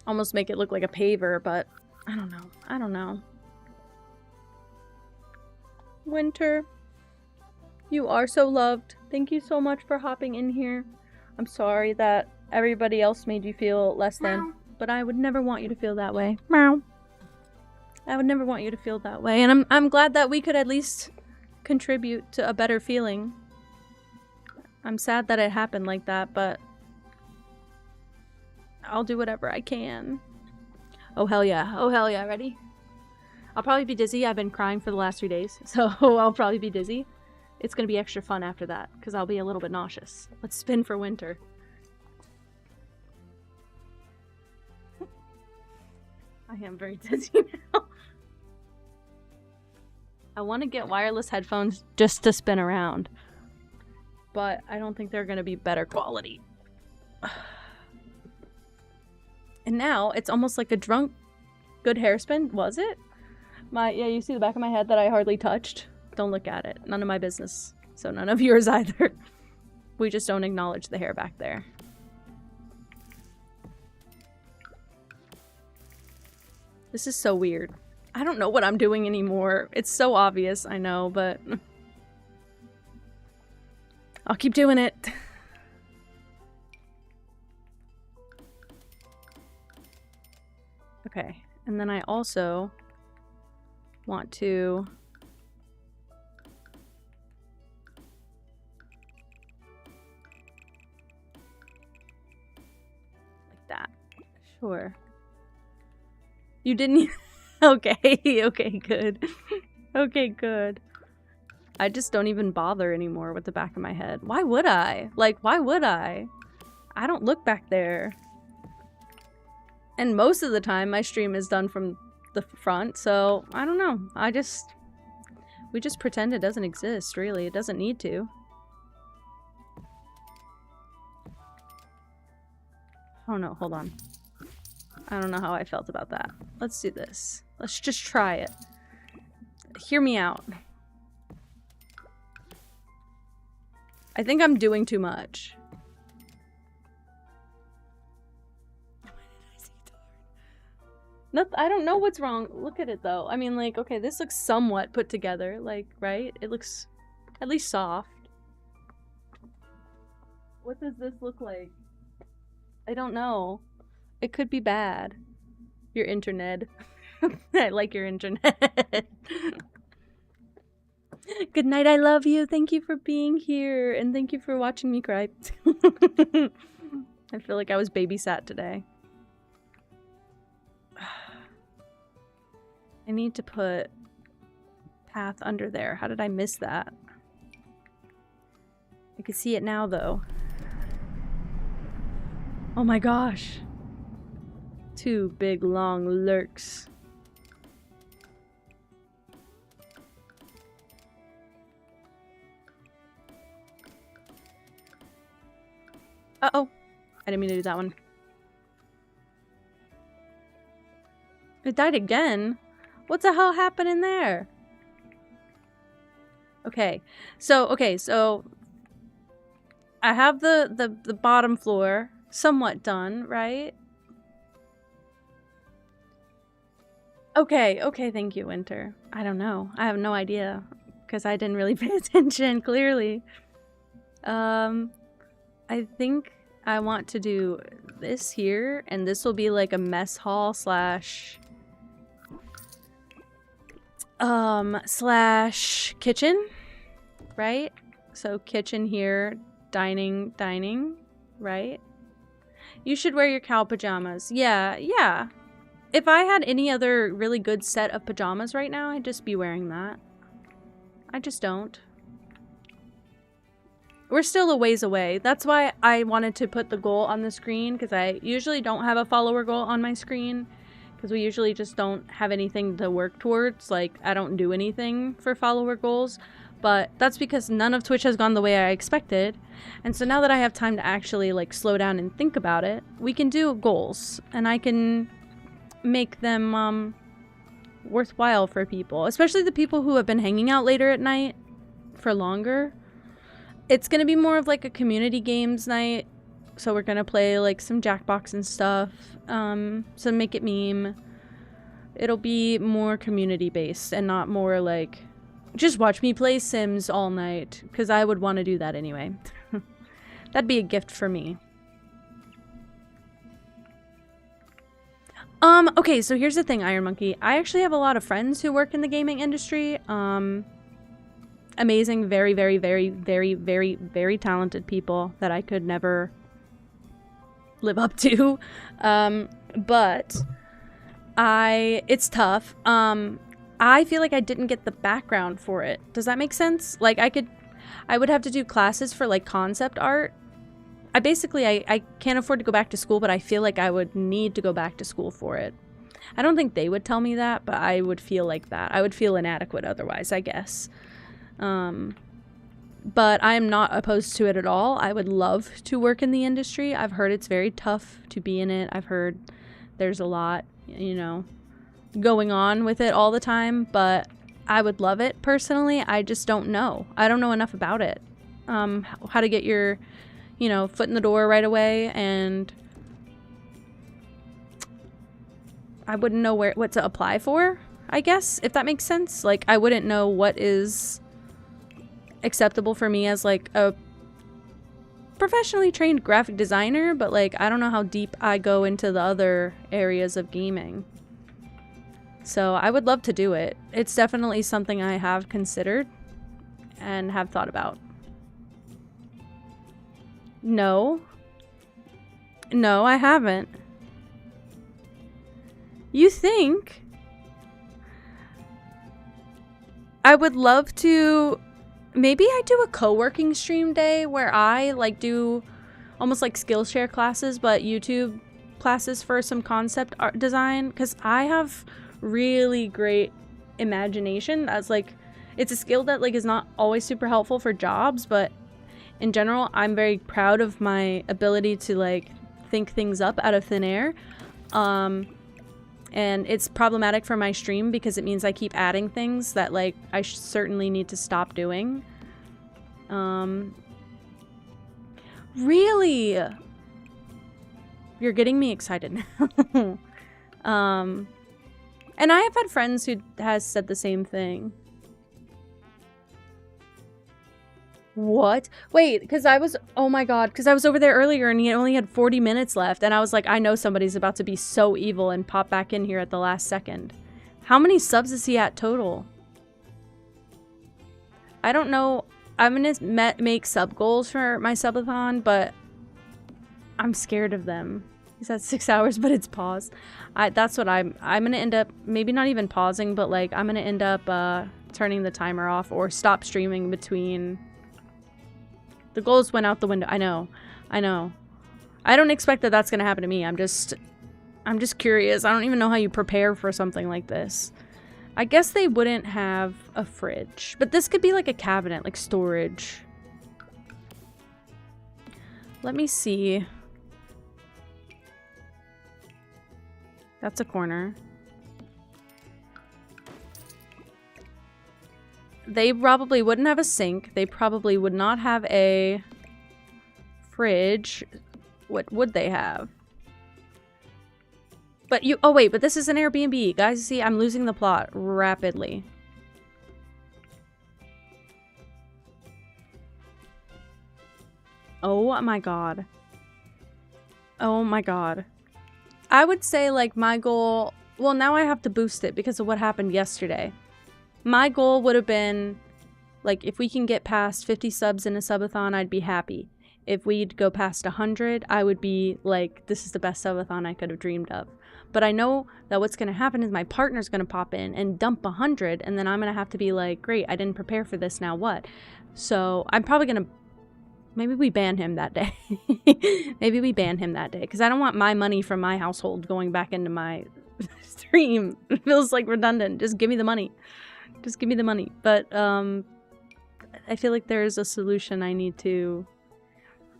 S1: Almost make it look like a paver, but I don't know. I don't know. Winter, you are so loved. Thank you so much for hopping in here. I'm sorry that everybody else made you feel less than, but I would never want you to feel that way. Meow. I would never want you to feel that way, and I'm glad that we could at least contribute to a better feeling. I'm sad that it happened like that, but I'll do whatever I can. Oh hell yeah. Oh hell yeah. Ready? I'll probably be dizzy. I've been crying for the last 3 days, so I'll probably be dizzy. It's gonna be extra fun after that, because I'll be a little bit nauseous. Let's spin for winter. I am very dizzy now. I want to get wireless headphones just to spin around, but I don't think they're gonna be better quality. And now it's almost like a drunk good hairspin. Was it? Yeah, you see the back of my head that I hardly touched? Don't look at it. None of my business. So none of yours either. We just don't acknowledge the hair back there. This is so weird. I don't know what I'm doing anymore. It's so obvious, I know, but I'll keep doing it. Okay, and then I also want to like that. Sure. You didn't Okay, okay, good. Okay, good. I just don't even bother anymore with the back of my head. Why would I? Like, why would I? I don't look back there. And most of the time, my stream is done from the front, so I don't know. We just pretend it doesn't exist, really. It doesn't need to. Oh no, hold on. I don't know how I felt about that. Let's do this. Let's just try it. Hear me out. I think I'm doing too much. I don't know what's wrong. Look at it though. I mean, like, okay, this looks somewhat put together, like, right? It looks at least soft. What does this look like? I don't know. It could be bad. Your internet. I like your internet. Good night, I love you. Thank you for being here, and thank you for watching me cry. I feel like I was babysat today. I need to put path under there. How did I miss that? I can see it now, though. Oh my gosh. 2 big, long lurks. Uh-oh. I didn't mean to do that one. It died again? What the hell happened in there? Okay, so I have the bottom floor somewhat done, right? Okay, thank you, Winter. I don't know. I have no idea, because I didn't really pay attention, clearly. I think I want to do this here, and this will be like a mess hall slash kitchen, right? So kitchen here, dining, right? You should wear your cow pajamas. Yeah. If I had any other really good set of pajamas right now, I'd just be wearing that. I just don't. We're still a ways away. That's why I wanted to put the goal on the screen, because I usually don't have a follower goal on my screen. Because we usually just don't have anything to work towards. Like, I don't do anything for follower goals. But that's because none of Twitch has gone the way I expected. And so now that I have time to actually, like, slow down and think about it, we can do goals. And I can make them, worthwhile for people. Especially the people who have been hanging out later at night for longer. It's gonna be more of, like, a community games night. So we're gonna play, like, some Jackbox and stuff. Some Make It Meme. It'll be more community based and not more like just watch me play Sims all night, because I would want to do that anyway. That'd be a gift for me. Okay, so here's the thing, Iron Monkey. I actually have a lot of friends who work in the gaming industry. Amazing, very, very, very, very, very, very talented people that I could never live up to. But it's tough. I feel like I didn't get the background for it. Does that make sense? Like, I would have to do classes for, like, concept art. I can't afford to go back to school, but I feel like I would need to go back to school for it. I don't think they would tell me that, but I would feel like that. I would feel inadequate otherwise, I guess. But I am not opposed to it at all. I would love to work in the industry. I've heard it's very tough to be in it. I've heard there's a lot, you know, going on with it all the time, but I would love it personally. I just don't know. I don't know enough about it. How to get your, you know, foot in the door right away, and I wouldn't know what to apply for, I guess, if that makes sense. Like, I wouldn't know what is acceptable for me as, like, a professionally trained graphic designer, but, like, I don't know how deep I go into the other areas of gaming. So I would love to do it. It's definitely something I have considered and have thought about. No. No, I haven't. You think? I would love to... Maybe I do a co-working stream day where I, like, do almost like Skillshare classes, but YouTube classes for some concept art design, because I have really great imagination. That's, like, it's a skill that, like, is not always super helpful for jobs, but in general, I'm very proud of my ability to, like, think things up out of thin air. And it's problematic for my stream because it means I keep adding things that, like, I certainly need to stop doing. Really? You're getting me excited now. And I have had friends who has said the same thing. What? Wait, because I was, oh my god, because I was over there earlier and he only had 40 minutes left, and I was like, I know somebody's about to be so evil and pop back in here at the last second. How many subs is he at total? I don't know. I'm gonna make sub goals for my subathon, but I'm scared of them. He's at 6 hours, but it's paused. That's what I'm gonna end up, maybe not even pausing, but, like, I'm gonna end up turning the timer off or stop streaming between. The goals went out the window. I know. I don't expect that that's gonna happen to me. I'm just curious. I don't even know how you prepare for something like this. I guess they wouldn't have a fridge, but this could be like a cabinet, like storage. Let me see. That's a corner. They probably wouldn't have a sink. They probably would not have a fridge. What would they have? But you, oh wait, but this is an Airbnb. Guys, see, I'm losing the plot rapidly. Oh my god. Oh my god. I would say, like, my goal, well, now I have to boost it because of what happened yesterday. My goal would have been, like, if we can get past 50 subs in a subathon, I'd be happy. If we'd go past 100, I would be like, this is the best subathon I could have dreamed of. But I know that what's going to happen is my partner's going to pop in and dump 100, and then I'm going to have to be like, great, I didn't prepare for this, now what? So I'm probably going to, maybe we ban him that day. Maybe we ban him that day, because I don't want my money from my household going back into my stream. It feels like redundant. Just give me the money. Just give me the money. But I feel like there's a solution I need to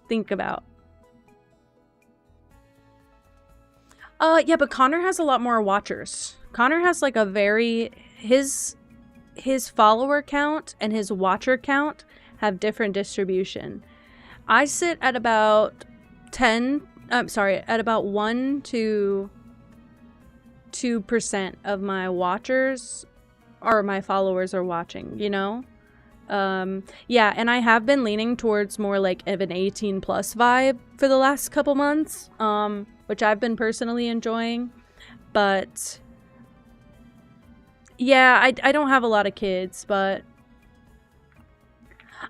S1: think about. Yeah, but Connor has a lot more watchers. Connor has, like, a very, his follower count and his watcher count have different distribution. I sit at about 1 to 2% of my watchers or my followers are watching, you know? Yeah, and I have been leaning towards more like of an 18 plus vibe for the last couple months, which I've been personally enjoying. But yeah, I don't have a lot of kids, but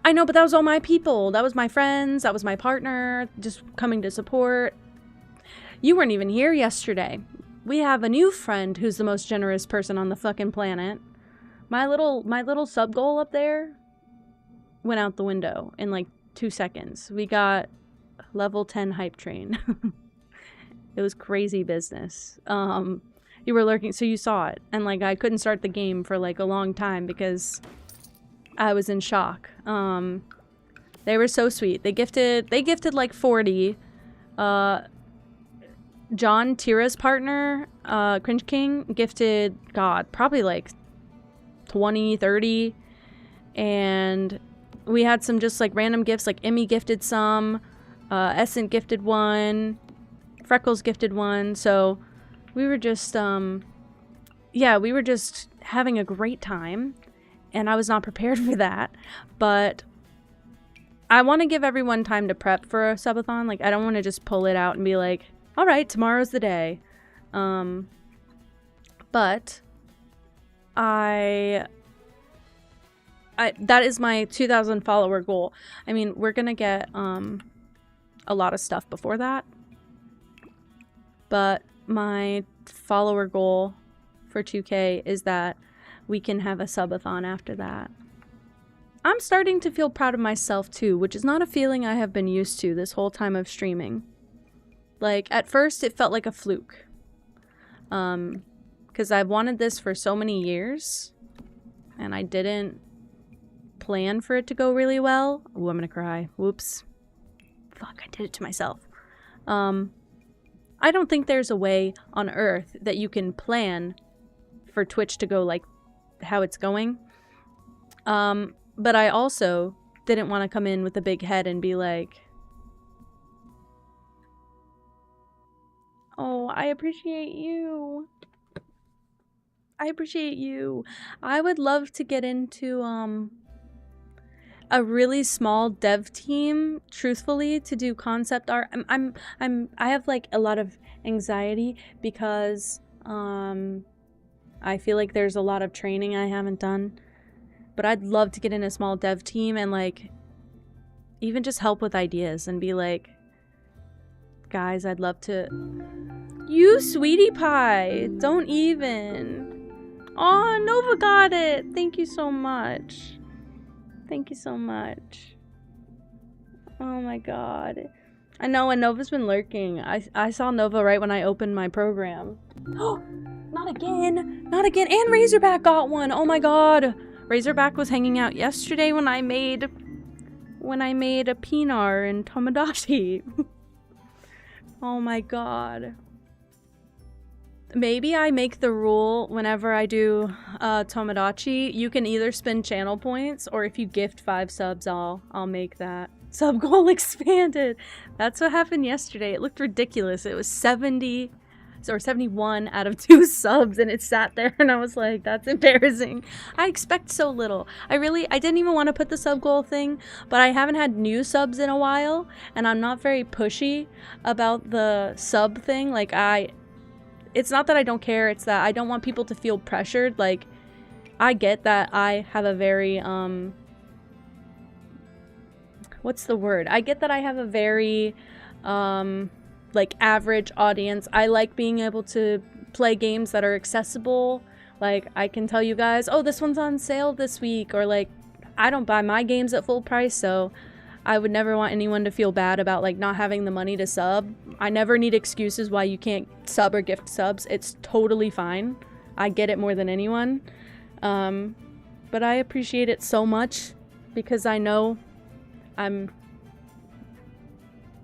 S1: I know, but that was all my people. That was my friends. That was my partner just coming to support. You weren't even here yesterday. We have a new friend who's the most generous person on the fucking planet. My little sub goal up there went out the window in like 2 seconds. We got level 10 hype train. It was crazy business. You were lurking, so you saw it. And like I couldn't start the game for like a long time because I was in shock. They were so sweet. They gifted like 40. John, Tira's partner, Cringe King, gifted, God, probably like 20, 30. And we had some just like random gifts, like Emmy gifted some, Essent gifted one, Freckles gifted one. So we were just, yeah, we were just having a great time. And I was not prepared for that. But I want to give everyone time to prep for a subathon. Like, I don't want to just pull it out and be like, all right, tomorrow's the day. But that is my 2,000 follower goal. I mean, we're gonna get a lot of stuff before that, but my follower goal for 2K is that we can have a subathon after that. I'm starting to feel proud of myself too, which is not a feeling I have been used to this whole time of streaming. Like, at first it felt like a fluke. Because I've wanted this for so many years, and I didn't plan for it to go really well. Ooh, I'm gonna cry. Whoops. Fuck, I did it to myself. I don't think there's a way on Earth that you can plan for Twitch to go like how it's going. But I also didn't want to come in with a big head and be like, oh, I appreciate you. I appreciate you. I would love to get into a really small dev team, truthfully, to do concept art. I have like a lot of anxiety because I feel like there's a lot of training I haven't done. But I'd love to get in a small dev team and like even just help with ideas and be like, guys, I'd love to. You sweetie pie, don't even. Oh, Nova got it. Thank you so much. Thank you so much. Oh my god. I know, and Nova's been lurking. I saw Nova right when I opened my program. Oh, not again. Not again. And Razorback got one. Oh my god. Razorback was hanging out yesterday when I made a Pinar and Tomodachi. Oh my god. Maybe I make the rule whenever I do Tomodachi, you can either spend channel points, or if you gift 5 subs, I'll make that sub goal expanded. That's what happened yesterday. It looked ridiculous. It was 70 or 71 out of 2 subs, and it sat there, and I was like, that's embarrassing. I expect so little. I didn't even want to put the sub goal thing, but I haven't had new subs in a while, and I'm not very pushy about the sub thing. Like, it's not that I don't care, it's that I don't want people to feel pressured. Like, I get that I have a very, what's the word? I get that I have a very, like, average audience. I like being able to play games that are accessible. Like, I can tell you guys, oh, this one's on sale this week, or like, I don't buy my games at full price, so I would never want anyone to feel bad about like not having the money to sub. I never need excuses why you can't sub or gift subs. It's totally fine. I get it more than anyone. But I appreciate it so much because I know I'm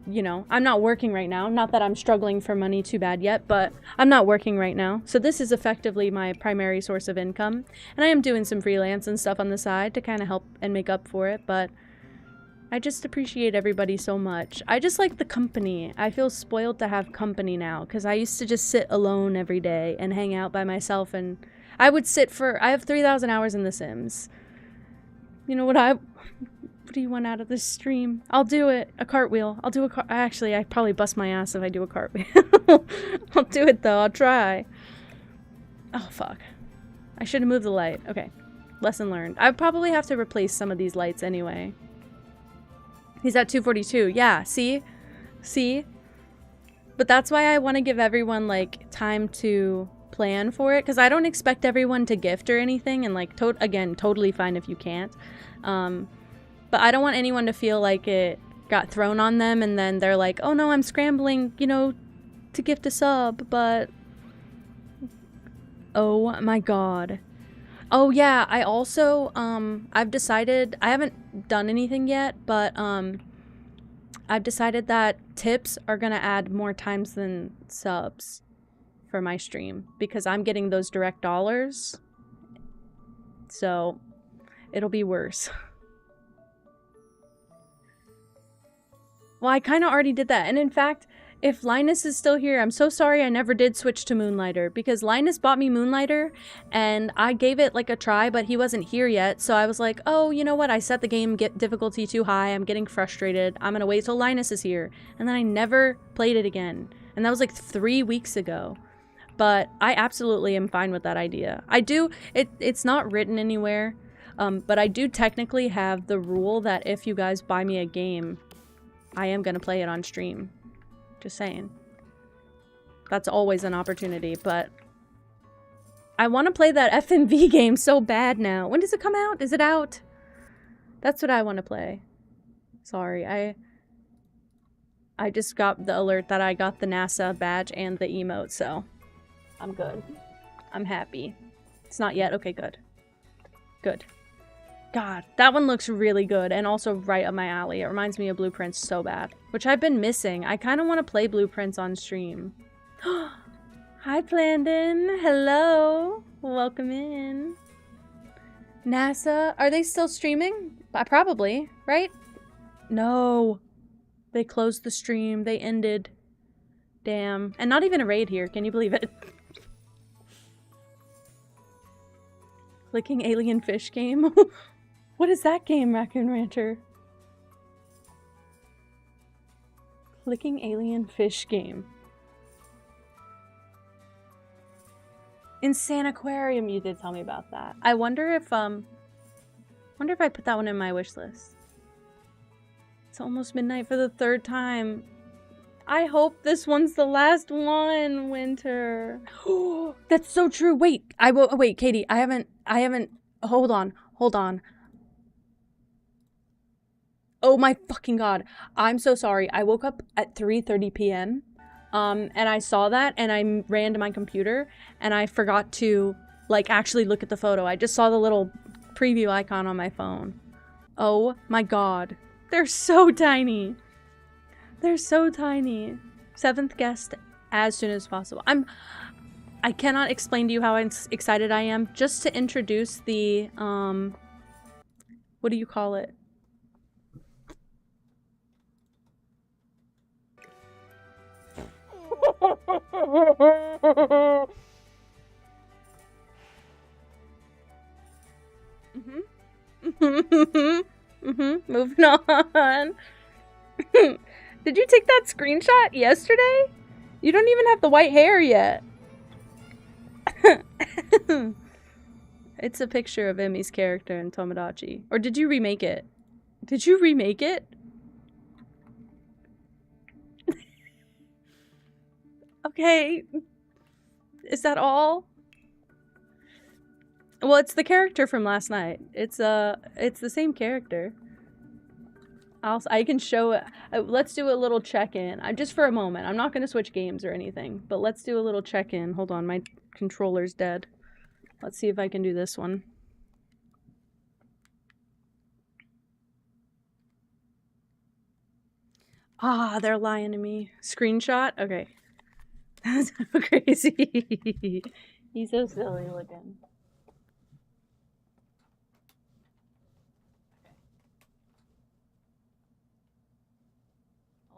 S1: not working right now. Not that I'm struggling for money too bad yet, but I'm not working right now. So this is effectively my primary source of income. And I am doing some freelance and stuff on the side to kind of help and make up for it, but I just appreciate everybody so much. I just like the company. I feel spoiled to have company now, because I used to just sit alone every day and hang out by myself, and I would sit for... I have 3,000 hours in The Sims. You know what What do you want out of this stream? I'll do it. A cartwheel. I'll do a Actually, I probably bust my ass if I do a cartwheel. I'll do it, though. I'll try. Oh, fuck. I should have moved the light. Okay. Lesson learned. I probably have to replace some of these lights anyway. He's at 242. Yeah, see? See? But that's why I want to give everyone, like, time to plan for it. Because I don't expect everyone to gift or anything. And, like, again, totally fine if you can't. But I don't want anyone to feel like it got thrown on them. And then they're like, oh, no, I'm scrambling, you know, to gift a sub. But... oh, my God. Oh yeah, I also, I've decided, I haven't done anything yet, but, I've decided that tips are gonna add more times than subs for my stream, because I'm getting those direct dollars, so it'll be worse. Well, I kinda already did that, and in fact, if Linus is still here, I'm so sorry I never did switch to Moonlighter, because Linus bought me Moonlighter, and I gave it like a try, but he wasn't here yet, so I was like, oh, you know what, I set the game difficulty too high, I'm getting frustrated, I'm gonna wait till Linus is here, and then I never played it again, and that was like 3 weeks ago, but I absolutely am fine with that idea. I do, it's not written anywhere, but I do technically have the rule that if you guys buy me a game, I am gonna play it on stream. Just saying. That's always an opportunity, but I want to play that FMV game so bad now. When does it come out? Is it out? That's what I want to play. Sorry, I just got the alert that I got the NASA badge and the emote, so I'm good. I'm happy. It's not yet? Okay, good. Good. God, that one looks really good, and also right up my alley. It reminds me of Blueprints so bad, which I've been missing. I kind of want to play Blueprints on stream. Hi, Plandon. Hello. Welcome in. NASA, are they still streaming? Probably, right? No. They closed the stream. They ended. Damn. And not even a raid here. Can you believe it? Clicking alien fish game? What is that game, Raccoon Rancher? Clicking alien fish game. Insane Aquarium, you did tell me about that. I wonder if I put that one in my wish list. It's almost midnight for the 3rd time. I hope this one's the last one, Winter. That's so true. Wait, wait, Katie, I haven't, hold on. Oh my fucking God. I'm so sorry. I woke up at 3:30 p.m. And I saw that and I ran to my computer and I forgot to like actually look at the photo. I just saw the little preview icon on my phone. Oh my God. They're so tiny. They're so tiny. 7th guest as soon as possible. I cannot explain to you how excited I am just to introduce the, what do you call it? Moving on. Did you take that screenshot yesterday? You don't even have the white hair yet. It's a picture of Emmy's character in Tomodachi. Or did you remake it? Did you remake it? Okay. Is that all? Well, it's the character from last night. It's the same character. I can show it. Let's do a little check-in. Just for a moment. I'm not going to switch games or anything, but let's do a little check-in. Hold on, my controller's dead. Let's see if I can do this one. Ah, they're lying to me. Screenshot? Okay. That's so crazy. He's so silly looking.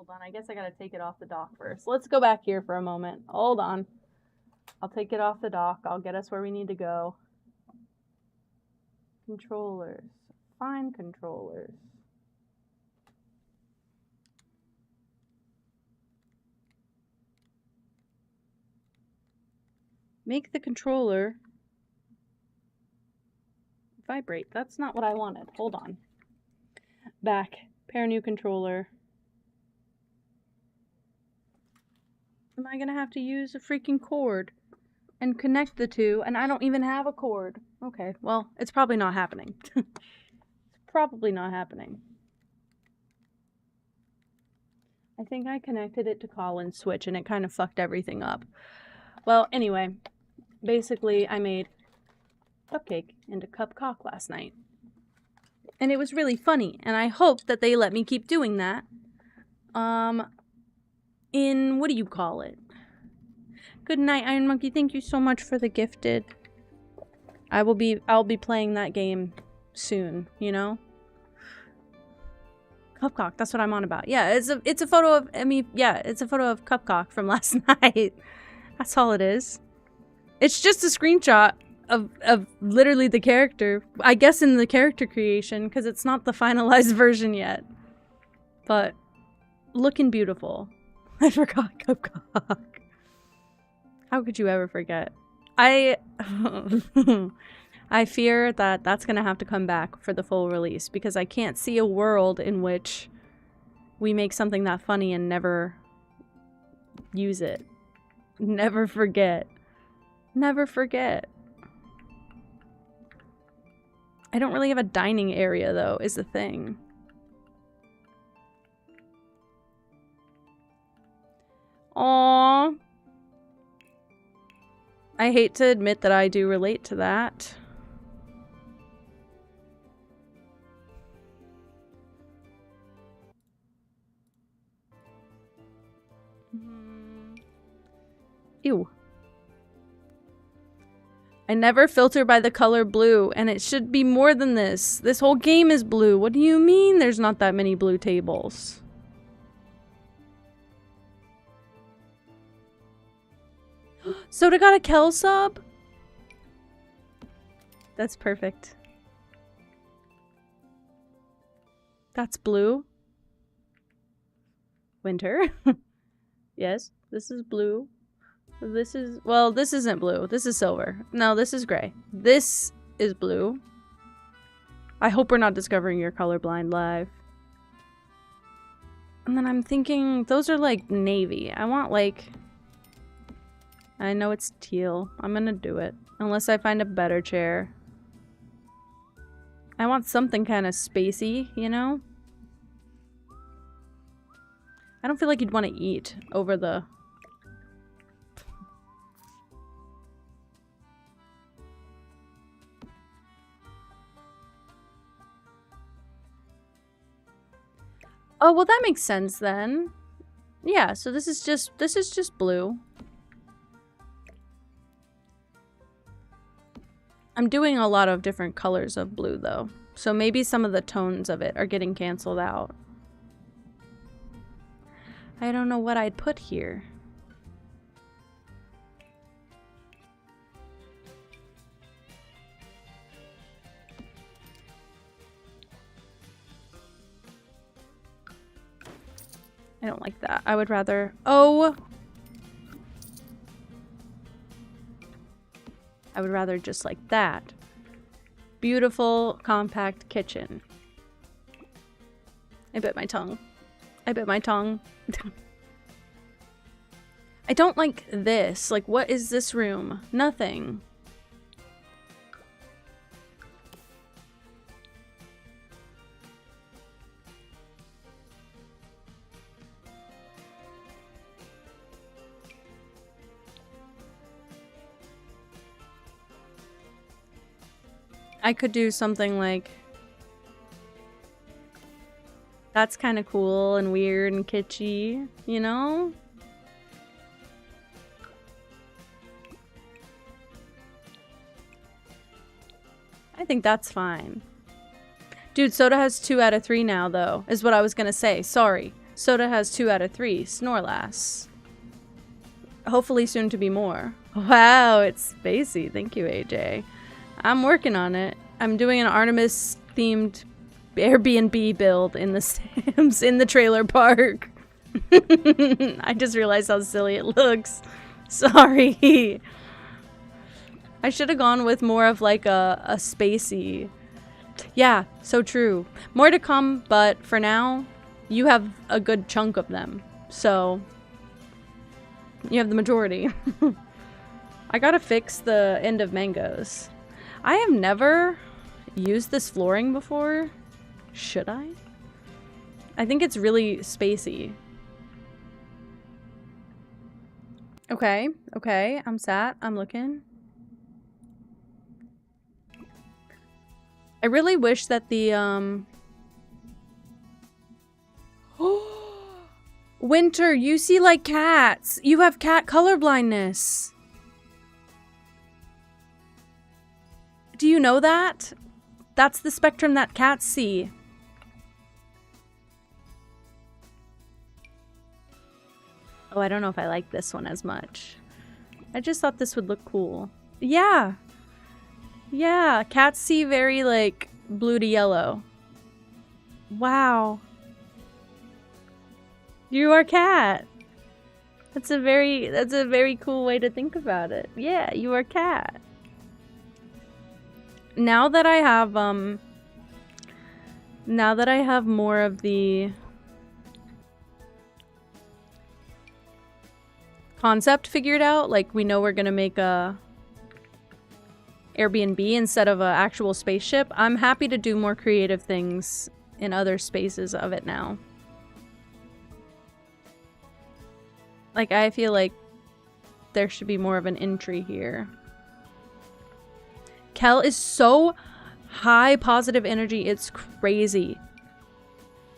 S1: Hold on, I guess I gotta take it off the dock first. Let's go back here for a moment. Hold on. I'll take it off the dock. I'll get us where we need to go. Controllers. Find controllers. Make the controller vibrate. That's not what I wanted. Hold on. Back. Pair new controller. Am I gonna have to use a freaking cord and connect the two, and I don't even have a cord? Okay, well, it's probably not happening. It's probably not happening. I think I connected it to Colin's Switch and it kind of fucked everything up. Well, anyway, basically I made cupcake into cupcock last night. And it was really funny, and I hope that they let me keep doing that. In, what do you call it? Good night, Iron Monkey. Thank you so much for the gifted. I'll be playing that game soon, you know? Cupcock, that's what I'm on about. Yeah, it's a photo of, it's a photo of Cupcock from last night. That's all it is. It's just a screenshot of literally the character. I guess in the character creation, because it's not the finalized version yet. But looking beautiful. I forgot Cupcock. How could you ever forget? I fear that that's going to have to come back for the full release, because I can't see a world in which we make something that funny and never use it. Never forget. Never forget. I don't really have a dining area, though, is the thing. Aww. I hate to admit that I do relate to that. Ew. I never filter by the color blue, and it should be more than this. This whole game is blue. What do you mean there's not that many blue tables? Soda got a Kel sub? That's perfect. That's blue. Winter. Yes, this is blue. This is, well, this isn't blue. This is silver. No, this is gray. This is blue. I hope we're not discovering you're colorblind live. And then I'm thinking, those are like navy. I want like... I know it's teal. I'm gonna do it. Unless I find a better chair. I want something kind of spacey, you know? I don't feel like you'd want to eat over the... Oh, well that makes sense then. Yeah, so this is just blue. I'm doing a lot of different colors of blue though. So maybe some of the tones of it are getting canceled out. I don't know what I'd put here. I don't like that. I would rather... Oh! I would rather just like that. Beautiful, compact kitchen. I bit my tongue. I bit my tongue. I don't like this. Like, what is this room? Nothing. I could do something like... That's kind of cool and weird and kitschy, you know? I think that's fine. Dude, Soda has 2 out of 3 now, though, is what I was gonna say. Sorry. Soda has 2 out of 3. Snorlass. Hopefully soon to be more. Wow, it's spacey. Thank you, AJ. I'm working on it. I'm doing an Artemis-themed Airbnb build in the Sims in the trailer park. I just realized how silly it looks. Sorry. I should have gone with more of like a spacey. Yeah, so true. More to come, but for now, you have a good chunk of them. So, you have the majority. I gotta fix the end of mangoes. I have never used this flooring before. Should I? I think it's really spacey. Okay, okay, I'm sat. I'm looking. I really wish that the, Winter, you see like cats. You have cat color blindness. Do you know that? That's the spectrum that cats see. Oh, I don't know if I like this one as much. I just thought this would look cool. Yeah. Yeah, cats see very, like, blue to yellow. Wow. You are cat. That's a very cool way to think about it. Yeah, you are cat. Now that I have more of the concept figured out, like we know we're gonna make a Airbnb instead of an actual spaceship, I'm happy to do more creative things in other spaces of it now. Like, I feel like there should be more of an entry here. Kel is so high positive energy, it's crazy.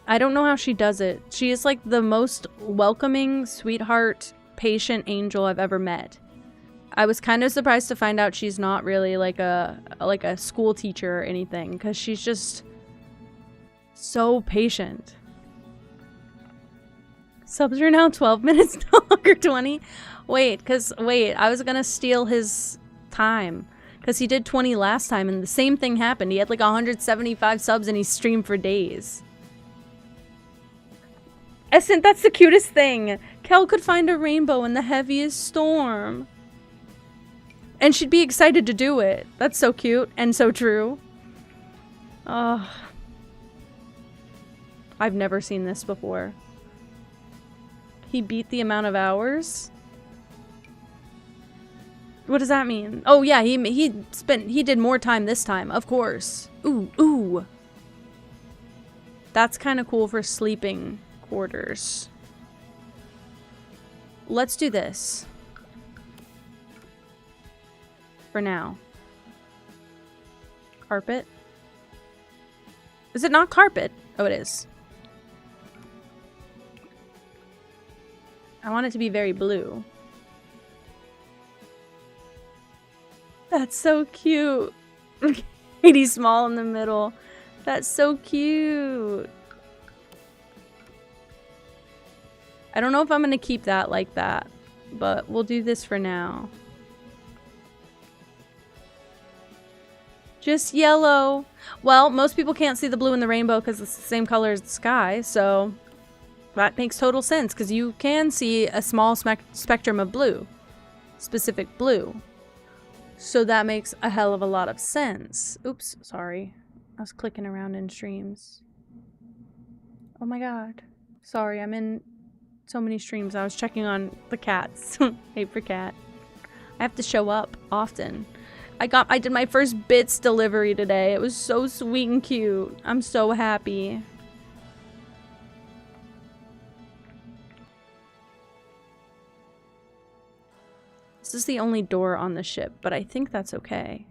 S1: I don't know how she does it. She is like the most welcoming, sweetheart, patient angel I've ever met. I was kind of surprised to find out she's not really like a school teacher or anything, because she's just so patient. Subs are now 12 minutes, no longer 20. Wait, I was gonna steal his time. Because he did 20 last time and the same thing happened. He had like 175 subs and he streamed for days. Essent, that's the cutest thing. Kel could find a rainbow in the heaviest storm. And she'd be excited to do it. That's so cute and so true. Oh. I've never seen this before. He beat the amount of hours? What does that mean? Oh yeah, he did more time this time, of course. Ooh. That's kind of cool for sleeping quarters. Let's do this. For now. Carpet. Is it not carpet? Oh, it is. I want it to be very blue. That's so cute. Katie's small in the middle. That's so cute. I don't know if I'm gonna keep that like that, but we'll do this for now. Just yellow. Well, most people can't see the blue in the rainbow because it's the same color as the sky, so that makes total sense because you can see a small spectrum of blue. Specific blue. So that makes a hell of a lot of sense. Oops, sorry. I was clicking around in streams. Oh my god. Sorry, I'm in so many streams. I was checking on the cats. Hate for cat. I have to show up often. I did my first bits delivery today. It was so sweet and cute. I'm so happy. This is the only door on the ship, but I think that's okay.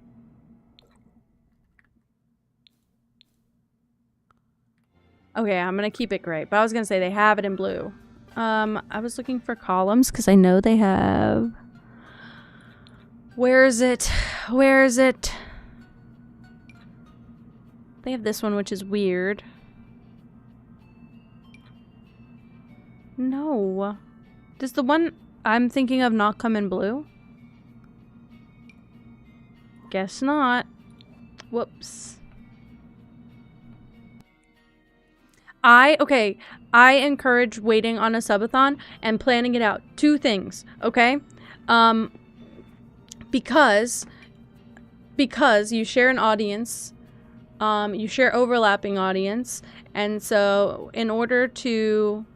S1: Okay, I'm gonna keep it gray, but I was gonna say they have it in blue. I was looking for columns because I know they have... Where is it? Where is it? They have this one, which is weird. No. Does the one I'm thinking of not come in blue? Guess not. Whoops. I encourage waiting on a subathon and planning it out. 2 things, okay? Because you share an audience, you share overlapping audience, and so in order to...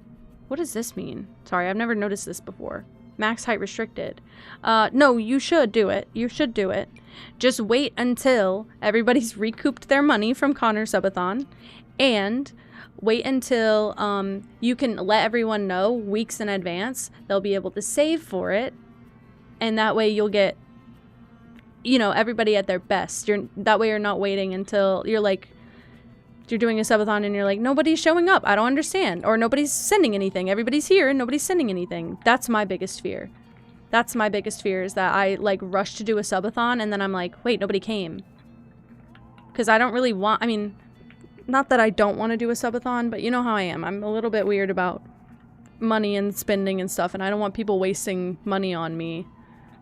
S1: What does this mean? Sorry, I've never noticed this before. Max height restricted. No, you should do it. You should do it. Just wait until everybody's recouped their money from Connor's subathon, and wait until you can let everyone know weeks in advance. They'll be able to save for it, and that way you'll get, you know, everybody at their best. That way you're not waiting until you're like, you're doing a subathon and you're like, nobody's showing up, I don't understand, or nobody's sending anything, everybody's here and nobody's sending anything. That's my biggest fear. That's my biggest fear, is that I like rush to do a subathon and then I'm like, wait, nobody came. Because I don't really want, I mean, not that I don't want to do a subathon, but you know how I am. I'm a little bit weird about money and spending and stuff, and I don't want people wasting money on me.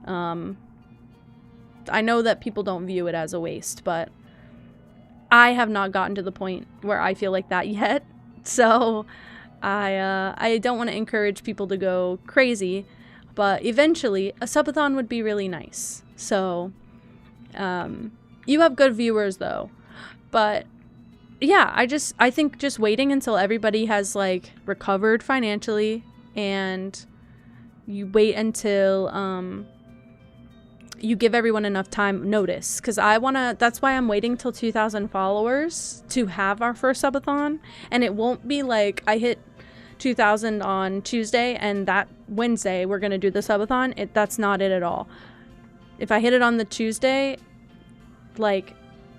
S1: I know that people don't view it as a waste, but I have not gotten to the point where I feel like that yet. So I don't want to encourage people to go crazy, but eventually a subathon would be really nice. So you have good viewers though. But yeah, I think just waiting until everybody has like recovered financially, and you wait until you give everyone enough time notice, because that's why I'm waiting till 2,000 followers to have our first subathon. And it won't be like I hit 2,000 on Tuesday and that Wednesday we're gonna do the subathon. That's not it at all. If I hit it on the Tuesday, like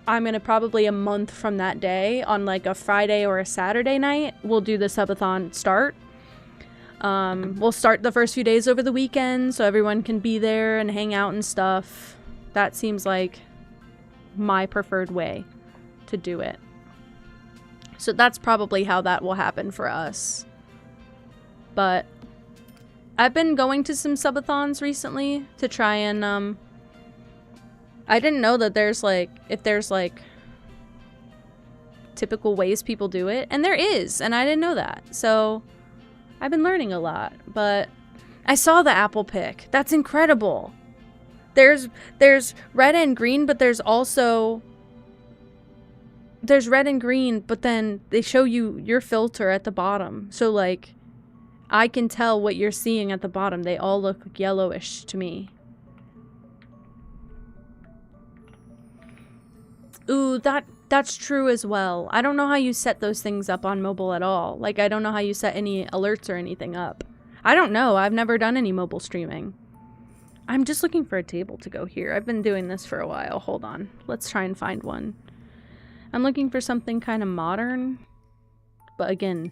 S1: I'm gonna probably a month from that day, on like a Friday or a Saturday night, we'll do the subathon start. We'll start the first few days over the weekend so everyone can be there and hang out and stuff. That seems like my preferred way to do it. So that's probably how that will happen for us. But I've been going to some subathons recently to try and I didn't know that there's like, if there's like typical ways people do it, and there is, and I didn't know that. So I've been learning a lot. But I saw the apple pick. That's incredible. There's red and green, but there's red and green, but then they show you your filter at the bottom. So like I can tell what you're seeing at the bottom. They all look yellowish to me. Ooh, that's true as well. I don't know how you set those things up on mobile at all. Like, I don't know how you set any alerts or anything up. I don't know. I've never done any mobile streaming. I'm just looking for a table to go here. I've been doing this for a while. Hold on. Let's try and find one. I'm looking for something kind of modern. But again,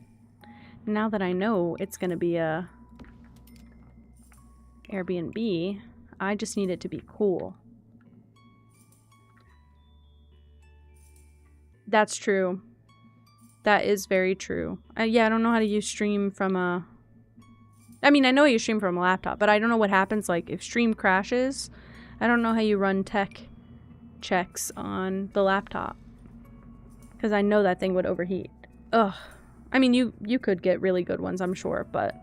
S1: now that I know it's going to be a Airbnb, I just need it to be cool. That's true. That is very true. Yeah, I don't know how to use stream from a... I mean, I know you stream from a laptop, but I don't know what happens, like, if stream crashes. I don't know how you run tech checks on the laptop. Because I know that thing would overheat. Ugh. I mean, you could get really good ones, I'm sure, but...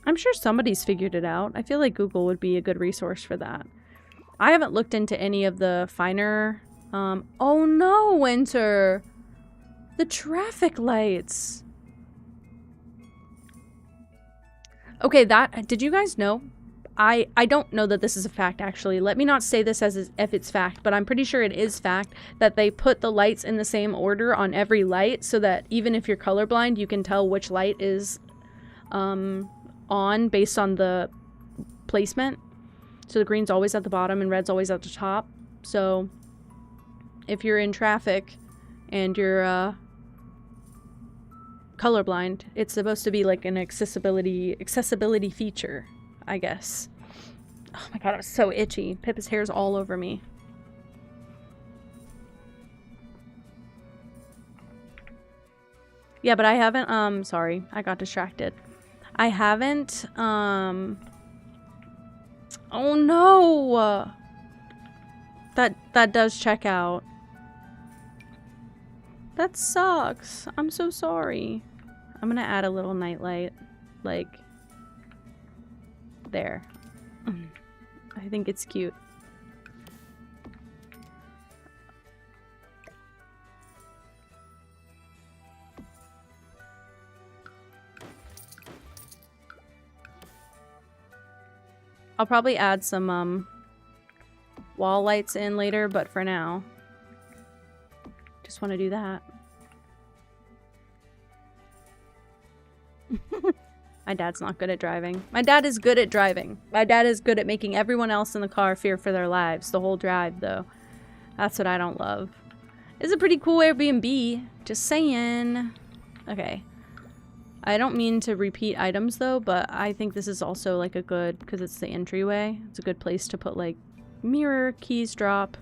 S1: I'm sure somebody's figured it out. I feel like Google would be a good resource for that. I haven't looked into any of the finer... oh no, Winter! The traffic lights! Okay, did you guys know? I don't know that this is a fact, actually. Let me not say this as if it's fact, but I'm pretty sure it is fact that they put the lights in the same order on every light, so that even if you're colorblind, you can tell which light is on based on the placement. So the green's always at the bottom and red's always at the top. So if you're in traffic and you're colorblind, it's supposed to be like an accessibility feature, I guess. Oh my god, I'm so itchy. Pippa's hair's all over me. Yeah, but I haven't, sorry, I got distracted. I haven't, oh no! That does check out. That sucks. I'm so sorry. I'm gonna add a little nightlight, like, there. I think it's cute. I'll probably add some wall lights in later, but for now, just want to do that. My dad's not good at driving. My dad is good at driving. My dad is good at making everyone else in the car fear for their lives the whole drive, though. That's what I don't love. It's a pretty cool Airbnb. Just saying. Okay. I don't mean to repeat items, though, but I think this is also, like, a good... because it's the entryway. It's a good place to put, like, mirror, keys drop,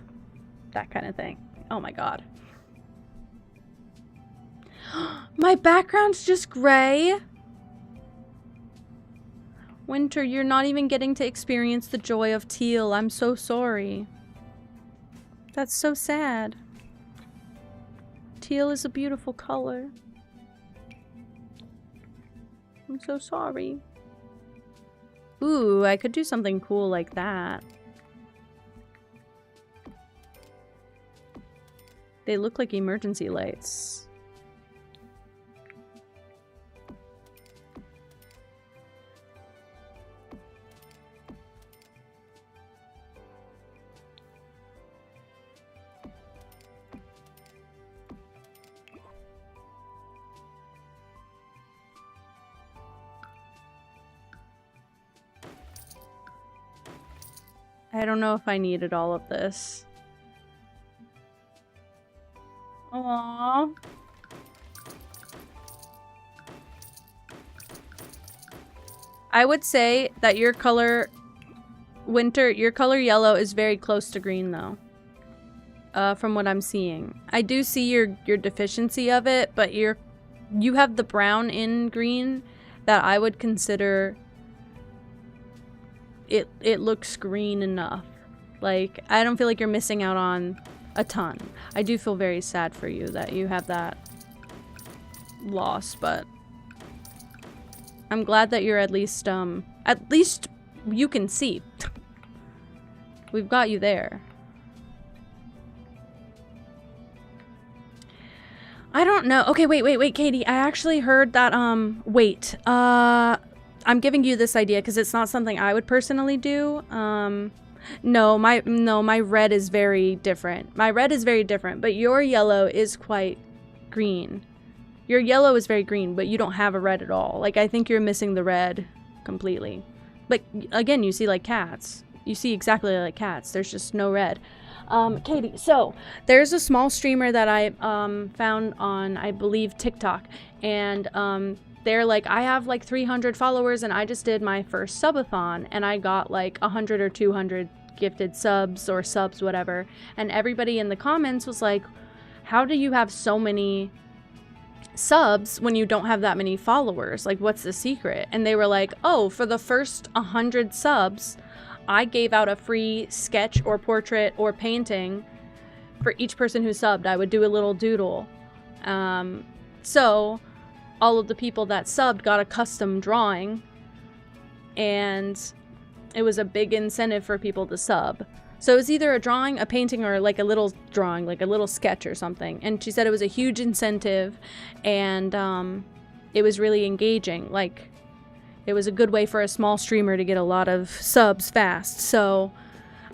S1: that kind of thing. Oh my god. My background's just gray. Winter, you're not even getting to experience the joy of teal. I'm so sorry. That's so sad. Teal is a beautiful color. I'm so sorry. Ooh, I could do something cool like that. They look like emergency lights. I don't know if I needed all of this. Aww. I would say that your color, Winter, your color yellow is very close to green though. From what I'm seeing. I do see your deficiency of it, but you have the brown in green that I would consider it looks green enough. Like, I don't feel like you're missing out on a ton. I do feel very sad for you that you have that loss, but I'm glad that you're at least you can see. We've got you there. I don't know. Okay, wait, Katie. I actually heard that, wait. I'm giving you this idea because it's not something I would personally do. No, my red is very different. My red is very different, but your yellow is quite green. Your yellow is very green, but you don't have a red at all. Like, I think you're missing the red completely. But again, you see like cats. You see exactly like cats. There's just no red. Katie, so there's a small streamer that I found on, I believe, TikTok, and they're like, I have like 300 followers and I just did my first subathon and I got like 100 or 200 gifted subs or subs, whatever. And everybody in the comments was like, how do you have so many subs when you don't have that many followers? Like, what's the secret? And they were like, oh, for the first 100 subs, I gave out a free sketch or portrait or painting for each person who subbed. I would do a little doodle. So all of the people that subbed got a custom drawing, and it was a big incentive for people to sub. So it was either a drawing, a painting, or like a little drawing, like a little sketch or something. And she said it was a huge incentive, and it was really engaging. Like, it was a good way for a small streamer to get a lot of subs fast. So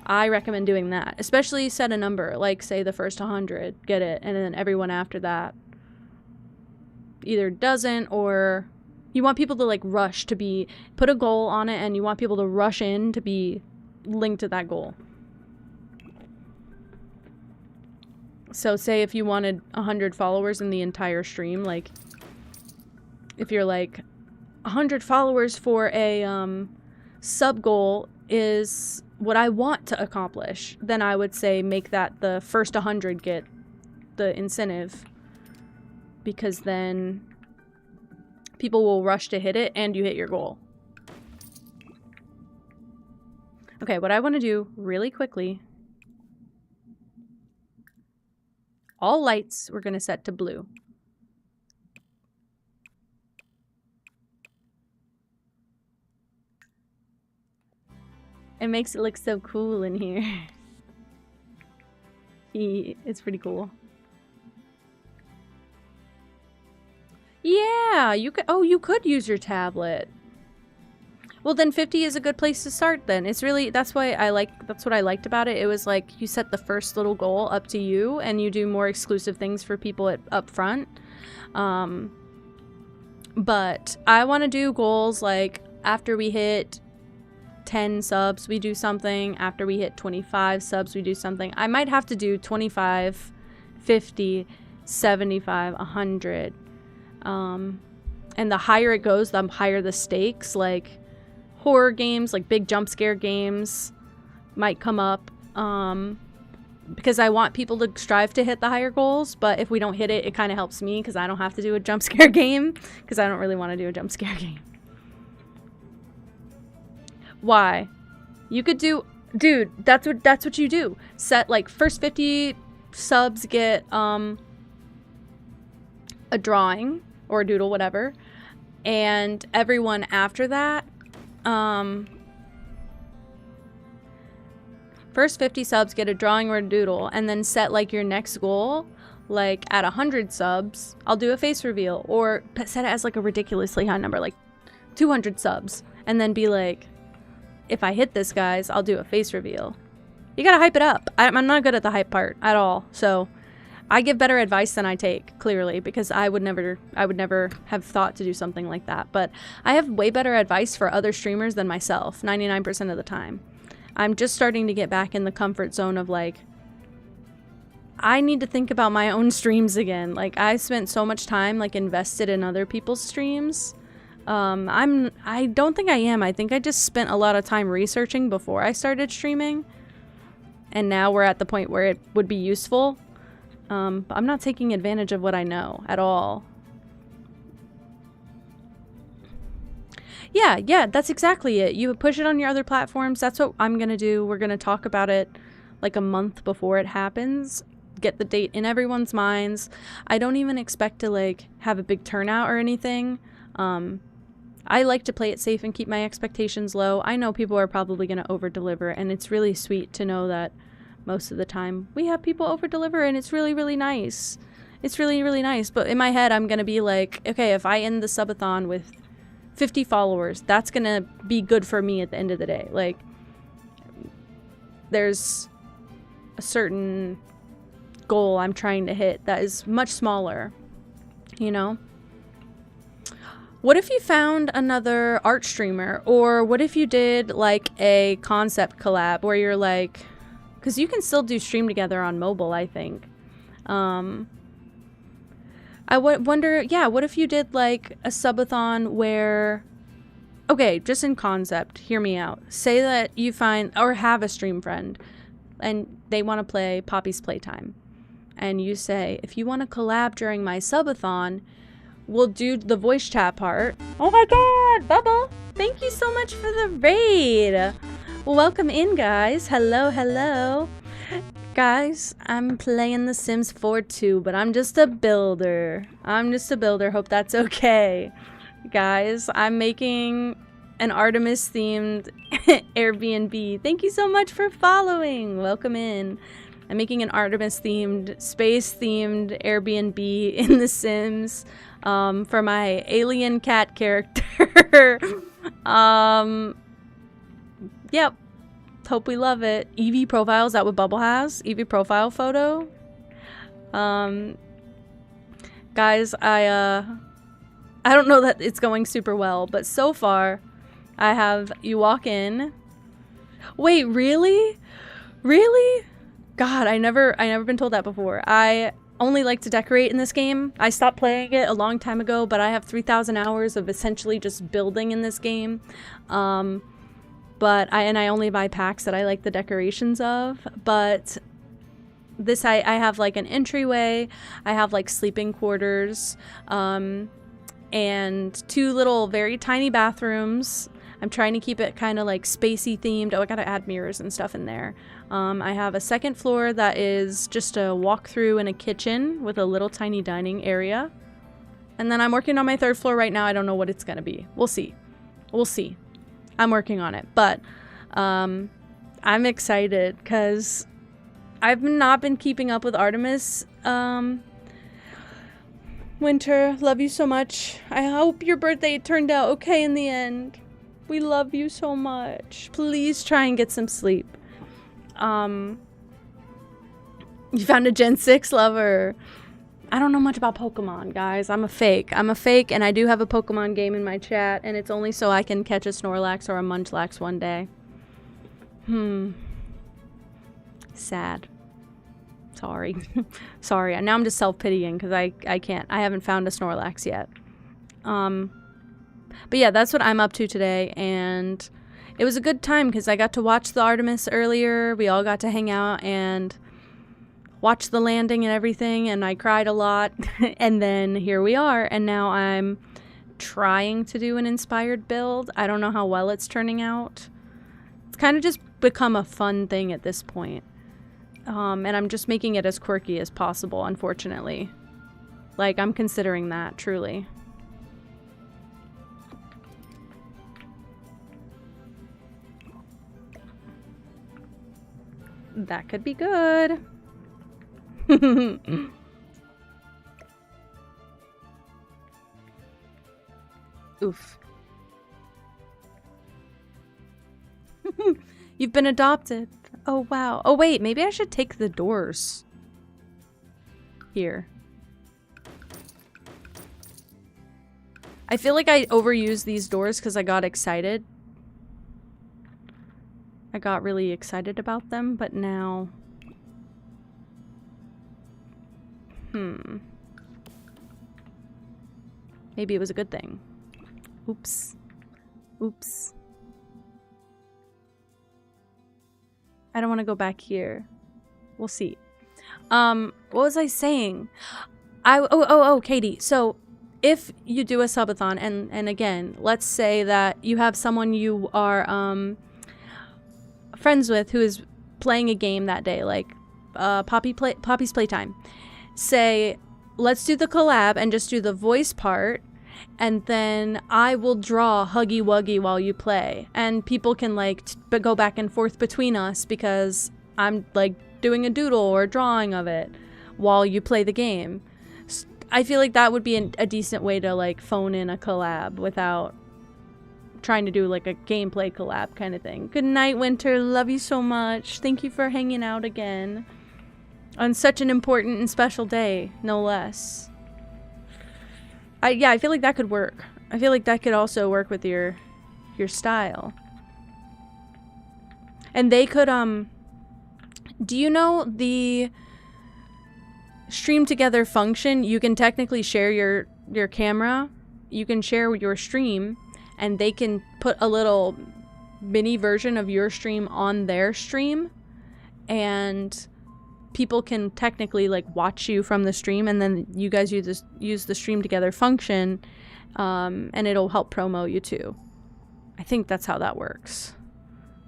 S1: I recommend doing that. Especially set a number, like say the first 100, get it, and then everyone after that either doesn't, or you want people to like rush to be, put a goal on it, and you want people to rush in to be linked to that goal. So say if you wanted 100 followers in the entire stream, like if you're like 100 followers for a sub goal is what I want to accomplish, then I would say make that the first 100 get the incentive, because then people will rush to hit it and you hit your goal. Okay, what I want to do really quickly, all lights we're going to set to blue. It makes it look so cool in here. It's pretty cool. Yeah, you could. Oh, you could use your tablet. Well, then 50 is a good place to start. Then it's really that's what I liked about it. It was like you set the first little goal up to you, and you do more exclusive things for people up front. But I want to do goals like after we hit 10 subs, we do something. After we hit 25 subs, we do something. I might have to do 25, 50, 75, 100. And the higher it goes, the higher the stakes. Like horror games, like big jump scare games might come up. Because I want people to strive to hit the higher goals. But if we don't hit it, it kind of helps me because I don't have to do a jump scare game. Because I don't really want to do a jump scare game. Why? You could do, dude, that's what you do. Set like first 50 subs get a drawing or a doodle, whatever. And everyone after that, first 50 subs get a drawing or a doodle, and then set like your next goal. Like at 100 subs, I'll do a face reveal, or set it as like a ridiculously high number, like 200 subs, and then be like, if I hit this, guys, I'll do a face reveal. You gotta hype it up. I'm not good at the hype part at all. So I give better advice than I take, clearly, because I would never have thought to do something like that. But I have way better advice for other streamers than myself, 99% of the time. I'm just starting to get back in the comfort zone of like, I need to think about my own streams again. Like I spent so much time like invested in other people's streams. I don't think I am. I think I just spent a lot of time researching before I started streaming. And now we're at the point where it would be useful. But I'm not taking advantage of what I know at all. Yeah, that's exactly it. You push it on your other platforms. That's what I'm going to do. We're going to talk about it like a month before it happens. Get the date in everyone's minds. I don't even expect to like have a big turnout or anything. I like to play it safe and keep my expectations low. I know people are probably going to over-deliver, and it's really sweet to know that most of the time we have people over-deliver, and it's really, really nice. It's really, really nice. But in my head, I'm going to be like, okay, if I end the subathon with 50 followers, that's going to be good for me at the end of the day. Like, there's a certain goal I'm trying to hit that is much smaller, you know? What if you found another art streamer? Or what if you did like a concept collab where you're like, because you can still do stream together on mobile, I think. I wonder, yeah, what if you did like a subathon where, okay, just in concept, hear me out. Say that you find or have a stream friend and they want to play Poppy's Playtime. And you say, if you want to collab during my subathon, we'll do the voice chat part. Oh my god, Bubble! Thank you so much for the raid! Well, welcome in, guys. Hello, hello. Guys, I'm playing The Sims 4 too, but I'm just a builder. Hope that's okay. Guys, I'm making an Artemis-themed Airbnb. Thank you so much for following. Welcome in. I'm making an Artemis-themed, space-themed Airbnb in The Sims. For my alien cat character. Yep. Hope we love it. Eevee profile, is that what Bubble has? Eevee profile photo? Guys, I don't know that it's going super well, but so far, I have, you walk in. Wait, really? Really? God, I never been told that before. I only like to decorate in this game. I stopped playing it a long time ago, but I have 3,000 hours of essentially just building in this game. But I only buy packs that I like the decorations of. But this, I have like an entryway. I have like sleeping quarters. and 2 little very tiny bathrooms. I'm trying to keep it kind of like spacey themed. Oh, I gotta add mirrors and stuff in there. I have a second floor that is just a walk-through and a kitchen with a little tiny dining area. And then I'm working on my 3rd floor right now. I don't know what it's gonna be. We'll see. We'll see. I'm working on it. But I'm excited because I've not been keeping up with Artemis. Winter, love you so much. I hope your birthday turned out okay in the end. We love you so much. Please try and get some sleep. You found a Gen 6 lover. I don't know much about Pokemon, guys. I'm a fake. I'm a fake, and I do have a Pokemon game in my chat, and it's only so I can catch a Snorlax or a Munchlax one day. Sad. Sorry. Sorry. Now I'm just self-pitying because I can't. I haven't found a Snorlax yet. But yeah, that's what I'm up to today, and it was a good time because I got to watch the Artemis earlier. We all got to hang out and watch the landing and everything, and I cried a lot. And then here we are, and now I'm trying to do an inspired build. I don't know how well it's turning out. It's kind of just become a fun thing at this point. And I'm just making it as quirky as possible, unfortunately. Like, I'm considering that, truly. That could be good. Oof. You've been adopted. Oh, wow. Oh, wait. Maybe I should take the doors. Here. I feel like I overused these doors because I got excited. I got really excited about them, but now... Maybe it was a good thing. Oops. Oops. I don't want to go back here. We'll see. What was I saying? Oh, Katie. So, if you do a subathon, and again, let's say that you have someone you are friends with who is playing a game that day, like Poppy's Playtime. Say, let's do the collab and just do the voice part, and then I will draw Huggy Wuggy while you play, and people can like go back and forth between us because I'm like doing a doodle or a drawing of it while you play the game. I feel like that would be a decent way to like phone in a collab without trying to do like a gameplay collab kind of thing. Good night, Winter. Love you so much. Thank you for hanging out again on such an important and special day, no less. Yeah, I feel like that could work. I feel like that could also work with your style. And they could do you know the stream together function? You can technically share your camera. You can share your stream, and they can put a little mini version of your stream on their stream, and people can technically like watch you from the stream, and then you guys use the stream together function, and it'll help promo you too. I think that's how that works.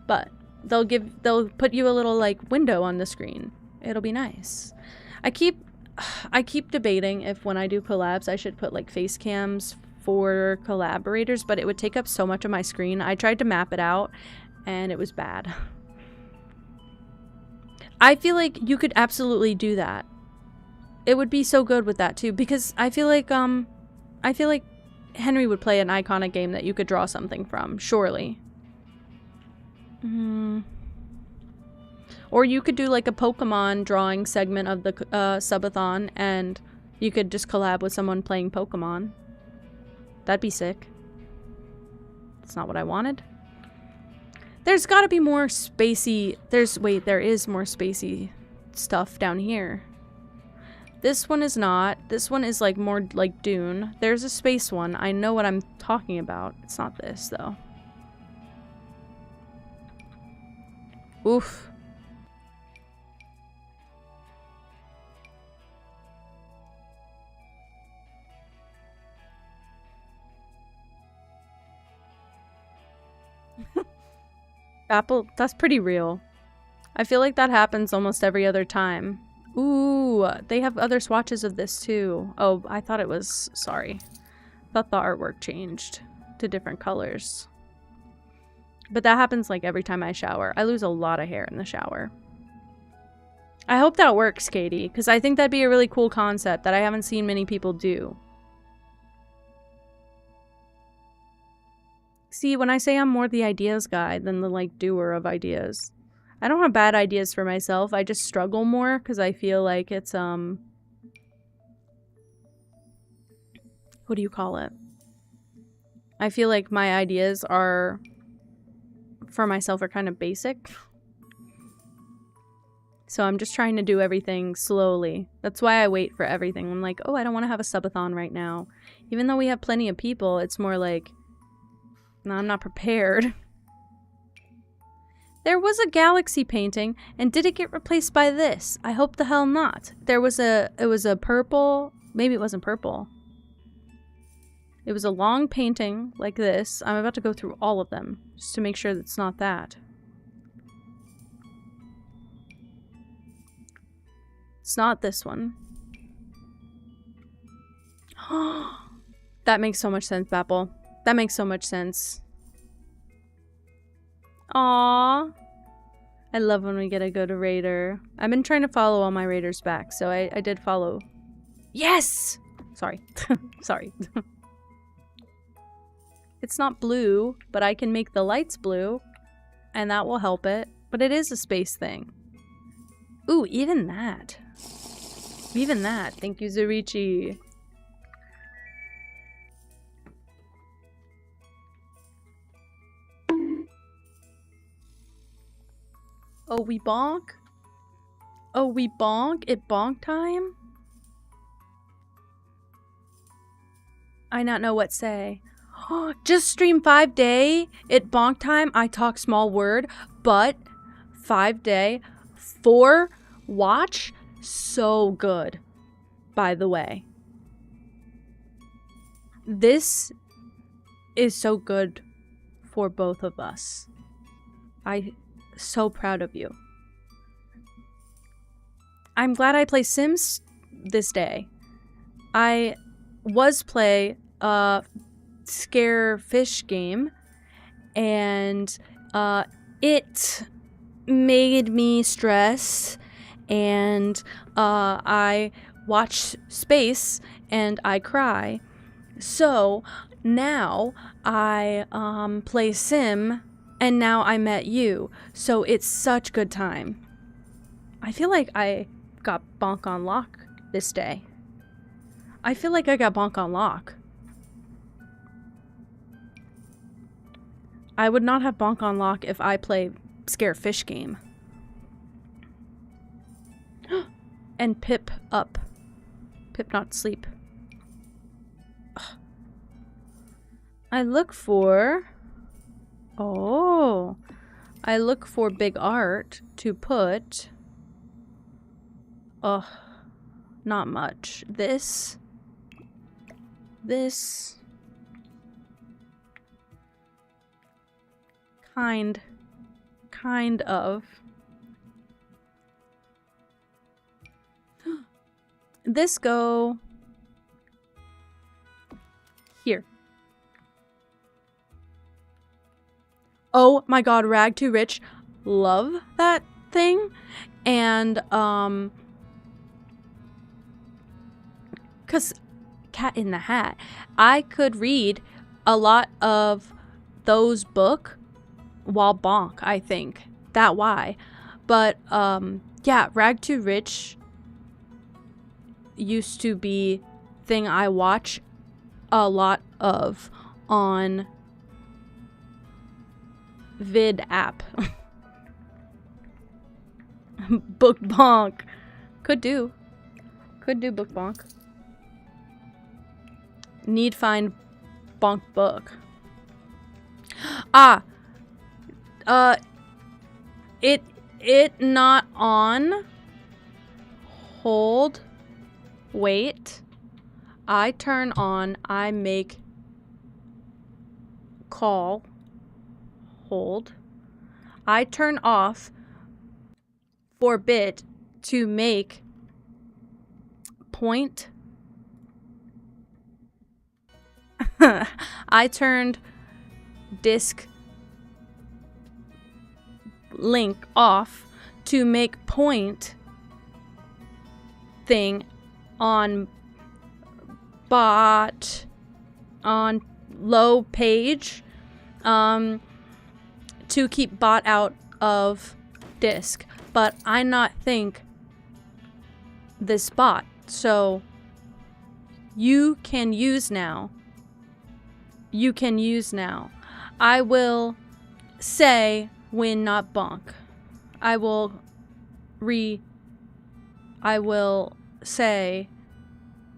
S1: But they'll put you a little like window on the screen. It'll be nice. I keep debating if when I do collabs I should put like face cams for collaborators, but it would take up so much of my screen. I tried to map it out and it was bad. I feel like you could absolutely do that. It would be so good with that too, because I feel like Henry would play an iconic game that you could draw something from, surely. Or you could do like a Pokemon drawing segment of the subathon, and you could just collab with someone playing Pokemon. That'd be sick. That's not what I wanted. There's gotta be more spacey... there is more spacey stuff down here. This one is not. This one is like more like Dune. There's a space one. I know what I'm talking about. It's not this, though. Oof. Apple, that's pretty real. I feel like that happens almost every other time. Ooh, they have other swatches of this too. Oh, I thought it was, sorry. I thought the artwork changed to different colors. But that happens like every time I shower. I lose a lot of hair in the shower. I hope that works, Katie, because I think that'd be a really cool concept that I haven't seen many people do. See, when I say I'm more the ideas guy than the, like, doer of ideas. I don't have bad ideas for myself. I just struggle more because I feel like it's, what do you call it? I feel like my ideas are, for myself, are kind of basic. So I'm just trying to do everything slowly. That's why I wait for everything. I'm like, oh, I don't want to have a subathon right now. Even though we have plenty of people, it's more like, no, I'm not prepared. There was a galaxy painting, and did it get replaced by this? I hope the hell not. It was a purple, maybe it wasn't purple. It was a long painting like this. I'm about to go through all of them, just to make sure that it's not that. It's not this one. That makes so much sense, Apple. That makes so much sense. Aww. I love when we get a good raider. I've been trying to follow all my raiders back, so I did follow. Yes! Sorry. Sorry. It's not blue, but I can make the lights blue, and that will help it. But it is a space thing. Ooh, even that. Even that. Thank you, Zurichi. Oh, we bonk? Oh, we bonk? It bonk time? I not know what say. Just stream 5 day. It bonk time. I talk small word, but 5 day. 4 watch. So good, by the way. This is so good for both of us. So proud of you. I'm glad I play Sims this day. I was play a scare fish game, and it made me stress, and I watch space and I cry. So now I play Sim, and now I met you. So it's such good time. I feel like I got bonk on lock this day. I feel like I got bonk on lock. I would not have bonk on lock if I play scare fish game. And Pip up. Pip not sleep. Ugh. I look for... Oh. I look for big art to put... Ugh. Not much. This. Kind of. This go here. Oh my god, Rag Too Rich. Love that thing. And, cause Cat in the Hat. I could read a lot of those book while bonk, I think. That why. But, yeah, Rag Too Rich used to be thing I watch a lot of on vid app. Book bonk. Could do book bonk. Need find bonk book. Ah. It not on. Hold. Wait. I turn on. I make call. Hold. I turn off for bit to make point. I turned disk link off to make point thing on bot on low page to keep bot out of disk, but I not think this bot, so you can use now. I will say when not bonk. I will say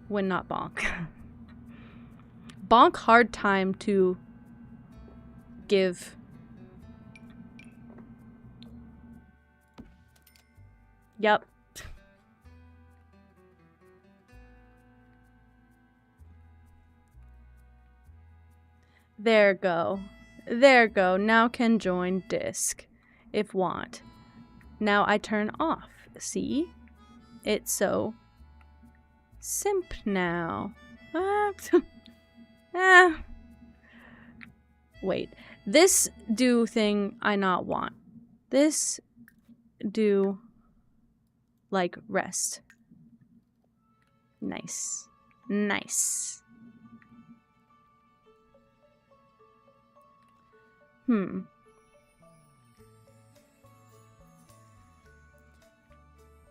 S1: when not bonk. Bonk hard time to give. Yep. There go. Now can join disk if want. Now I turn off. See? It's so simp now. Wait. This do thing I not want. This do like rest. Nice.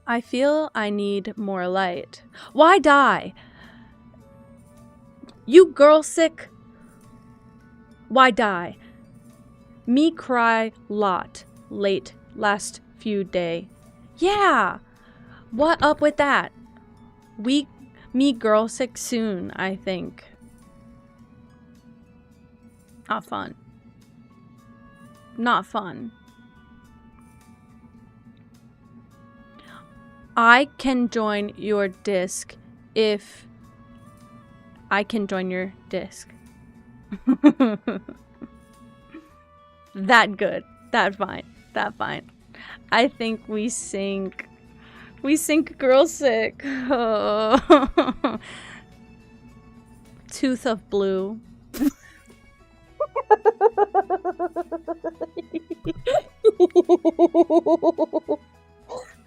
S1: I feel I need more light. Why die? You girl sick? Why die? Me cry lot late last few day. Yeah. What up with that? Me girl sick soon, I think. Not fun. I can join your disc if I can join your disc. That good. That fine. I think we sync girl sick. Oh. Tooth of blue.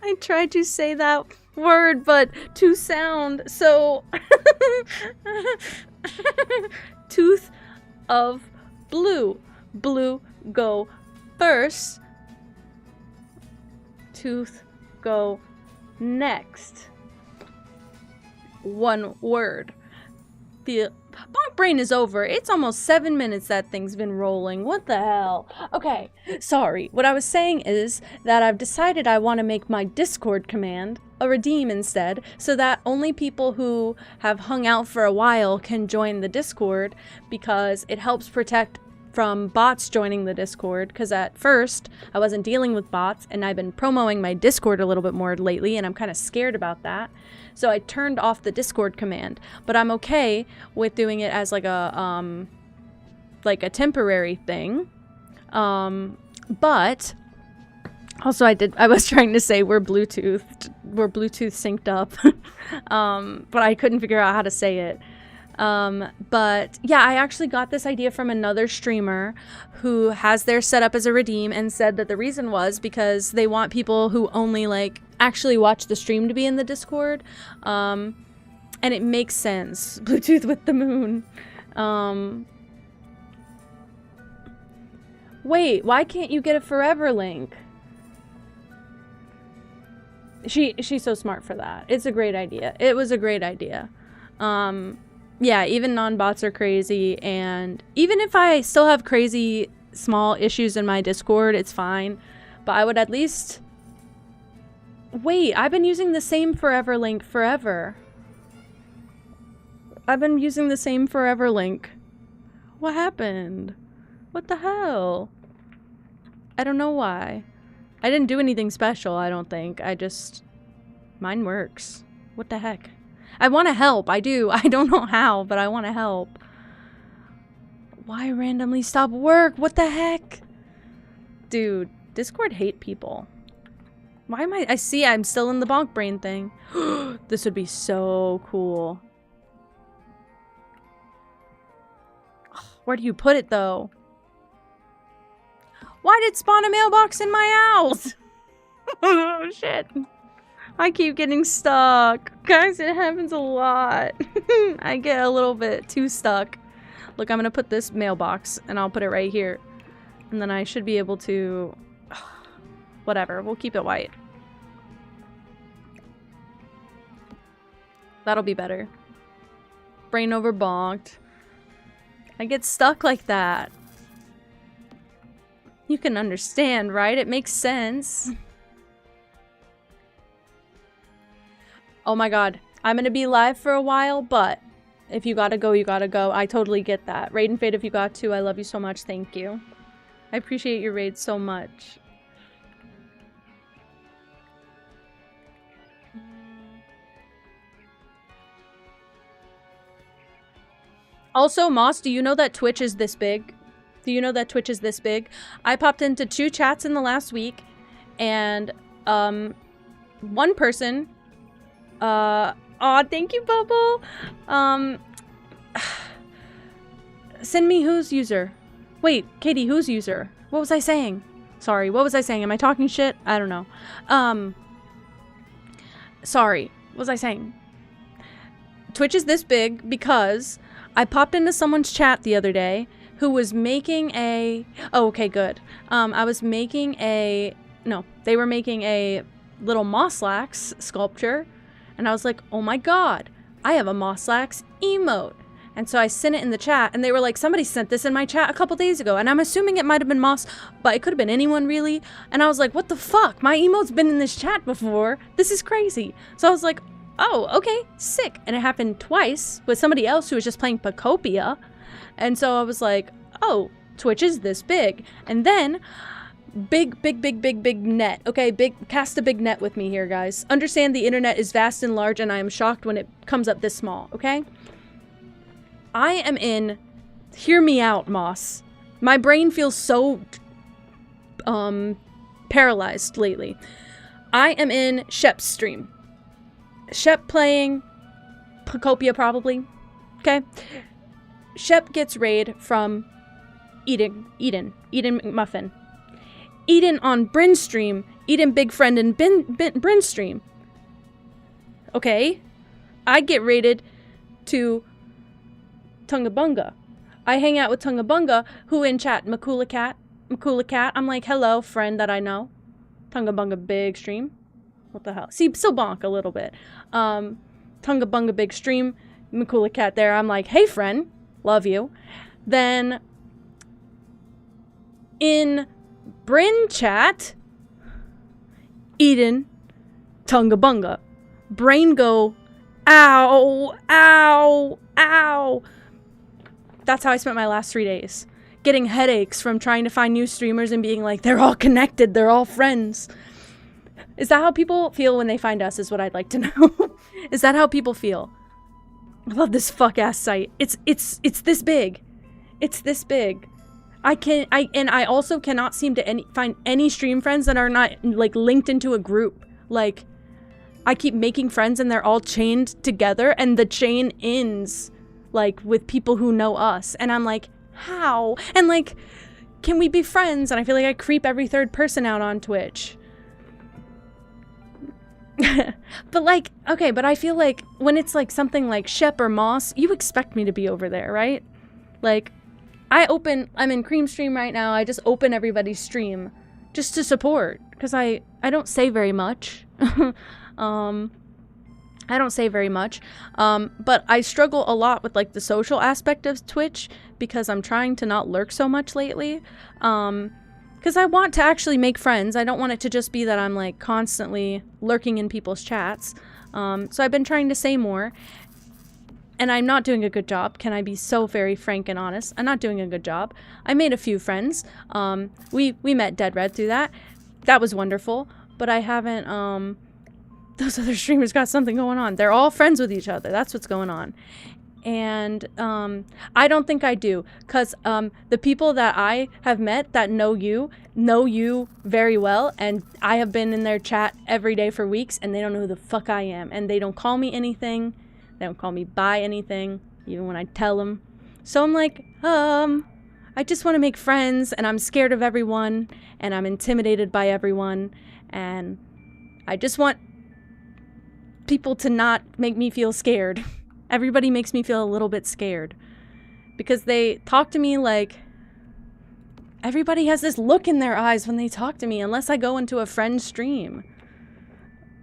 S1: I tried to say that word, but to sound so. Tooth of blue. Blue go first. Tooth go next. One word. Bonk brain is over. It's almost 7 minutes that thing's been rolling. What the hell? Okay, sorry. What I was saying is that I've decided I want to make my Discord command a redeem instead, so that only people who have hung out for a while can join the Discord, because it helps protect from bots joining the Discord, because at first I wasn't dealing with bots, and I've been promoting my Discord a little bit more lately, and I'm kind of scared about that. So I turned off the Discord command, but I'm okay with doing it as like a temporary thing. But also I was trying to say we're Bluetooth synced up, but I couldn't figure out how to say it. But yeah, I actually got this idea from another streamer who has their set up as a redeem, and said that the reason was because they want people who only like actually watch the stream to be in the Discord. And it makes sense. Bluetooth with the moon. Wait, why can't you get a forever link? She's so smart for that. It's a great idea. It was a great idea. Yeah, even non-bots are crazy, and even if I still have crazy small issues in my Discord, it's fine. But I would at least... Wait, I've been using the same forever link forever. What happened? What the hell? I don't know why. I didn't do anything special, I don't think. Mine works. What the heck? I want to help. I do. I don't know how, but I want to help. Why randomly stop work? What the heck? Dude, Discord hate people. Why am I see I'm still in the bonk brain thing. This would be so cool. Where do you put it though? Why did it spawn a mailbox in my house? Oh shit. I keep getting stuck. Guys, it happens a lot. I get a little bit too stuck. Look, I'm gonna put this mailbox and I'll put it right here. And then I should be able to... Whatever, we'll keep it white. That'll be better. Brain over bonked. I get stuck like that. You can understand, right? It makes sense. Oh my god. I'm gonna be live for a while, but if you gotta go, you gotta go. I totally get that. Raid and Fade, if you got to, I love you so much. Thank you. I appreciate your raid so much. Also, Moss, do you know that Twitch is this big? Do you know that Twitch is this big? I popped into 2 chats in the last week, and one person, aw, thank you, Bubble. Send me who's user. Wait, Katie, who's user? What was I saying? Sorry, what was I saying? Am I talking shit? I don't know. Sorry, what was I saying? Twitch is this big because I popped into someone's chat the other day who was making a... Oh, okay, good. I was making a... No, they were making a little Mosslax sculpture. And I was like, oh my god, I have a Mosslax emote. And so I sent it in the chat, and they were like, somebody sent this in my chat a couple days ago. And I'm assuming it might have been Moss, but it could have been anyone, really. And I was like, what the fuck? My emote's been in this chat before. This is crazy. So I was like, oh, okay, sick. And it happened twice with somebody else who was just playing Pacopia. And so I was like, oh, Twitch is this big. And then, big net. Okay, cast a big net with me here, guys. Understand the internet is vast and large, and I am shocked when it comes up this small, okay? I am in... Hear me out, Moss. My brain feels so... paralyzed lately. I am in Shep's stream. Shep playing Pacopia, probably. Okay? Shep gets raid from Eden McMuffin. Eden on Bryn's stream. Eden Big Friend and Bryn's stream. Okay? I get raided to Tungabunga. I hang out with Tungabunga, who in chat, Makula Cat. I'm like, hello, friend that I know. Tungabunga big stream. What the hell? See, still bonk a little bit. Tungabunga big stream. Makula Cat there. I'm like, hey, friend. Love you. Then, in Bryn chat, Eden, Tungabunga. Brain go, ow, ow, ow. That's how I spent my last 3 days. Getting headaches from trying to find new streamers and being like, they're all connected, they're all friends. Is that how people feel when they find us, is what I'd like to know. Is that how people feel? I love this fuck-ass site. It's this big. It's this big. I also cannot seem to find any stream friends that are not, like, linked into a group. Like, I keep making friends and they're all chained together, and the chain ends, like, with people who know us. And I'm like, how? And, like, can we be friends? And I feel like I creep every third person out on Twitch. But, like, okay, but I feel like when it's, like, something like Shep or Moss, you expect me to be over there, right? Like, I'm in Cream stream right now, I just open everybody's stream just to support, because I don't say very much. I don't say very much, but I struggle a lot with, like, the social aspect of Twitch, because I'm trying to not lurk so much lately, because I want to actually make friends. I don't want it to just be that I'm, like, constantly lurking in people's chats, so I've been trying to say more, and I'm not doing a good job. Can I be so very frank and honest? I'm not doing a good job. I made a few friends. We met Dead Red through that. That was wonderful, but I haven't, those other streamers got something going on. They're all friends with each other. That's what's going on. And I don't think I do, because the people that I have met that know you very well, and I have been in their chat every day for weeks, and they don't know who the fuck I am, and they don't call me anything, they don't call me by anything, even when I tell them. So I'm like, I just want to make friends, and I'm scared of everyone, and I'm intimidated by everyone, and I just want people to not make me feel scared. Everybody makes me feel a little bit scared because they talk to me like everybody has this look in their eyes when they talk to me, unless I go into a friend's stream.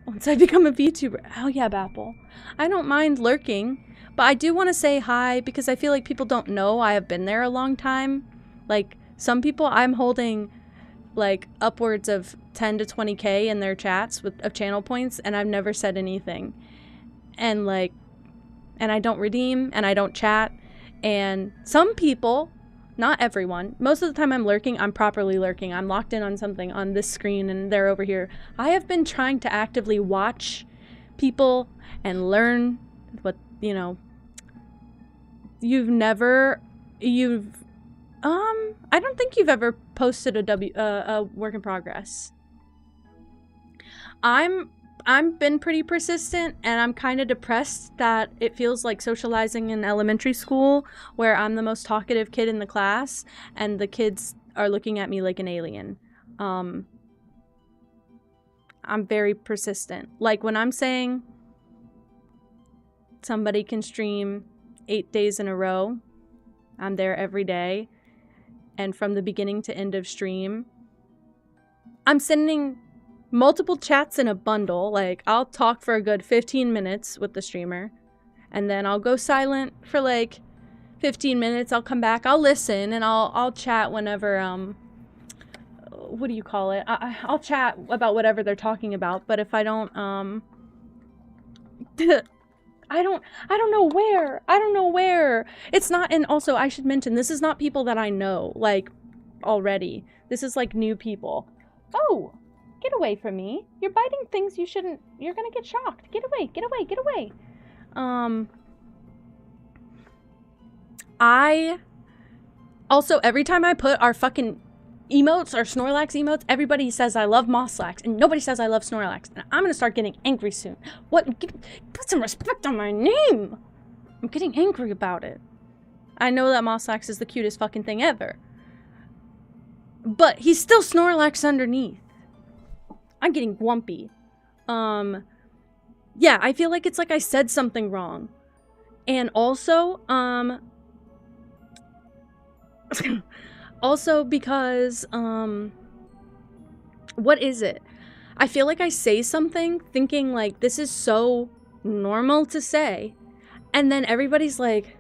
S1: Once I become a VTuber, oh yeah, Bapple. I don't mind lurking, but I do want to say hi because I feel like people don't know I have been there a long time. Like some people, I'm holding like upwards of 10 to 20k in their chats of channel points, and I've never said anything. And I don't redeem, and I don't chat. And some people, not everyone, most of the time I'm lurking, I'm properly lurking. I'm locked in on something on this screen, and they're over here. I have been trying to actively watch people and learn what, you know, I don't think you've ever posted a work in progress. I'm been pretty persistent, and I'm kind of depressed that it feels like socializing in elementary school where I'm the most talkative kid in the class and the kids are looking at me like an alien. I'm very persistent. Like when I'm saying somebody can stream 8 days in a row, I'm there every day. And from the beginning to end of stream, I'm sending multiple chats in a bundle. Like I'll talk for a good 15 minutes with the streamer, and then I'll go silent for like 15 minutes. I'll come back, I'll listen, and I'll chat whenever what do you call it? I'll chat about whatever they're talking about. But if I don't I don't know where. It's not, and also I should mention, this is not people that I know, like, already. This is like new people. Oh, get away from me. You're biting things you shouldn't, you're gonna get shocked. Get away, get away, get away. I also, every time I put our fucking emotes, our Snorlax emotes, everybody says I love Mosslax, and nobody says I love Snorlax. And I'm gonna start getting angry soon. What? Put some respect on my name! I'm getting angry about it. I know that Mosslax is the cutest fucking thing ever. But he's still Snorlax underneath. I'm getting grumpy. Yeah, I feel like it's like I said something wrong. And also, also because, what is it? I feel like I say something thinking like this is so normal to say, and then everybody's like,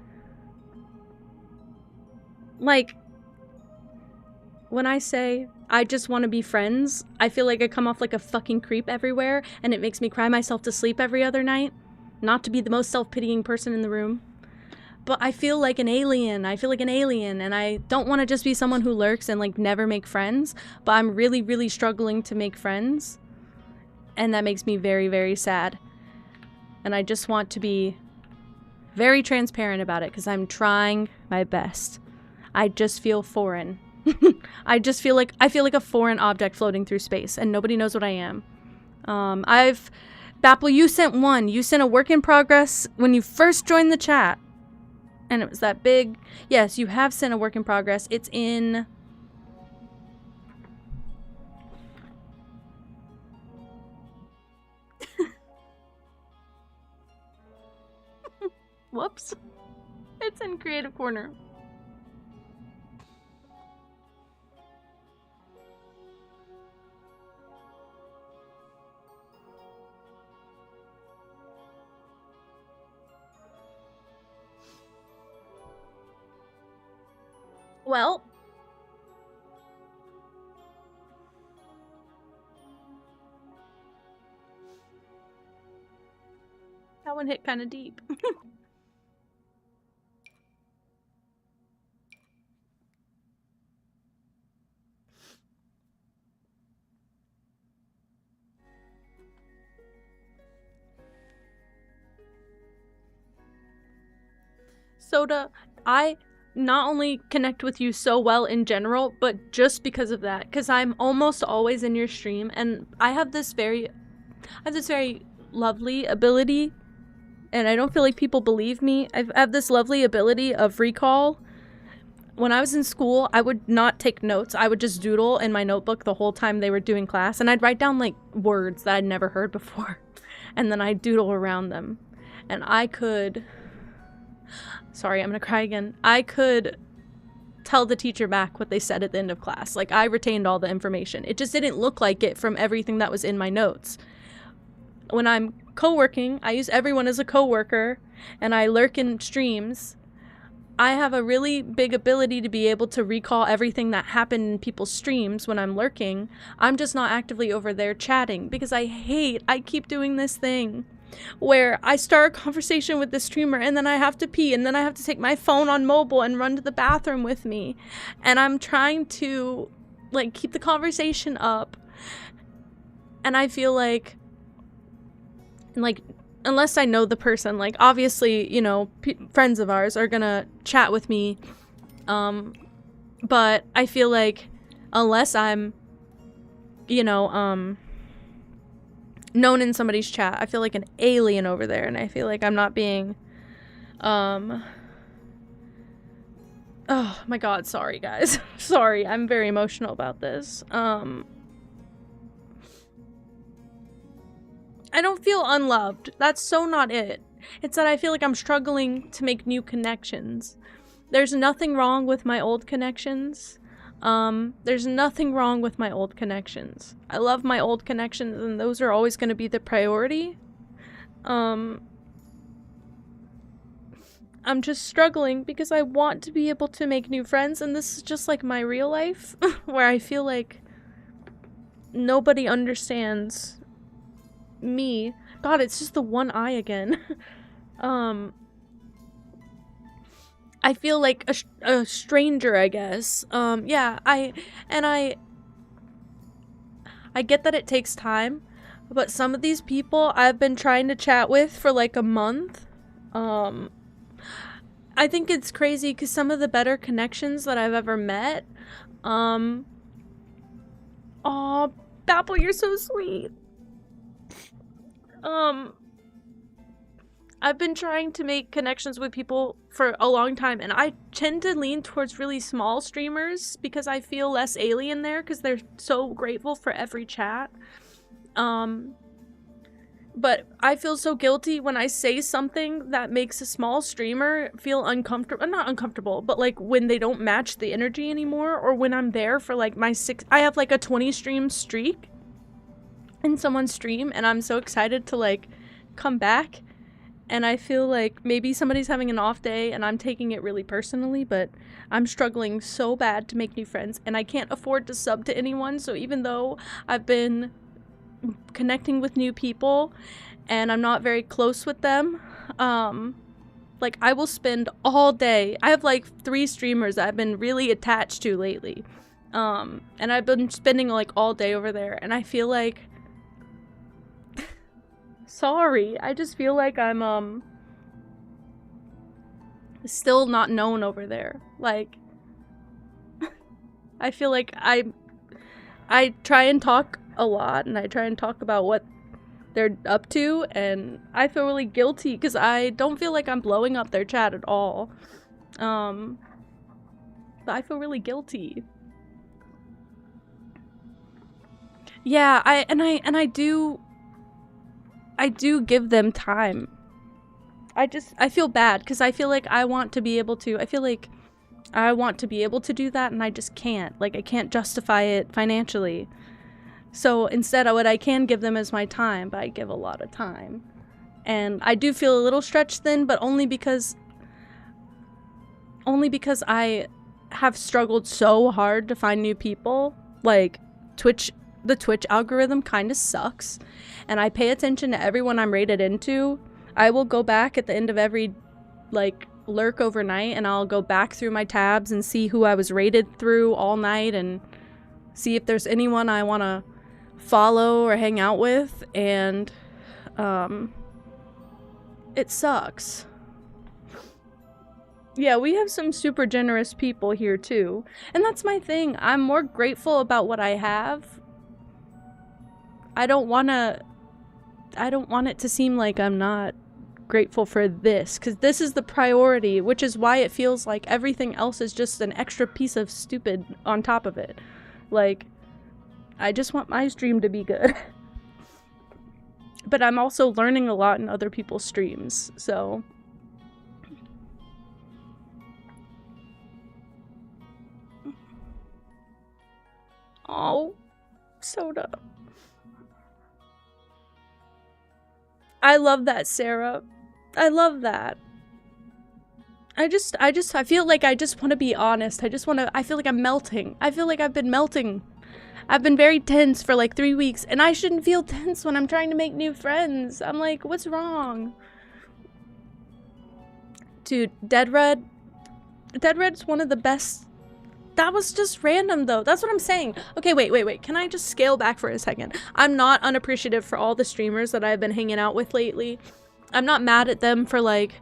S1: when I say I just want to be friends, I feel like I come off like a fucking creep everywhere, and it makes me cry myself to sleep every other night. Not to be the most self-pitying person in the room, but I feel like an alien. I feel like an alien, and I don't want to just be someone who lurks and like never make friends, but I'm really, really struggling to make friends, and that makes me very, very sad. And I just want to be very transparent about it because I'm trying my best. I just feel foreign. I feel like a foreign object floating through space, and nobody knows what I am. Bapple, you sent one. You sent a work in progress when you first joined the chat. And it was that big. Yes, you have sent a work in progress. It's in... Whoops. It's in Creative Corner. Well, that one hit kind of deep. Soda, I not only connect with you so well in general, but just because of that, because I'm almost always in your stream, and I have this very lovely ability, and I don't feel like people believe me. I have this lovely ability of recall. When I was in school, I would not take notes. I would just doodle in my notebook the whole time they were doing class, and I'd write down like words that I'd never heard before, and then I'd doodle around them. And I could... Sorry, I'm gonna cry again. I could tell the teacher back what they said at the end of class. Like, I retained all the information. It just didn't look like it from everything that was in my notes. When I'm co-working, I use everyone as a co-worker, and I lurk in streams. I have a really big ability to be able to recall everything that happened in people's streams when I'm lurking. I'm just not actively over there chatting, because I keep doing this thing where I start a conversation with the streamer and then I have to pee and then I have to take my phone on mobile and run to the bathroom with me, and I'm trying to like keep the conversation up, and I feel like unless I know the person, like obviously, you know, friends of ours are gonna chat with me, but I feel like unless I'm, you know, known in somebody's chat, I feel like an alien over there, and I feel like I'm not being, oh my god, sorry guys. Sorry, I'm very emotional about this. I don't feel unloved. That's so not it. It's that I feel like I'm struggling to make new connections. There's nothing wrong with my old connections. There's nothing wrong with my old connections. I love my old connections, and those are always going to be the priority. I'm just struggling because I want to be able to make new friends, and this is just like my real life, where I feel like nobody understands me. God, it's just the one eye again. I feel like a stranger, I guess. Yeah, I get that it takes time, but some of these people I've been trying to chat with for like a month. I think it's crazy because some of the better connections that I've ever met, aw, Babel, you're so sweet. I've been trying to make connections with people for a long time, and I tend to lean towards really small streamers because I feel less alien there because they're so grateful for every chat. But I feel so guilty when I say something that makes a small streamer feel uncomfortable. Not uncomfortable, but like when they don't match the energy anymore, or when I'm there for like I have like a 20 stream streak in someone's stream, and I'm so excited to like come back, and I feel like maybe somebody's having an off day and I'm taking it really personally, but I'm struggling so bad to make new friends, and I can't afford to sub to anyone. So even though I've been connecting with new people and I'm not very close with them, like I will spend all day. I have like 3 streamers that I've been really attached to lately, and I've been spending like all day over there, and I feel like sorry, I just feel like I'm still not known over there. Like I feel like I try and talk a lot, and I try and talk about what they're up to, and I feel really guilty because I don't feel like I'm blowing up their chat at all. But I feel really guilty. Yeah, I do give them time. I feel bad because I feel like I want to be able to do that, and I just can't. Like, I can't justify it financially. So instead, what I can give them is my time, but I give a lot of time. And I do feel a little stretched thin, but only because I have struggled so hard to find new people. Like, the Twitch algorithm kind of sucks, and I pay attention to everyone I'm rated into. I will go back at the end of every, like, lurk overnight, and I'll go back through my tabs and see who I was rated through all night and see if there's anyone I want to follow or hang out with, and it sucks. Yeah, we have some super generous people here too. And that's my thing. I'm more grateful about what I have. I don't want it to seem like I'm not grateful for this, because this is the priority, which is why it feels like everything else is just an extra piece of stupid on top of it. Like, I just want my stream to be good. But I'm also learning a lot in other people's streams, so... Oh, soda. I love that, Sarah. I love that. I feel like I just want to be honest. I feel like I'm melting. I feel like I've been melting. I've been very tense for like 3 weeks, and I shouldn't feel tense when I'm trying to make new friends. I'm like, what's wrong? Dude, Dead Red's one of the best. That was just random though. That's what I'm saying. Okay, wait. Can I just scale back for a second? I'm not unappreciative for all the streamers that I've been hanging out with lately. I'm not mad at them for like,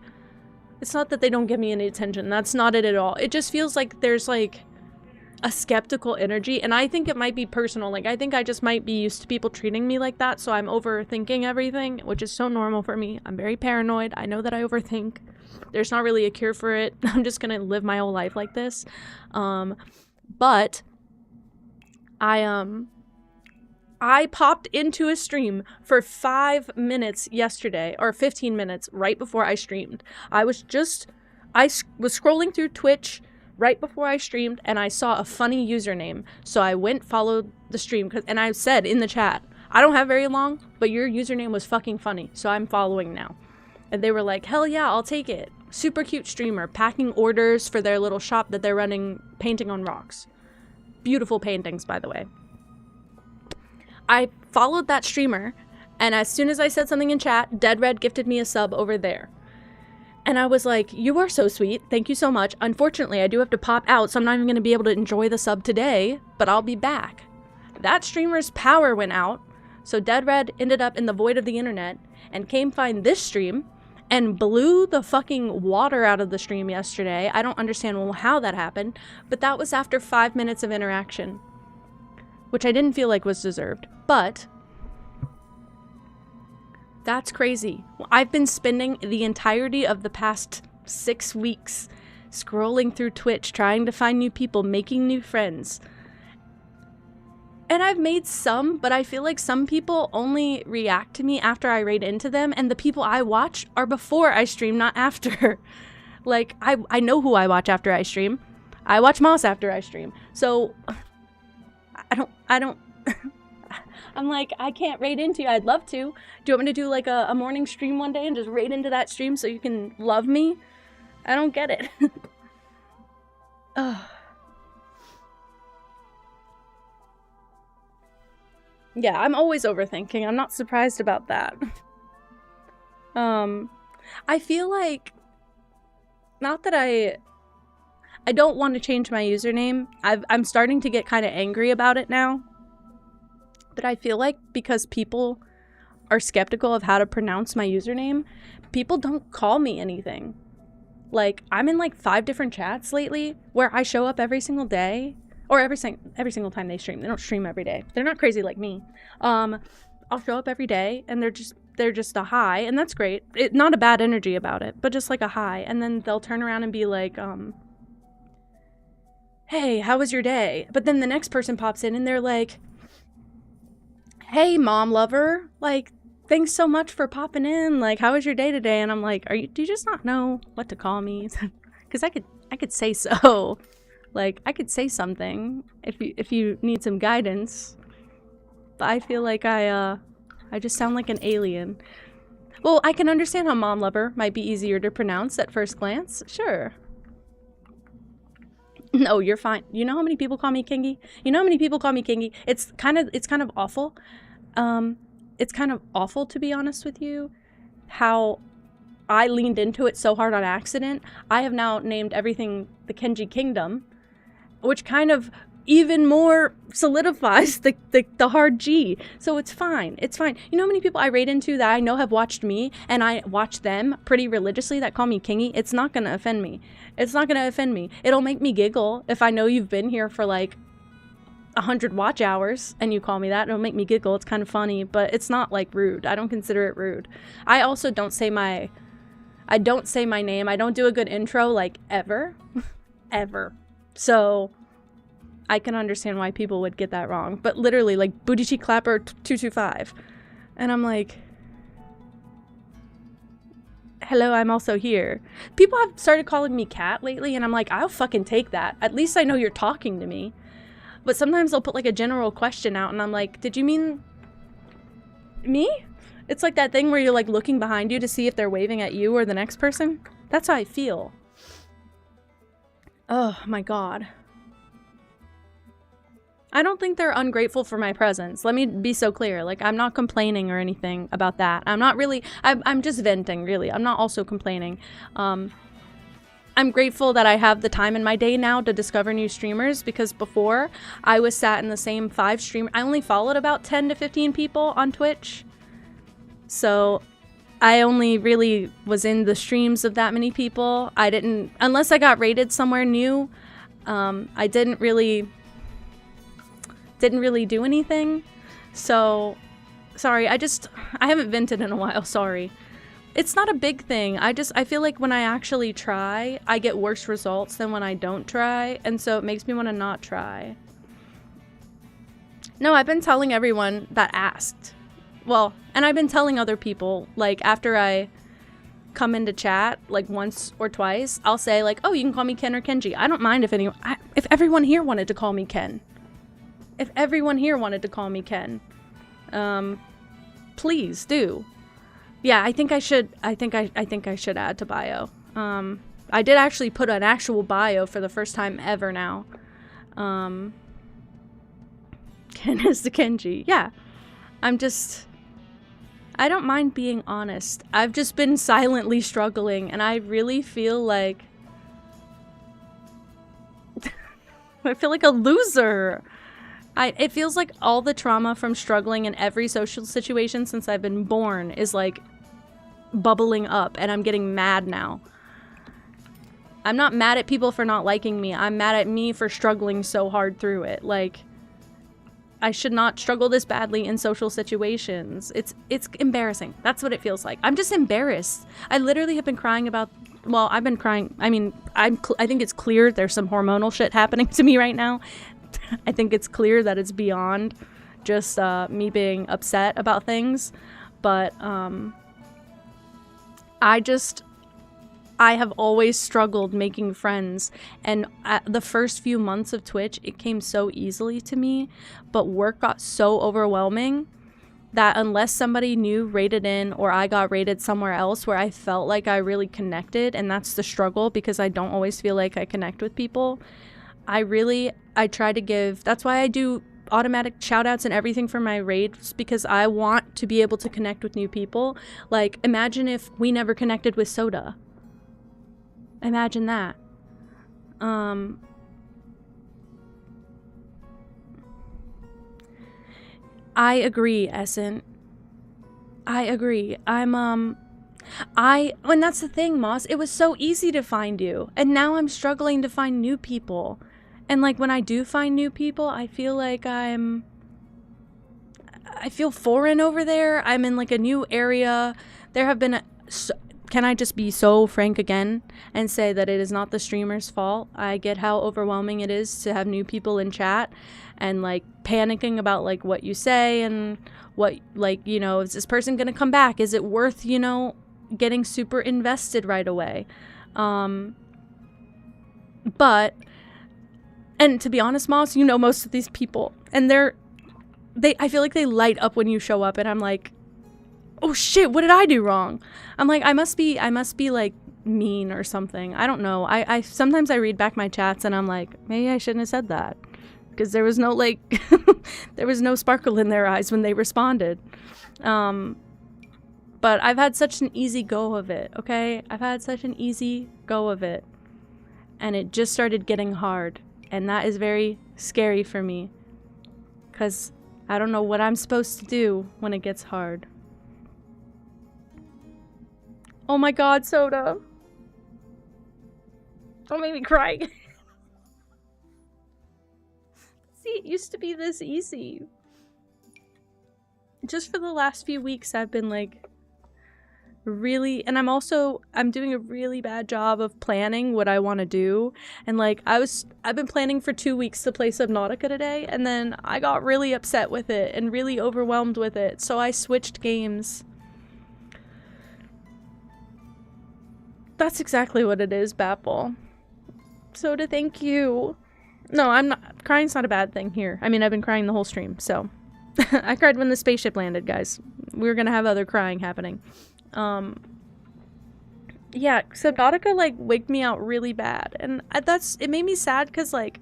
S1: it's not that they don't give me any attention. That's not it at all. It just feels like there's like a skeptical energy, and I think it might be personal. Like, I think I just might be used to people treating me like that, so I'm overthinking everything, which is so normal for me. I'm very paranoid. I know that I overthink. There's not really a cure for it. I'm just gonna live my whole life like this. But I popped into a stream for 5 minutes yesterday, or 15 minutes right before I streamed. I was scrolling through Twitch right before I streamed, and I saw a funny username. So I went, followed the stream, and I said in the chat, I don't have very long, but your username was fucking funny, so I'm following now. And they were like, hell yeah, I'll take it. Super cute streamer, packing orders for their little shop that they're running, painting on rocks. Beautiful paintings, by the way. I followed that streamer, and as soon as I said something in chat, Dead Red gifted me a sub over there. And I was like, you are so sweet. Thank you so much. Unfortunately, I do have to pop out, so I'm not even going to be able to enjoy the sub today, but I'll be back. That streamer's power went out, so Dead Red ended up in the void of the internet and came find this stream and blew the fucking water out of the stream yesterday. I don't understand how that happened, but that was after 5 minutes of interaction, which I didn't feel like was deserved, but that's crazy. I've been spending the entirety of the past 6 weeks scrolling through Twitch, trying to find new people, making new friends. And I've made some, but I feel like some people only react to me after I raid into them, and the people I watch are before I stream, not after. Like, I know who I watch after I stream. I watch Moss after I stream. So, I don't... I'm like, I can't raid into you. I'd love to. Do you want me to do like a morning stream one day and just raid into that stream so you can love me? I don't get it. Yeah, I'm always overthinking. I'm not surprised about that. I feel like, not that I don't want to change my username. I'm starting to get kind of angry about it now. But I feel like because people are skeptical of how to pronounce my username, people don't call me anything. Like, I'm in like 5 different chats lately where I show up every single day, or every single time they stream. They don't stream every day. They're not crazy like me. I'll show up every day and they're just a hi, and that's great. Not a bad energy about it, but just like a hi. And then they'll turn around and be like, hey, how was your day? But then the next person pops in and they're like, hey, mom lover, like, thanks so much for popping in. Like, how was your day today? And I'm like, do you just not know what to call me? Because I could say so. Like, I could say something if you need some guidance. But I feel like I just sound like an alien. Well, I can understand how mom lover might be easier to pronounce at first glance. Sure. No, you're fine. You know how many people call me Kingy? You know how many people call me Kingy? It's kind of awful. It's kind of awful, to be honest with you, how I leaned into it so hard on accident. I have now named everything the Kenji Kingdom, which kind of even more solidifies the hard G. So it's fine. It's fine. You know how many people I raid into that I know have watched me and I watch them pretty religiously that call me kingy? It's not going to offend me. It's not going to offend me. It'll make me giggle if I know you've been here for like 100 watch hours and you call me that. It'll make me giggle. It's kind of funny, but it's not like rude. I don't consider it rude. I also don't say my name. I don't do a good intro like ever. Ever. So I can understand why people would get that wrong. But literally, like, Booty Cheek Clapper 225. And I'm like, hello, I'm also here. People have started calling me Cat lately, and I'm like, I'll fucking take that. At least I know you're talking to me. But sometimes they'll put, like, a general question out, and I'm like, did you mean me? It's like that thing where you're, like, looking behind you to see if they're waving at you or the next person. That's how I feel. Oh, my God. I don't think they're ungrateful for my presence. Let me be so clear. Like, I'm not complaining or anything about that. I'm not really, I'm just venting, really. I'm not also complaining. I'm grateful that I have the time in my day now to discover new streamers, because before I was sat in the same 5 streamers. I only followed about 10 to 15 people on Twitch. So I only really was in the streams of that many people. I didn't, unless I got rated somewhere new, I didn't really do anything. So sorry, I haven't vented in a while, sorry. It's not a big thing. I feel like when I actually try, I get worse results than when I don't try, and so it makes me want to not try. No, I've been telling everyone that asked. Well, and I've been telling other people, like, after I come into chat, like, once or twice, I'll say, like, oh, you can call me Ken or Kenji. I don't mind if everyone here wanted to call me Ken. If everyone here wanted to call me Ken, please do. Yeah, I think I should add to bio. I did actually put an actual bio for the first time ever now. Ken is the Kenji. Yeah. I don't mind being honest. I've just been silently struggling, and I really feel like I feel like a loser. It feels like all the trauma from struggling in every social situation since I've been born is like bubbling up, and I'm getting mad now. I'm not mad at people for not liking me. I'm mad at me for struggling so hard through it. Like, I should not struggle this badly in social situations. It's embarrassing. That's what it feels like. I'm just embarrassed. I literally have been crying about, well, I've been crying. I mean, I think it's clear there's some hormonal shit happening to me right now. I think it's clear that it's beyond just me being upset about things. But I have always struggled making friends, and at the first few months of Twitch, it came so easily to me, but work got so overwhelming that unless somebody new rated in, or I got rated somewhere else where I felt like I really connected, and that's the struggle because I don't always feel like I connect with people, I try to give, that's why I do automatic shoutouts and everything for my raids, because I want to be able to connect with new people. Like, imagine if we never connected with Soda. Imagine that. I agree, Essent. I agree. And that's the thing, Moss. It was so easy to find you, and now I'm struggling to find new people. And like, when I do find new people, I feel like I feel foreign over there. I'm in like a new area. There have been can I just be so frank again and say that it is not the streamer's fault? I get how overwhelming it is to have new people in chat and like panicking about like what you say and what, like, you know, is this person gonna come back? Is it worth, you know, getting super invested right away? But, and to be honest, Moss, you know most of these people, and I feel like they light up when you show up, and I'm like, oh shit, what did I do wrong? I'm like, I must be like mean or something. I don't know. I sometimes I read back my chats and I'm like, maybe I shouldn't have said that, because there was no like there was no sparkle in their eyes when they responded. But I've had such an easy go of it, okay? I've had such an easy go of it, and it just started getting hard, and that is very scary for me. Because I don't know what I'm supposed to do when it gets hard. Oh my god, Soda. Don't make me cry. See, it used to be this easy. Just for the last few weeks, I've been like really, and I'm doing a really bad job of planning what I want to do. And like, I've been planning for 2 weeks to play Subnautica today, and then I got really upset with it and really overwhelmed with it. So I switched games. That's exactly what it is, Bapple. Soda, thank you. No, I'm not. Crying's not a bad thing here. I mean, I've been crying the whole stream, so. I cried when the spaceship landed, guys. We were gonna have other crying happening. Yeah, Subnautica, like, wigged me out really bad. And it made me sad because, like,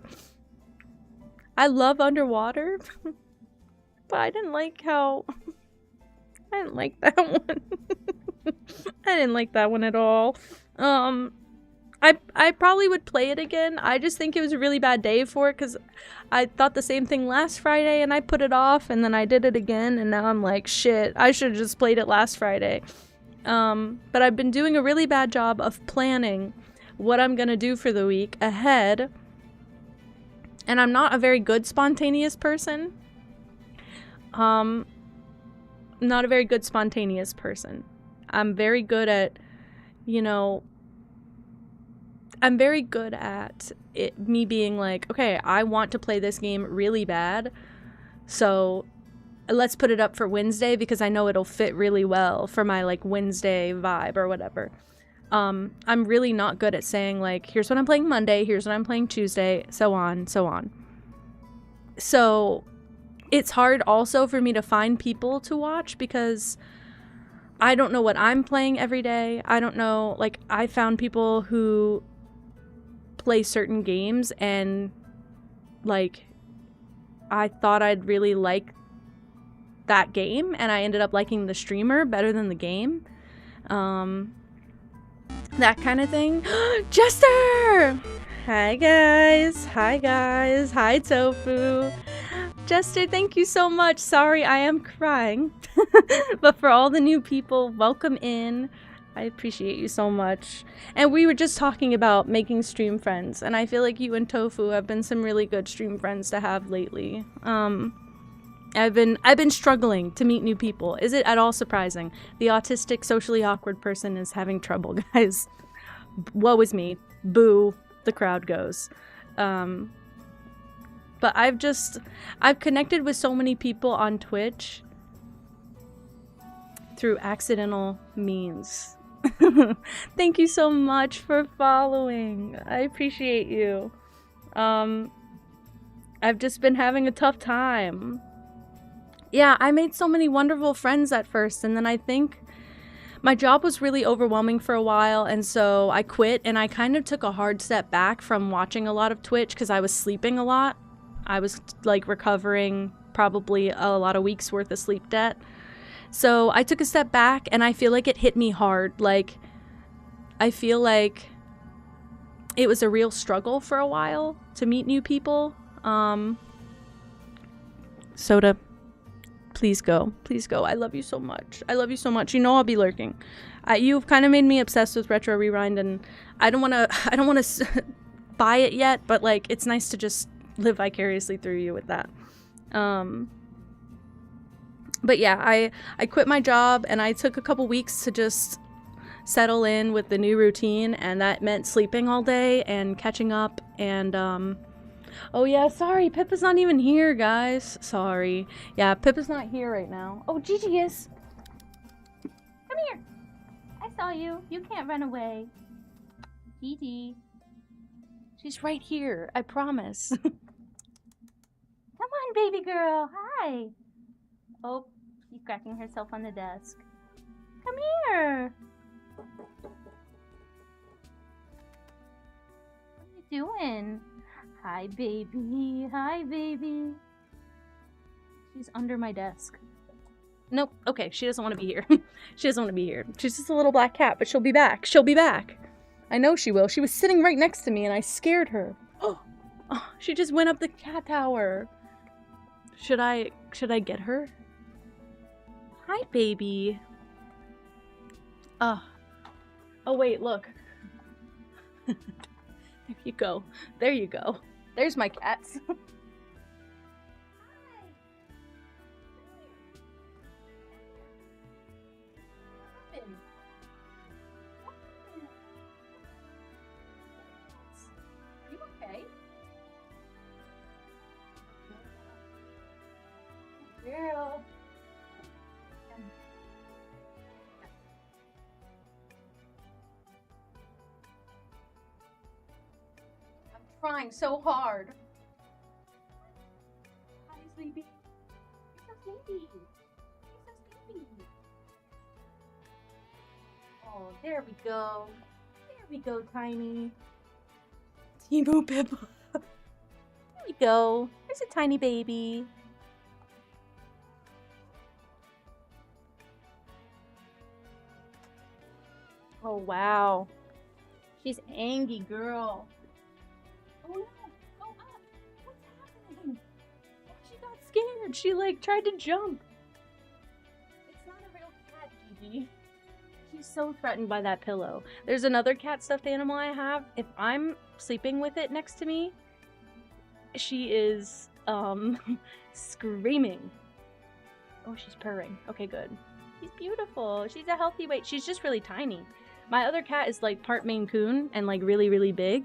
S1: I love underwater. But I didn't like how... I didn't like that one. I didn't like that one at all. I probably would play it again. I just think it was a really bad day for it because I thought the same thing last Friday and I put it off and then I did it again and now I'm like, shit, I should have just played it last Friday. But I've been doing a really bad job of planning what I'm gonna do for the week ahead. And I'm not a very good spontaneous person. Not a very good spontaneous person. I'm very good at, you know... I'm very good at me being like, okay, I want to play this game really bad, so let's put it up for Wednesday because I know it'll fit really well for my, like, Wednesday vibe or whatever. I'm really not good at saying, like, here's what I'm playing Monday, here's what I'm playing Tuesday, so on, so on. So it's hard also for me to find people to watch because I don't know what I'm playing every day. I don't know, like, I found people who play certain games and like I thought I'd really like that game and I ended up liking the streamer better than the game, that kind of thing. Jester, hi guys, hi Tofu. Jester, thank you so much. Sorry I am crying. But for all the new people, welcome in. I appreciate you so much. And we were just talking about making stream friends, and I feel like you and Tofu have been some really good stream friends to have lately. I've been struggling to meet new people. Is it at all surprising? The autistic, socially awkward person is having trouble, guys. Woe is me. Boo. The crowd goes. But I've connected with so many people on Twitch through accidental means. Thank you so much for following. I appreciate you. I've just been having a tough time. Yeah, I made so many wonderful friends at first, and then I think my job was really overwhelming for a while, and so I quit, and I kind of took a hard step back from watching a lot of Twitch because I was sleeping a lot. I was, like, recovering probably a lot of weeks worth of sleep debt. So I took a step back and I feel like it hit me hard. Like, I feel like it was a real struggle for a while to meet new people. Soda, please go. Please go. I love you so much. I love you so much. You know I'll be lurking. You've kind of made me obsessed with Retro Rewind, and I don't want to buy it yet, but, like, it's nice to just live vicariously through you with that. But yeah, I quit my job and I took a couple weeks to just settle in with the new routine, and that meant sleeping all day and catching up and oh yeah, sorry, Pippa's not even here, guys. Sorry. Yeah, Pippa's not here right now. Oh, Gigi is. Come here. I saw you. You can't run away. Gigi. She's right here. I promise. Come on, baby girl. Hi. Oh, she's cracking herself on the desk. Come here. What are you doing? Hi, baby. Hi, baby. She's under my desk. Nope. Okay, she doesn't want to be here. She doesn't want to be here. She's just a little black cat, but she'll be back. She'll be back. I know she will. She was sitting right next to me and I scared her. Oh, Oh, she just went up the cat tower. Should I get her? Hi, baby. Oh wait, look. There you go. There you go. There's my cats. Are you okay? Girl. I'm trying so hard. Hi, Sleepy. You're so sleepy. You're so sleepy. Oh, there we go. There we go, Tiny. Timo Pippa. There we go. There's a tiny baby. Oh, wow. She's angry, girl. Oh, no. Go up. What's happening? Oh, she got scared. She, like, tried to jump. It's not a real cat, Gigi. She's so threatened by that pillow. There's another cat stuffed animal I have. If I'm sleeping with it next to me, she is, screaming. Oh, she's purring. Okay, good. She's beautiful. She's a healthy weight. She's just really tiny. My other cat is, like, part Maine Coon and, like, really, really big.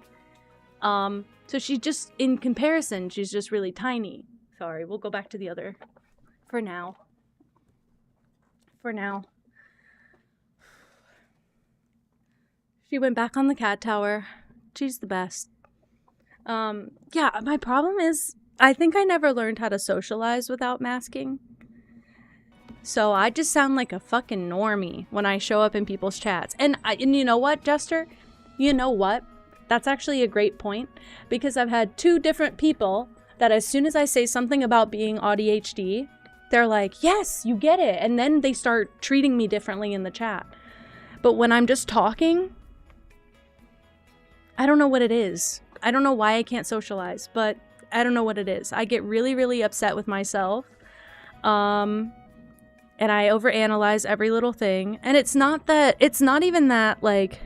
S1: So she's just, in comparison, she's just really tiny. Sorry, we'll go back to the other. For now. For now. She went back on the cat tower. She's the best. Yeah, my problem is, I think I never learned how to socialize without masking. So I just sound like a fucking normie when I show up in people's chats. And you know what, Jester? You know what? That's actually a great point, because I've had two different people that as soon as I say something about being ADHD, they're like, yes, you get it. And then they start treating me differently in the chat. But when I'm just talking, I don't know what it is. I don't know why I can't socialize, but I don't know what it is. I get really, really upset with myself. And I overanalyze every little thing. And it's not even that, like,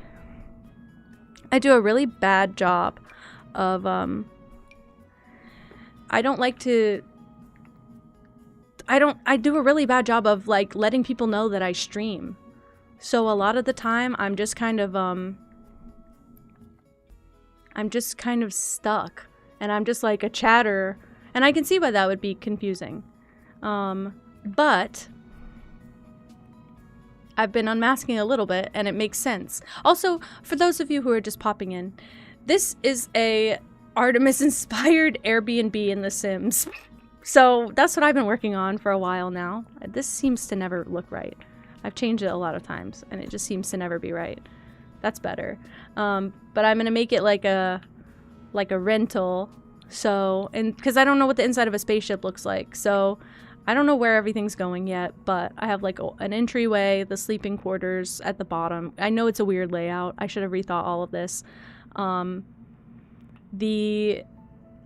S1: I do a really bad job of, I do a really bad job of, like, letting people know that I stream. So a lot of the time, I'm just kind of stuck. And I'm just like a chatter. And I can see why that would be confusing. But I've been unmasking a little bit, and it makes sense. Also, for those of you who are just popping in, this is a Artemis-inspired Airbnb in The Sims. So that's what I've been working on for a while now. This seems to never look right. I've changed it a lot of times, and it just seems to never be right. That's better. But I'm gonna make it like a rental. So, and because I don't know what the inside of a spaceship looks like, so I don't know where everything's going yet, but I have like an entryway, the sleeping quarters at the bottom. I know it's a weird layout. I should have rethought all of this. The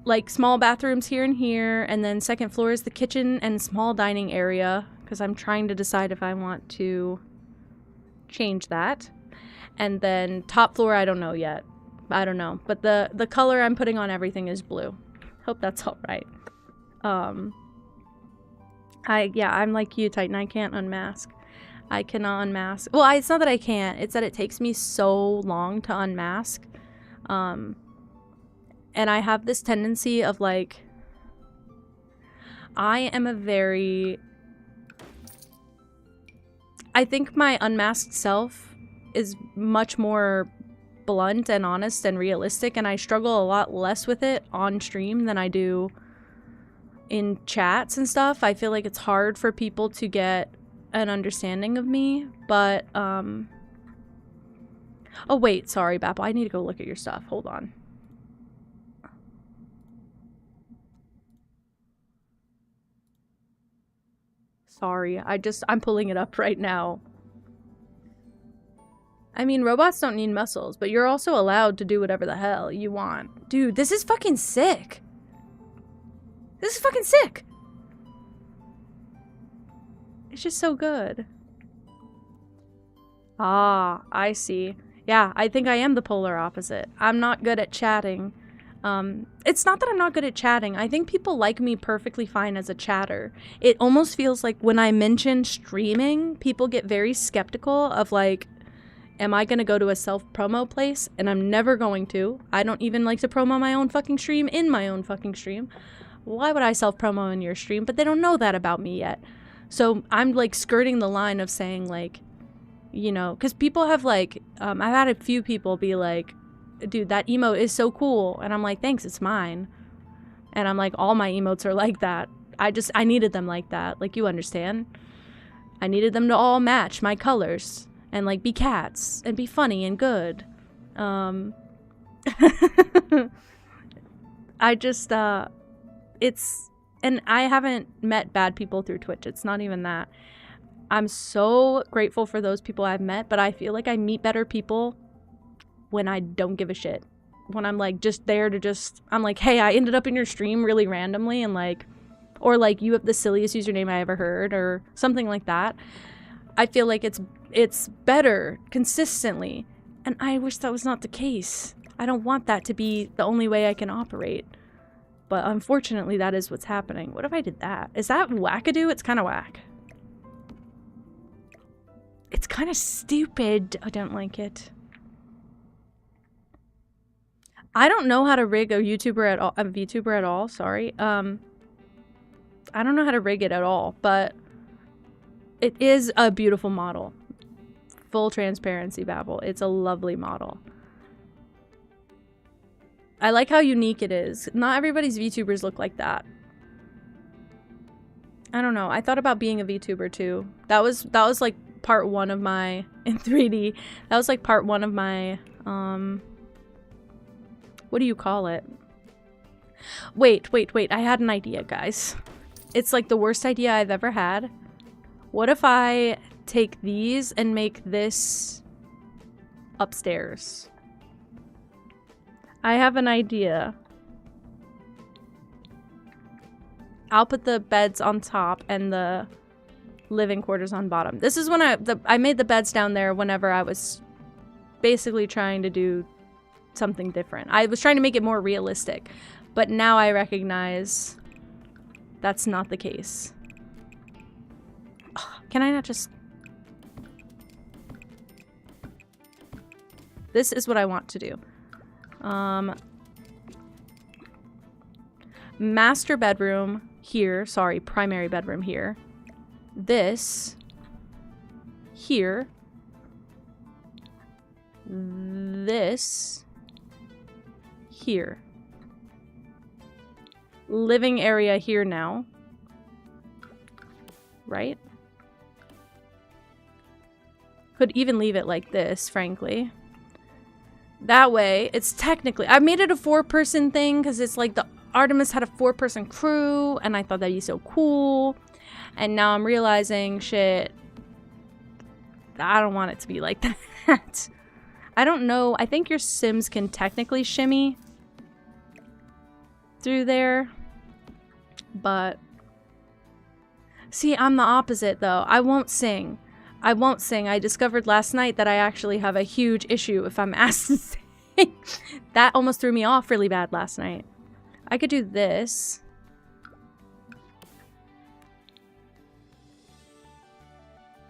S1: like small bathrooms here and here, and then second floor is the kitchen and small dining area, because I'm trying to decide if I want to change that. And then top floor, I don't know yet. I don't know, but the color I'm putting on everything is blue. Hope that's all right. I'm like you, Titan. I can't unmask. I cannot unmask. Well, it's not that I can't. It's that it takes me so long to unmask. And I have this tendency of, like, I think my unmasked self is much more blunt and honest and realistic, and I struggle a lot less with it on stream than I do in chats and stuff. I feel like it's hard for people to get an understanding of me, but oh wait, sorry, Bapple, I need to go look at your stuff. Hold on. Sorry, I'm pulling it up right now. I mean, robots don't need muscles, but you're also allowed to do whatever the hell you want. Dude, this is fucking sick. This is fucking sick. It's just so good. Ah, I see. Yeah, I think I am the polar opposite. I'm not good at chatting. It's not that I'm not good at chatting. I think people like me perfectly fine as a chatter. It almost feels like when I mention streaming, people get very skeptical of like, am I gonna go to a self-promo place? And I'm never going to. I don't even like to promo my own fucking stream in my own fucking stream. Why would I self-promo in your stream? But they don't know that about me yet. So I'm like skirting the line of saying like, you know, because people have like, I've had a few people be like, dude, that emote is so cool. And I'm like, thanks, it's mine. And I'm like, all my emotes are like that. I needed them like that. Like, you understand? I needed them to all match my colors and like be cats and be funny and good. I just, and I haven't met bad people through Twitch. It's not even that. I'm so grateful for those people I've met, but I feel like I meet better people when I don't give a shit. When I'm like just there to just, I'm like, hey, I ended up in your stream really randomly and like, or like you have the silliest username I ever heard or something like that. I feel like it's better consistently. And I wish that was not the case. I don't want that to be the only way I can operate. But unfortunately, that is what's happening. What if I did that? Is that wackadoo? It's kind of whack. It's kind of stupid. I don't like it. I don't know how to rig a VTuber at all, sorry. I don't know how to rig it at all, but it is a beautiful model. Full transparency, Babel. It's a lovely model. I like how unique it is. Not everybody's VTubers look like that. I don't know. I thought about being a VTuber too. That was like part one of my, in 3D, that was like part one of my, what do you call it? Wait. I had an idea, guys. It's like the worst idea I've ever had. What if I take these and make this upstairs? I have an idea. I'll put the beds on top and the living quarters on bottom. This is when I made the beds down there whenever I was basically trying to do something different. I was trying to make it more realistic, but now I recognize that's not the case. Ugh, can I not just... This is what I want to do. Master bedroom here. Sorry, primary bedroom here. This here. This here. Living area here now. Right? Could even leave it like this, frankly. That way, it's technically... I made it a 4-person thing because it's like the Artemis had a 4-person crew and I thought that'd be so cool. And now I'm realizing, shit, I don't want it to be like that. I don't know. I think your Sims can technically shimmy through there. But... See, I'm the opposite, though. I won't sing. I won't sing. I discovered last night that I actually have a huge issue if I'm asked to sing. That almost threw me off really bad last night. I could do this.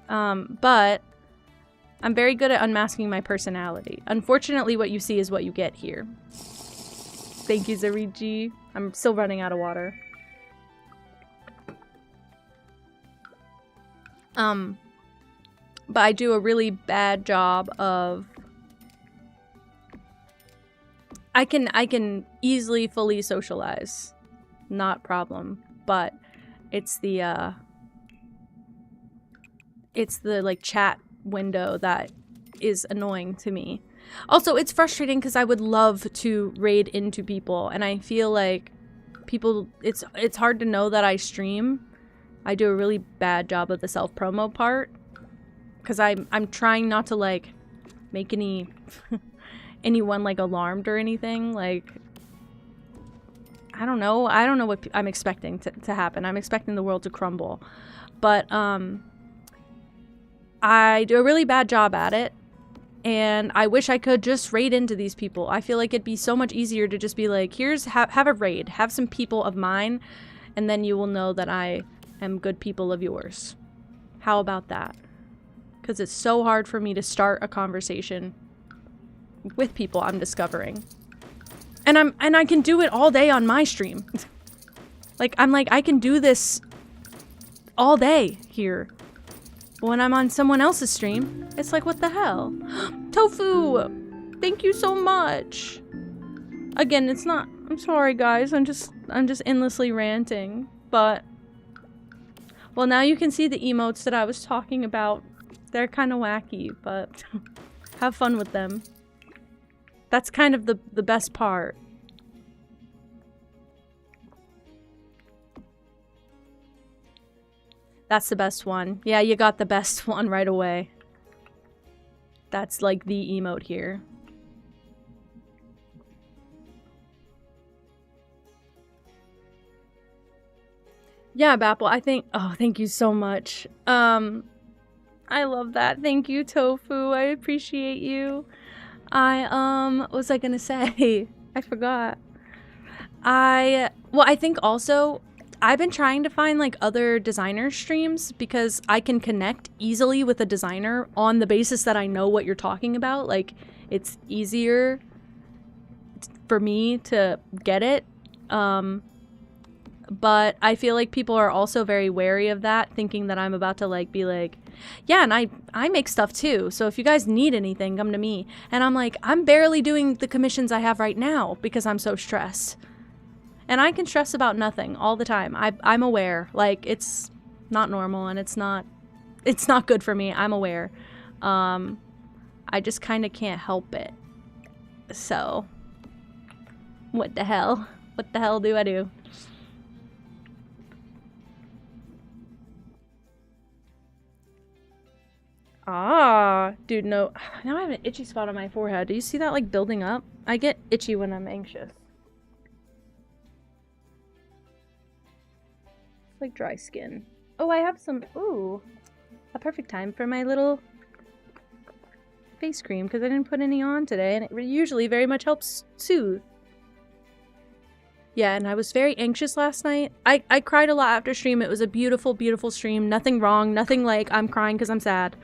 S1: But I'm very good at unmasking my personality. Unfortunately, what you see is what you get here. Thank you, Zariji. I'm still running out of water. But I do a really bad job of... I can easily fully socialize. Not problem. But it's the like chat window that is annoying to me. Also, it's frustrating because I would love to raid into people, and I feel like people, it's hard to know that I stream. I do a really bad job of the self-promo part because I'm trying not to like make anyone like alarmed or anything. Like, I don't know what I'm expecting to happen. I'm expecting the world to crumble, but I do a really bad job at it, and I wish I could just raid into these people. I feel like it'd be so much easier to just be like, here's have a raid, have some people of mine, and then you will know that I am good people of yours. How about that? Because it's so hard for me to start a conversation with people I'm discovering. And I can do it all day on my stream. Like, I can do this all day here. But when I'm on someone else's stream, it's like, what the hell? Tofu! Thank you so much! Again, it's not... I'm sorry, guys. I'm just endlessly ranting. But... well, now you can see the emotes that I was talking about. They're kind of wacky, but... have fun with them. That's kind of the best part. That's the best one. Yeah, you got the best one right away. That's like the emote here. Yeah, Bapple, I think... oh, thank you so much. I love that. Thank you, Tofu. I appreciate you. What was I gonna say? I forgot. Well, I think also, I've been trying to find, like, other designer streams because I can connect easily with a designer on the basis that I know what you're talking about. Like, it's easier for me to get it. But I feel like people are also very wary of that, thinking that I'm about to, like, be like, yeah, and I make stuff too, so if you guys need anything, come to me. And I'm like, I'm barely doing the commissions I have right now because I'm so stressed. And I can stress about nothing all the time. I'm aware. Like, it's not normal, and it's not good for me. I'm aware. I just kind of can't help it. So, what the hell? What the hell do I do? Ah, dude, no. Now I have an itchy spot on my forehead. Do you see that, like, building up? I get itchy when I'm anxious. It's like dry skin. Oh, I have some... ooh. A perfect time for my little face cream, because I didn't put any on today, and it usually very much helps soothe. Yeah, and I was very anxious last night. I cried a lot after stream. It was a beautiful, beautiful stream. Nothing wrong. Nothing like I'm crying because I'm sad.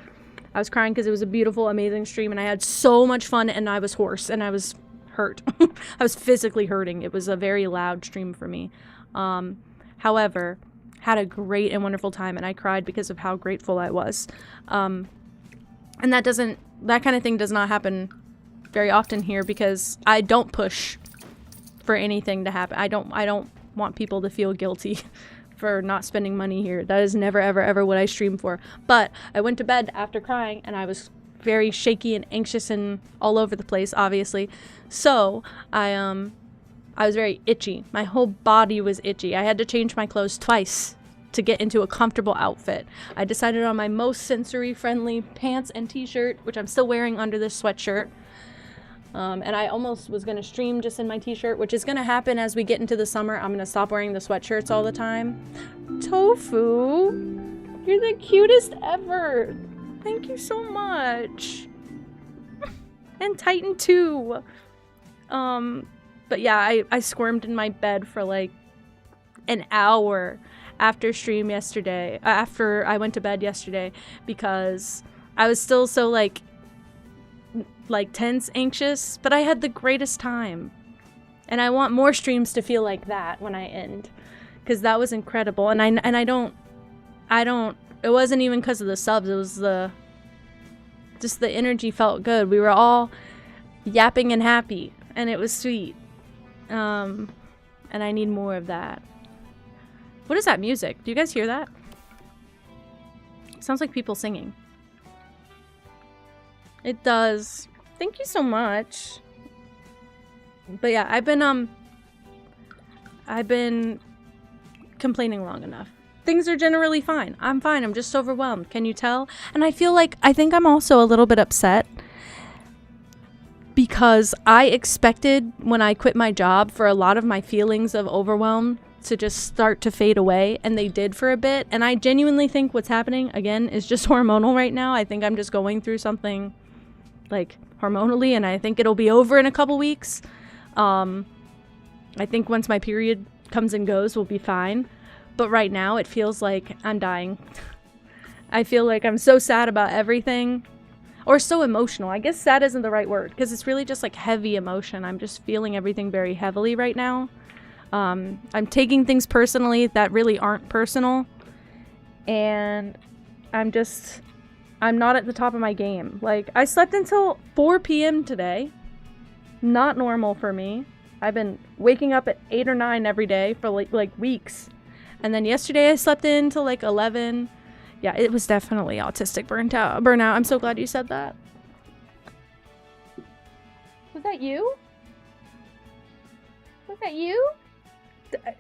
S1: I was crying because it was a beautiful, amazing stream, and I had so much fun, and I was hoarse, and I was hurt. I was physically hurting. It was a very loud stream for me. However, had a great and wonderful time, and I cried because of how grateful I was. And that kind of thing does not happen very often here because I don't push for anything to happen. I don't want people to feel guilty for not spending money here. That is never, ever, ever what I stream for. But I went to bed after crying, and I was very shaky and anxious and all over the place, obviously. So I was very itchy. My whole body was itchy. I had to change my clothes twice to get into a comfortable outfit. I decided on my most sensory-friendly pants and t-shirt, which I'm still wearing under this sweatshirt. And I almost was going to stream just in my t-shirt, which is going to happen as we get into the summer. I'm going to stop wearing the sweatshirts all the time. Tofu, you're the cutest ever. Thank you so much. And Titan too. But yeah, I squirmed in my bed for like an hour after stream yesterday, after I went to bed yesterday, because I was still so like tense, anxious, but I had the greatest time. And I want more streams to feel like that when I end, because that was incredible. And I don't, it wasn't even because of the subs, it was just the energy felt good. We were all yapping and happy, and it was sweet. And I need more of that. What is that music? Do you guys hear that? It sounds like people singing. It does. Thank you so much. But yeah, I've been complaining long enough. Things are generally fine. I'm fine. I'm just overwhelmed. Can you tell? And I think I'm also a little bit upset because I expected when I quit my job for a lot of my feelings of overwhelm to just start to fade away, and they did for a bit. And I genuinely think what's happening, again, is just hormonal right now. I think I'm just going through something, like, hormonally, and I think it'll be over in a couple weeks. I think once my period comes and goes, we'll be fine. But right now, it feels like I'm dying. I feel like I'm so sad about everything. Or so emotional. I guess sad isn't the right word, because it's really just like heavy emotion. I'm just feeling everything very heavily right now. I'm taking things personally that really aren't personal. And I'm not at the top of my game. Like, I slept until 4 p.m. today. Not normal for me. I've been waking up at 8 or 9 every day for like weeks. And then yesterday I slept in till like 11. Yeah, it was definitely autistic burnout. I'm so glad you said that. Was that you? Was that you?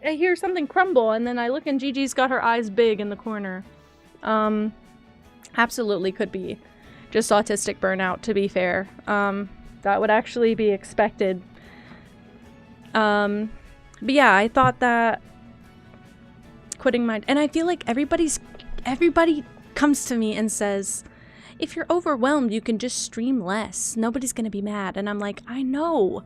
S1: I hear something crumble, and then I look and Gigi's got her eyes big in the corner. Absolutely could be just autistic burnout, to be fair. That would actually be expected. But yeah, I thought that quitting my... And I feel like everybody comes to me and says, if you're overwhelmed, you can just stream less. Nobody's gonna be mad. And I'm like, I know,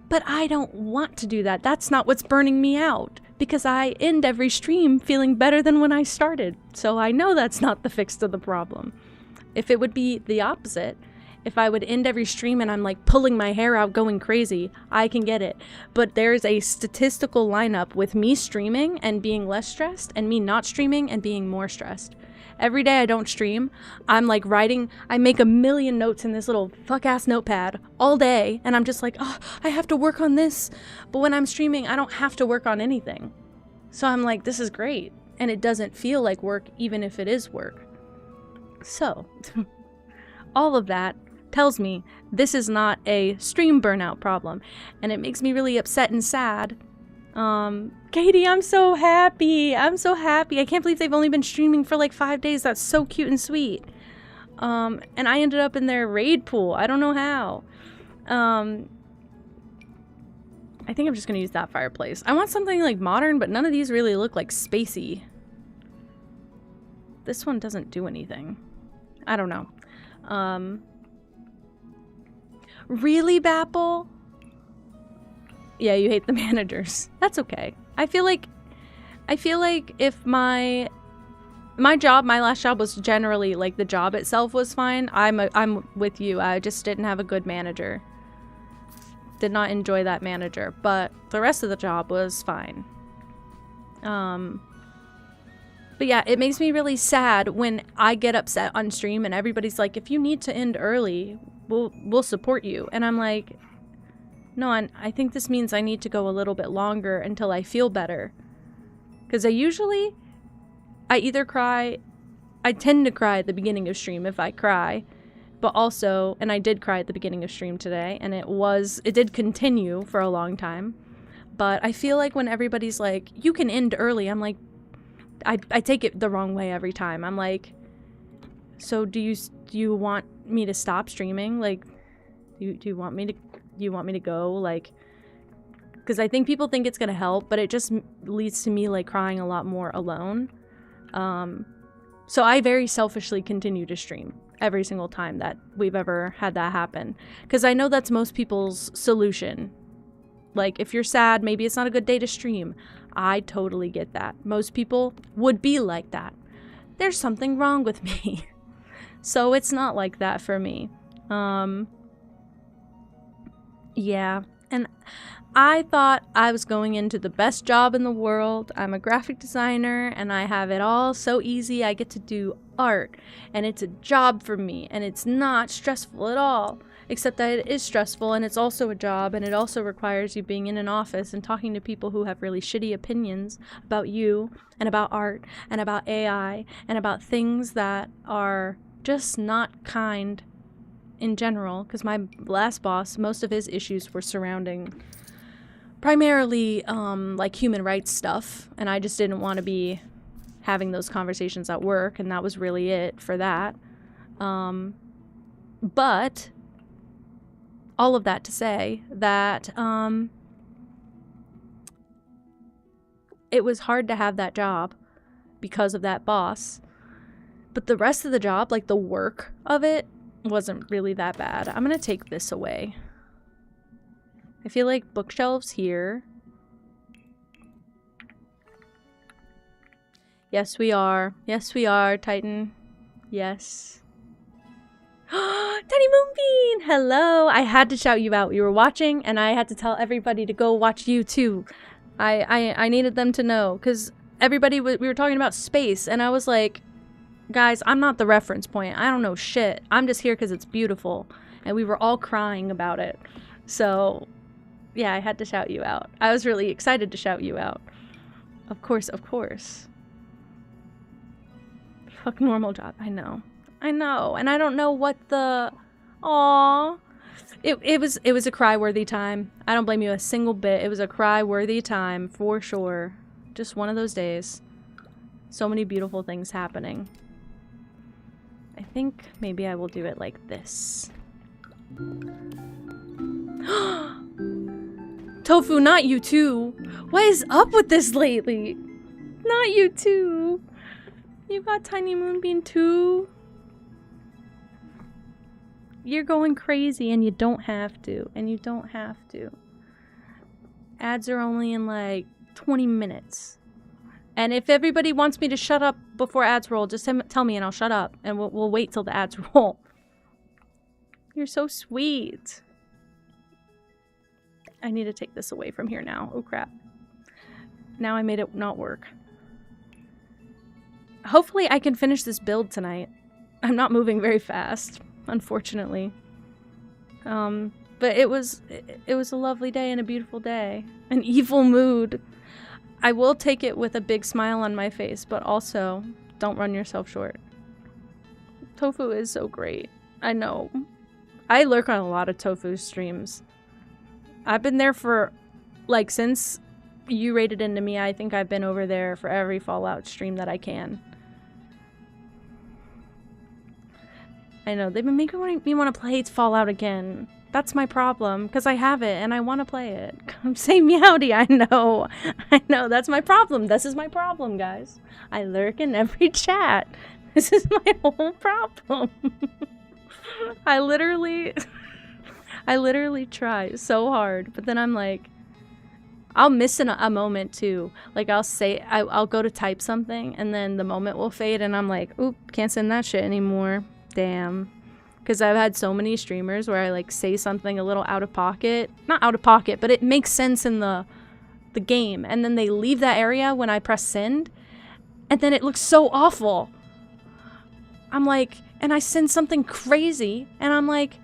S1: but I don't want to do that. That's not what's burning me out, because I end every stream feeling better than when I started. So I know that's not the fix to the problem. If it would be the opposite, if I would end every stream and I'm like pulling my hair out going crazy, I can get it. But there's a statistical lineup with me streaming and being less stressed, and me not streaming and being more stressed. Every day I don't stream, I'm like writing, I make a million notes in this little fuck-ass notepad all day, and I'm just like, oh, I have to work on this. But when I'm streaming, I don't have to work on anything. So I'm like, this is great. And it doesn't feel like work, even if it is work. So, all of that tells me this is not a stream burnout problem, and it makes me really upset and sad. Katie, I'm so happy. I'm so happy. I can't believe they've only been streaming for like 5 days. That's so cute and sweet. And I ended up in their raid pool. I don't know how. I think I'm just gonna use that fireplace. I want something like modern, but none of these really look like spacey. This one doesn't do anything. I don't know. Really, Bapple? Yeah, you hate the managers. That's okay. I feel like if my last job was generally, like, the job itself was fine, I'm with you. I just didn't have a good manager. Did not enjoy that manager, but the rest of the job was fine. But yeah, it makes me really sad when I get upset on stream and everybody's like, if you need to end early, we'll support you. And I'm like, no, I think this means I need to go a little bit longer until I feel better. Because I either cry, I tend to cry at the beginning of stream if I cry, but also, and I did cry at the beginning of stream today, and it did continue for a long time. But I feel like when everybody's like, you can end early, I'm like, I take it the wrong way every time. I'm like, so do you want me to stop streaming? Like, do you want me to go? Like, because I think people think it's gonna help, but it just leads to me like crying a lot more alone. So I very selfishly continue to stream every single time that we've ever had that happen, because I know that's most people's solution. Like, if you're sad, maybe it's not a good day to stream. I totally get that. Most people would be like that. There's something wrong with me. So it's not like that for me. Yeah. And I thought I was going into the best job in the world. I'm a graphic designer and I have it all so easy. I get to do art and it's a job for me and it's not stressful at all. Except that it is stressful, and it's also a job, and it also requires you being in an office and talking to people who have really shitty opinions about you, and about art, and about AI, and about things that are just not kind in general. Because my last boss, most of his issues were surrounding primarily like human rights stuff, and I just didn't want to be having those conversations at work, and that was really it for that. But all of that to say that it was hard to have that job because of that boss. But the rest of the job, like the work of it, wasn't really that bad. I'm gonna take this away. I feel like bookshelves here. Yes, we are. Yes, we are, Titan. Yes. Tiny Moonbeam! Hello! I had to shout you out. You were watching, and I had to tell everybody to go watch you too. I needed them to know, because everybody, we were talking about space, and I was like, guys, I'm not the reference point. I don't know shit. I'm just here because it's beautiful. And we were all crying about it. So, yeah, I had to shout you out. I was really excited to shout you out. Of course, of course. Fuck normal job. I know. I know. And I don't know what the... Aww. It was a cry-worthy time. I don't blame you a single bit. It was a cry-worthy time, for sure. Just one of those days. So many beautiful things happening. I think maybe I will do it like this. Tofu, not you too. What is up with this lately? Not you too. You got Tiny Moonbeam too? You're going crazy and you don't have to. And you don't have to. Ads are only in like 20 minutes. And if everybody wants me to shut up before ads roll, just tell me and I'll shut up. And we'll wait till the ads roll. You're so sweet. I need to take this away from here now. Oh crap. Now I made it not work. Hopefully I can finish this build tonight. I'm not moving very fast, unfortunately. But it was a lovely day and a beautiful day. An evil mood. I will take it with a big smile on my face, but also, don't run yourself short. Tofu is so great. I know. I lurk on a lot of Tofu streams. I've been there for, like, since you rated into me, I think I've been over there for every Fallout stream that I can. I know, they've been making me want to play Fallout again. That's my problem, because I have it, and I want to play it. Say meowdy, I know. I know, that's my problem. This is my problem, guys. I lurk in every chat. This is my whole problem. I literally try so hard, but then I'm like, I'll miss a moment too. Like I'll go to type something, and then the moment will fade, and I'm like, oop, can't send that shit anymore. Damn. Because I've had so many streamers where I like say something a little out of pocket. Not out of pocket, but it makes sense in the game. And then they leave that area when I press send. And then it looks so awful. I'm like, and I send something crazy. And I'm like,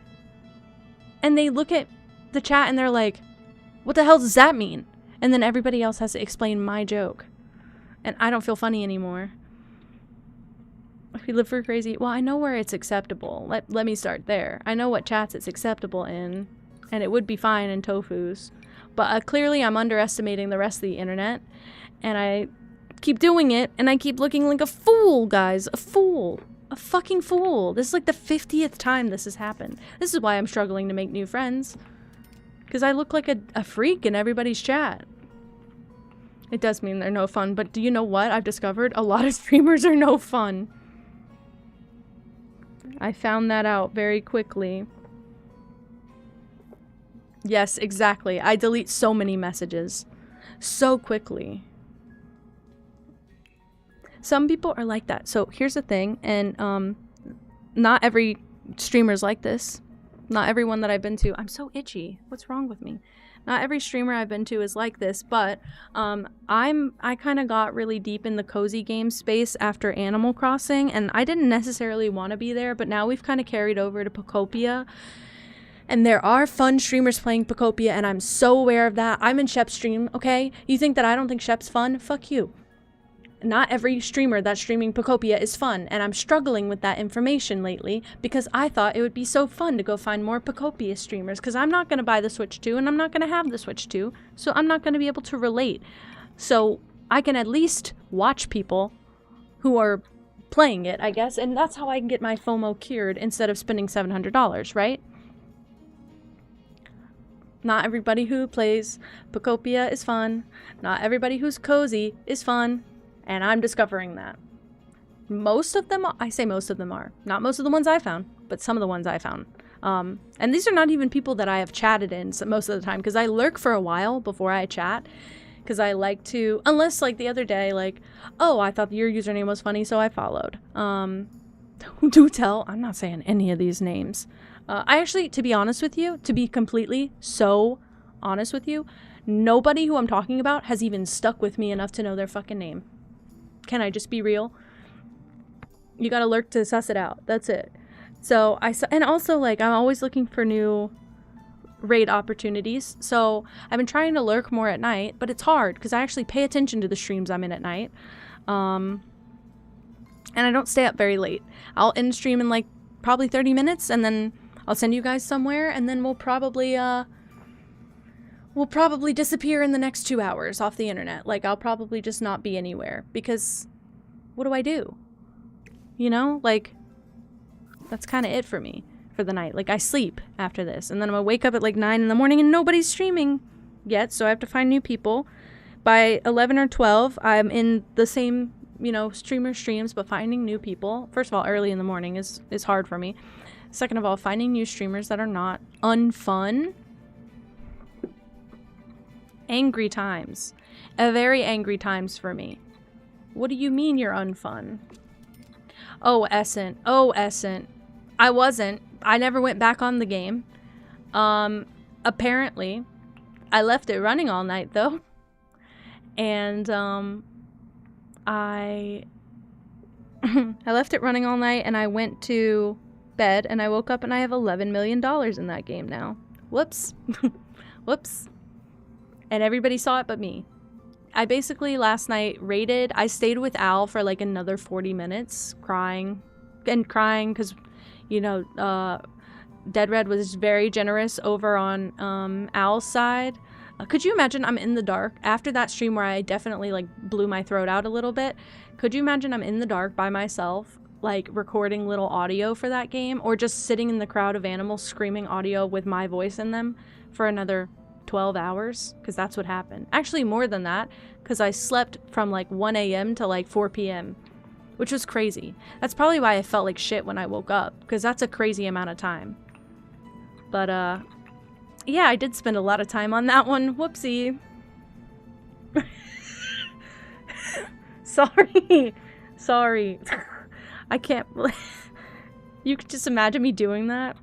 S1: and they look at the chat and they're like, what the hell does that mean? And then everybody else has to explain my joke. And I don't feel funny anymore. If we live for crazy, well, I know where it's acceptable. Let me start there. I know what chats it's acceptable in, and it would be fine in Tofu's. But clearly I'm underestimating the rest of the internet, and I keep doing it, and I keep looking like a fool, guys. A fool. A fucking fool. This is like the 50th time this has happened. This is why I'm struggling to make new friends. Because I look like a freak in everybody's chat. It does mean they're no fun, but do you know what I've discovered? A lot of streamers are no fun. I found that out very quickly. Yes, exactly. I delete so many messages. So quickly. Some people are like that. So here's the thing, and not every streamer's like this. Not everyone that I've been to. I'm so itchy. What's wrong with me? Not every streamer I've been to is like this, but I kind of got really deep in the cozy game space after Animal Crossing, and I didn't necessarily want to be there, but now we've kind of carried over to Pocopia, and there are fun streamers playing Pocopia, and I'm so aware of that. I'm in Shep's stream, okay? You think that I don't think Shep's fun? Fuck you. Not every streamer that's streaming Pocopia is fun, and I'm struggling with that information lately because I thought it would be so fun to go find more Pocopia streamers because I'm not going to buy the Switch 2 and I'm not going to have the Switch 2, so I'm not going to be able to relate. So I can at least watch people who are playing it, I guess, and that's how I can get my FOMO cured instead of spending $700, right? Not everybody who plays Pocopia is fun. Not everybody who's cozy is fun. And I'm discovering that. Most of them, I say most of them are. Not most of the ones I found, but some of the ones I found. And these are not even people that I have chatted in most of the time, because I lurk for a while before I chat. Because I like to, unless like the other day, like, oh, I thought your username was funny, so I followed. Do tell, I'm not saying any of these names. I actually, to be honest with you, to be completely so honest with you, nobody who I'm talking about has even stuck with me enough to know their fucking name. Can I just be real? You gotta lurk to suss it out. That's it. So, and also, like, I'm always looking for new raid opportunities. So, I've been trying to lurk more at night, but it's hard because I actually pay attention to the streams I'm in at night. And I don't stay up very late. I'll end stream in, like, probably 30 minutes, and then I'll send you guys somewhere, and then we'll probably disappear in the next 2 hours off the internet. Like, I'll probably just not be anywhere, because what do I do? You know, like, that's kind of it for me for the night. Like, I sleep after this, and then I'm gonna wake up at like 9 in the morning and nobody's streaming yet, so I have to find new people. By 11 or 12, I'm in the same, you know, streamer streams, but finding new people. First of all, early in the morning is hard for me. Second of all, finding new streamers that are not unfun. Angry times. Very angry times for me. What do you mean you're unfun? Oh, Essent. Oh, Essent. I wasn't. I never went back on the game. Apparently. I left it running all night, though. And, I left it running all night, and I went to bed, and I woke up, and I have $11 million in that game now. Whoops. Whoops. And everybody saw it but me. I basically last night raided. I stayed with Al for like another 40 minutes crying because, you know, Dead Red was very generous over on Al's side. Could you imagine I'm in the dark after that stream where I definitely like blew my throat out a little bit? Could you imagine I'm in the dark by myself, like recording little audio for that game, or just sitting in the crowd of animals screaming audio with my voice in them for another 12 hours? Because that's what happened. Actually, more than that, because I slept from like 1 a.m. to like 4 p.m., which was crazy. That's probably why I felt like shit when I woke up, because that's a crazy amount of time. But, yeah, I did spend a lot of time on that one. Whoopsie. Sorry. Sorry. I can't... You could just imagine me doing that.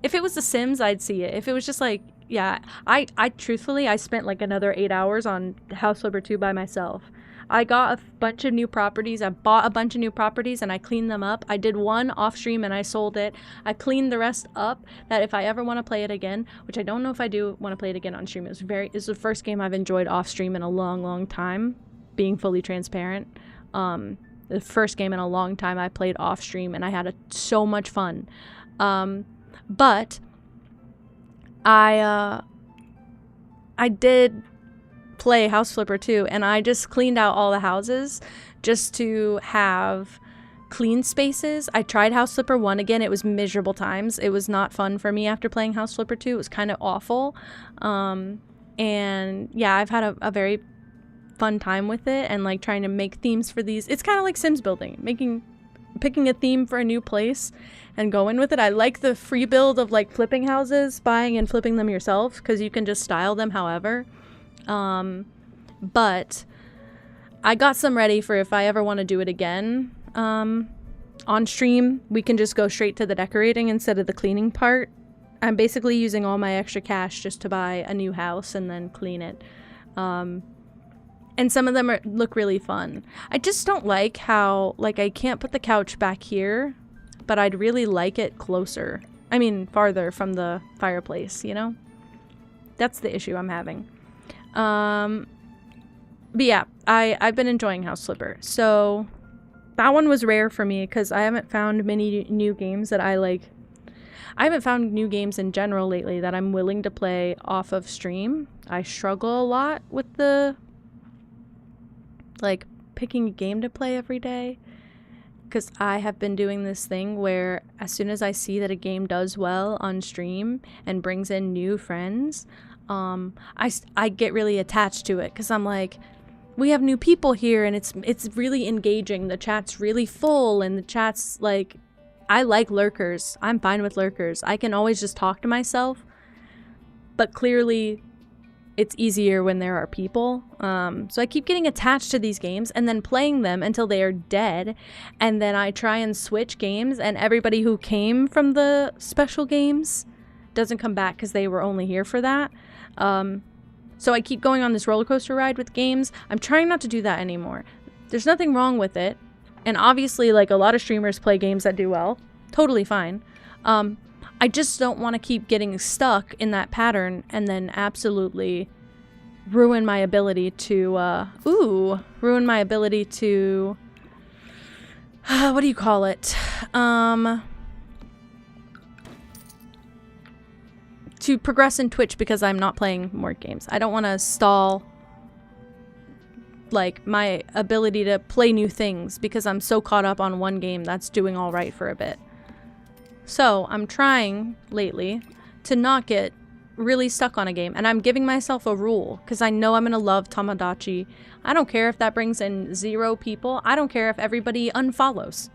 S1: If it was The Sims, I'd see it. If it was just like... Yeah, I truthfully, I spent like another 8 hours on House Flipper 2 by myself. I got a bunch of new properties. I bought a bunch of new properties and I cleaned them up. I did one off stream and I sold it. I cleaned the rest up, that if I ever want to play it again, which I don't know if I do want to play it again on stream. It's the first game I've enjoyed off stream in a long, long time, being fully transparent. The first game in a long time I played off stream and I had so much fun. But I did play House Flipper 2, and I just cleaned out all the houses just to have clean spaces. I tried House Flipper 1 again. It was miserable times. It was not fun for me after playing House Flipper 2. It was kind of awful. And yeah, I've had a very fun time with it, and like trying to make themes for these. It's kind of like Sims building, picking a theme for a new place and going with it. I like the free build of like flipping houses, buying and flipping them yourself, because you can just style them however. But I got some ready for if I ever want to do it again. On stream, we can just go straight to the decorating instead of the cleaning part. I'm basically using all my extra cash just to buy a new house and then clean it. And some of them look really fun. I just don't like how, like, I can't put the couch back here, but I'd really like it closer. I mean, farther from the fireplace, you know? That's the issue I'm having. But yeah, I've been enjoying House Flipper. So that one was rare for me because I haven't found many new games that I like. I haven't found new games in general lately that I'm willing to play off of stream. I struggle a lot with the, like, picking a game to play every day. because I have been doing this thing where as soon as I see that a game does well on stream and brings in new friends, I get really attached to it because I'm like, we have new people here and it's really engaging. The chat's really full and the chat's like, I like lurkers. I'm fine with lurkers. I can always just talk to myself, but clearly it's easier when there are people. So I keep getting attached to these games and then playing them until they are dead. And then I try and switch games and everybody who came from the special games doesn't come back because they were only here for that. So I keep going on this roller coaster ride with games. I'm trying not to do that anymore. There's nothing wrong with it. And obviously, like, a lot of streamers play games that do well. Totally fine. I just don't want to keep getting stuck in that pattern and then absolutely ruin my ability to, ruin my ability to, what do you call it? To progress in Twitch because I'm not playing more games. I don't want to stall, like, my ability to play new things because I'm so caught up on one game that's doing all right for a bit. So I'm trying lately to not get really stuck on a game, and I'm giving myself a rule because I know I'm gonna love Tomodachi. I don't care if that brings in 0 people. I don't care if everybody unfollows.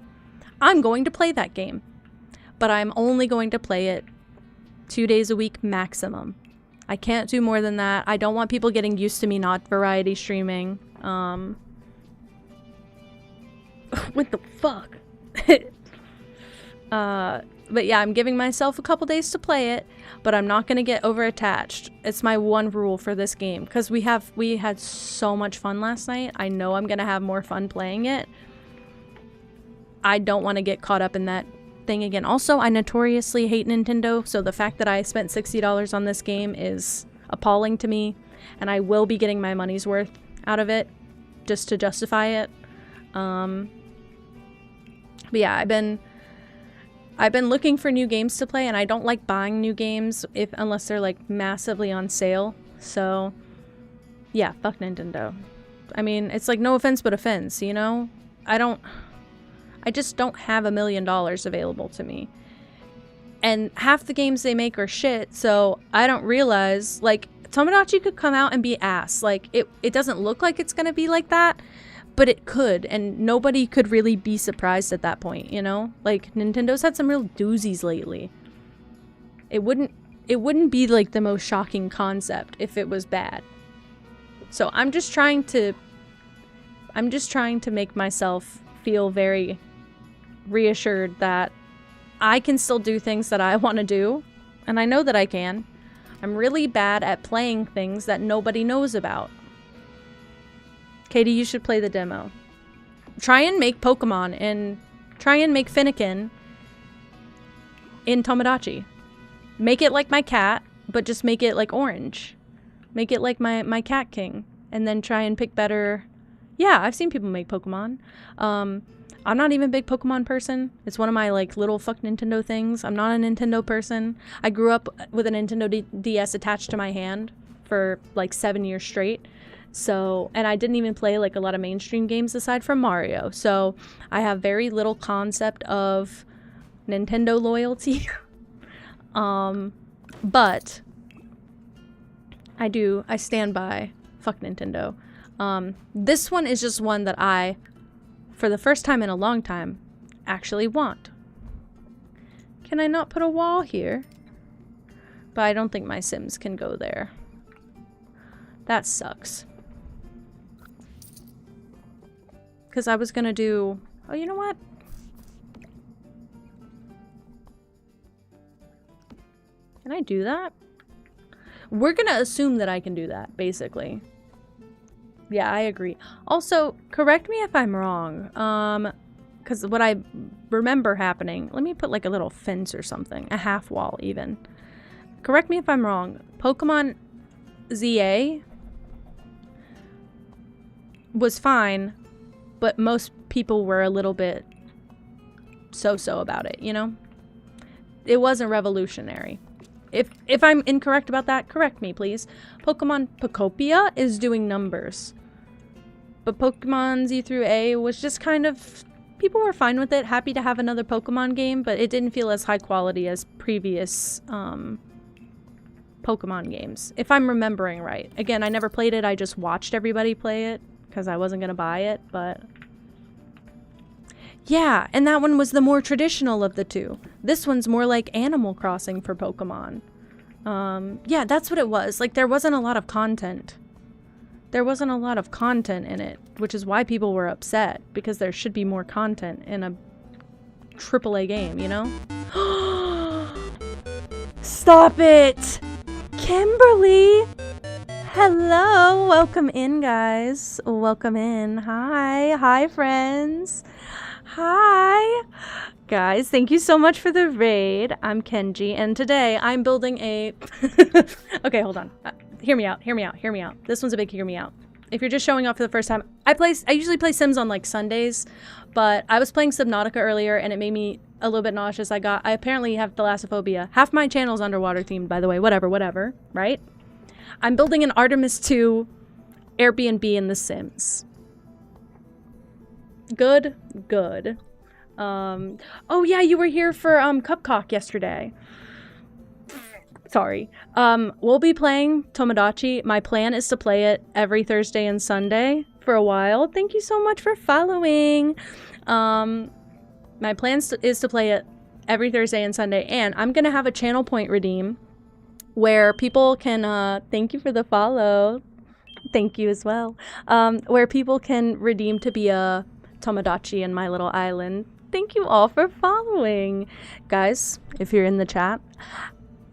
S1: I'm going to play that game, but I'm only going to play it 2 days a week maximum. I can't do more than that. I don't want people getting used to me not variety streaming. What the fuck? But yeah, I'm giving myself a couple days to play it, but I'm not gonna get over attached. It's my one rule for this game because we had so much fun last night. I know I'm gonna have more fun playing it. I don't want to get caught up in that thing again. Also, I notoriously hate Nintendo, so the fact that I spent $60 on this game is appalling to me, and I will be getting my money's worth out of it just to justify it. But yeah, I've been looking for new games to play, and I don't like buying new games unless they're like massively on sale. So yeah, fuck Nintendo. I mean, it's like no offense but offense, you know? I just don't have $1 million available to me. And half the games they make are shit, so I don't realize, like, Tomodachi could come out and be ass. Like, it doesn't look like it's gonna be like that, but it could, and nobody could really be surprised at that point, you know? Like, Nintendo's had some real doozies lately. It wouldn't be, like, the most shocking concept if it was bad. So I'm just trying to make myself feel very reassured that I can still do things that I want to do, and I know that I can. I'm really bad at playing things that nobody knows about. Katie, you should play the demo. Try and make Pokemon and try and make Finnegan in Tomodachi. Make it like my cat, but just make it like orange. Make it like my Cat King, and then try and pick better. Yeah, I've seen people make Pokemon. I'm not even a big Pokemon person. It's one of my, like, little fuck Nintendo things. I'm not a Nintendo person. I grew up with a Nintendo DS attached to my hand for, like, 7 years straight. So, and I didn't even play, like, a lot of mainstream games aside from Mario. So, I have very little concept of Nintendo loyalty. But I stand by fuck Nintendo. This one is just one that I, for the first time in a long time, actually want. Can I not put a wall here? But I don't think my Sims can go there. That sucks. Because I was gonna do... Oh, you know what? Can I do that? We're gonna assume that I can do that, basically. Yeah, I agree. Also, correct me if I'm wrong. Because what I remember happening... Let me put like a little fence or something. A half wall, even. Correct me if I'm wrong. Pokemon ZA was fine, but most people were a little bit so-so about it, you know? It wasn't revolutionary. If I'm incorrect about that, correct me, please. Pokemon Pokopia is doing numbers. But Pokemon Z through A was just kind of people were fine with it, happy to have another Pokemon game, but it didn't feel as high quality as previous Pokemon games, if I'm remembering right. Again, I never played it, I just watched everybody play it, because I wasn't going to buy it, but... Yeah, and that one was the more traditional of the two. This one's more like Animal Crossing for Pokemon. Yeah, that's what it was. Like, there wasn't a lot of content. There wasn't a lot of content in it, which is why people were upset, because there should be more content in a AAA game, you know? Stop it! Kimberly! Hello! Welcome in, guys. Welcome in. Hi. Hi, friends. Hi! Guys, thank you so much for the raid. I'm Kenji, and today I'm building a... Okay, hold on. Hear me out, hear me out, hear me out. This one's a big hear me out. If you're just showing up for the first time, I usually play Sims on like Sundays, but I was playing Sob-nautica earlier and it made me a little bit nauseous. I apparently have thalassophobia. Half my channel's underwater themed, by the way. Whatever, right? I'm building an Artemis 2 Airbnb in The Sims. Good. Oh yeah, you were here for Cupcock yesterday. Sorry. We'll be playing Tomodachi. My plan is to play it every Thursday and Sunday for a while. Thank you so much for following. My plan is to play it every Thursday and Sunday, and I'm gonna have a channel point redeem where people can, thank you for the follow. Thank you as well. Where people can redeem to be a Tomodachi in my little island. Thank you all for following. Guys, if you're in the chat,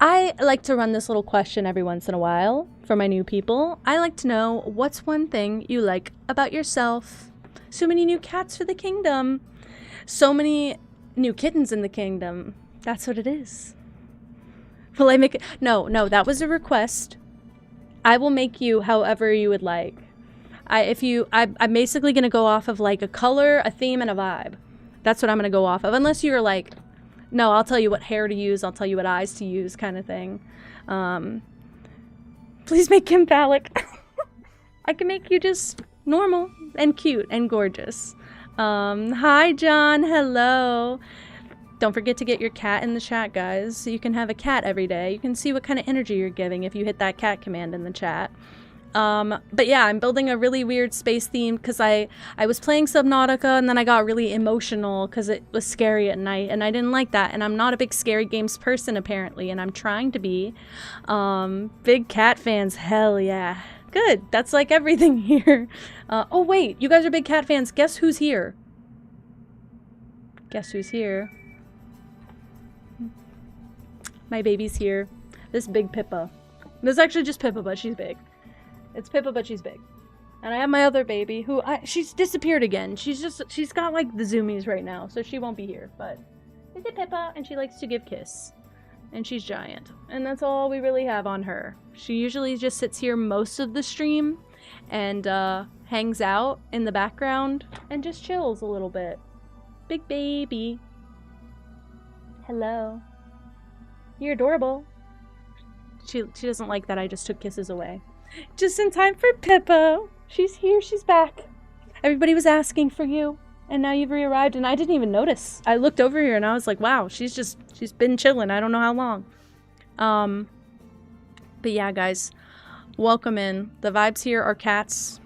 S1: I like to run this little question every once in a while for my new people. I like to know, what's one thing you like about yourself? So many new cats for the kingdom. So many new kittens in the kingdom. That's what it is. Will I make it? No, that was a request. I will make you however you would like. I'm basically going to go off of like a color, a theme, and a vibe. That's what I'm going to go off of. Unless you're like, no, I'll tell you what hair to use, I'll tell you what eyes to use, kind of thing. Please make Kim phallic. I can make you just normal and cute and gorgeous. Hi, John. Hello. Don't forget to get your cat in the chat, guys. So you can have a cat every day. You can see what kind of energy you're giving if you hit that cat command in the chat. But yeah, I'm building a really weird space theme because I was playing Sob-nautica and then I got really emotional because it was scary at night and I didn't like that. And I'm not a big scary games person apparently, and I'm trying to be. Big cat fans, hell yeah. Good, that's like everything here. Oh wait, you guys are big cat fans. Guess who's here? Guess who's here? My baby's here. This big Pippa. This is actually just Pippa, but she's big. It's Pippa, but she's big. And I have my other baby, who she's disappeared again. She's got like the zoomies right now, so she won't be here. But is it Pippa? And she likes to give kiss. And she's giant. And that's all we really have on her. She usually just sits here most of the stream and hangs out in the background and just chills a little bit. Big baby. Hello. You're adorable. She doesn't like that I just took kisses away. Just in time for Pippa. She's here, she's back. Everybody was asking for you, and now you've re-arrived, and I didn't even notice. I looked over here and I was like, wow, she's been chilling. I don't know how long. But yeah, guys, welcome in. The vibes here are cats.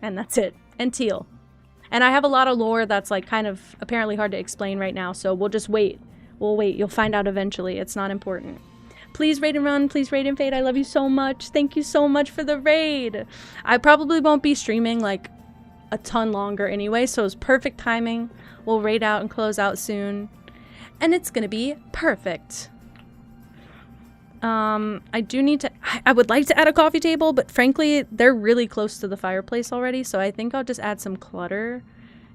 S1: And that's it. And teal. And I have a lot of lore that's like kind of apparently hard to explain right now, so we'll just wait. We'll wait. You'll find out eventually. It's not important. Please raid and run. Please raid and fade. I love you so much. Thank you so much for the raid. I probably won't be streaming like a ton longer anyway, so it's perfect timing. We'll raid out and close out soon. And it's gonna be perfect. I do need to... I would like to add a coffee table, but frankly, they're really close to the fireplace already, so I think I'll just add some clutter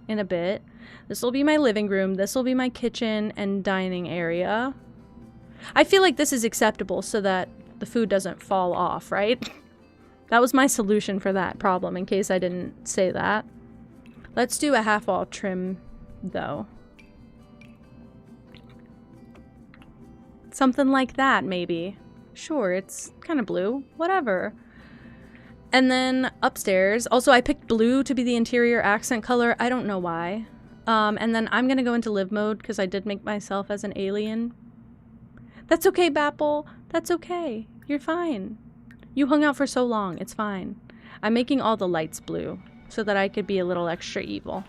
S1: in a bit. This will be my living room. This will be my kitchen and dining area. I feel like this is acceptable so that the food doesn't fall off, right? That was my solution for that problem, in case I didn't say that. Let's do a half-wall trim, though. Something like that, maybe. Sure, it's kind of blue. Whatever. And then upstairs, also I picked blue to be the interior accent color. I don't know why. And then I'm gonna go into live mode because I did make myself as an alien. That's okay, Bapple. That's okay. You're fine. You hung out for so long. It's fine. I'm making all the lights blue so that I could be a little extra evil.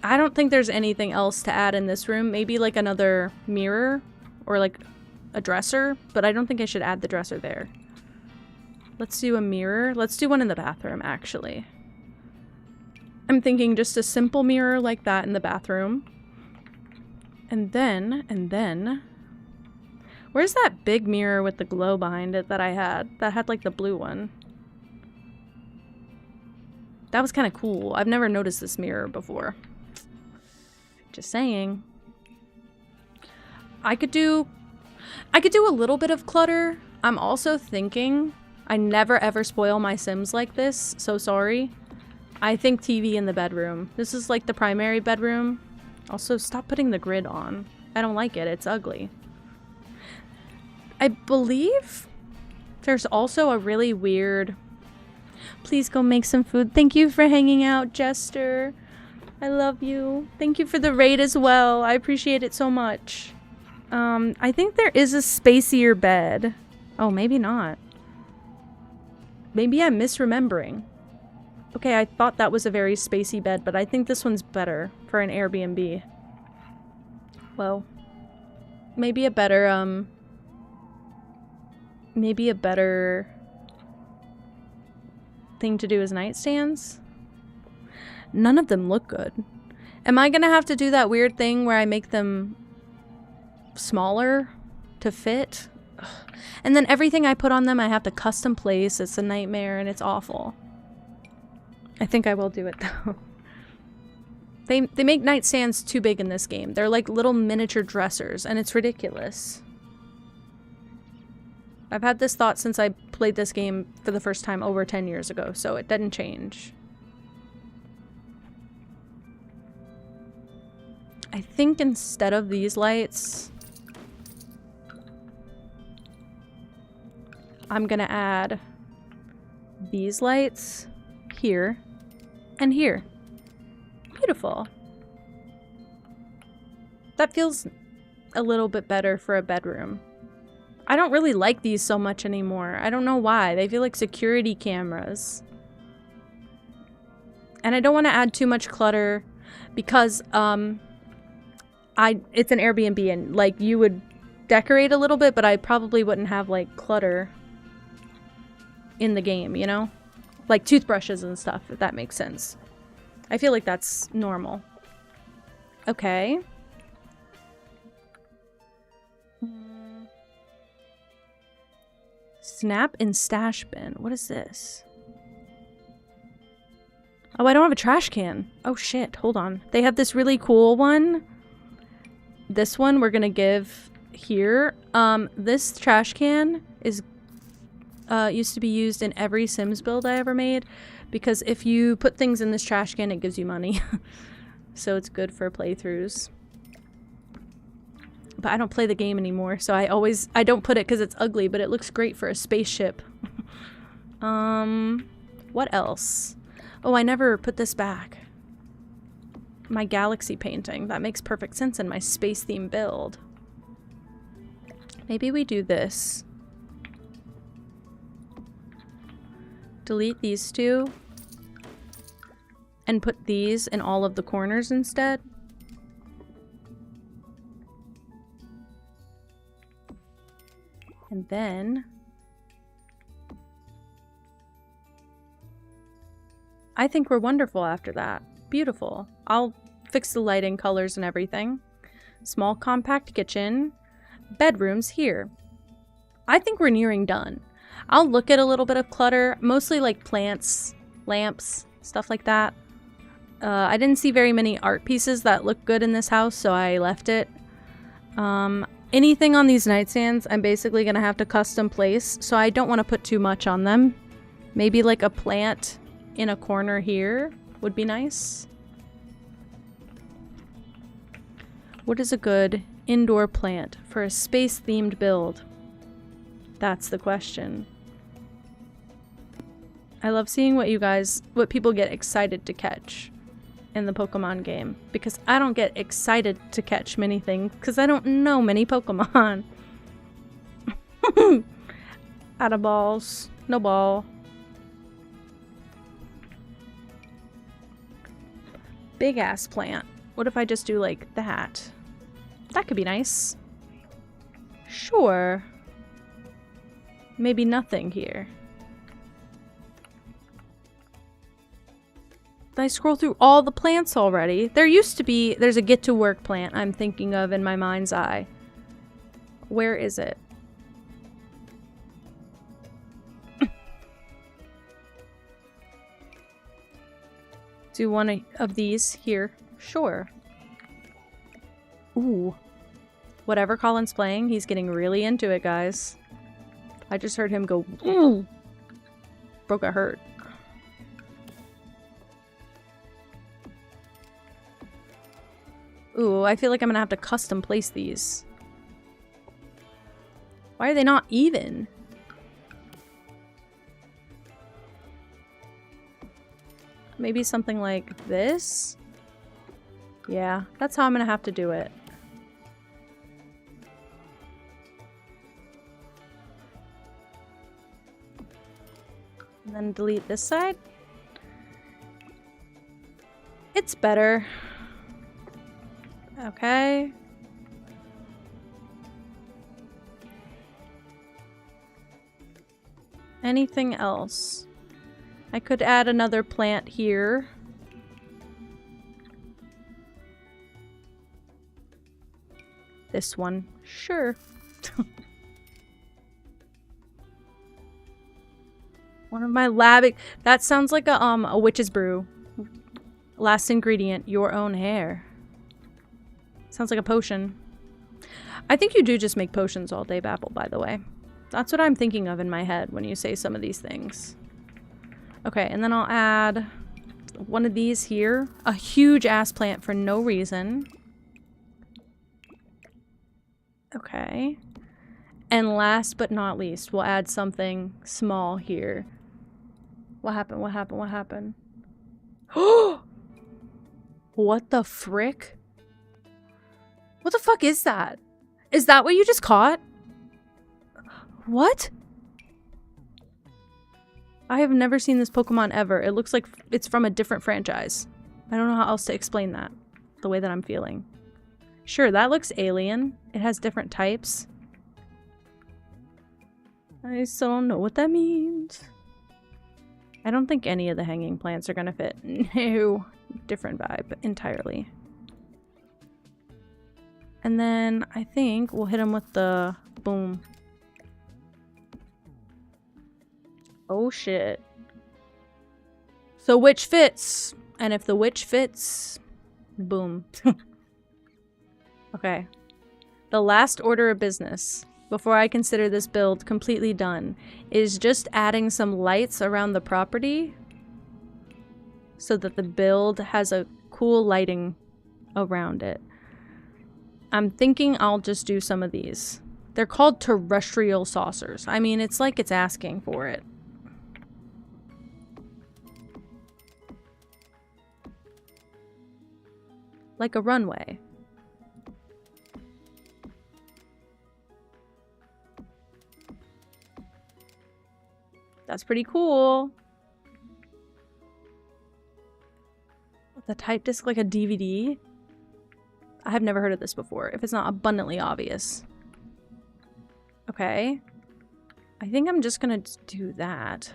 S1: I don't think there's anything else to add in this room. Maybe like another mirror or like a dresser, but I don't think I should add the dresser there. Let's do a mirror. Let's do one in the bathroom, actually. I'm thinking just a simple mirror like that in the bathroom. And then... Where's that big mirror with the glow behind it that I had? That had like the blue one. That was kind of cool. I've never noticed this mirror before. Just saying. I could do a little bit of clutter. I'm also thinking I never ever spoil my Sims like this. So sorry. I think TV in the bedroom. This is like the primary bedroom. Also, stop putting the grid on. I don't like it. It's ugly. I believe there's also a really weird... Please go make some food. Thank you for hanging out, Jester. I love you. Thank you for the raid as well. I appreciate it so much. I think there is a spacier bed. Oh, maybe not. Maybe I'm misremembering. Okay, I thought that was a very spacey bed, but I think this one's better for an Airbnb. Well, maybe a better, maybe a better thing to do is nightstands? None of them look good. Am I gonna have to do that weird thing where I make them smaller to fit? Ugh. And then everything I put on them I have to custom place. It's a nightmare and it's awful. I think I will do it though. They make nightstands too big in this game. They're like little miniature dressers and it's ridiculous. I've had this thought since I played this game for the first time over 10 years ago, so it didn't change. I think instead of these lights, I'm gonna add these lights here and here. Beautiful. That feels a little bit better for a bedroom. I don't really like these so much anymore. I don't know why. They feel like security cameras. And I don't want to add too much clutter because it's an Airbnb and like you would decorate a little bit, but I probably wouldn't have like clutter in the game, you know? Like toothbrushes and stuff, if that makes sense. I feel like that's normal. Okay. Snap and stash bin. What is this? Oh, I don't have a trash can. Oh shit, hold on. They have this really cool one. This one we're gonna give here. This trash can is used to be used in every Sims build I ever made because if you put things in this trash can, it gives you money. So it's good for playthroughs. But I don't play the game anymore, so I don't put it because it's ugly, but it looks great for a spaceship. What else? Oh, I never put this back. My galaxy painting. That makes perfect sense in my space theme build. Maybe we do this. Delete these two. And put these in all of the corners instead. And then I think we're wonderful after that. Beautiful. I'll fix the lighting, colors, and everything. Small compact kitchen. Bedrooms here. I think we're nearing done. I'll look at a little bit of clutter, mostly like plants, lamps, stuff like that. I didn't see very many art pieces that look good in this house, so I left it. Anything on these nightstands, I'm basically going to have to custom place, so I don't want to put too much on them. Maybe like a plant in a corner here would be nice. What is a good indoor plant for a space-themed build? That's the question. I love seeing what people get excited to catch in the Pokemon game. Because I don't get excited to catch many things because I don't know many Pokemon. Out of balls. No ball. Big ass plant. What if I just do like that? That could be nice. Sure. Maybe nothing here. Did I scroll through all the plants already? There's a get to work plant I'm thinking of in my mind's eye. Where is it? Do one of these here. Sure. Ooh. Whatever Colin's playing, he's getting really into it, guys. I just heard him go, ooh. Broke a hurt. Ooh, I feel like I'm gonna have to custom place these. Why are they not even? Maybe something like this? Yeah, that's how I'm gonna have to do it. And then delete this side. It's better. Okay. Anything else? I could add another plant here. This one. Sure. One of my that sounds like a witch's brew. Last ingredient, your own hair. Sounds like a potion. I think you do just make potions all day, Babble, by the way. That's what I'm thinking of in my head when you say some of these things. Okay, and then I'll add one of these here. A huge ass plant for no reason. Okay. And last but not least, we'll add something small here. What happened? What happened? What happened? What the frick? What the fuck is that? Is that what you just caught? What? I have never seen this Pokemon ever. It looks like it's from a different franchise. I don't know how else to explain that. The way that I'm feeling. Sure, that looks alien. It has different types. I still don't know what that means. I don't think any of the hanging plants are gonna fit. No. Different vibe entirely. And then I think we'll hit him with the boom. Oh shit. So which fits? And if the witch fits, boom. Okay. The last order of business, before I consider this build completely done, is just adding some lights around the property so that the build has a cool lighting around it. I'm thinking I'll just do some of these. They're called terrestrial saucers. I mean, it's like it's asking for it. Like a runway. That's pretty cool. The type disc like a DVD? I have never heard of this before, if it's not abundantly obvious. Okay. I think I'm just gonna do that.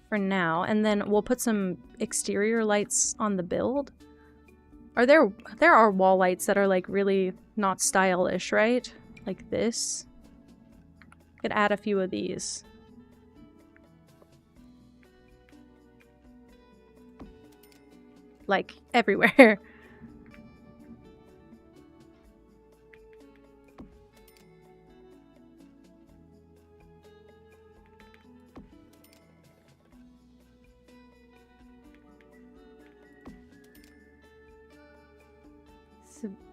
S1: For now, and then we'll put some exterior lights on the build. There are wall lights that are like really not stylish, right? Like this. Could add a few of these. Like everywhere.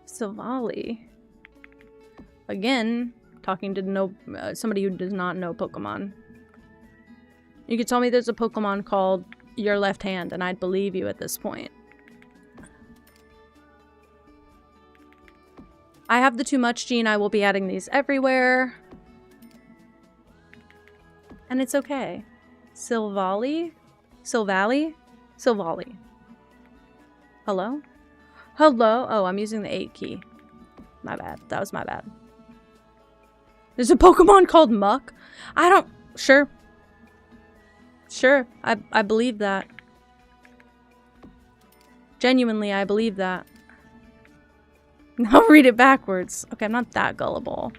S1: Savali. Again, talking to somebody who does not know Pokemon. You could tell me there's a Pokemon called Your Left Hand, and I'd believe you at this point. I have the too much gene. I will be adding these everywhere. And it's okay. Silvally? Silvally? Silvally. Hello? Hello? Oh, I'm using the 8 key. My bad. That was my bad. There's a Pokemon called Muck? I don't... Sure. Sure. I believe that. Genuinely, I believe that. I'll read it backwards. Okay, I'm not that gullible.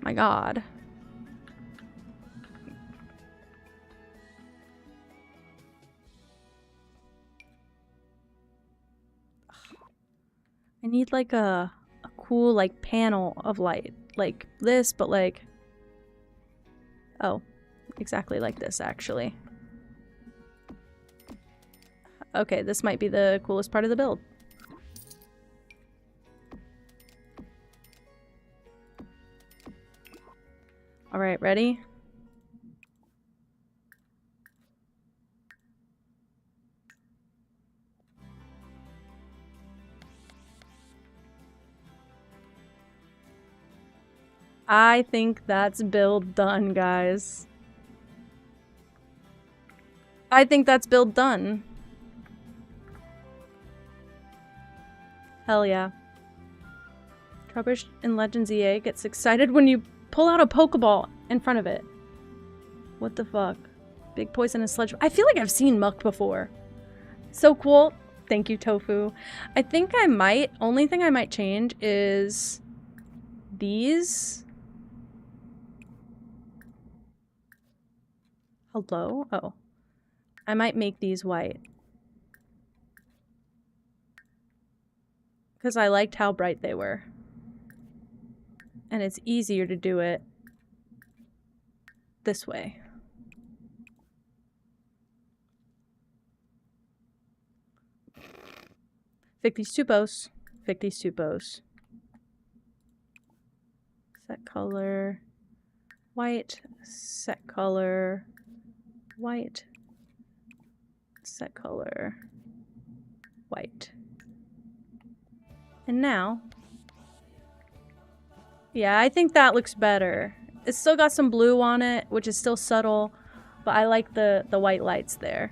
S1: My god. I need like a cool like panel of light. Like this, but like... Oh. Exactly like this, actually. Okay, this might be the coolest part of the build. Alright, ready? I think that's build done, guys. I think that's build done. Hell yeah. Trubbish in Legends EA gets excited when you pull out a Pokeball in front of it. What the fuck? Big poisonous sledge. I feel like I've seen Muck before. So cool. Thank you, Tofu. I think I might... Only thing I might change is... these... Hello? Oh. I might make these white. Because I liked how bright they were. And it's easier to do it this way. Fictys tupos. Fictys tupos. Set color. White. Set color. White. Set color. White. And now... Yeah, I think that looks better. It's still got some blue on it, which is still subtle, but I like the white lights there.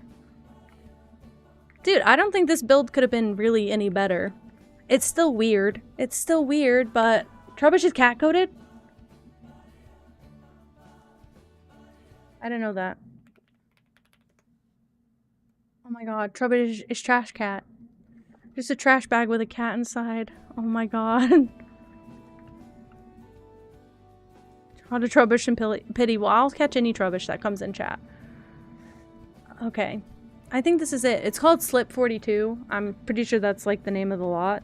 S1: Dude, I don't think this build could have been really any better. It's still weird. It's still weird, but... Trubbish is cat-coded? I didn't know that. Oh my god, Trubbish is trash cat. Just a trash bag with a cat inside. Oh my god. How to Trubbish and pity. Well, I'll catch any Trubbish that comes in chat. Okay. I think this is it. It's called Slip 42. I'm pretty sure that's like the name of the lot.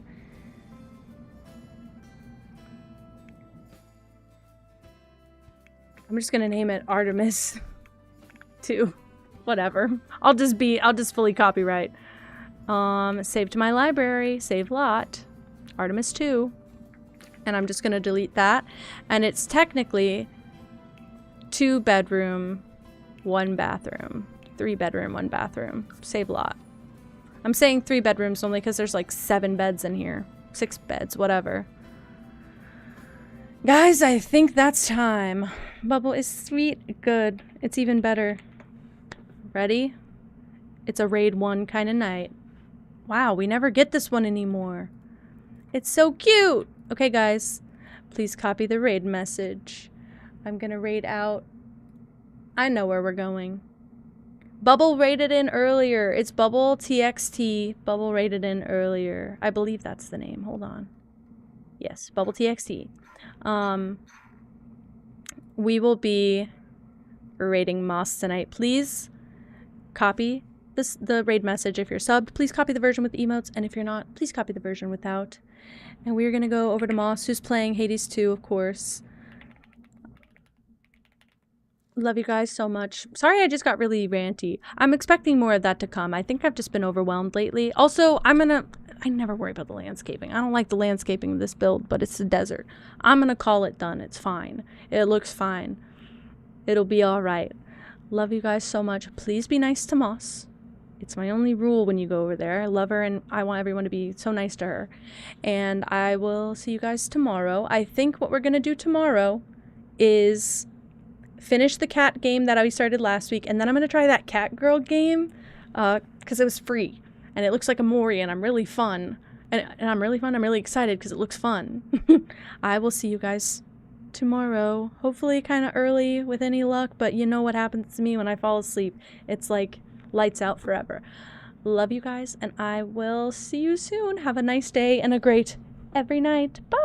S1: I'm just gonna name it Artemis 2. Whatever. I'll just fully copyright. Save to my library. Save lot. Artemis 2. And I'm just gonna delete that. And it's technically 2 bedroom, 1 bathroom. 3 bedroom, 1 bathroom. Save lot. I'm saying 3 bedrooms only because there's like 7 beds in here. 6 beds, whatever. Guys, I think that's time. Bubble is sweet. Good. It's even better. Ready? It's a raid 1 kind of night. Wow, we never get this one anymore. It's so cute! Okay, guys. Please copy the raid message. I'm gonna raid out... I know where we're going. Bubble raided in earlier. It's Bubble TXT. Bubble raided in earlier. I believe that's the name. Hold on. Yes, Bubble TXT. We will be raiding Moss tonight. Please copy the raid message if you're subbed. Please copy the version with emotes, and if you're not, please copy the version without. And we're gonna go over to Moss, who's playing Hades 2, of course. Love you guys so much. Sorry I just got really ranty. I'm expecting more of that to come. I think I've just been overwhelmed lately. Also, I never worry about the landscaping. I don't like the landscaping of this build, but it's a desert. I'm gonna call it done. It's fine. It looks fine. It'll be alright. Love you guys so much. Please be nice to Moss. It's my only rule when you go over there. I love her and I want everyone to be so nice to her. And I will see you guys tomorrow. I think what we're going to do tomorrow is finish the cat game that I started last week. And then I'm going to try that cat girl game because it was free. And it looks like a Mori and I'm really fun. And I'm really fun. I'm really excited because it looks fun. I will see you guys tomorrow. Hopefully kind of early with any luck. But you know what happens to me when I fall asleep. It's like lights out forever. Love you guys, and I will see you soon. Have a nice day and a great every night. Bye!